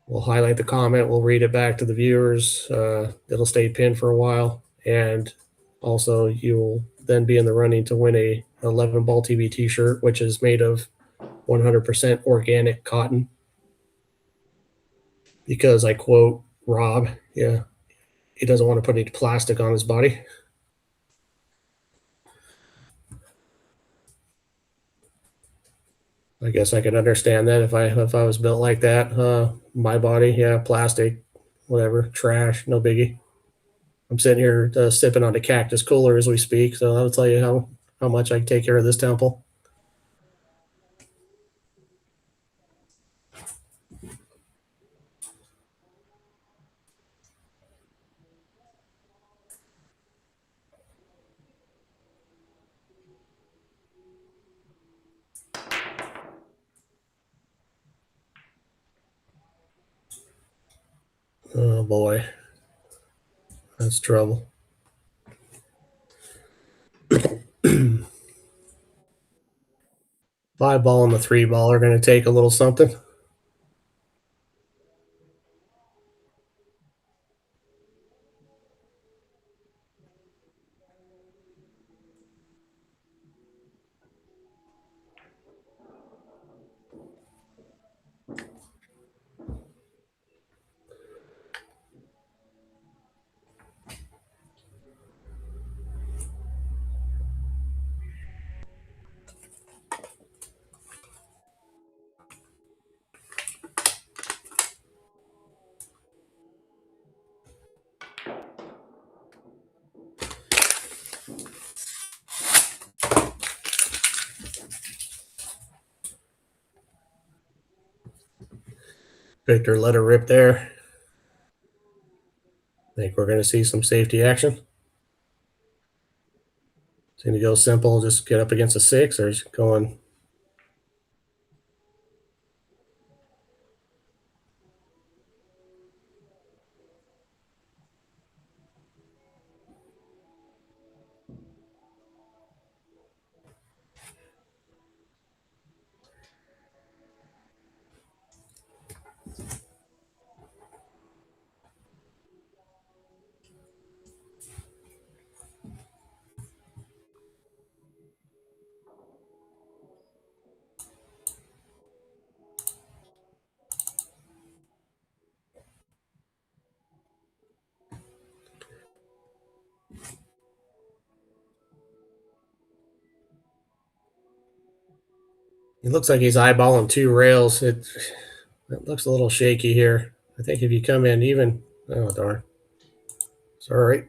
We'll highlight the comment. We'll read it back to the viewers. It'll stay pinned for a while. And also, you'll then be in the running to win a 11 Ball TV t-shirt, which is made of 100% organic cotton. Because I quote Rob, yeah, he doesn't want to put any plastic on his body. I guess I could understand that if I was built like that. My body, yeah, plastic, whatever, trash, no biggie. I'm sitting here sipping on a cactus cooler as we speak, so that'll tell you how much I take care of this temple. Oh boy, that's trouble. 5 ball and the 3 ball are going to take a little something. Victor let her rip there. Think we're going to see some safety action. It's going to go simple, just get up against a 6, or is it going? It looks like he's eyeballing 2 rails. It looks a little shaky here. I think if you come in even, oh darn, it's all right.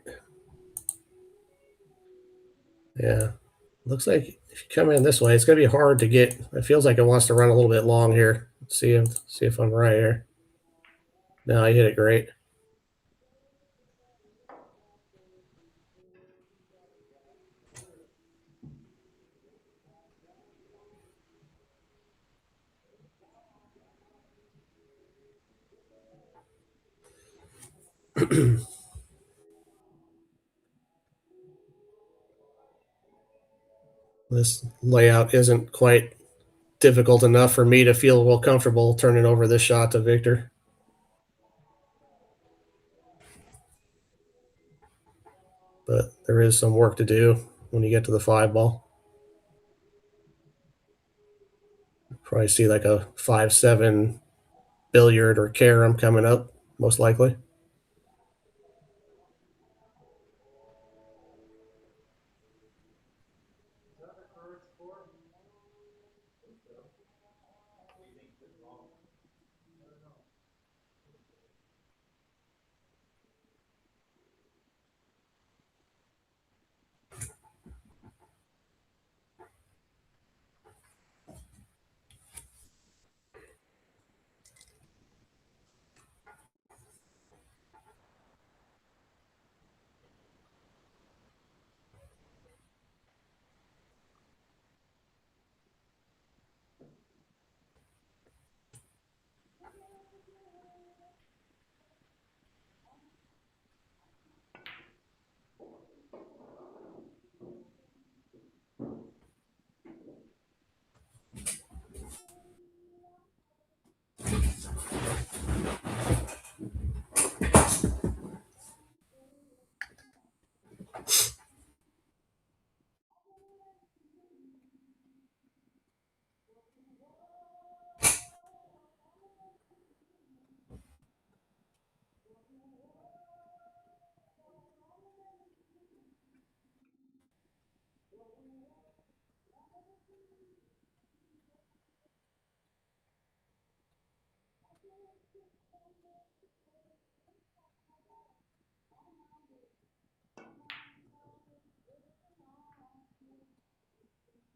Yeah, looks like if you come in this way, it's going to be hard to get. It feels like it wants to run a little bit long here. Let's see if I'm right here. No, I hit it great. This layout isn't quite difficult enough for me to feel real comfortable turning over this shot to Victor. But there is some work to do when you get to the 5 ball. Probably see like a 5-7 billiard or carom coming up, most likely.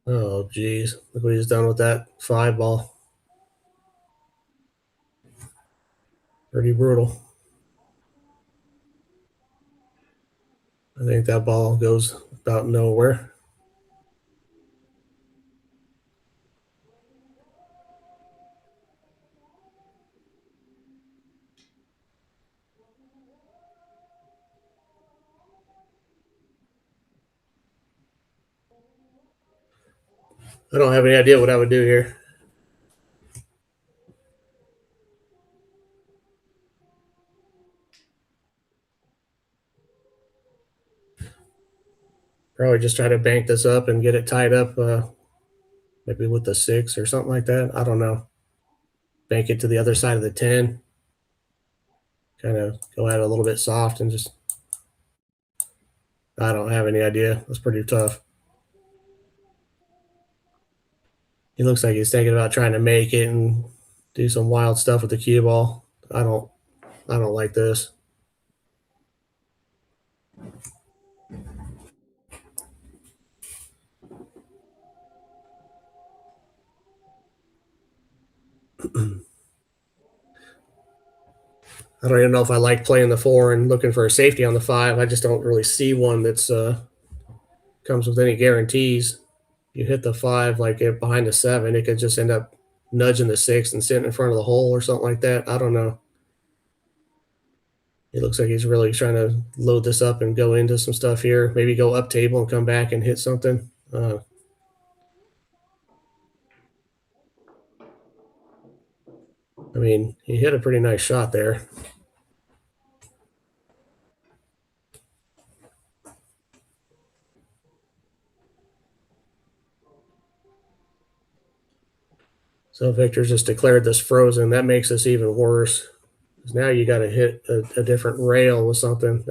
Oh, geez. Look what he's done with that 5 ball. Pretty brutal. I think that ball goes about nowhere. I don't have any idea what I would do here. Probably just try to bank this up and get it tied up, maybe with the 6 or something like that. I don't know. Bank it to the other side of the 10. Kind of go at it a little bit soft and just, I don't have any idea. That's pretty tough. He looks like he's thinking about trying to make it and do some wild stuff with the cue ball. I don't like this. I don't even know if I like playing the 4 and looking for a safety on the 5. I just don't really see one that's comes with any guarantees. You hit the 5 like it behind the 7, it could just end up nudging the 6 and sitting in front of the hole or something like that. I don't know. It looks like he's really trying to load this up and go into some stuff here. Maybe go up table and come back and hit something. I mean, he hit a pretty nice shot there. So Victor's just declared this frozen. That makes this even worse. Because now you got to hit a different rail with something.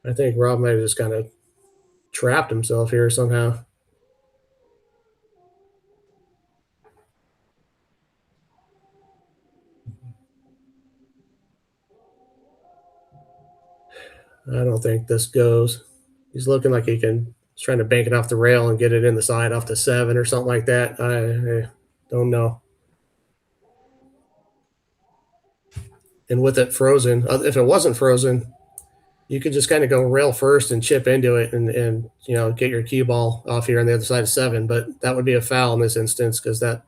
I think Rob might have just kind of trapped himself here somehow. I don't think this goes. He's looking like he's trying to bank it off the rail and get it in the side off the 7 or something like that. I don't know. And with it frozen, if it wasn't frozen, you could just kind of go rail first and chip into it and get your cue ball off here on the other side of 7. But that would be a foul in this instance because that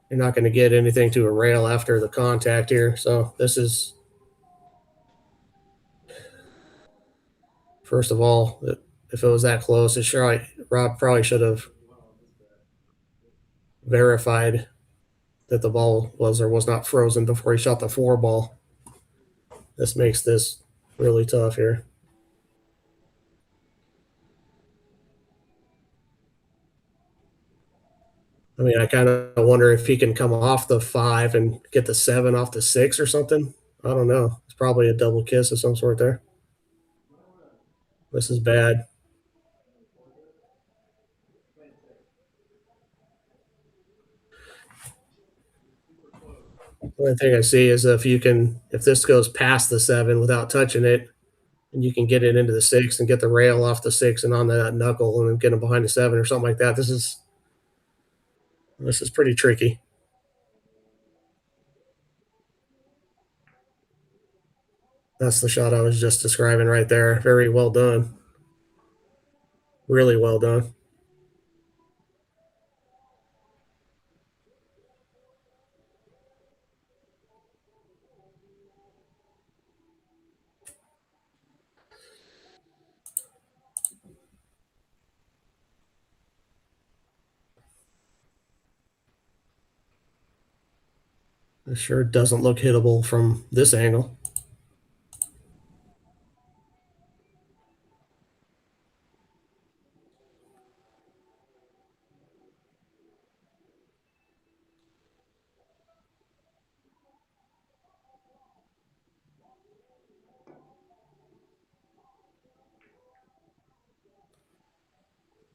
you're not going to get anything to a rail after the contact here. So this is First of all, if it was that close, Rob probably should have verified that the ball was or was not frozen before he shot the 4 ball. This makes this really tough here. I mean, I kind of wonder if he can come off the 5 and get the 7 off the 6 or something. I don't know. It's probably a double kiss of some sort there. This is bad. The only thing I see is if this goes past the 7 without touching it, and you can get it into the 6 and get the rail off the 6 and on that knuckle and then get them behind the 7 or something like that. This is pretty tricky. That's the shot I was just describing right there. Very well done. Really well done. It sure doesn't look hittable from this angle.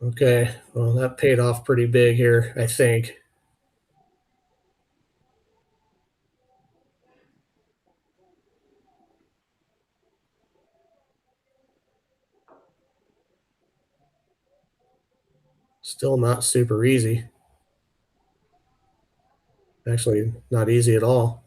Okay, well, that paid off pretty big here, I think. Still not super easy. Actually, not easy at all.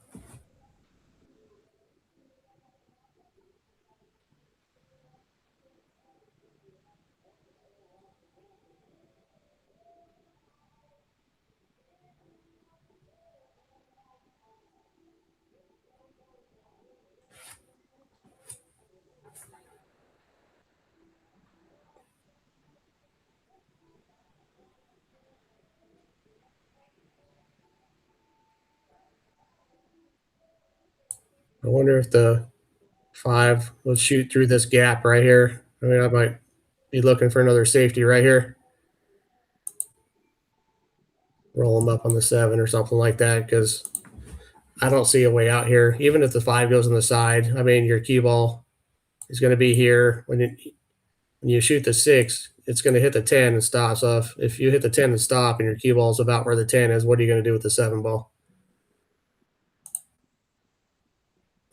I wonder if the 5 will shoot through this gap right here. I mean, I might be looking for another safety right here. Roll them up on the 7 or something like that because I don't see a way out here. Even if the 5 goes on the side, I mean, your cue ball is going to be here. When you shoot the 6, it's going to hit the 10 and stop. So if you hit the 10 and stop and your cue ball is about where the 10 is, what are you going to do with the 7 ball?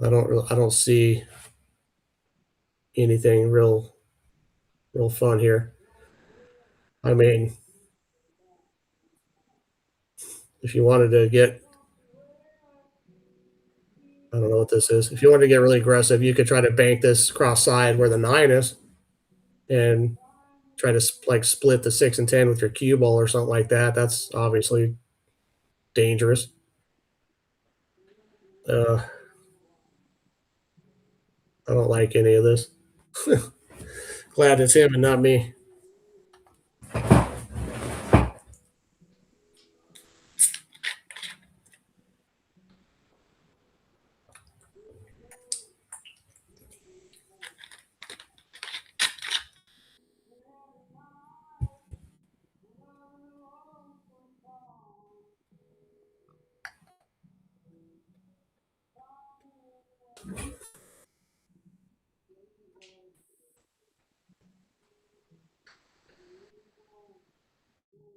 I don't see anything real fun here. I mean, if you wanted to get, I don't know what this is. If you wanted to get really aggressive, you could try to bank this cross side where the 9 is and try to like split the 6 and 10 with your cue ball or something like that. That's obviously dangerous. I don't like any of this. Glad it's him and not me.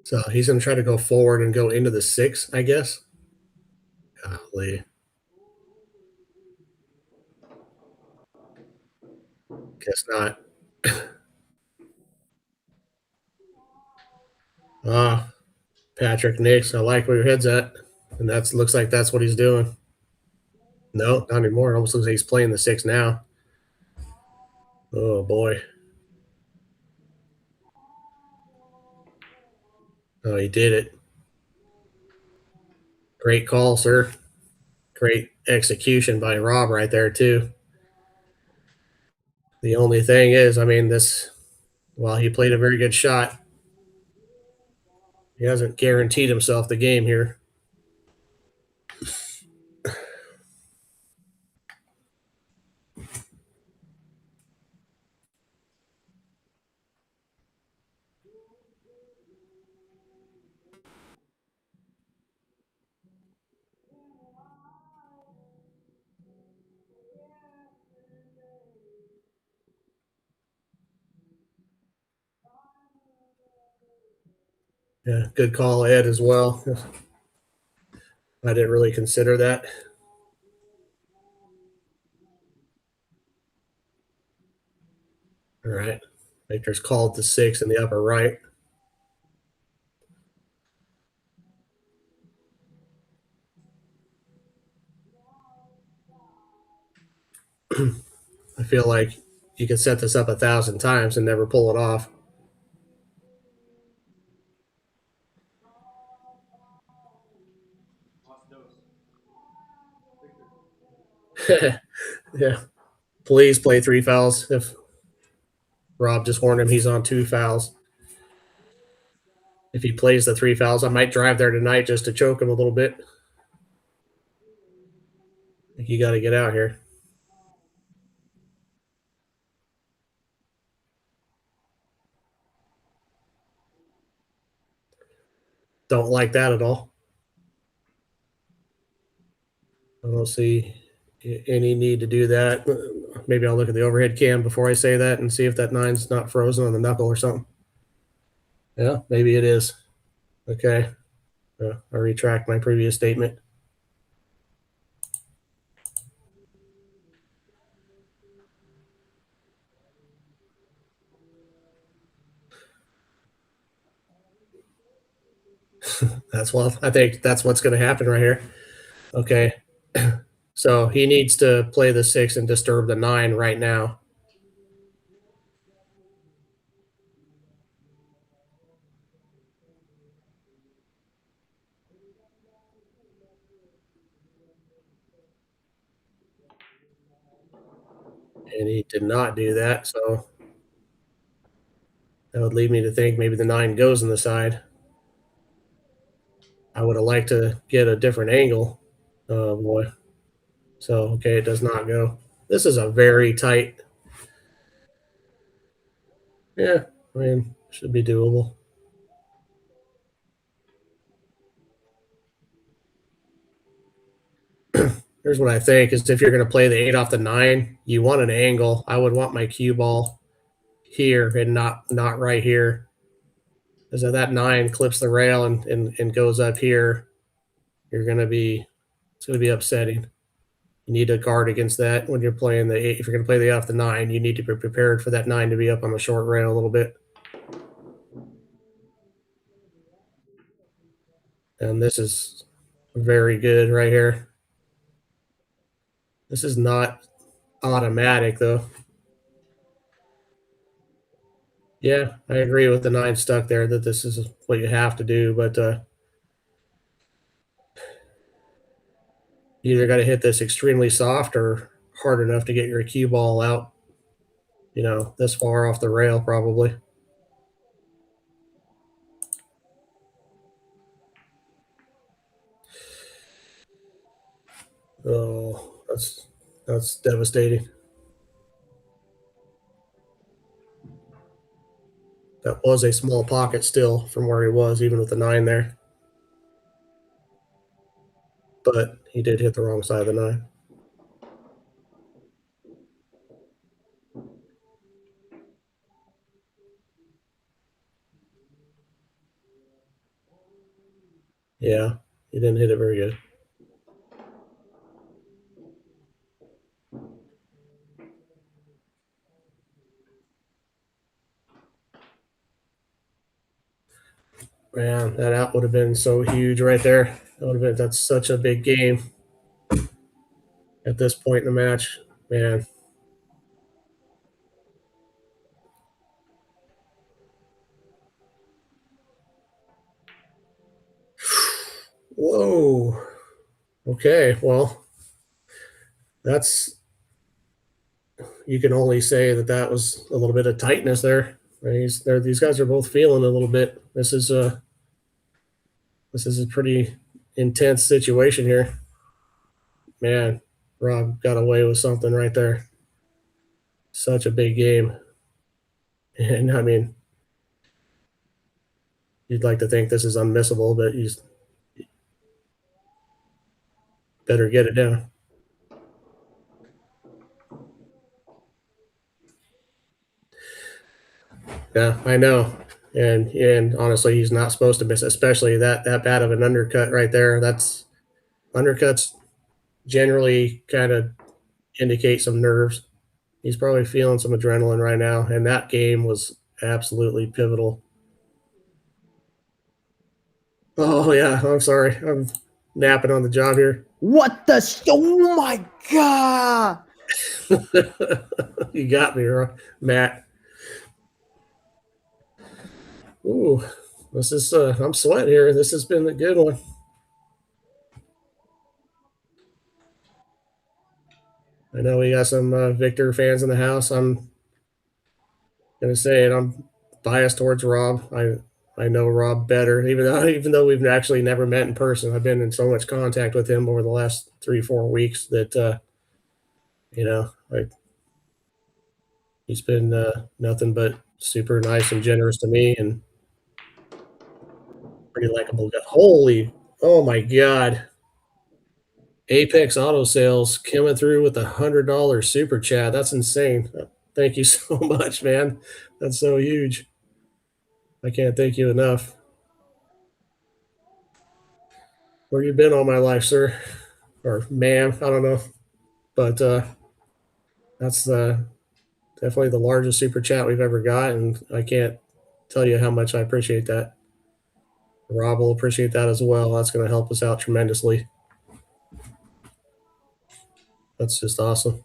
So he's going to try to go forward and go into the 6, I guess. Golly. Guess not. Patrick Nix, I like where your head's at. And that looks like that's what he's doing. No, not anymore. It almost looks like he's playing the 6 now. Oh, boy. Oh, he did it. Great call, sir. Great execution by Rob right there, too. The only thing is, I mean, while he played a very good shot, he hasn't guaranteed himself the game here. Yeah, good call, Ed, as well. I didn't really consider that. All right. Victor's called to 6 in the upper right. I feel like you could set this up 1,000 times and never pull it off. Yeah. Please play 3 fouls. If Rob just warned him he's on 2 fouls. If he plays the 3 fouls, I might drive there tonight just to choke him a little bit. You got to get out here. Don't like that at all. I don't see any need to do that. Maybe I'll look at the overhead cam before I say that and see if that 9's not frozen on the knuckle or something. Yeah, maybe it is. Okay. I retract my previous statement. I think that's what's going to happen right here. Okay. So he needs to play the 6 and disturb the 9 right now. And he did not do that, so that would lead me to think maybe the 9 goes in the side. I would have liked to get a different angle. Oh boy. So okay, it does not go. This is a very tight. Yeah, I mean, should be doable. Here's what I think is if you're going to play the 8 off the 9, you want an angle. I would want my cue ball here and not right here. Because if that 9 clips the rail and goes up here, it's going to be upsetting. You need to guard against that when you're playing the 8. If you're going to play the 8 off the 9, you need to be prepared for that 9 to be up on the short rail a little bit. And this is very good right here. This is not automatic, though. Yeah, I agree with the 9 stuck there that this is what you have to do, but you either got to hit this extremely soft or hard enough to get your cue ball out, this far off the rail probably. Oh, that's devastating. That was a small pocket still from where he was, even with the 9 there. But he did hit the wrong side of the 9. Yeah, he didn't hit it very good. Man, that out would have been so huge right there. That's such a big game at this point in the match. Man. Whoa. Okay, well, that's you can only say that was a little bit of tightness there. These guys are both feeling a little bit. This is a pretty intense situation here. Man, Rob got away with something right there. Such a big game. And I mean, you'd like to think this is unmissable, but he's better get it down. Yeah, I know. And honestly, he's not supposed to miss, especially that bad of an undercut right there. That's undercuts generally kind of indicate some nerves. He's probably feeling some adrenaline right now, and that game was absolutely pivotal. Oh yeah, I'm sorry. I'm napping on the job here. What the? Oh my god! You got me, Matt. Ooh, this is I'm sweating here. This has been a good one. I know we got some Victor fans in the house. I'm gonna say it. I'm biased towards Rob. I know Rob better, even though we've actually never met in person. I've been in so much contact with him over the last 3-4 weeks that he's been nothing but super nice and generous to me and pretty likable guy. Holy, oh my God. Apex Auto Sales coming through with $100 super chat. That's insane. Thank you so much, man. That's so huge. I can't thank you enough. Where you been all my life, sir? Or ma'am, I don't know. But that's definitely the largest super chat we've ever got, and I can't tell you how much I appreciate that. Rob will appreciate that as well. That's going to help us out tremendously. That's just awesome.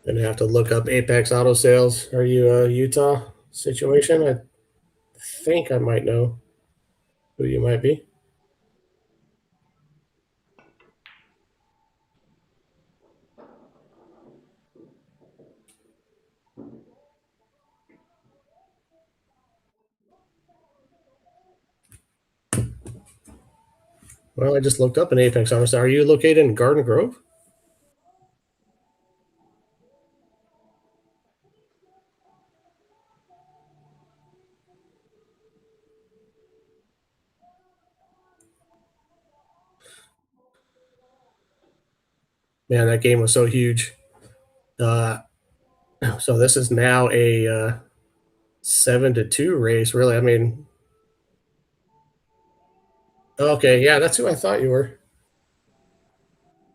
Gonna have to look up Apex Auto Sales. Are you a Utah situation? I think I might know who you might be. Well, I just looked up an Apex Auto Sales. Are you located in Garden Grove? Man, that game was so huge. So this is now a 7-2 race. Really, I mean, okay, yeah, that's who I thought you were.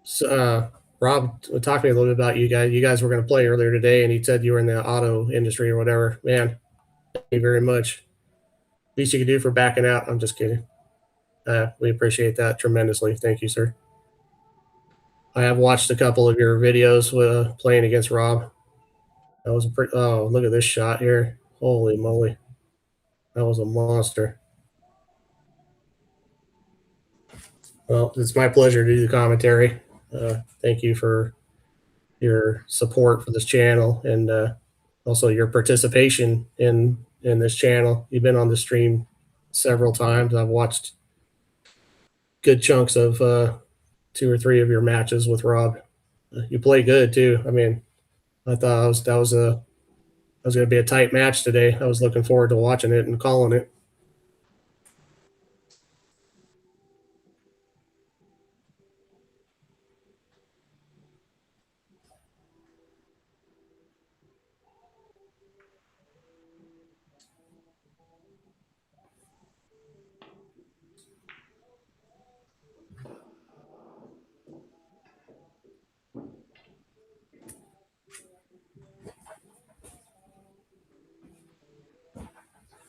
So, Rob, talk to me a little bit about you guys. You guys were going to play earlier today, and he said you were in the auto industry or whatever. Man, thank you very much. Least you could do for backing out. I'm just kidding. We appreciate that tremendously. Thank you, sir. I have watched a couple of your videos playing against Rob. That was a pretty. Oh, look at this shot here! Holy moly, that was a monster. Well, it's my pleasure to do the commentary. Thank you for your support for this channel and also your participation in this channel. You've been on the stream several times. I've watched good chunks of 2 or 3 of your matches with Rob. You play good too. I mean, I thought that was going to be a tight match today. I was looking forward to watching it and calling it.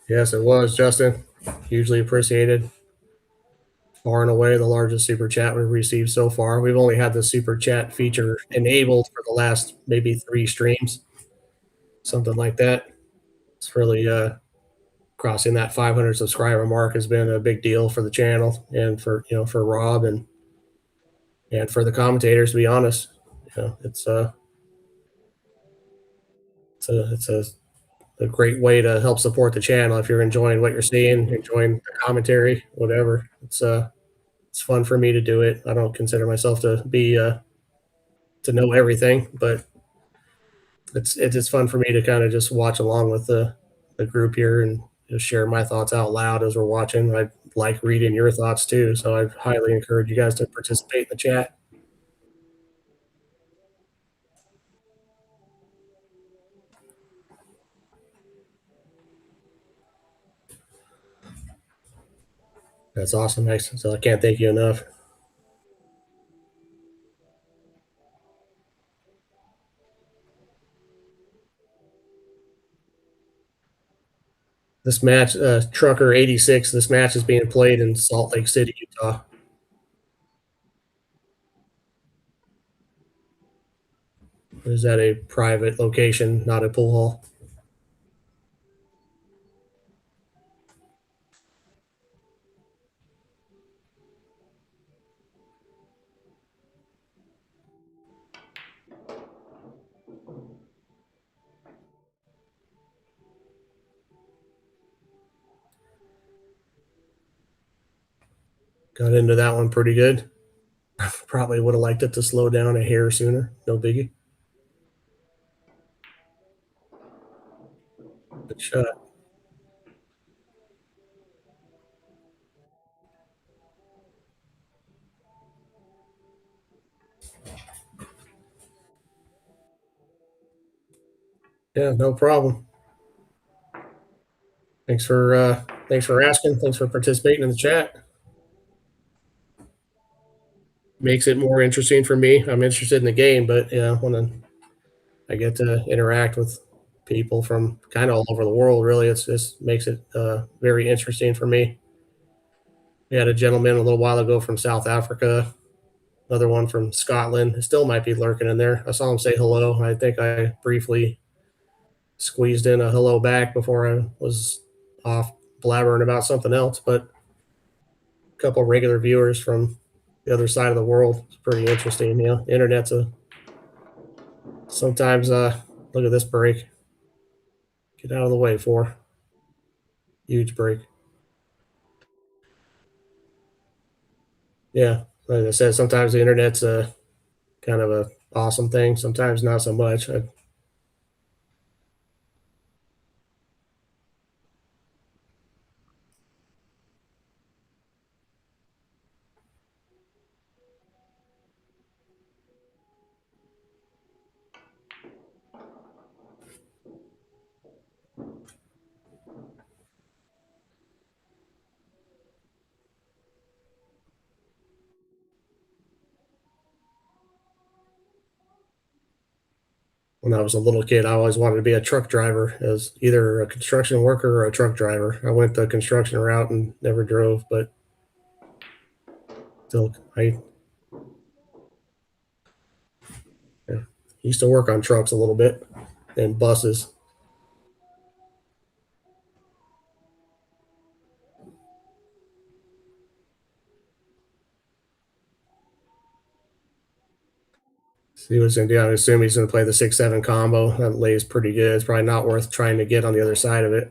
Yes, it was, Justin. Hugely appreciated. Far and away the largest super chat we've received so far. We've only had the super chat feature enabled for the last maybe 3 streams, something like that. It's really crossing that 500 subscriber mark has been a big deal for the channel and for for Rob and for the commentators. To be honest, it's a great way to help support the channel if you're enjoying what you're seeing, enjoying the commentary, whatever. It's fun for me to do it. I don't consider myself to be to know everything, but it's fun for me to kind of just watch along with the group here and just share my thoughts out loud as we're watching. I like reading your thoughts too, so I highly encourage you guys to participate in the chat. That's awesome, Max. So I can't thank you enough. This match, Trucker 86, this match is being played in Salt Lake City, Utah. Is that a private location, not a pool hall? Got into that one pretty good. Probably would have liked it to slow down a hair sooner. No biggie. Good shot. Yeah, no problem. Thanks for asking. Thanks for participating in the chat. Makes it more interesting for me. I'm interested in the game, but when I get to interact with people from kind of all over the world, really, it just makes it very interesting for me. We had a gentleman a little while ago from South Africa, another one from Scotland. It still might be lurking in there. I saw him say hello. I think I briefly squeezed in a hello back before I was off blabbering about something else, but a couple regular viewers from the other side of the world. It's pretty interesting. Internet's sometimes look at this break. Get out of the way, for huge break. Yeah, like I said, sometimes the internet's a kind of a awesome thing. Sometimes not so much. When I was a little kid, I always wanted to be a truck driver, as either a construction worker or a truck driver. I went the construction route and never drove, but still, I used to work on trucks a little bit and buses. See what's going to do. I assume he's going to play the 6-7 combo. That lays pretty good. It's probably not worth trying to get on the other side of it.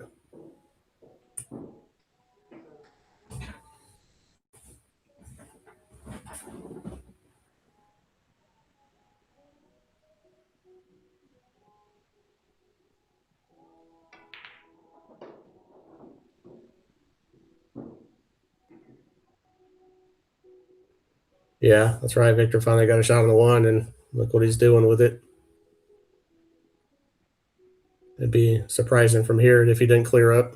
Yeah, that's right. Victor finally got a shot on the one, and look what he's doing with it. It'd be surprising from here if he didn't clear up.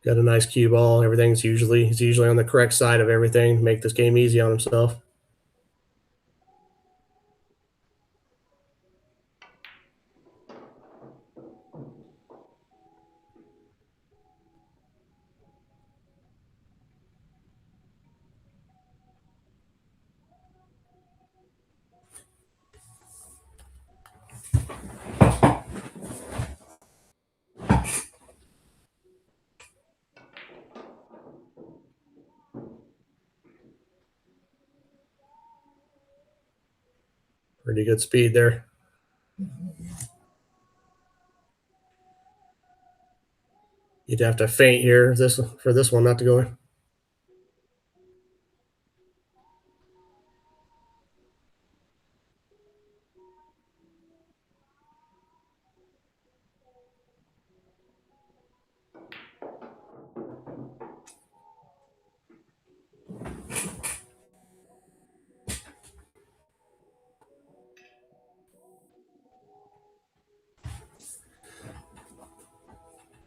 Got a nice cue ball. He's usually on the correct side of everything to make this game easy on himself. Pretty good speed there. You'd have to feint here for this one not to go in.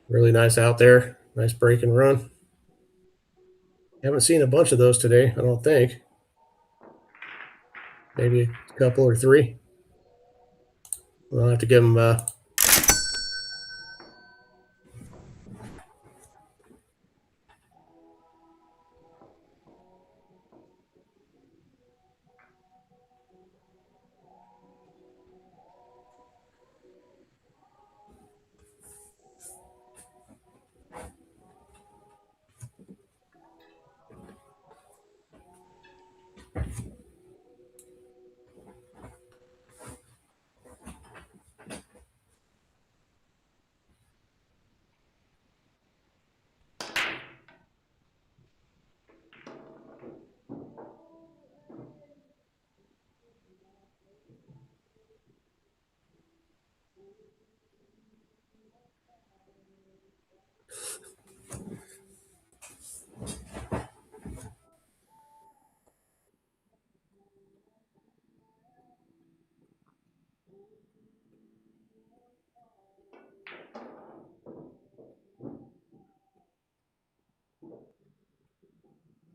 Really nice out there. Nice break and run. Haven't seen a bunch of those today, I don't think. Maybe a couple or three. I'll have to give them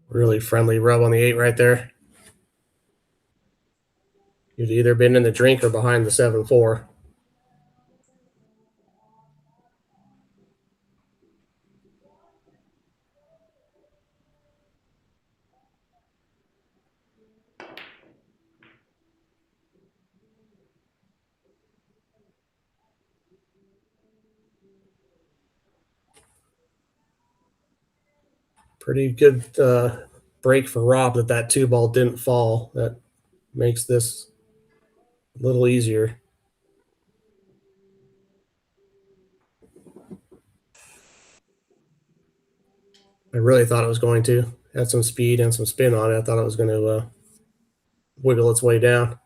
really friendly rub on the 8 right there. You'd either been in the drink or behind the 7-4. Pretty good break for Rob that 2 ball didn't fall. That makes this a little easier. I really thought it was going to. Had some speed and some spin on it. I thought it was going to wiggle its way down.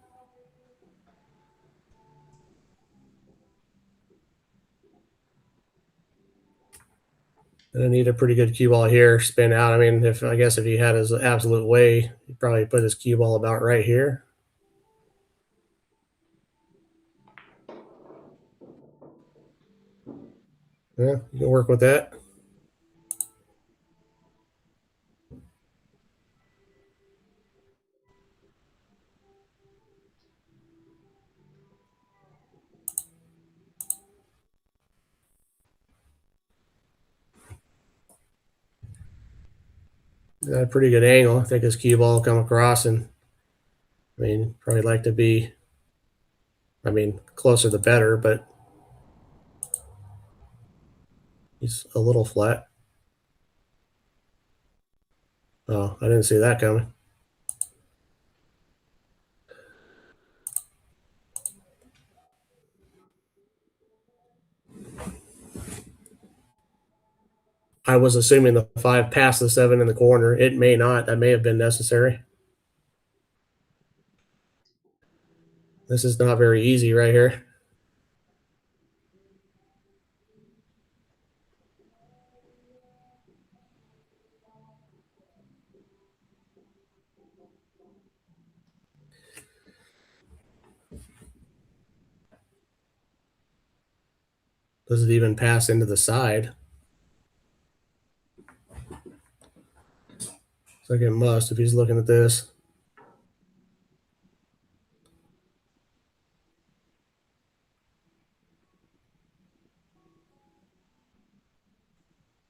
And I need a pretty good cue ball here. Spin out. I mean, if he had his absolute way, he'd probably put his cue ball about right here. Yeah, you can work with that. Got a pretty good angle. I think his cue ball will come across, and I mean, probably like to be, closer the better, but he's a little flat. Oh, I didn't see that coming. I was assuming the 5 passed the 7 in the corner. It may not. That may have been necessary. This is not very easy right here. Does it even pass into the side? Looks like it must if he's looking at this.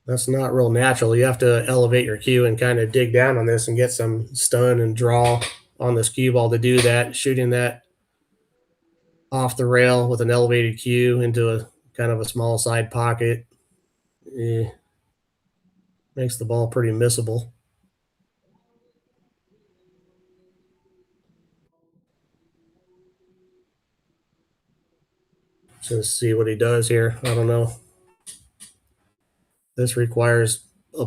That's not real natural. You have to elevate your cue and kind of dig down on this and get some stun and draw on this cue ball to do that. Shooting that off the rail with an elevated cue into a kind of a small side pocket makes the ball pretty missable. Just see what he does here. I don't know. This requires a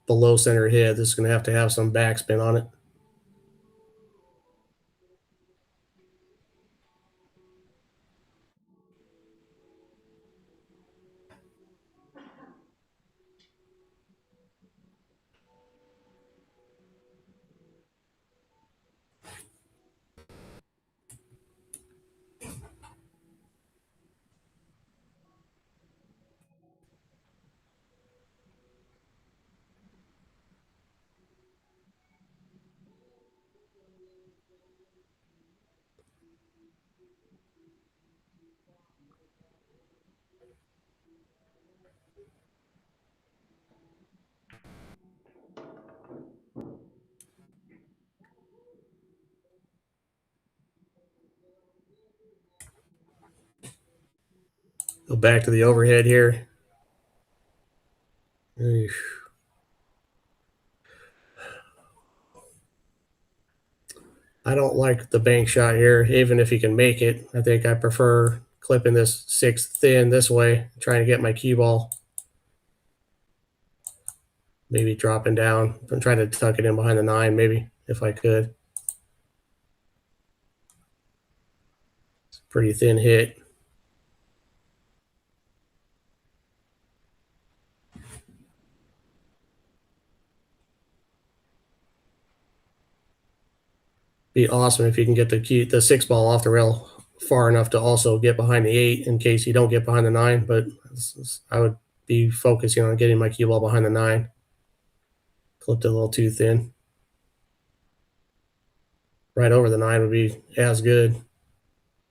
below center hit. This is going to have some backspin on it. Go back to the overhead here. I don't like the bank shot here, even if he can make it. I think I prefer clipping this 6 thin this way, trying to get my cue ball. Maybe dropping down and trying to tuck it in behind the 9, maybe, if I could. It's a pretty thin hit. Be awesome if you can get the 6 ball off the rail far enough to also get behind the 8 in case you don't get behind the 9. But I would be focusing on getting my cue ball behind the 9. Clipped it a little too thin. Right over the 9 would be as good.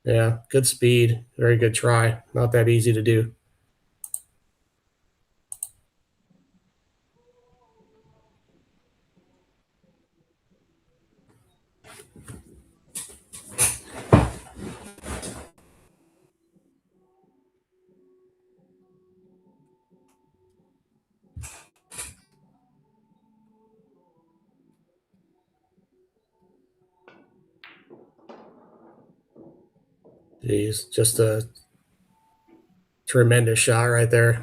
Yeah, good speed. Very good try. Not that easy to do. Jeez, just a tremendous shot right there.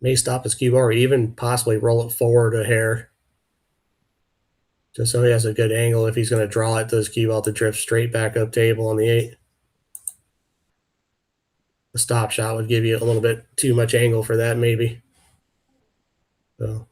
May stop his cue ball or even possibly roll it forward a hair. Just so he has a good angle if he's going to draw it to his cue ball to drift straight back up table on the 8. The stop shot would give you a little bit too much angle for that, maybe. So.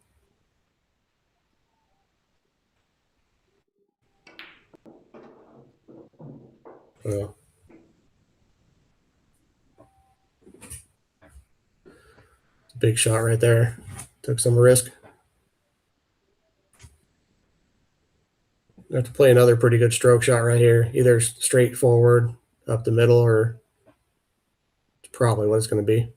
Big shot right there. Took some risk. I have to play another pretty good stroke shot right here. Either straight forward, up the middle, or it's probably what it's going to be.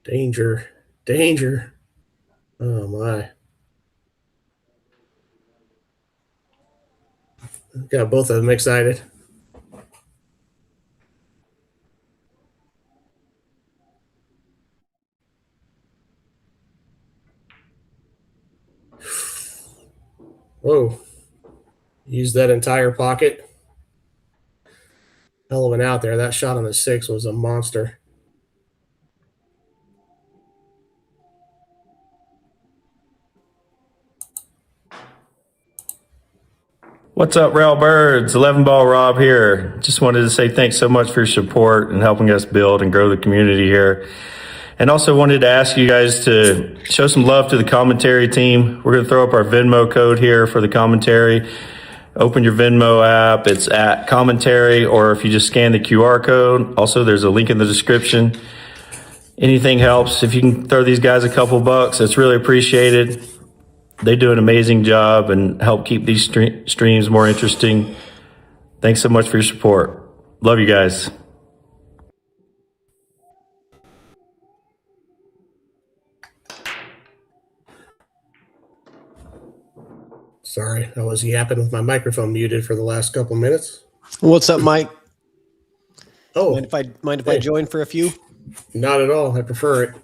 Danger. Danger. Oh, my. Got both of them excited. Whoa. Used that entire pocket. Hell of an out there. That shot on the 6 was a monster. What's up, Rail Birds? 11 Ball Rob here. Just wanted to say thanks so much for your support and helping us build and grow the community here. And also wanted to ask you guys to show some love to the commentary team. We're going to throw up our Venmo code here for the commentary. Open your Venmo app. It's at commentary, or if you just scan the QR code. Also, there's a link in the description. anything helps. If you can throw these guys a couple bucks, it's really appreciated. They do an amazing job and help keep these streams more interesting. Thanks so much for your support. Love you guys. Sorry, I was yapping with my microphone muted for the last couple minutes. What's up, Mike? Oh, Mind if I join for a few? Not at all. I prefer it.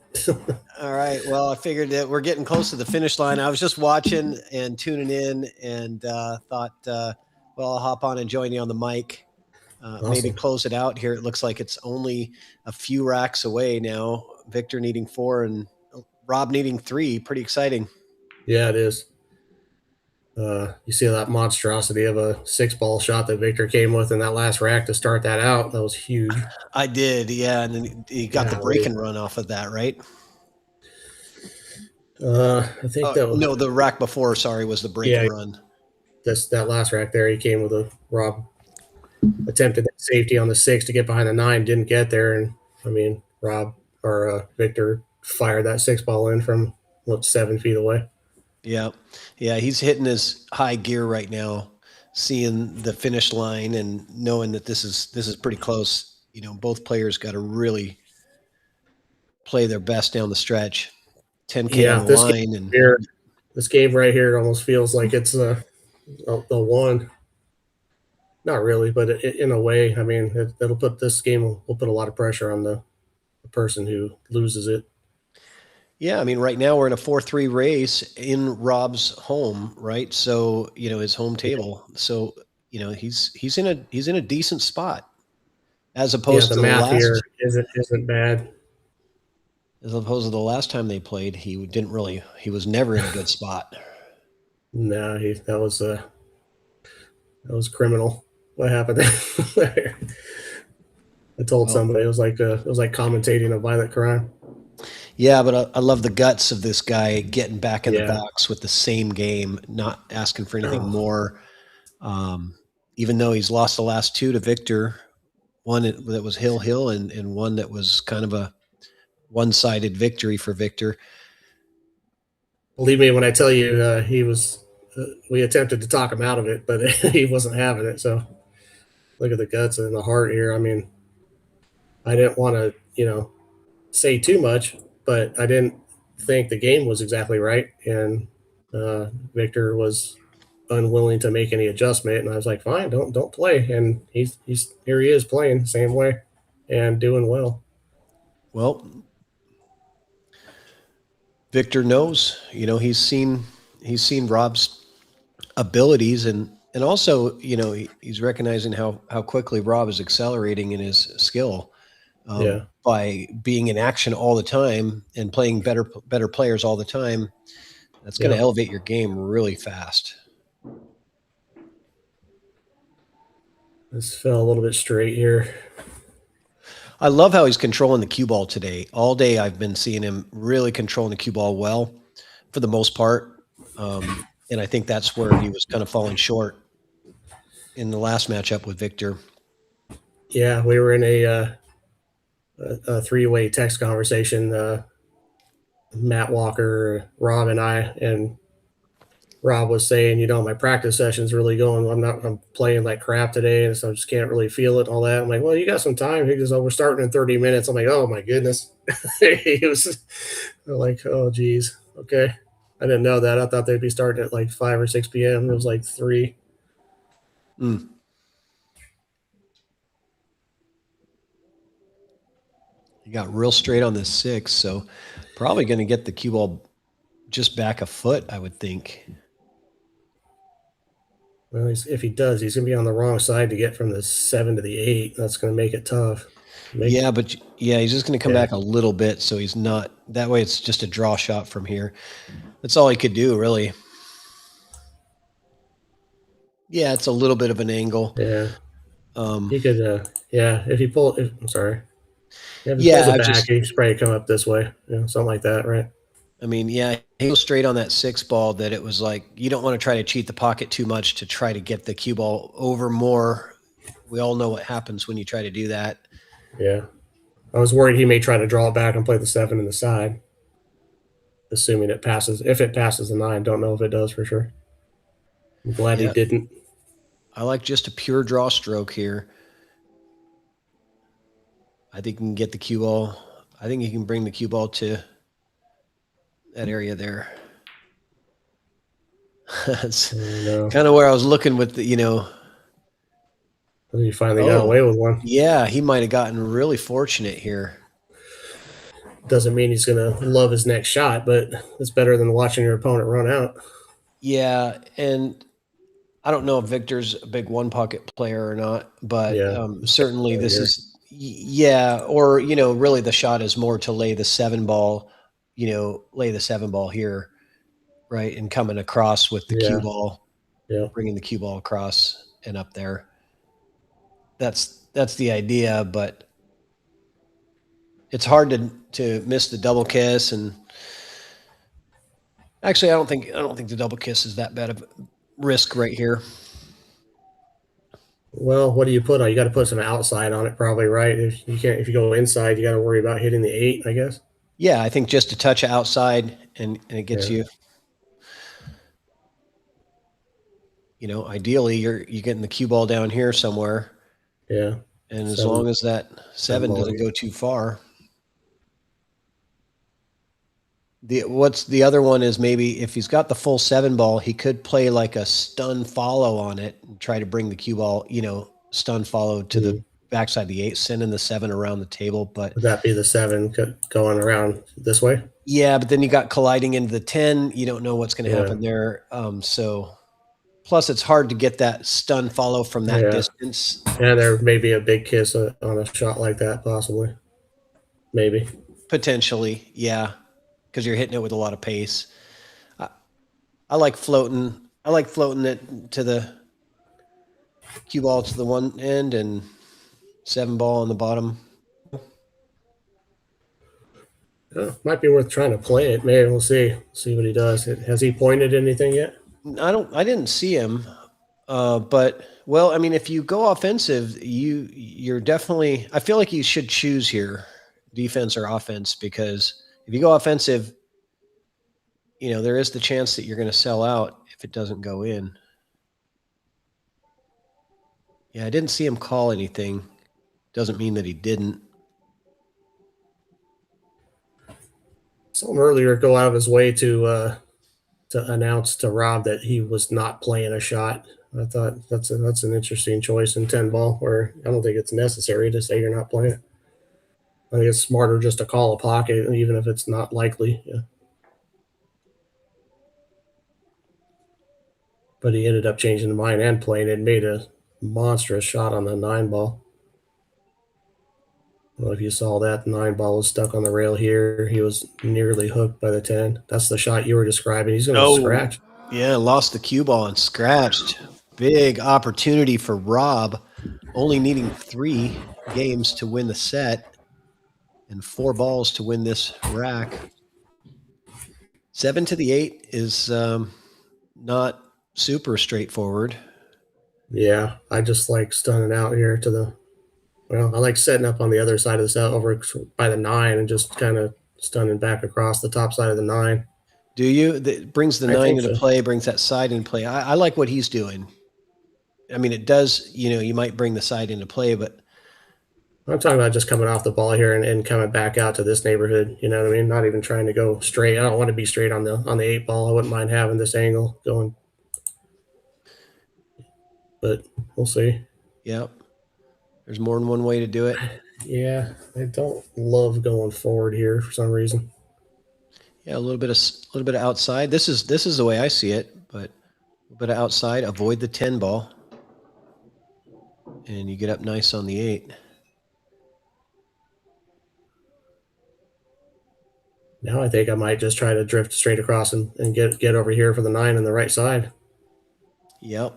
All right. Well, I figured that we're getting close to the finish line. I was just watching and tuning in and thought, well, I'll hop on and join you on the mic. Awesome. Maybe close it out here. It looks like it's only a few racks away now. Victor needing 4 and Rob needing 3. Pretty exciting. Yeah, it is. You see that monstrosity of a 6-ball shot that Victor came with in that last rack to start that out. That was huge. I did, yeah. And then he got the break and run off of that, right? I think that was no, the rack before, sorry, was the break and run. That last rack there, he came with a Rob attempted that safety on the 6 to get behind the 9, didn't get there, and I mean Victor fired that 6-ball in from 7 feet away. Yeah, he's hitting his high gear right now, seeing the finish line and knowing that this is pretty close. You know, both players got to really play their best down the stretch. 10K on the line, and this game right here almost feels like it's the one. Not really, but in a way, I mean, it'll put this game will put a lot of pressure on the person who loses it. Yeah, I mean, right now we're in a 4-3 race in Rob's home, right? So, you know, his home table. So, you know, he's in a decent spot, as opposed to the math here isn't bad. As opposed to the last time they played, he was never in a good spot. No, that was criminal. What happened there? I told somebody it was like commentating a violent crime. Yeah, but I love the guts of this guy getting back in the box with the same game, not asking for anything more. Even though he's lost the last 2 to Victor, one that was hill and one that was kind of a one-sided victory for Victor. Believe me when I tell you, we attempted to talk him out of it, but he wasn't having it. So look at the guts and the heart here. I mean, I didn't want to, say too much, but I didn't think the game was exactly right. And Victor was unwilling to make any adjustment. And I was like, fine, don't play. And he's here he is playing the same way and doing well. Well, Victor knows, he's seen Rob's abilities and also, he's recognizing how quickly Rob is accelerating in his skill by being in action all the time and playing better players all the time. That's going to elevate your game really fast. This fell a little bit straight here. I love how he's controlling the cue ball today. All day I've been seeing him really controlling the cue ball well for the most part. And I think that's where he was kind of falling short in the last matchup with Victor. Yeah, we were in a three-way text conversation, Matt Walker, Rob, and I, and Rob was saying, my practice session's really going. I'm playing like crap today, and so I just can't really feel it and all that. I'm like, well, you got some time. He goes, we're starting in 30 minutes. I'm like, oh my goodness. He was like, oh geez, okay. I didn't know that. I thought they'd be starting at like 5 or 6 p.m. It was like 3. He got real straight on the 6, so probably going to get the cue ball just back a foot, I would think. Well, if he does, he's going to be on the wrong side to get from the 7 to the 8. That's going to make it tough. He's just going to come back a little bit, so he's not – that way it's just a draw shot from here. That's all he could do, really. Yeah, it's a little bit of an angle. Yeah. He could if he pull – I'm sorry. If he pulls it back, he should probably come up this way. Something like that, right? I mean, he goes straight on that 6 ball that it was like you don't want to try to cheat the pocket too much to try to get the cue ball over more. We all know what happens when you try to do that. Yeah. I was worried he may try to draw it back and play the 7 in the side, assuming it passes. If it passes the 9, don't know if it does for sure. I'm glad he didn't. I like just a pure draw stroke here. I think you can get the cue ball. I think you can bring the cue ball to that area there. That's kind of where I was looking with the, He finally got away with one. Yeah, he might have gotten really fortunate here. Doesn't mean he's going to love his next shot, but it's better than watching your opponent run out. Yeah, and I don't know if Victor's a big one pocket player or not, but certainly this is, or, really the shot is more to lay the 7 ball, lay the 7 ball here, right? And coming across with the cue ball, bringing the cue ball across and up there. That's the idea, but it's hard to miss the double kiss. And actually, I don't think the double kiss is that bad of a risk right here. Well, what do you put on? You got to put some outside on it, probably, right? If you go inside, you got to worry about hitting the 8, I guess. Yeah, I think just a touch outside and it gets you. Ideally, you're getting the cue ball down here somewhere. Yeah. And as long as that 7 doesn't go too far. The other one is maybe if he's got the full 7 ball, he could play like a stun follow on it and try to bring the cue ball, stun follow to the backside of the 8, sending the 7 around the table. But would that be the 7 going around this way? Yeah, but then you got colliding into the 10. You don't know what's going to happen there. So plus it's hard to get that stun follow from that distance. Yeah, there may be a big kiss on a shot like that, possibly. Maybe. Potentially, yeah. Because you're hitting it with a lot of pace. I like floating. I like floating it to the cue ball to the one end and 7 ball on the bottom. Might be worth trying to play it. Maybe we'll see what he does. Has he pointed anything yet? I didn't see him. But well, I mean, if you go offensive, you're definitely. I feel like you should choose here, defense or offense, because if you go offensive, there is the chance that you're going to sell out if it doesn't go in. Yeah, I didn't see him call anything. Doesn't mean that he didn't. Saw him earlier go out of his way to announce to Rob that he was not playing a shot. I thought that's an interesting choice in 10 ball, where I don't think it's necessary to say you're not playing. I think it's smarter just to call a pocket, even if it's not likely. Yeah. But he ended up changing his mind and playing it, and made a monstrous shot on the 9 ball. Well, if you saw that, the 9 ball was stuck on the rail here. He was nearly hooked by the 10. That's the shot you were describing. He's going to scratch. Yeah, lost the cue ball and scratched. Big opportunity for Rob, only needing 3 games to win the set and 4 balls to win this rack. 7 to the 8 is not super straightforward. Yeah, I just like stunning out here to the. Well, I like setting up on the other side of the set over by the 9 and just kind of stunning back across the top side of the 9. Do you? That brings the 9 into play, brings that side into play. I like what he's doing. I mean, it does, you might bring the side into play, but. I'm talking about just coming off the ball here and coming back out to this neighborhood. You know what I mean? Not even trying to go straight. I don't want to be straight on the 8 ball. I wouldn't mind having this angle going. But we'll see. Yep. There's more than one way to do it. Yeah, I don't love going forward here for some reason. Yeah, a little bit of outside. This is the way I see it, but a little bit of outside. Avoid the 10 ball, and you get up nice on the 8. Now I think I might just try to drift straight across and get over here for the 9 on the right side. Yep.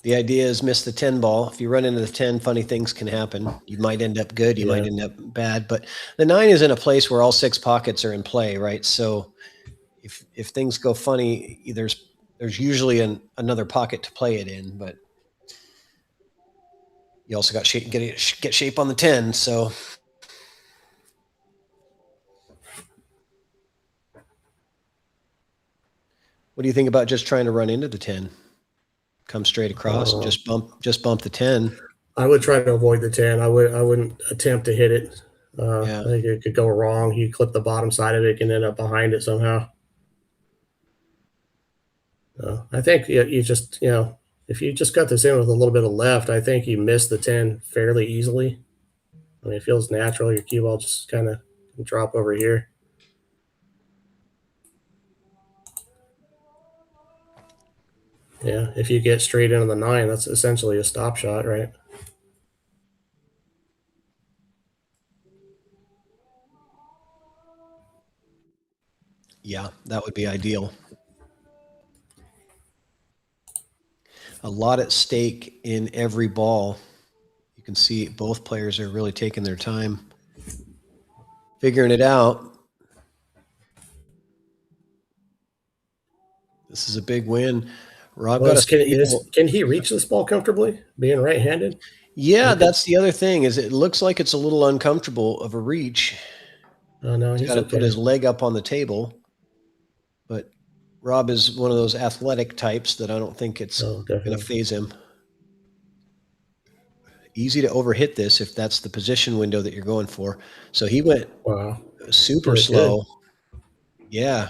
The idea is miss the 10 ball. If you run into the 10, funny things can happen. You might end up good. You might end up bad. But the 9 is in a place where all 6 pockets are in play, right? So if things go funny, there's usually another pocket to play it in. But you also got get shape on the 10. So What do you think about just trying to run into the 10? Come straight across and just bump the 10. I would try to avoid the 10. I wouldn't attempt to hit it. Yeah. I think it could go wrong. You clip the bottom side of it, can end up behind it somehow. I think you just, if you just got this in with a little bit of left, I think you miss the 10 fairly easily. I mean, it feels natural. Your cue ball just kind of drop over here. Yeah, if you get straight into the 9, that's essentially a stop shot, right? Yeah, that would be ideal. A lot at stake in every ball. You can see both players are really taking their time figuring it out. This is a big win. Rob got a can he reach this ball comfortably, being right-handed? Yeah, that's the other thing. Is it looks like it's a little uncomfortable of a reach. Oh no, he's got to put his leg up on the table. But Rob is one of those athletic types that I don't think it's going to phase him. Easy to overhit this if that's the position window that you're going for. So he went super slow. Good. Yeah.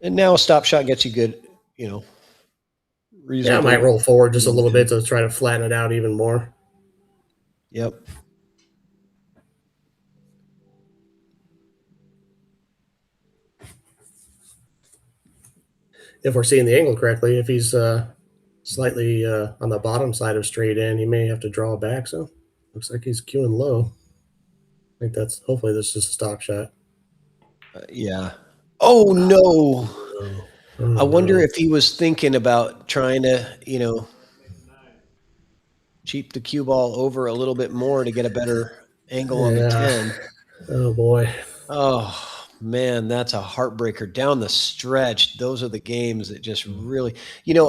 And now a stop shot gets you good, Yeah, I might roll forward just a little bit to try to flatten it out even more. Yep. If we're seeing the angle correctly, if he's slightly on the bottom side of straight in, he may have to draw back. So looks like he's queuing low. I think hopefully this is just a stop shot. Yeah. Oh no. I wonder if he was thinking about trying to, cheap the cue ball over a little bit more to get a better angle on the 10. Oh boy. Oh man, that's a heartbreaker down the stretch. Those are the games that just really,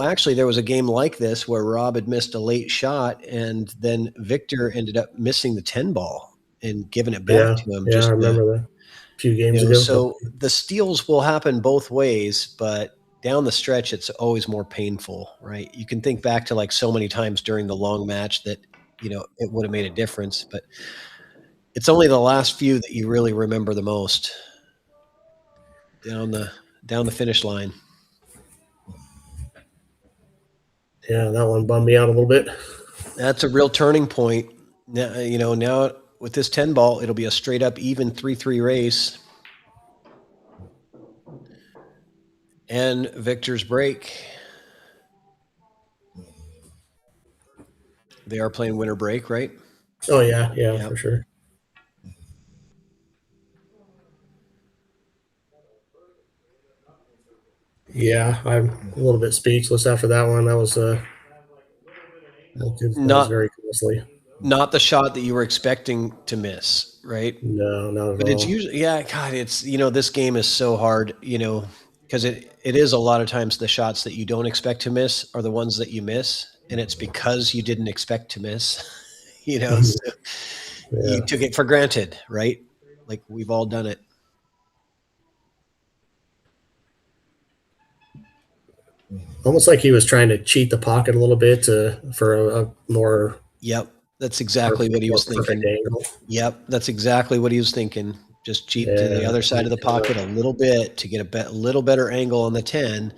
actually there was a game like this where Rob had missed a late shot and then Victor ended up missing the 10 ball and giving it back to him. Yeah, I remember that a few games ago. So the steals will happen both ways, but down the stretch, it's always more painful, right? You can think back to like so many times during the long match that, it would have made a difference, but it's only the last few that you really remember the most down the finish line. Yeah, that one bummed me out a little bit. That's a real turning point. Now, now with this 10 ball, it'll be a straight up even 3-3 race. And Victor's break. They are playing winter break, right? Oh yeah, for sure. Yeah, I'm a little bit speechless after that one. That was very closely. Not the shot that you were expecting to miss, right? No, not at all. But it's usually, God, it's, this game is so hard, because it is a lot of times the shots that you don't expect to miss are the ones that you miss. And it's because you didn't expect to miss, so you took it for granted, right? Like we've all done it. Almost like he was trying to cheat the pocket a little bit for a more. Yep. That's exactly what he was thinking. Yep. That's exactly what he was thinking. Just cheat to the other side of the pocket a little bit to get a little better angle on the 10.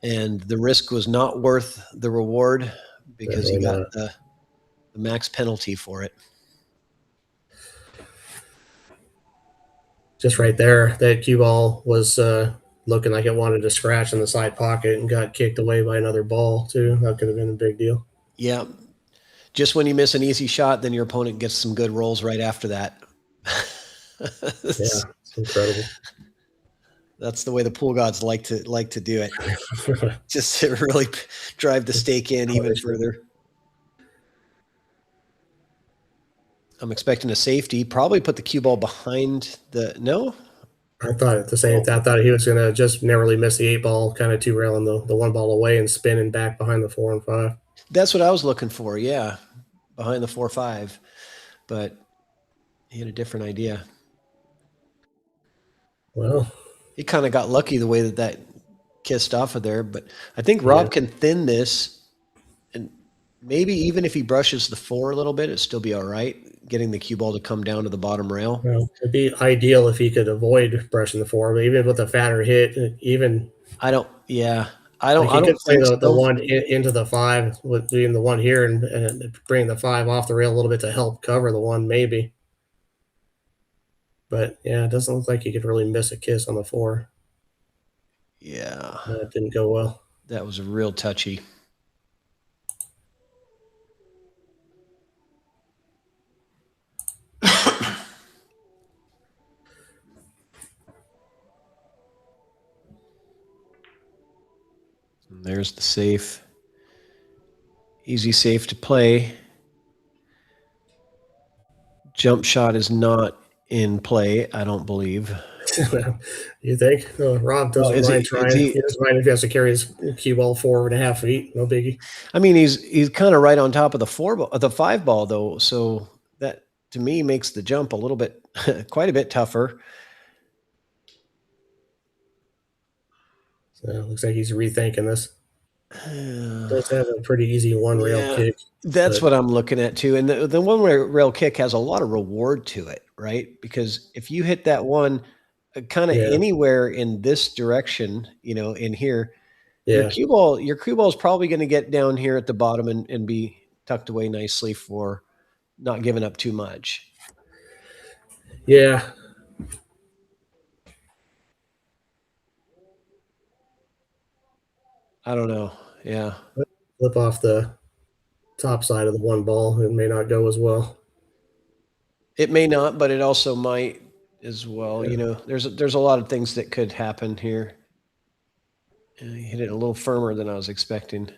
And the risk was not worth the reward because he got the max penalty for it. Just right there, that cue ball was looking like it wanted to scratch in the side pocket and got kicked away by another ball too. That could have been a big deal. Yeah. Just when you miss an easy shot, then your opponent gets some good rolls right after that. It's incredible. That's the way the pool gods like to do it. Just to really drive the stake in even further. I'm expecting a safety. Probably put the cue ball behind the no. I thought at the same time. I thought he was going to just narrowly miss the 8 ball, kind of two railing the 1 ball away and spinning back behind the 4 and 5. That's what I was looking for. Yeah, behind the 4-5, but he had a different idea. Well, He kind of got lucky the way that kissed off of there, but I think Rob can thin this, and maybe even if he brushes the 4 a little bit, it'd still be all right, getting the cue ball to come down to the bottom rail. Well, it'd be ideal if he could avoid brushing the 4, but even with a fatter hit, even I don't like he could play think the so. 1 into the 5 with being the 1 here and bring the 5 off the rail a little bit to help cover the 1 maybe. But yeah, it doesn't look like he could really miss a kiss on the 4. Yeah, That didn't go well. that was real touchy. And there's the safe. Easy safe to play. Jump shot is not in play, I don't believe. You think? Rob doesn't mind trying. He doesn't mind if he has to carry his cue ball 4.5 feet. No biggie. I mean, he's kind of right on top of the 5 ball though, so that to me makes the jump a little bit, quite a bit tougher. So it looks like he's rethinking this. Does have a pretty easy 1 rail kick. That's what I'm looking at too. And the 1 rail kick has a lot of reward to it, right? Because if you hit that 1 kind of anywhere in this direction, in here, your cue ball is probably going to get down here at the bottom and be tucked away nicely for not giving up too much. Yeah. I don't know. Yeah. Flip off the top side of the 1 ball. It may not go as well. It may not, but it also might as well. Yeah. There's a lot of things that could happen here. He hit it a little firmer than I was expecting.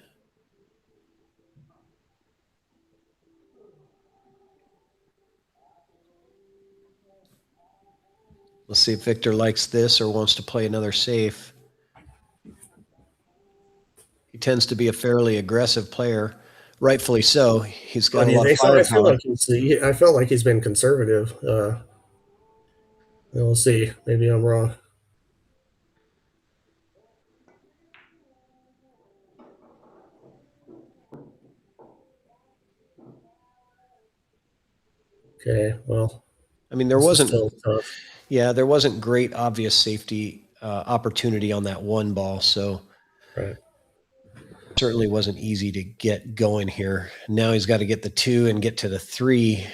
Let's see if Victor likes this or wants to play another safe. He tends to be a fairly aggressive player, rightfully so. He's got a lot of firepower. I felt like he's been conservative. We'll see. Maybe I'm wrong. Okay, well, I mean, there wasn't great obvious safety opportunity on that 1 ball, so certainly wasn't easy to get going here. Now he's got to get the 2 and get to the 3. I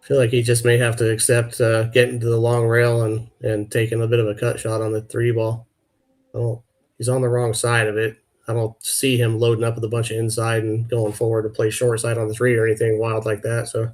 feel like he just may have to accept getting to the long rail and taking a bit of a cut shot on the 3 ball. He's on the wrong side of it. I don't see him loading up with a bunch of inside and going forward to play short side on the 3 or anything wild like that. So.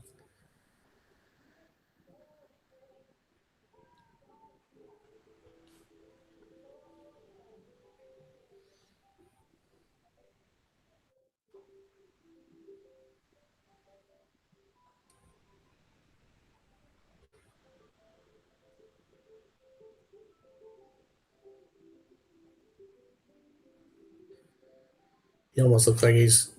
He almost looks like he's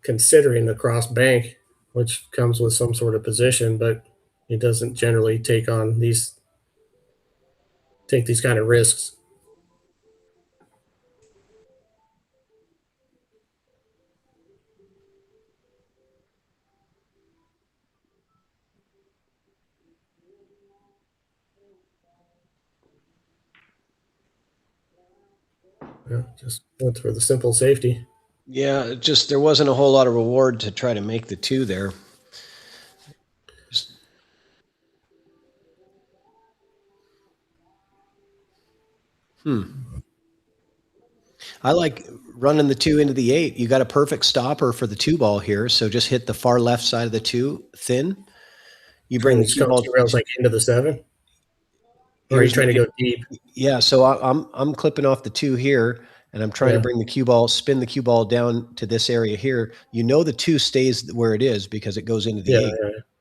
considering the cross bank, which comes with some sort of position, but he doesn't generally take these kind of risks. Yeah, just went for the simple safety. Yeah, just there wasn't a whole lot of reward to try to make the 2 there. I like running the 2 into the 8. You got a perfect stopper for the 2 ball here, so just hit the far left side of the 2 thin. You bring the cue ball rails like into the 7. Or are you trying to go deep? Yeah, so I'm clipping off the 2 here, and I'm trying to bring the cue ball, spin the cue ball down to this area here. The 2 stays where it is because it goes into the 8,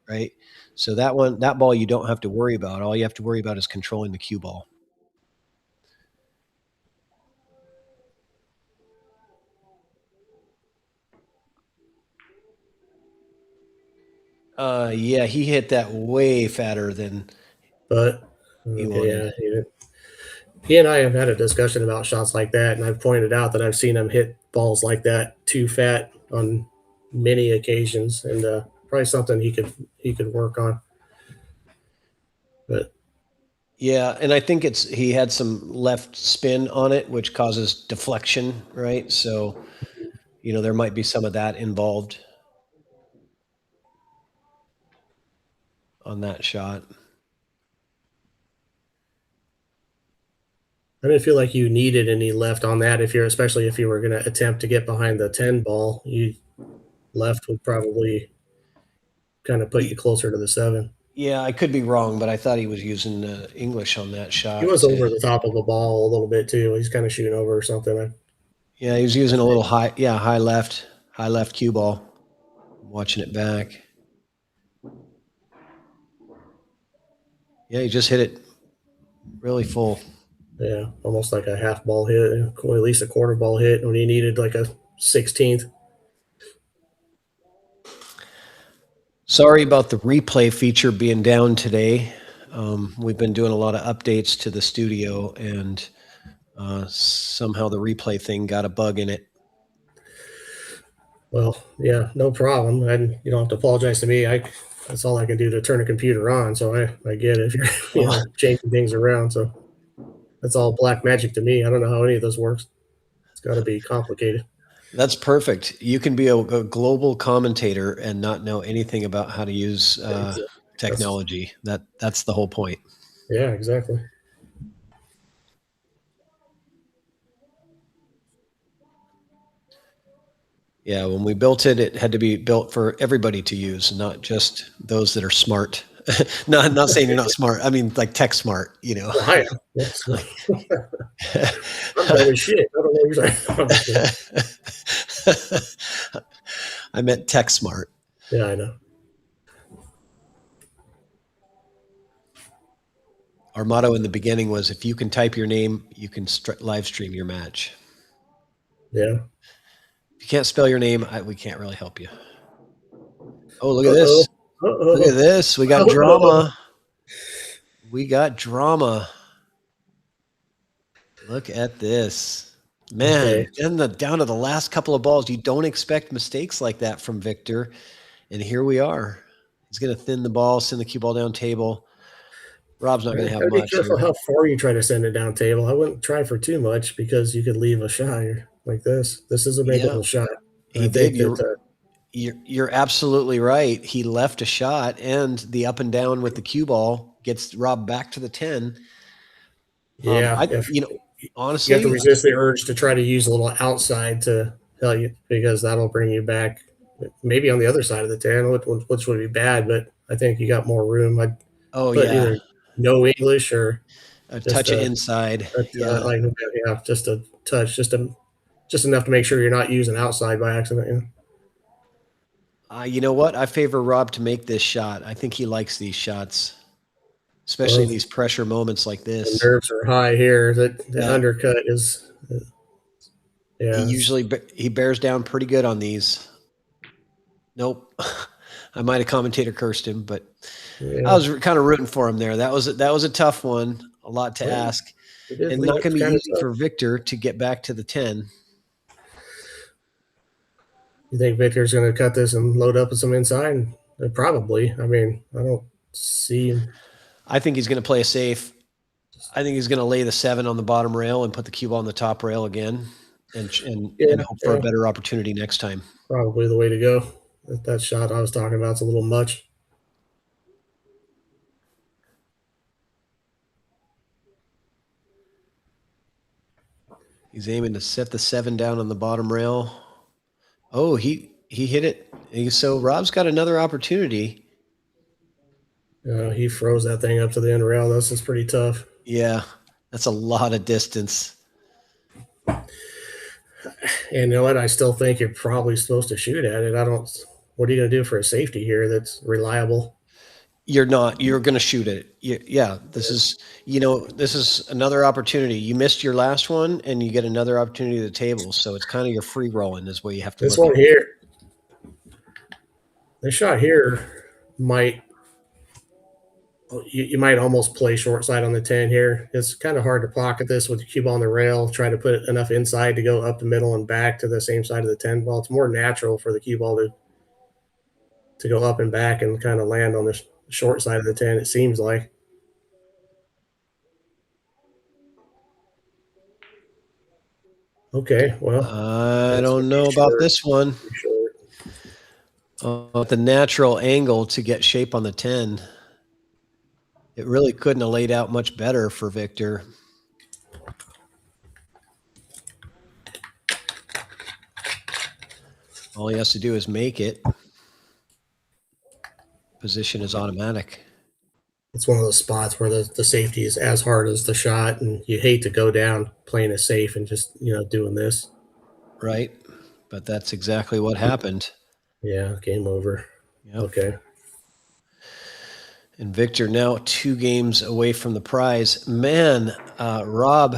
right? So that ball you don't have to worry about. All you have to worry about is controlling the cue ball. Yeah, he hit that way fatter than. But He Okay, wanted. yeah. He and I have had a discussion about shots like that, and I've pointed out that I've seen him hit balls like that too fat on many occasions, and probably something he could work on. But Yeah, and I think he had some left spin on it, which causes deflection, right? So, there might be some of that involved on that shot. I didn't feel like you needed any left on that. Especially if you were going to attempt to get behind the 10 ball, left would probably kind of put you closer to the 7. Yeah, I could be wrong, but I thought he was using English on that shot. He was over the top of the ball a little bit too. He's kind of shooting over or something. Yeah, he was using a little high left cue ball. I'm watching it back. Yeah, he just hit it really full. Yeah, almost like a half ball hit, at least a quarter ball hit when he needed like a 16th. Sorry about the replay feature being down today. We've been doing a lot of updates to the studio, and somehow the replay thing got a bug in it. Well, yeah, no problem. And you don't have to apologize to me. That's all I can do to turn a computer on. So I get it if you're changing things around. So that's all black magic to me. I don't know how any of this works. It's got to be complicated. That's perfect. You can be a global commentator and not know anything about how to use technology. That's the whole point. Yeah, exactly. Yeah, when we built it, it had to be built for everybody to use, not just those that are smart. not saying you're not smart. I mean, like tech smart, Well, I am. I'm dumb as shit. I don't know what you're saying. I meant tech smart. Yeah, I know. Our motto in the beginning was, if you can type your name, you can live stream your match. Yeah. If you can't spell your name, we can't really help you. Oh, look at this. Look at this. We got drama. We got drama. Look at this. Man, okay. Down to the last couple of balls, you don't expect mistakes like that from Victor. And here we are. He's going to thin the ball, send the cue ball down table. Rob's not going to have much. Be careful how far you try to send it down table. I wouldn't try for too much because you could leave a shot here like this. This is a makeable shot. He did. You're absolutely right. He left a shot, and the up and down with the cue ball gets Rob back to the 10. Yeah. Honestly, you have to resist the urge to try to use a little outside to help you, because that'll bring you back maybe on the other side of the 10, which would be bad, but I think you got more room. I'd put either no English or a touch of inside. Just a touch, just enough to make sure you're not using outside by accident. You know what? I favor Rob to make this shot. I think he likes these shots, especially in these pressure moments like this. The nerves are high here. The undercut is. He bears down pretty good on these. Nope. I might have commentator cursed him, but I was kind of rooting for him there. That was a tough one. A lot to ask, and not going to be easy for Victor to get back to the 10. You think Victor's going to cut this and load up with some inside? Probably. I mean, I don't see him. I think he's going to play it safe. I think he's going to lay the 7 on the bottom rail and put the cue ball on the top rail again, and hope for a better opportunity next time. Probably the way to go. That shot I was talking about is a little much. He's aiming to set the 7 down on the bottom rail. Oh, he hit it. So Rob's got another opportunity. He froze that thing up to the end rail. This is pretty tough. Yeah, that's a lot of distance. And you know what? I still think you're probably supposed to shoot at it. What are you going to do for a safety here that's reliable? You're not. You're going to shoot it. This is another opportunity. You missed your last one, and you get another opportunity at the table. So it's kind of your free rolling is where you have to. This one here, this shot here might you might almost play short side on the 10 here. It's kind of hard to pocket this with the cue ball on the rail, try to put enough inside to go up the middle and back to the same side of the 10 ball. It's more natural for the cue ball to go up and back and kind of land on the short side of the 10, it seems like. Okay, well. I don't know about this one. The natural angle to get shape on the 10. It really couldn't have laid out much better for Victor. All he has to do is make it. Position is automatic. It's one of those spots where the safety is as hard as the shot, and you hate to go down playing it safe and just, doing this. Right. But that's exactly what happened. Yeah, game over. Yep. Okay. And Victor now 2 games away from the prize. Man, Rob,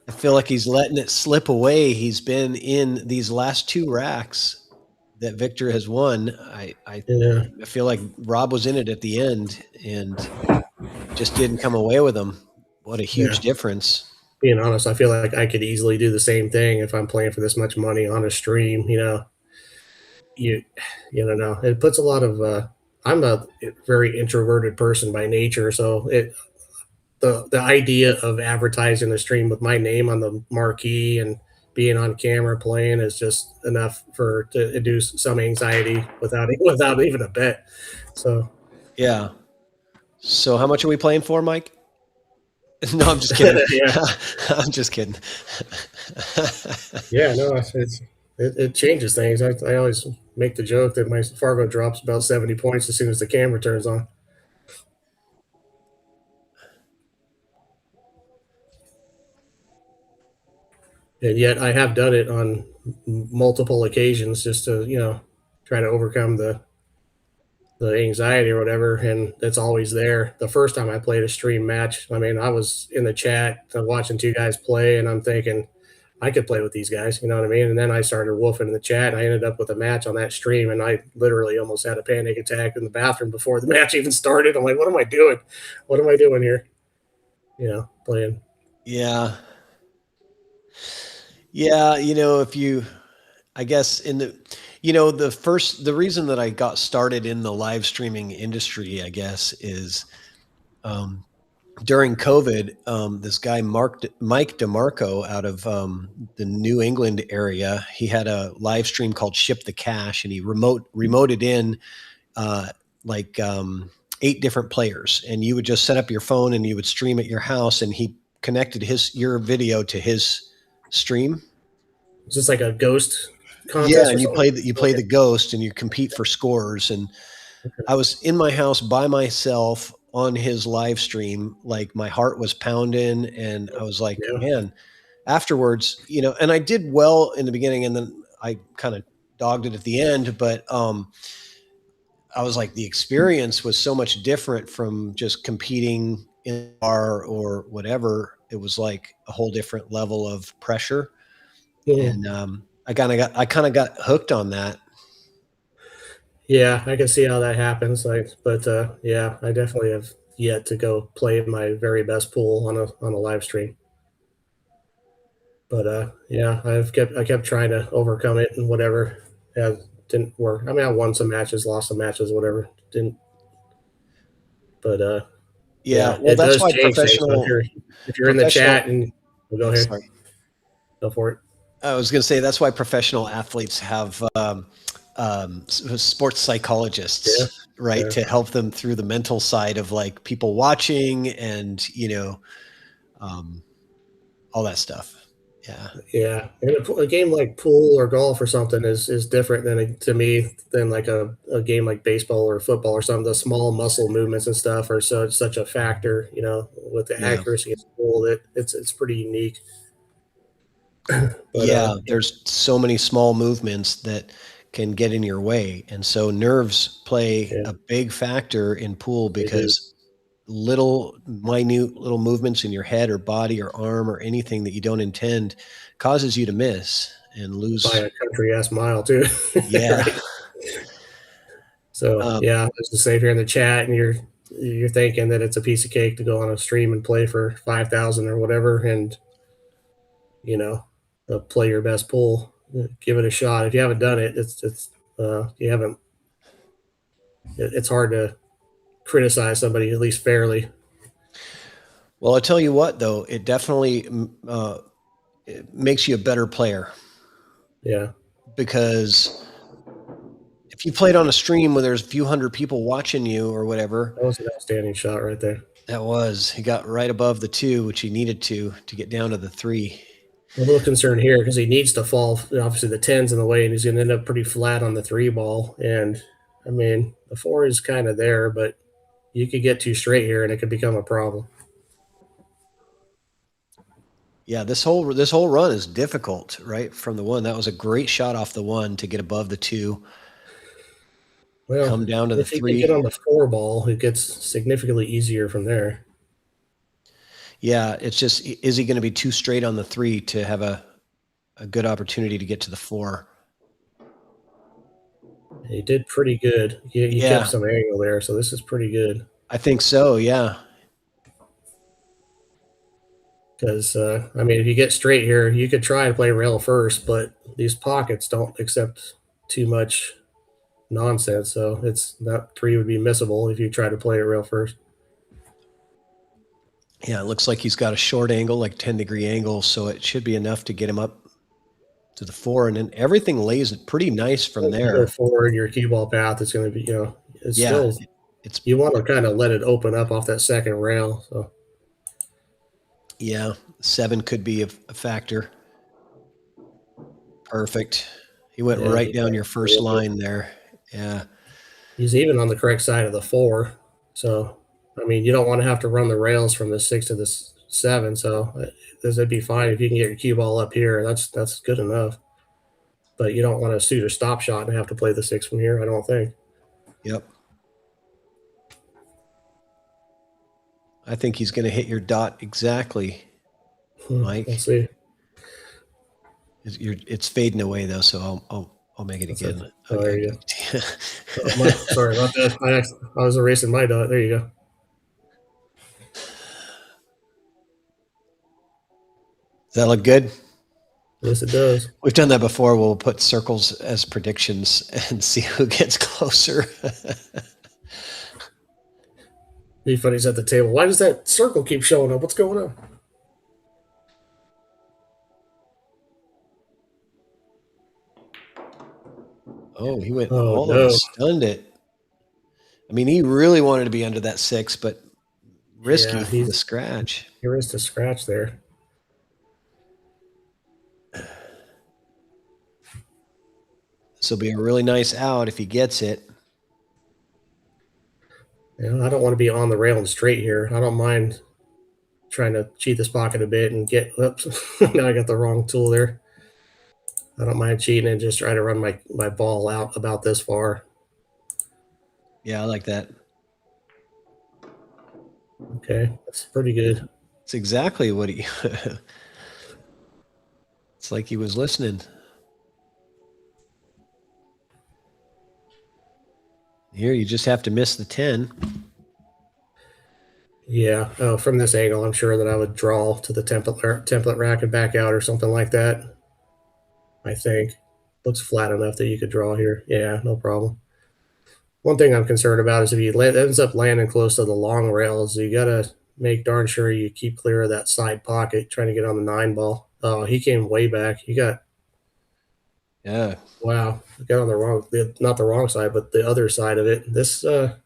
I feel like he's letting it slip away. He's been in these last 2 racks that Victor has won. I feel like Rob was in it at the end and just didn't come away with them. What a huge difference. Being honest, I feel like I could easily do the same thing if I'm playing for this much money on a stream. You don't know. It puts a lot of. I'm a very introverted person by nature, so the idea of advertising a stream with my name on the marquee and being on camera playing is just enough to induce some anxiety without even a bet. So yeah. So how much are we playing for, Mike? No, I'm just kidding. I'm just kidding. Yeah, no, it changes things. I always make the joke that my Fargo drops about 70 points as soon as the camera turns on. And yet I have done it on multiple occasions just to, try to overcome the anxiety or whatever. And it's always there. The first time I played a stream match, I mean, I was in the chat watching 2 guys play, and I'm thinking, I could play with these guys, you know what I mean? And then I started woofing in the chat, and I ended up with a match on that stream, and I literally almost had a panic attack in the bathroom before the match even started. I'm like, what am I doing? What am I doing here? Playing. Yeah. Yeah, I guess the reason that I got started in the live streaming industry, I guess, is during COVID, this guy Mike DeMarco out of the New England area, he had a live stream called Ship the Cash, and he remoted in 8 different players, and you would just set up your phone and you would stream at your house, and he connected your video to his stream. Is this like a ghost contest? Yeah, and you play the ghost, and you compete for scores. And I was in my house by myself on his live stream, like my heart was pounding, and I was like, man, afterwards, and I did well in the beginning, and then I kind of dogged it at the end, but I was like, the experience was so much different from just competing in a bar or whatever. It was like a whole different level of pressure. And I kind of got hooked on that. Yeah, I can see how that happens. But I definitely have yet to go play my very best pool on a live stream. But I kept trying to overcome it and whatever. It didn't work. I mean, I won some matches, lost some matches, whatever. Didn't. But well, that's why professional. If you're in the chat and go ahead, sorry. Go for it. I was going to say that's why professional athletes have sports psychologists, right? Yeah. To help them through the mental side of like people watching and, all that stuff. Yeah. Yeah. And a game like pool or golf or something is different to me than like a game like baseball or football or something. The small muscle movements and stuff are such a factor, with the accuracy of the pool that it's pretty unique. But, there's so many small movements that can get in your way. And so nerves play a big factor in pool because minute little movements in your head or body or arm or anything that you don't intend causes you to miss and lose by a country ass mile too. Yeah. Right? So as to say, if you're in the chat and you're you're thinking that it's a piece of cake to go on a stream and play for 5,000 or whatever, and play your best pool. Give it a shot. If you haven't done it, you haven't. It's hard to criticize somebody at least fairly. Well, I'll tell you what, though, it definitely it makes you a better player. Yeah. Because if you played on a stream where there's a few hundred people watching you or whatever. That was an outstanding shot right there. That was. He got right above the 2, which he needed to get down to the 3. A little concerned here because he needs to fall. Obviously, the 10's in the way, and he's going to end up pretty flat on the 3 ball. And, I mean, the 4 is kind of there, but you could get too straight here, and it could become a problem. Yeah, this whole run is difficult, right? From the 1. That was a great shot off the 1 to get above the 2. Well, come down to the 3. If he can get on the 4 ball, it gets significantly easier from there. Yeah, it's just, is he going to be too straight on the 3 to have a good opportunity to get to the 4? He did pretty good. He kept some angle there, so this is pretty good. I think so, yeah. Because, I mean, if you get straight here, you could try and play rail first, but these pockets don't accept too much nonsense, so that 3 would be missable if you try to play it rail first. Yeah, it looks like he's got a short angle, like 10-degree angle, so it should be enough to get him up to the 4, and then everything lays pretty nice from there. Go forward, your cue ball path is going to be, it's you want to kind of let it open up off that second rail. So yeah, 7 could be a factor. Perfect. He went right down your first line there. Yeah. He's even on the correct side of the 4. So, I mean, you don't want to have to run the rails from the 6 to the 7. So this would be fine if you can get your cue ball up here. That's good enough. But you don't want to shoot a stop shot and have to play the 6 from here, I don't think. Yep. I think he's going to hit your dot exactly, Mike. Let's see. It's fading away though, so I'll make it again. Oh, there you go. Sorry about that. I was erasing my dot. There you go. Does that look good? Yes, it does. We've done that before. We'll put circles as predictions and see who gets closer. Be funny, he's at the table. Why does that circle keep showing up? What's going on? Oh, he went stunned it. I mean, he really wanted to be under that 6, but risky for the scratch. He risked a scratch there. This will be a really nice out if he gets it. I don't want to be on the rail and straight here. I don't mind trying to cheat this pocket a bit and get. Oops, now I got the wrong tool there. I don't mind cheating and just try to run my ball out about this far. Yeah, I like that. Okay, that's pretty good. It's exactly what he. It's like he was listening. Here, you just have to miss the 10. Yeah. Oh, from this angle, I'm sure that I would draw to the template rack and back out or something like that. I think. Looks flat enough that you could draw here. Yeah, no problem. One thing I'm concerned about is if he ends up landing close to the long rails, you got to make darn sure you keep clear of that side pocket trying to get on the 9 ball. Oh, he came way back. He got. Yeah. Wow. Got on not the wrong side, but the other side of it. This, now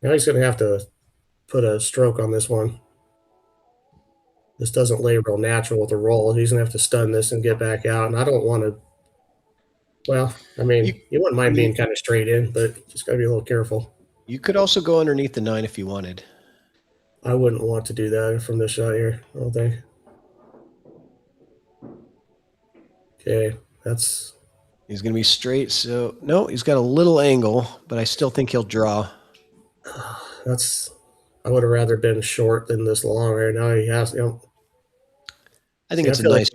he's going to have to put a stroke on this one. This doesn't lay real natural with the roll. He's going to have to stun this and get back out. And I don't want to, well, I mean, you wouldn't mind being kind of straight in, but just got to be a little careful. You could also go underneath the 9 if you wanted. I wouldn't want to do that from this shot here, I don't think. Okay, that's... He's going to be straight, so... No, he's got a little angle, but I still think he'll draw. That's... I would have rather been short than this long right now. He has, I think it's a nice...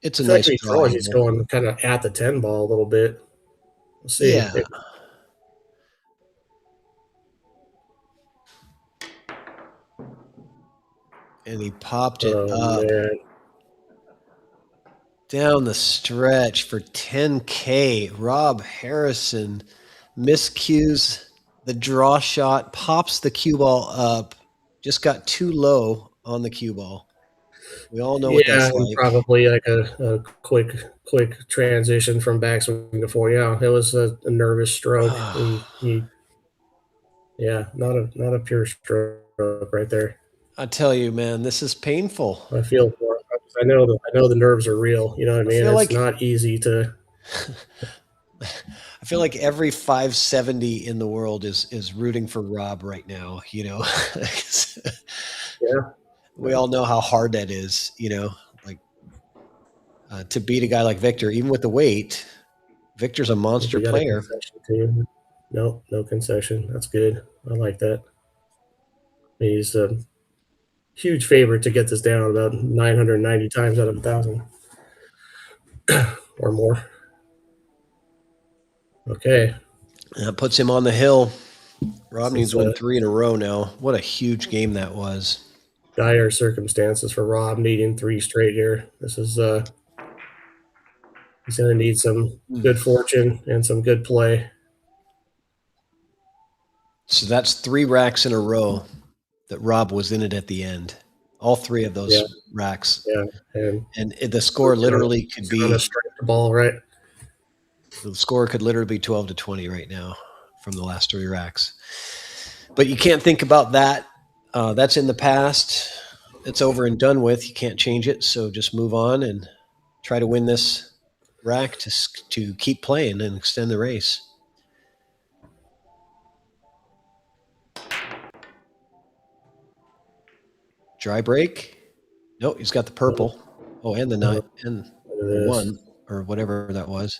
It's a nice draw. He's going kind of at the 10 ball a little bit. We'll see. Yeah. And he popped it Oh, up man. down the stretch for 10K. Rob Harrison miscues the draw shot, pops the cue ball up, just got too low on the cue ball. We all know what Yeah, that's and like. probably like a quick transition from backswing to forward. Yeah, it was a nervous stroke. Not a pure stroke right there. I tell you, man, this is painful. I feel for it. I know the nerves are real. You know what I mean? feel It's like- not easy to. I feel like every 570 in the world is rooting for Rob right now. You know, Yeah. we all know how hard that is. You know, like to beat a guy like Victor, even with the weight. Victor's a monster We got player. a concession too. No concession. That's good. I like that. He's a huge favorite to get this down about 990 times out of 1,000 or more. Okay. That puts him on the hill. Rob This needs is, to win 3 in a row now. What a huge game that was. dire circumstances for Rob, needing 3 straight here. This is he's going to need some good fortune and some good play. So that's 3 racks in a row that Rob was in it at the end. All 3 of those racks. Yeah, and the score literally could be on a strike the ball, right? The score could literally be 12-20 right now from the last 3 racks. But you can't think about that. That's in the past. It's over and done with. You can't change it. So just move on and try to win this rack to keep playing and extend the race. Dry break. Nope, he's got the purple. Oh, and the 9 and the 1 or whatever that was.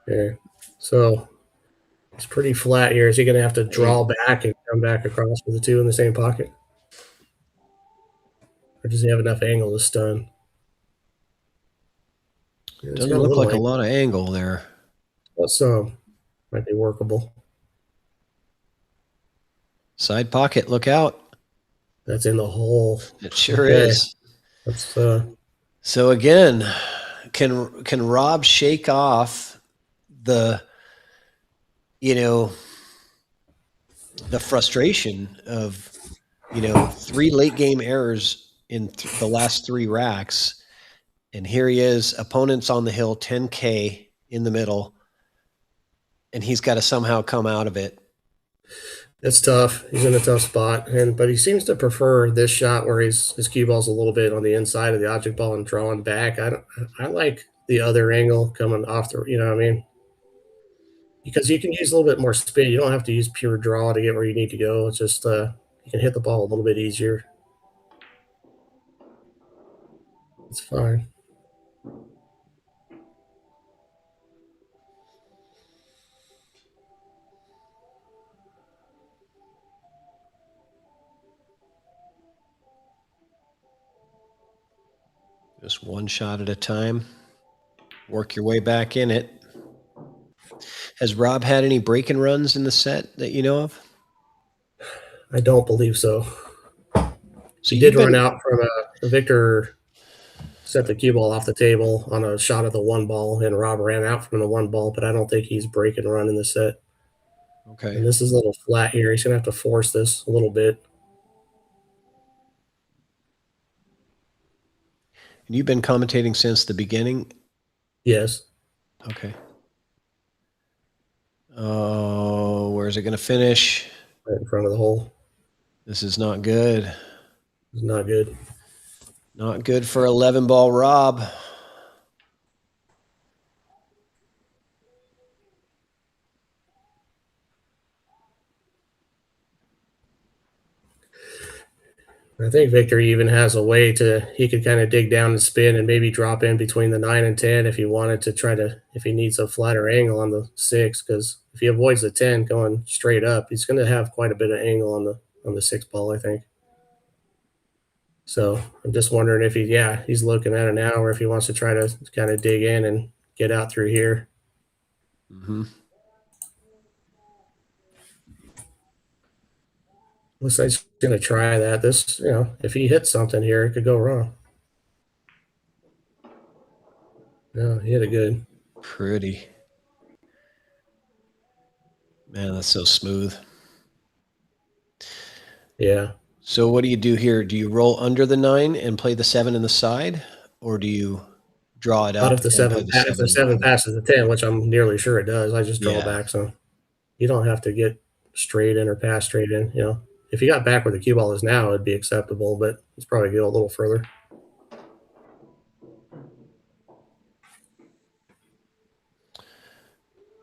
Okay. So it's pretty flat here. Is he going to have to draw back and come back across with the 2 in the same pocket? Or does he have enough angle to stun? Doesn't look like a lot of angle there. But some might be workable. Side pocket, look out. That's in the hole. It sure is. That's So again, can Rob shake off the frustration of 3 late game errors in the last 3 racks, and here he is, opponents on the hill, 10K in the middle, and he's got to somehow come out of it. It's tough. He's in a tough spot, but he seems to prefer this shot where his cue ball's a little bit on the inside of the object ball and drawing back. I like the other angle coming off the. You know what I mean? Because you can use a little bit more spin. You don't have to use pure draw to get where you need to go. It's just you can hit the ball a little bit easier. It's fine. Just one shot at a time. Work your way back in it. Has Rob had any break-and runs in the set that you know of? I don't believe so. So he did run out from Victor set the cue ball off the table on a shot at the 1 ball, and Rob ran out from the 1 ball, but I don't think he's break and run in the set. Okay. And this is a little flat here. He's going to have to force this a little bit. And you've been commentating since the beginning? Yes. Okay. Oh, where's it going to finish? Right in front of the hole. This is not good. It's not good. Not good for 11-ball Rob. I think Victor even has a way he could kind of dig down and spin and maybe drop in between the 9 and 10 if he wanted to if he needs a flatter angle on the 6, because if he avoids the 10 going straight up, he's going to have quite a bit of angle on the 6 ball, I think. So I'm just wondering if he's looking at it now, or if he wants to try to kind of dig in and get out through here. Mm-hmm. Looks like he's going to try that. This, if he hits something here, it could go wrong. No, he hit it good. Pretty. Man, that's so smooth. Yeah. So what do you do here? Do you roll under the 9 and play the 7 in the side, or do you draw it up? Not if the seven passes the 10, which I'm nearly sure it does. I just draw back. So you don't have to get straight in or pass straight in. If you got back where the cue ball is now, it'd be acceptable, but it's probably go a little further.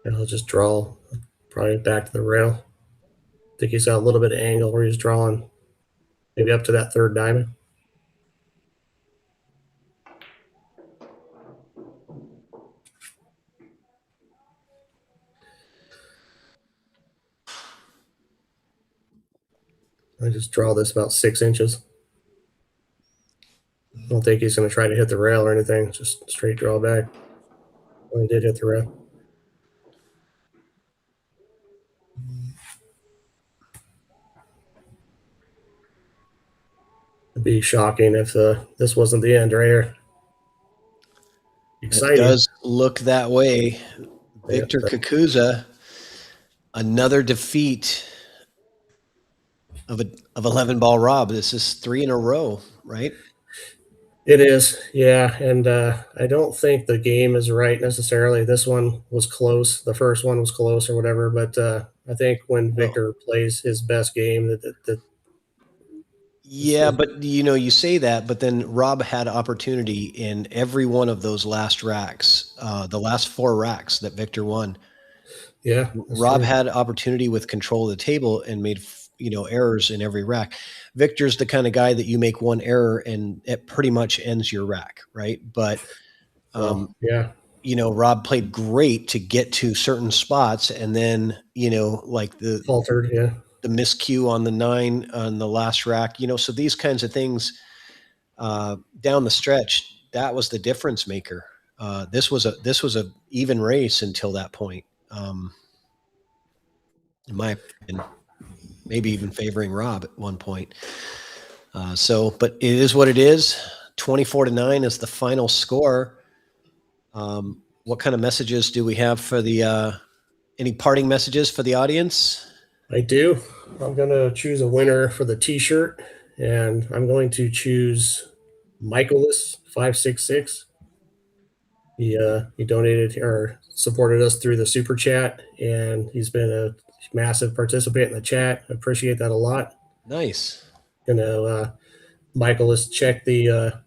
And I'll just draw probably back to the rail. I think he's got a little bit of angle where he's drawing maybe up to that third diamond. I just draw this about 6 inches. I don't think he's going to try to hit the rail or anything. Just straight draw back. Well, he did hit the rail. It'd be shocking if this wasn't the end right here. Exciting. It does look that way. Victor CUCUZZA, another defeat of 11 ball Rob. This is 3 in a row, right? It is, yeah. And I don't think the game is right necessarily. This one was close. The first one was close or whatever. But I think when Victor plays his best game, yeah, but you say that, but then Rob had opportunity in every one of those last racks, the last 4 racks that Victor won. Yeah, Rob had opportunity with control of the table and made errors in every rack. Victor's the kind of guy that you make one error and it pretty much ends your rack, right? But Rob played great to get to certain spots, and then like the faltered, the miscue on the 9 on the last rack, so these kinds of things down the stretch, that was the difference maker. This was a even race until that point. In my opinion, maybe even favoring Rob at one point. But it is what it is. 24-9 is the final score. What kind of messages do we have for the any parting messages for the audience? I do. I'm going to choose a winner for the t-shirt, and I'm going to choose Michaelis566. He donated or supported us through the super chat, and he's been a massive participant in the chat. I appreciate that a lot. Nice. Michaelis, check the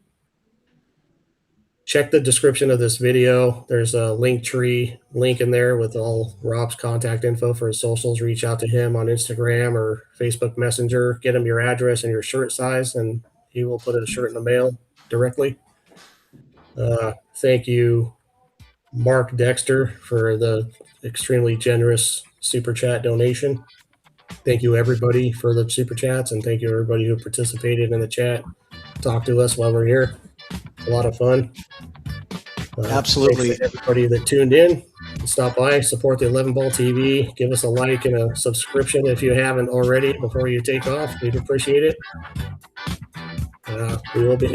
description of this video. There's a Linktree link in there with all Rob's contact info for his socials. Reach out to him on Instagram or Facebook Messenger. Get him your address and your shirt size, and he will put a shirt in the mail directly. Thank you, Mark Dexter, for the extremely generous super chat donation. Thank you, everybody, for the super chats, and thank you, everybody who participated in the chat. Talk to us while we're here. A lot of fun. Absolutely. Everybody that tuned in, stop by, support the 11 Ball TV. Give us a like and a subscription if you haven't already before you take off. We'd appreciate it. We will be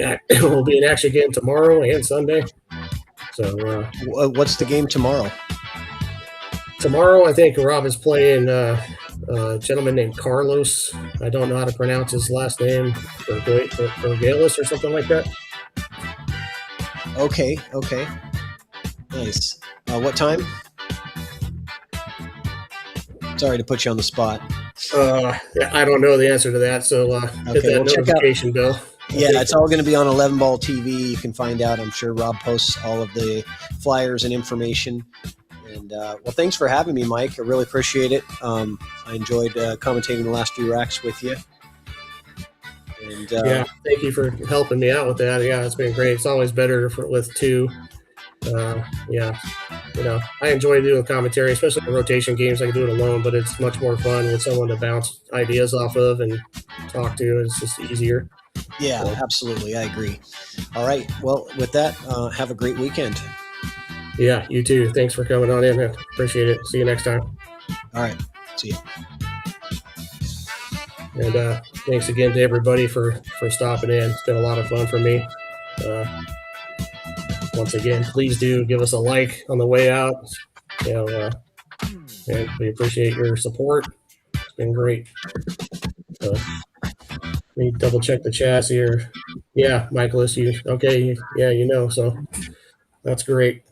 in action again tomorrow and Sunday. So, what's the game tomorrow? Tomorrow, I think Rob is playing a gentleman named Carlos. I don't know how to pronounce his last name, Vergalis or something like that. Okay. Nice. What time? Sorry to put you on the spot. I don't know the answer to that, so hit that notification bell. Yeah, it's all going to be on 11 Ball TV. You can find out. I'm sure Rob posts all of the flyers and information. And thanks for having me, Mike. I really appreciate it. I enjoyed commentating the last 3 racks with you. And, thank you for helping me out with that. Yeah, it's been great. It's always better with 2. I enjoy doing commentary, especially in rotation games. I can do it alone, but it's much more fun with someone to bounce ideas off of and talk to. It's just easier. Yeah, absolutely. I agree. All right. Well, with that, have a great weekend. Yeah, you too. Thanks for coming on in. I appreciate it. See you next time. All right. See you. And thanks again to everybody for stopping in. It's been a lot of fun for me. Once again, please do give us a like on the way out. And we appreciate your support. It's been great. Let me double check the chats here. Yeah, Michaelis, okay? Yeah, so that's great.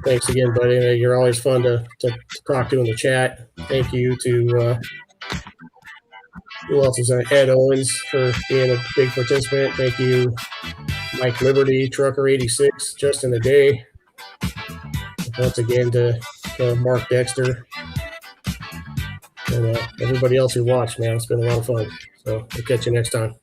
Thanks again, buddy. You're always fun to talk to in the chat. Thank you to who else is that? Ed Owens for being a big participant. Thank you, Mike Liberty, Trucker 86, Justin the Day. Once again to Mark Dexter and everybody else who watched. Man, it's been a lot of fun. So we'll catch you next time.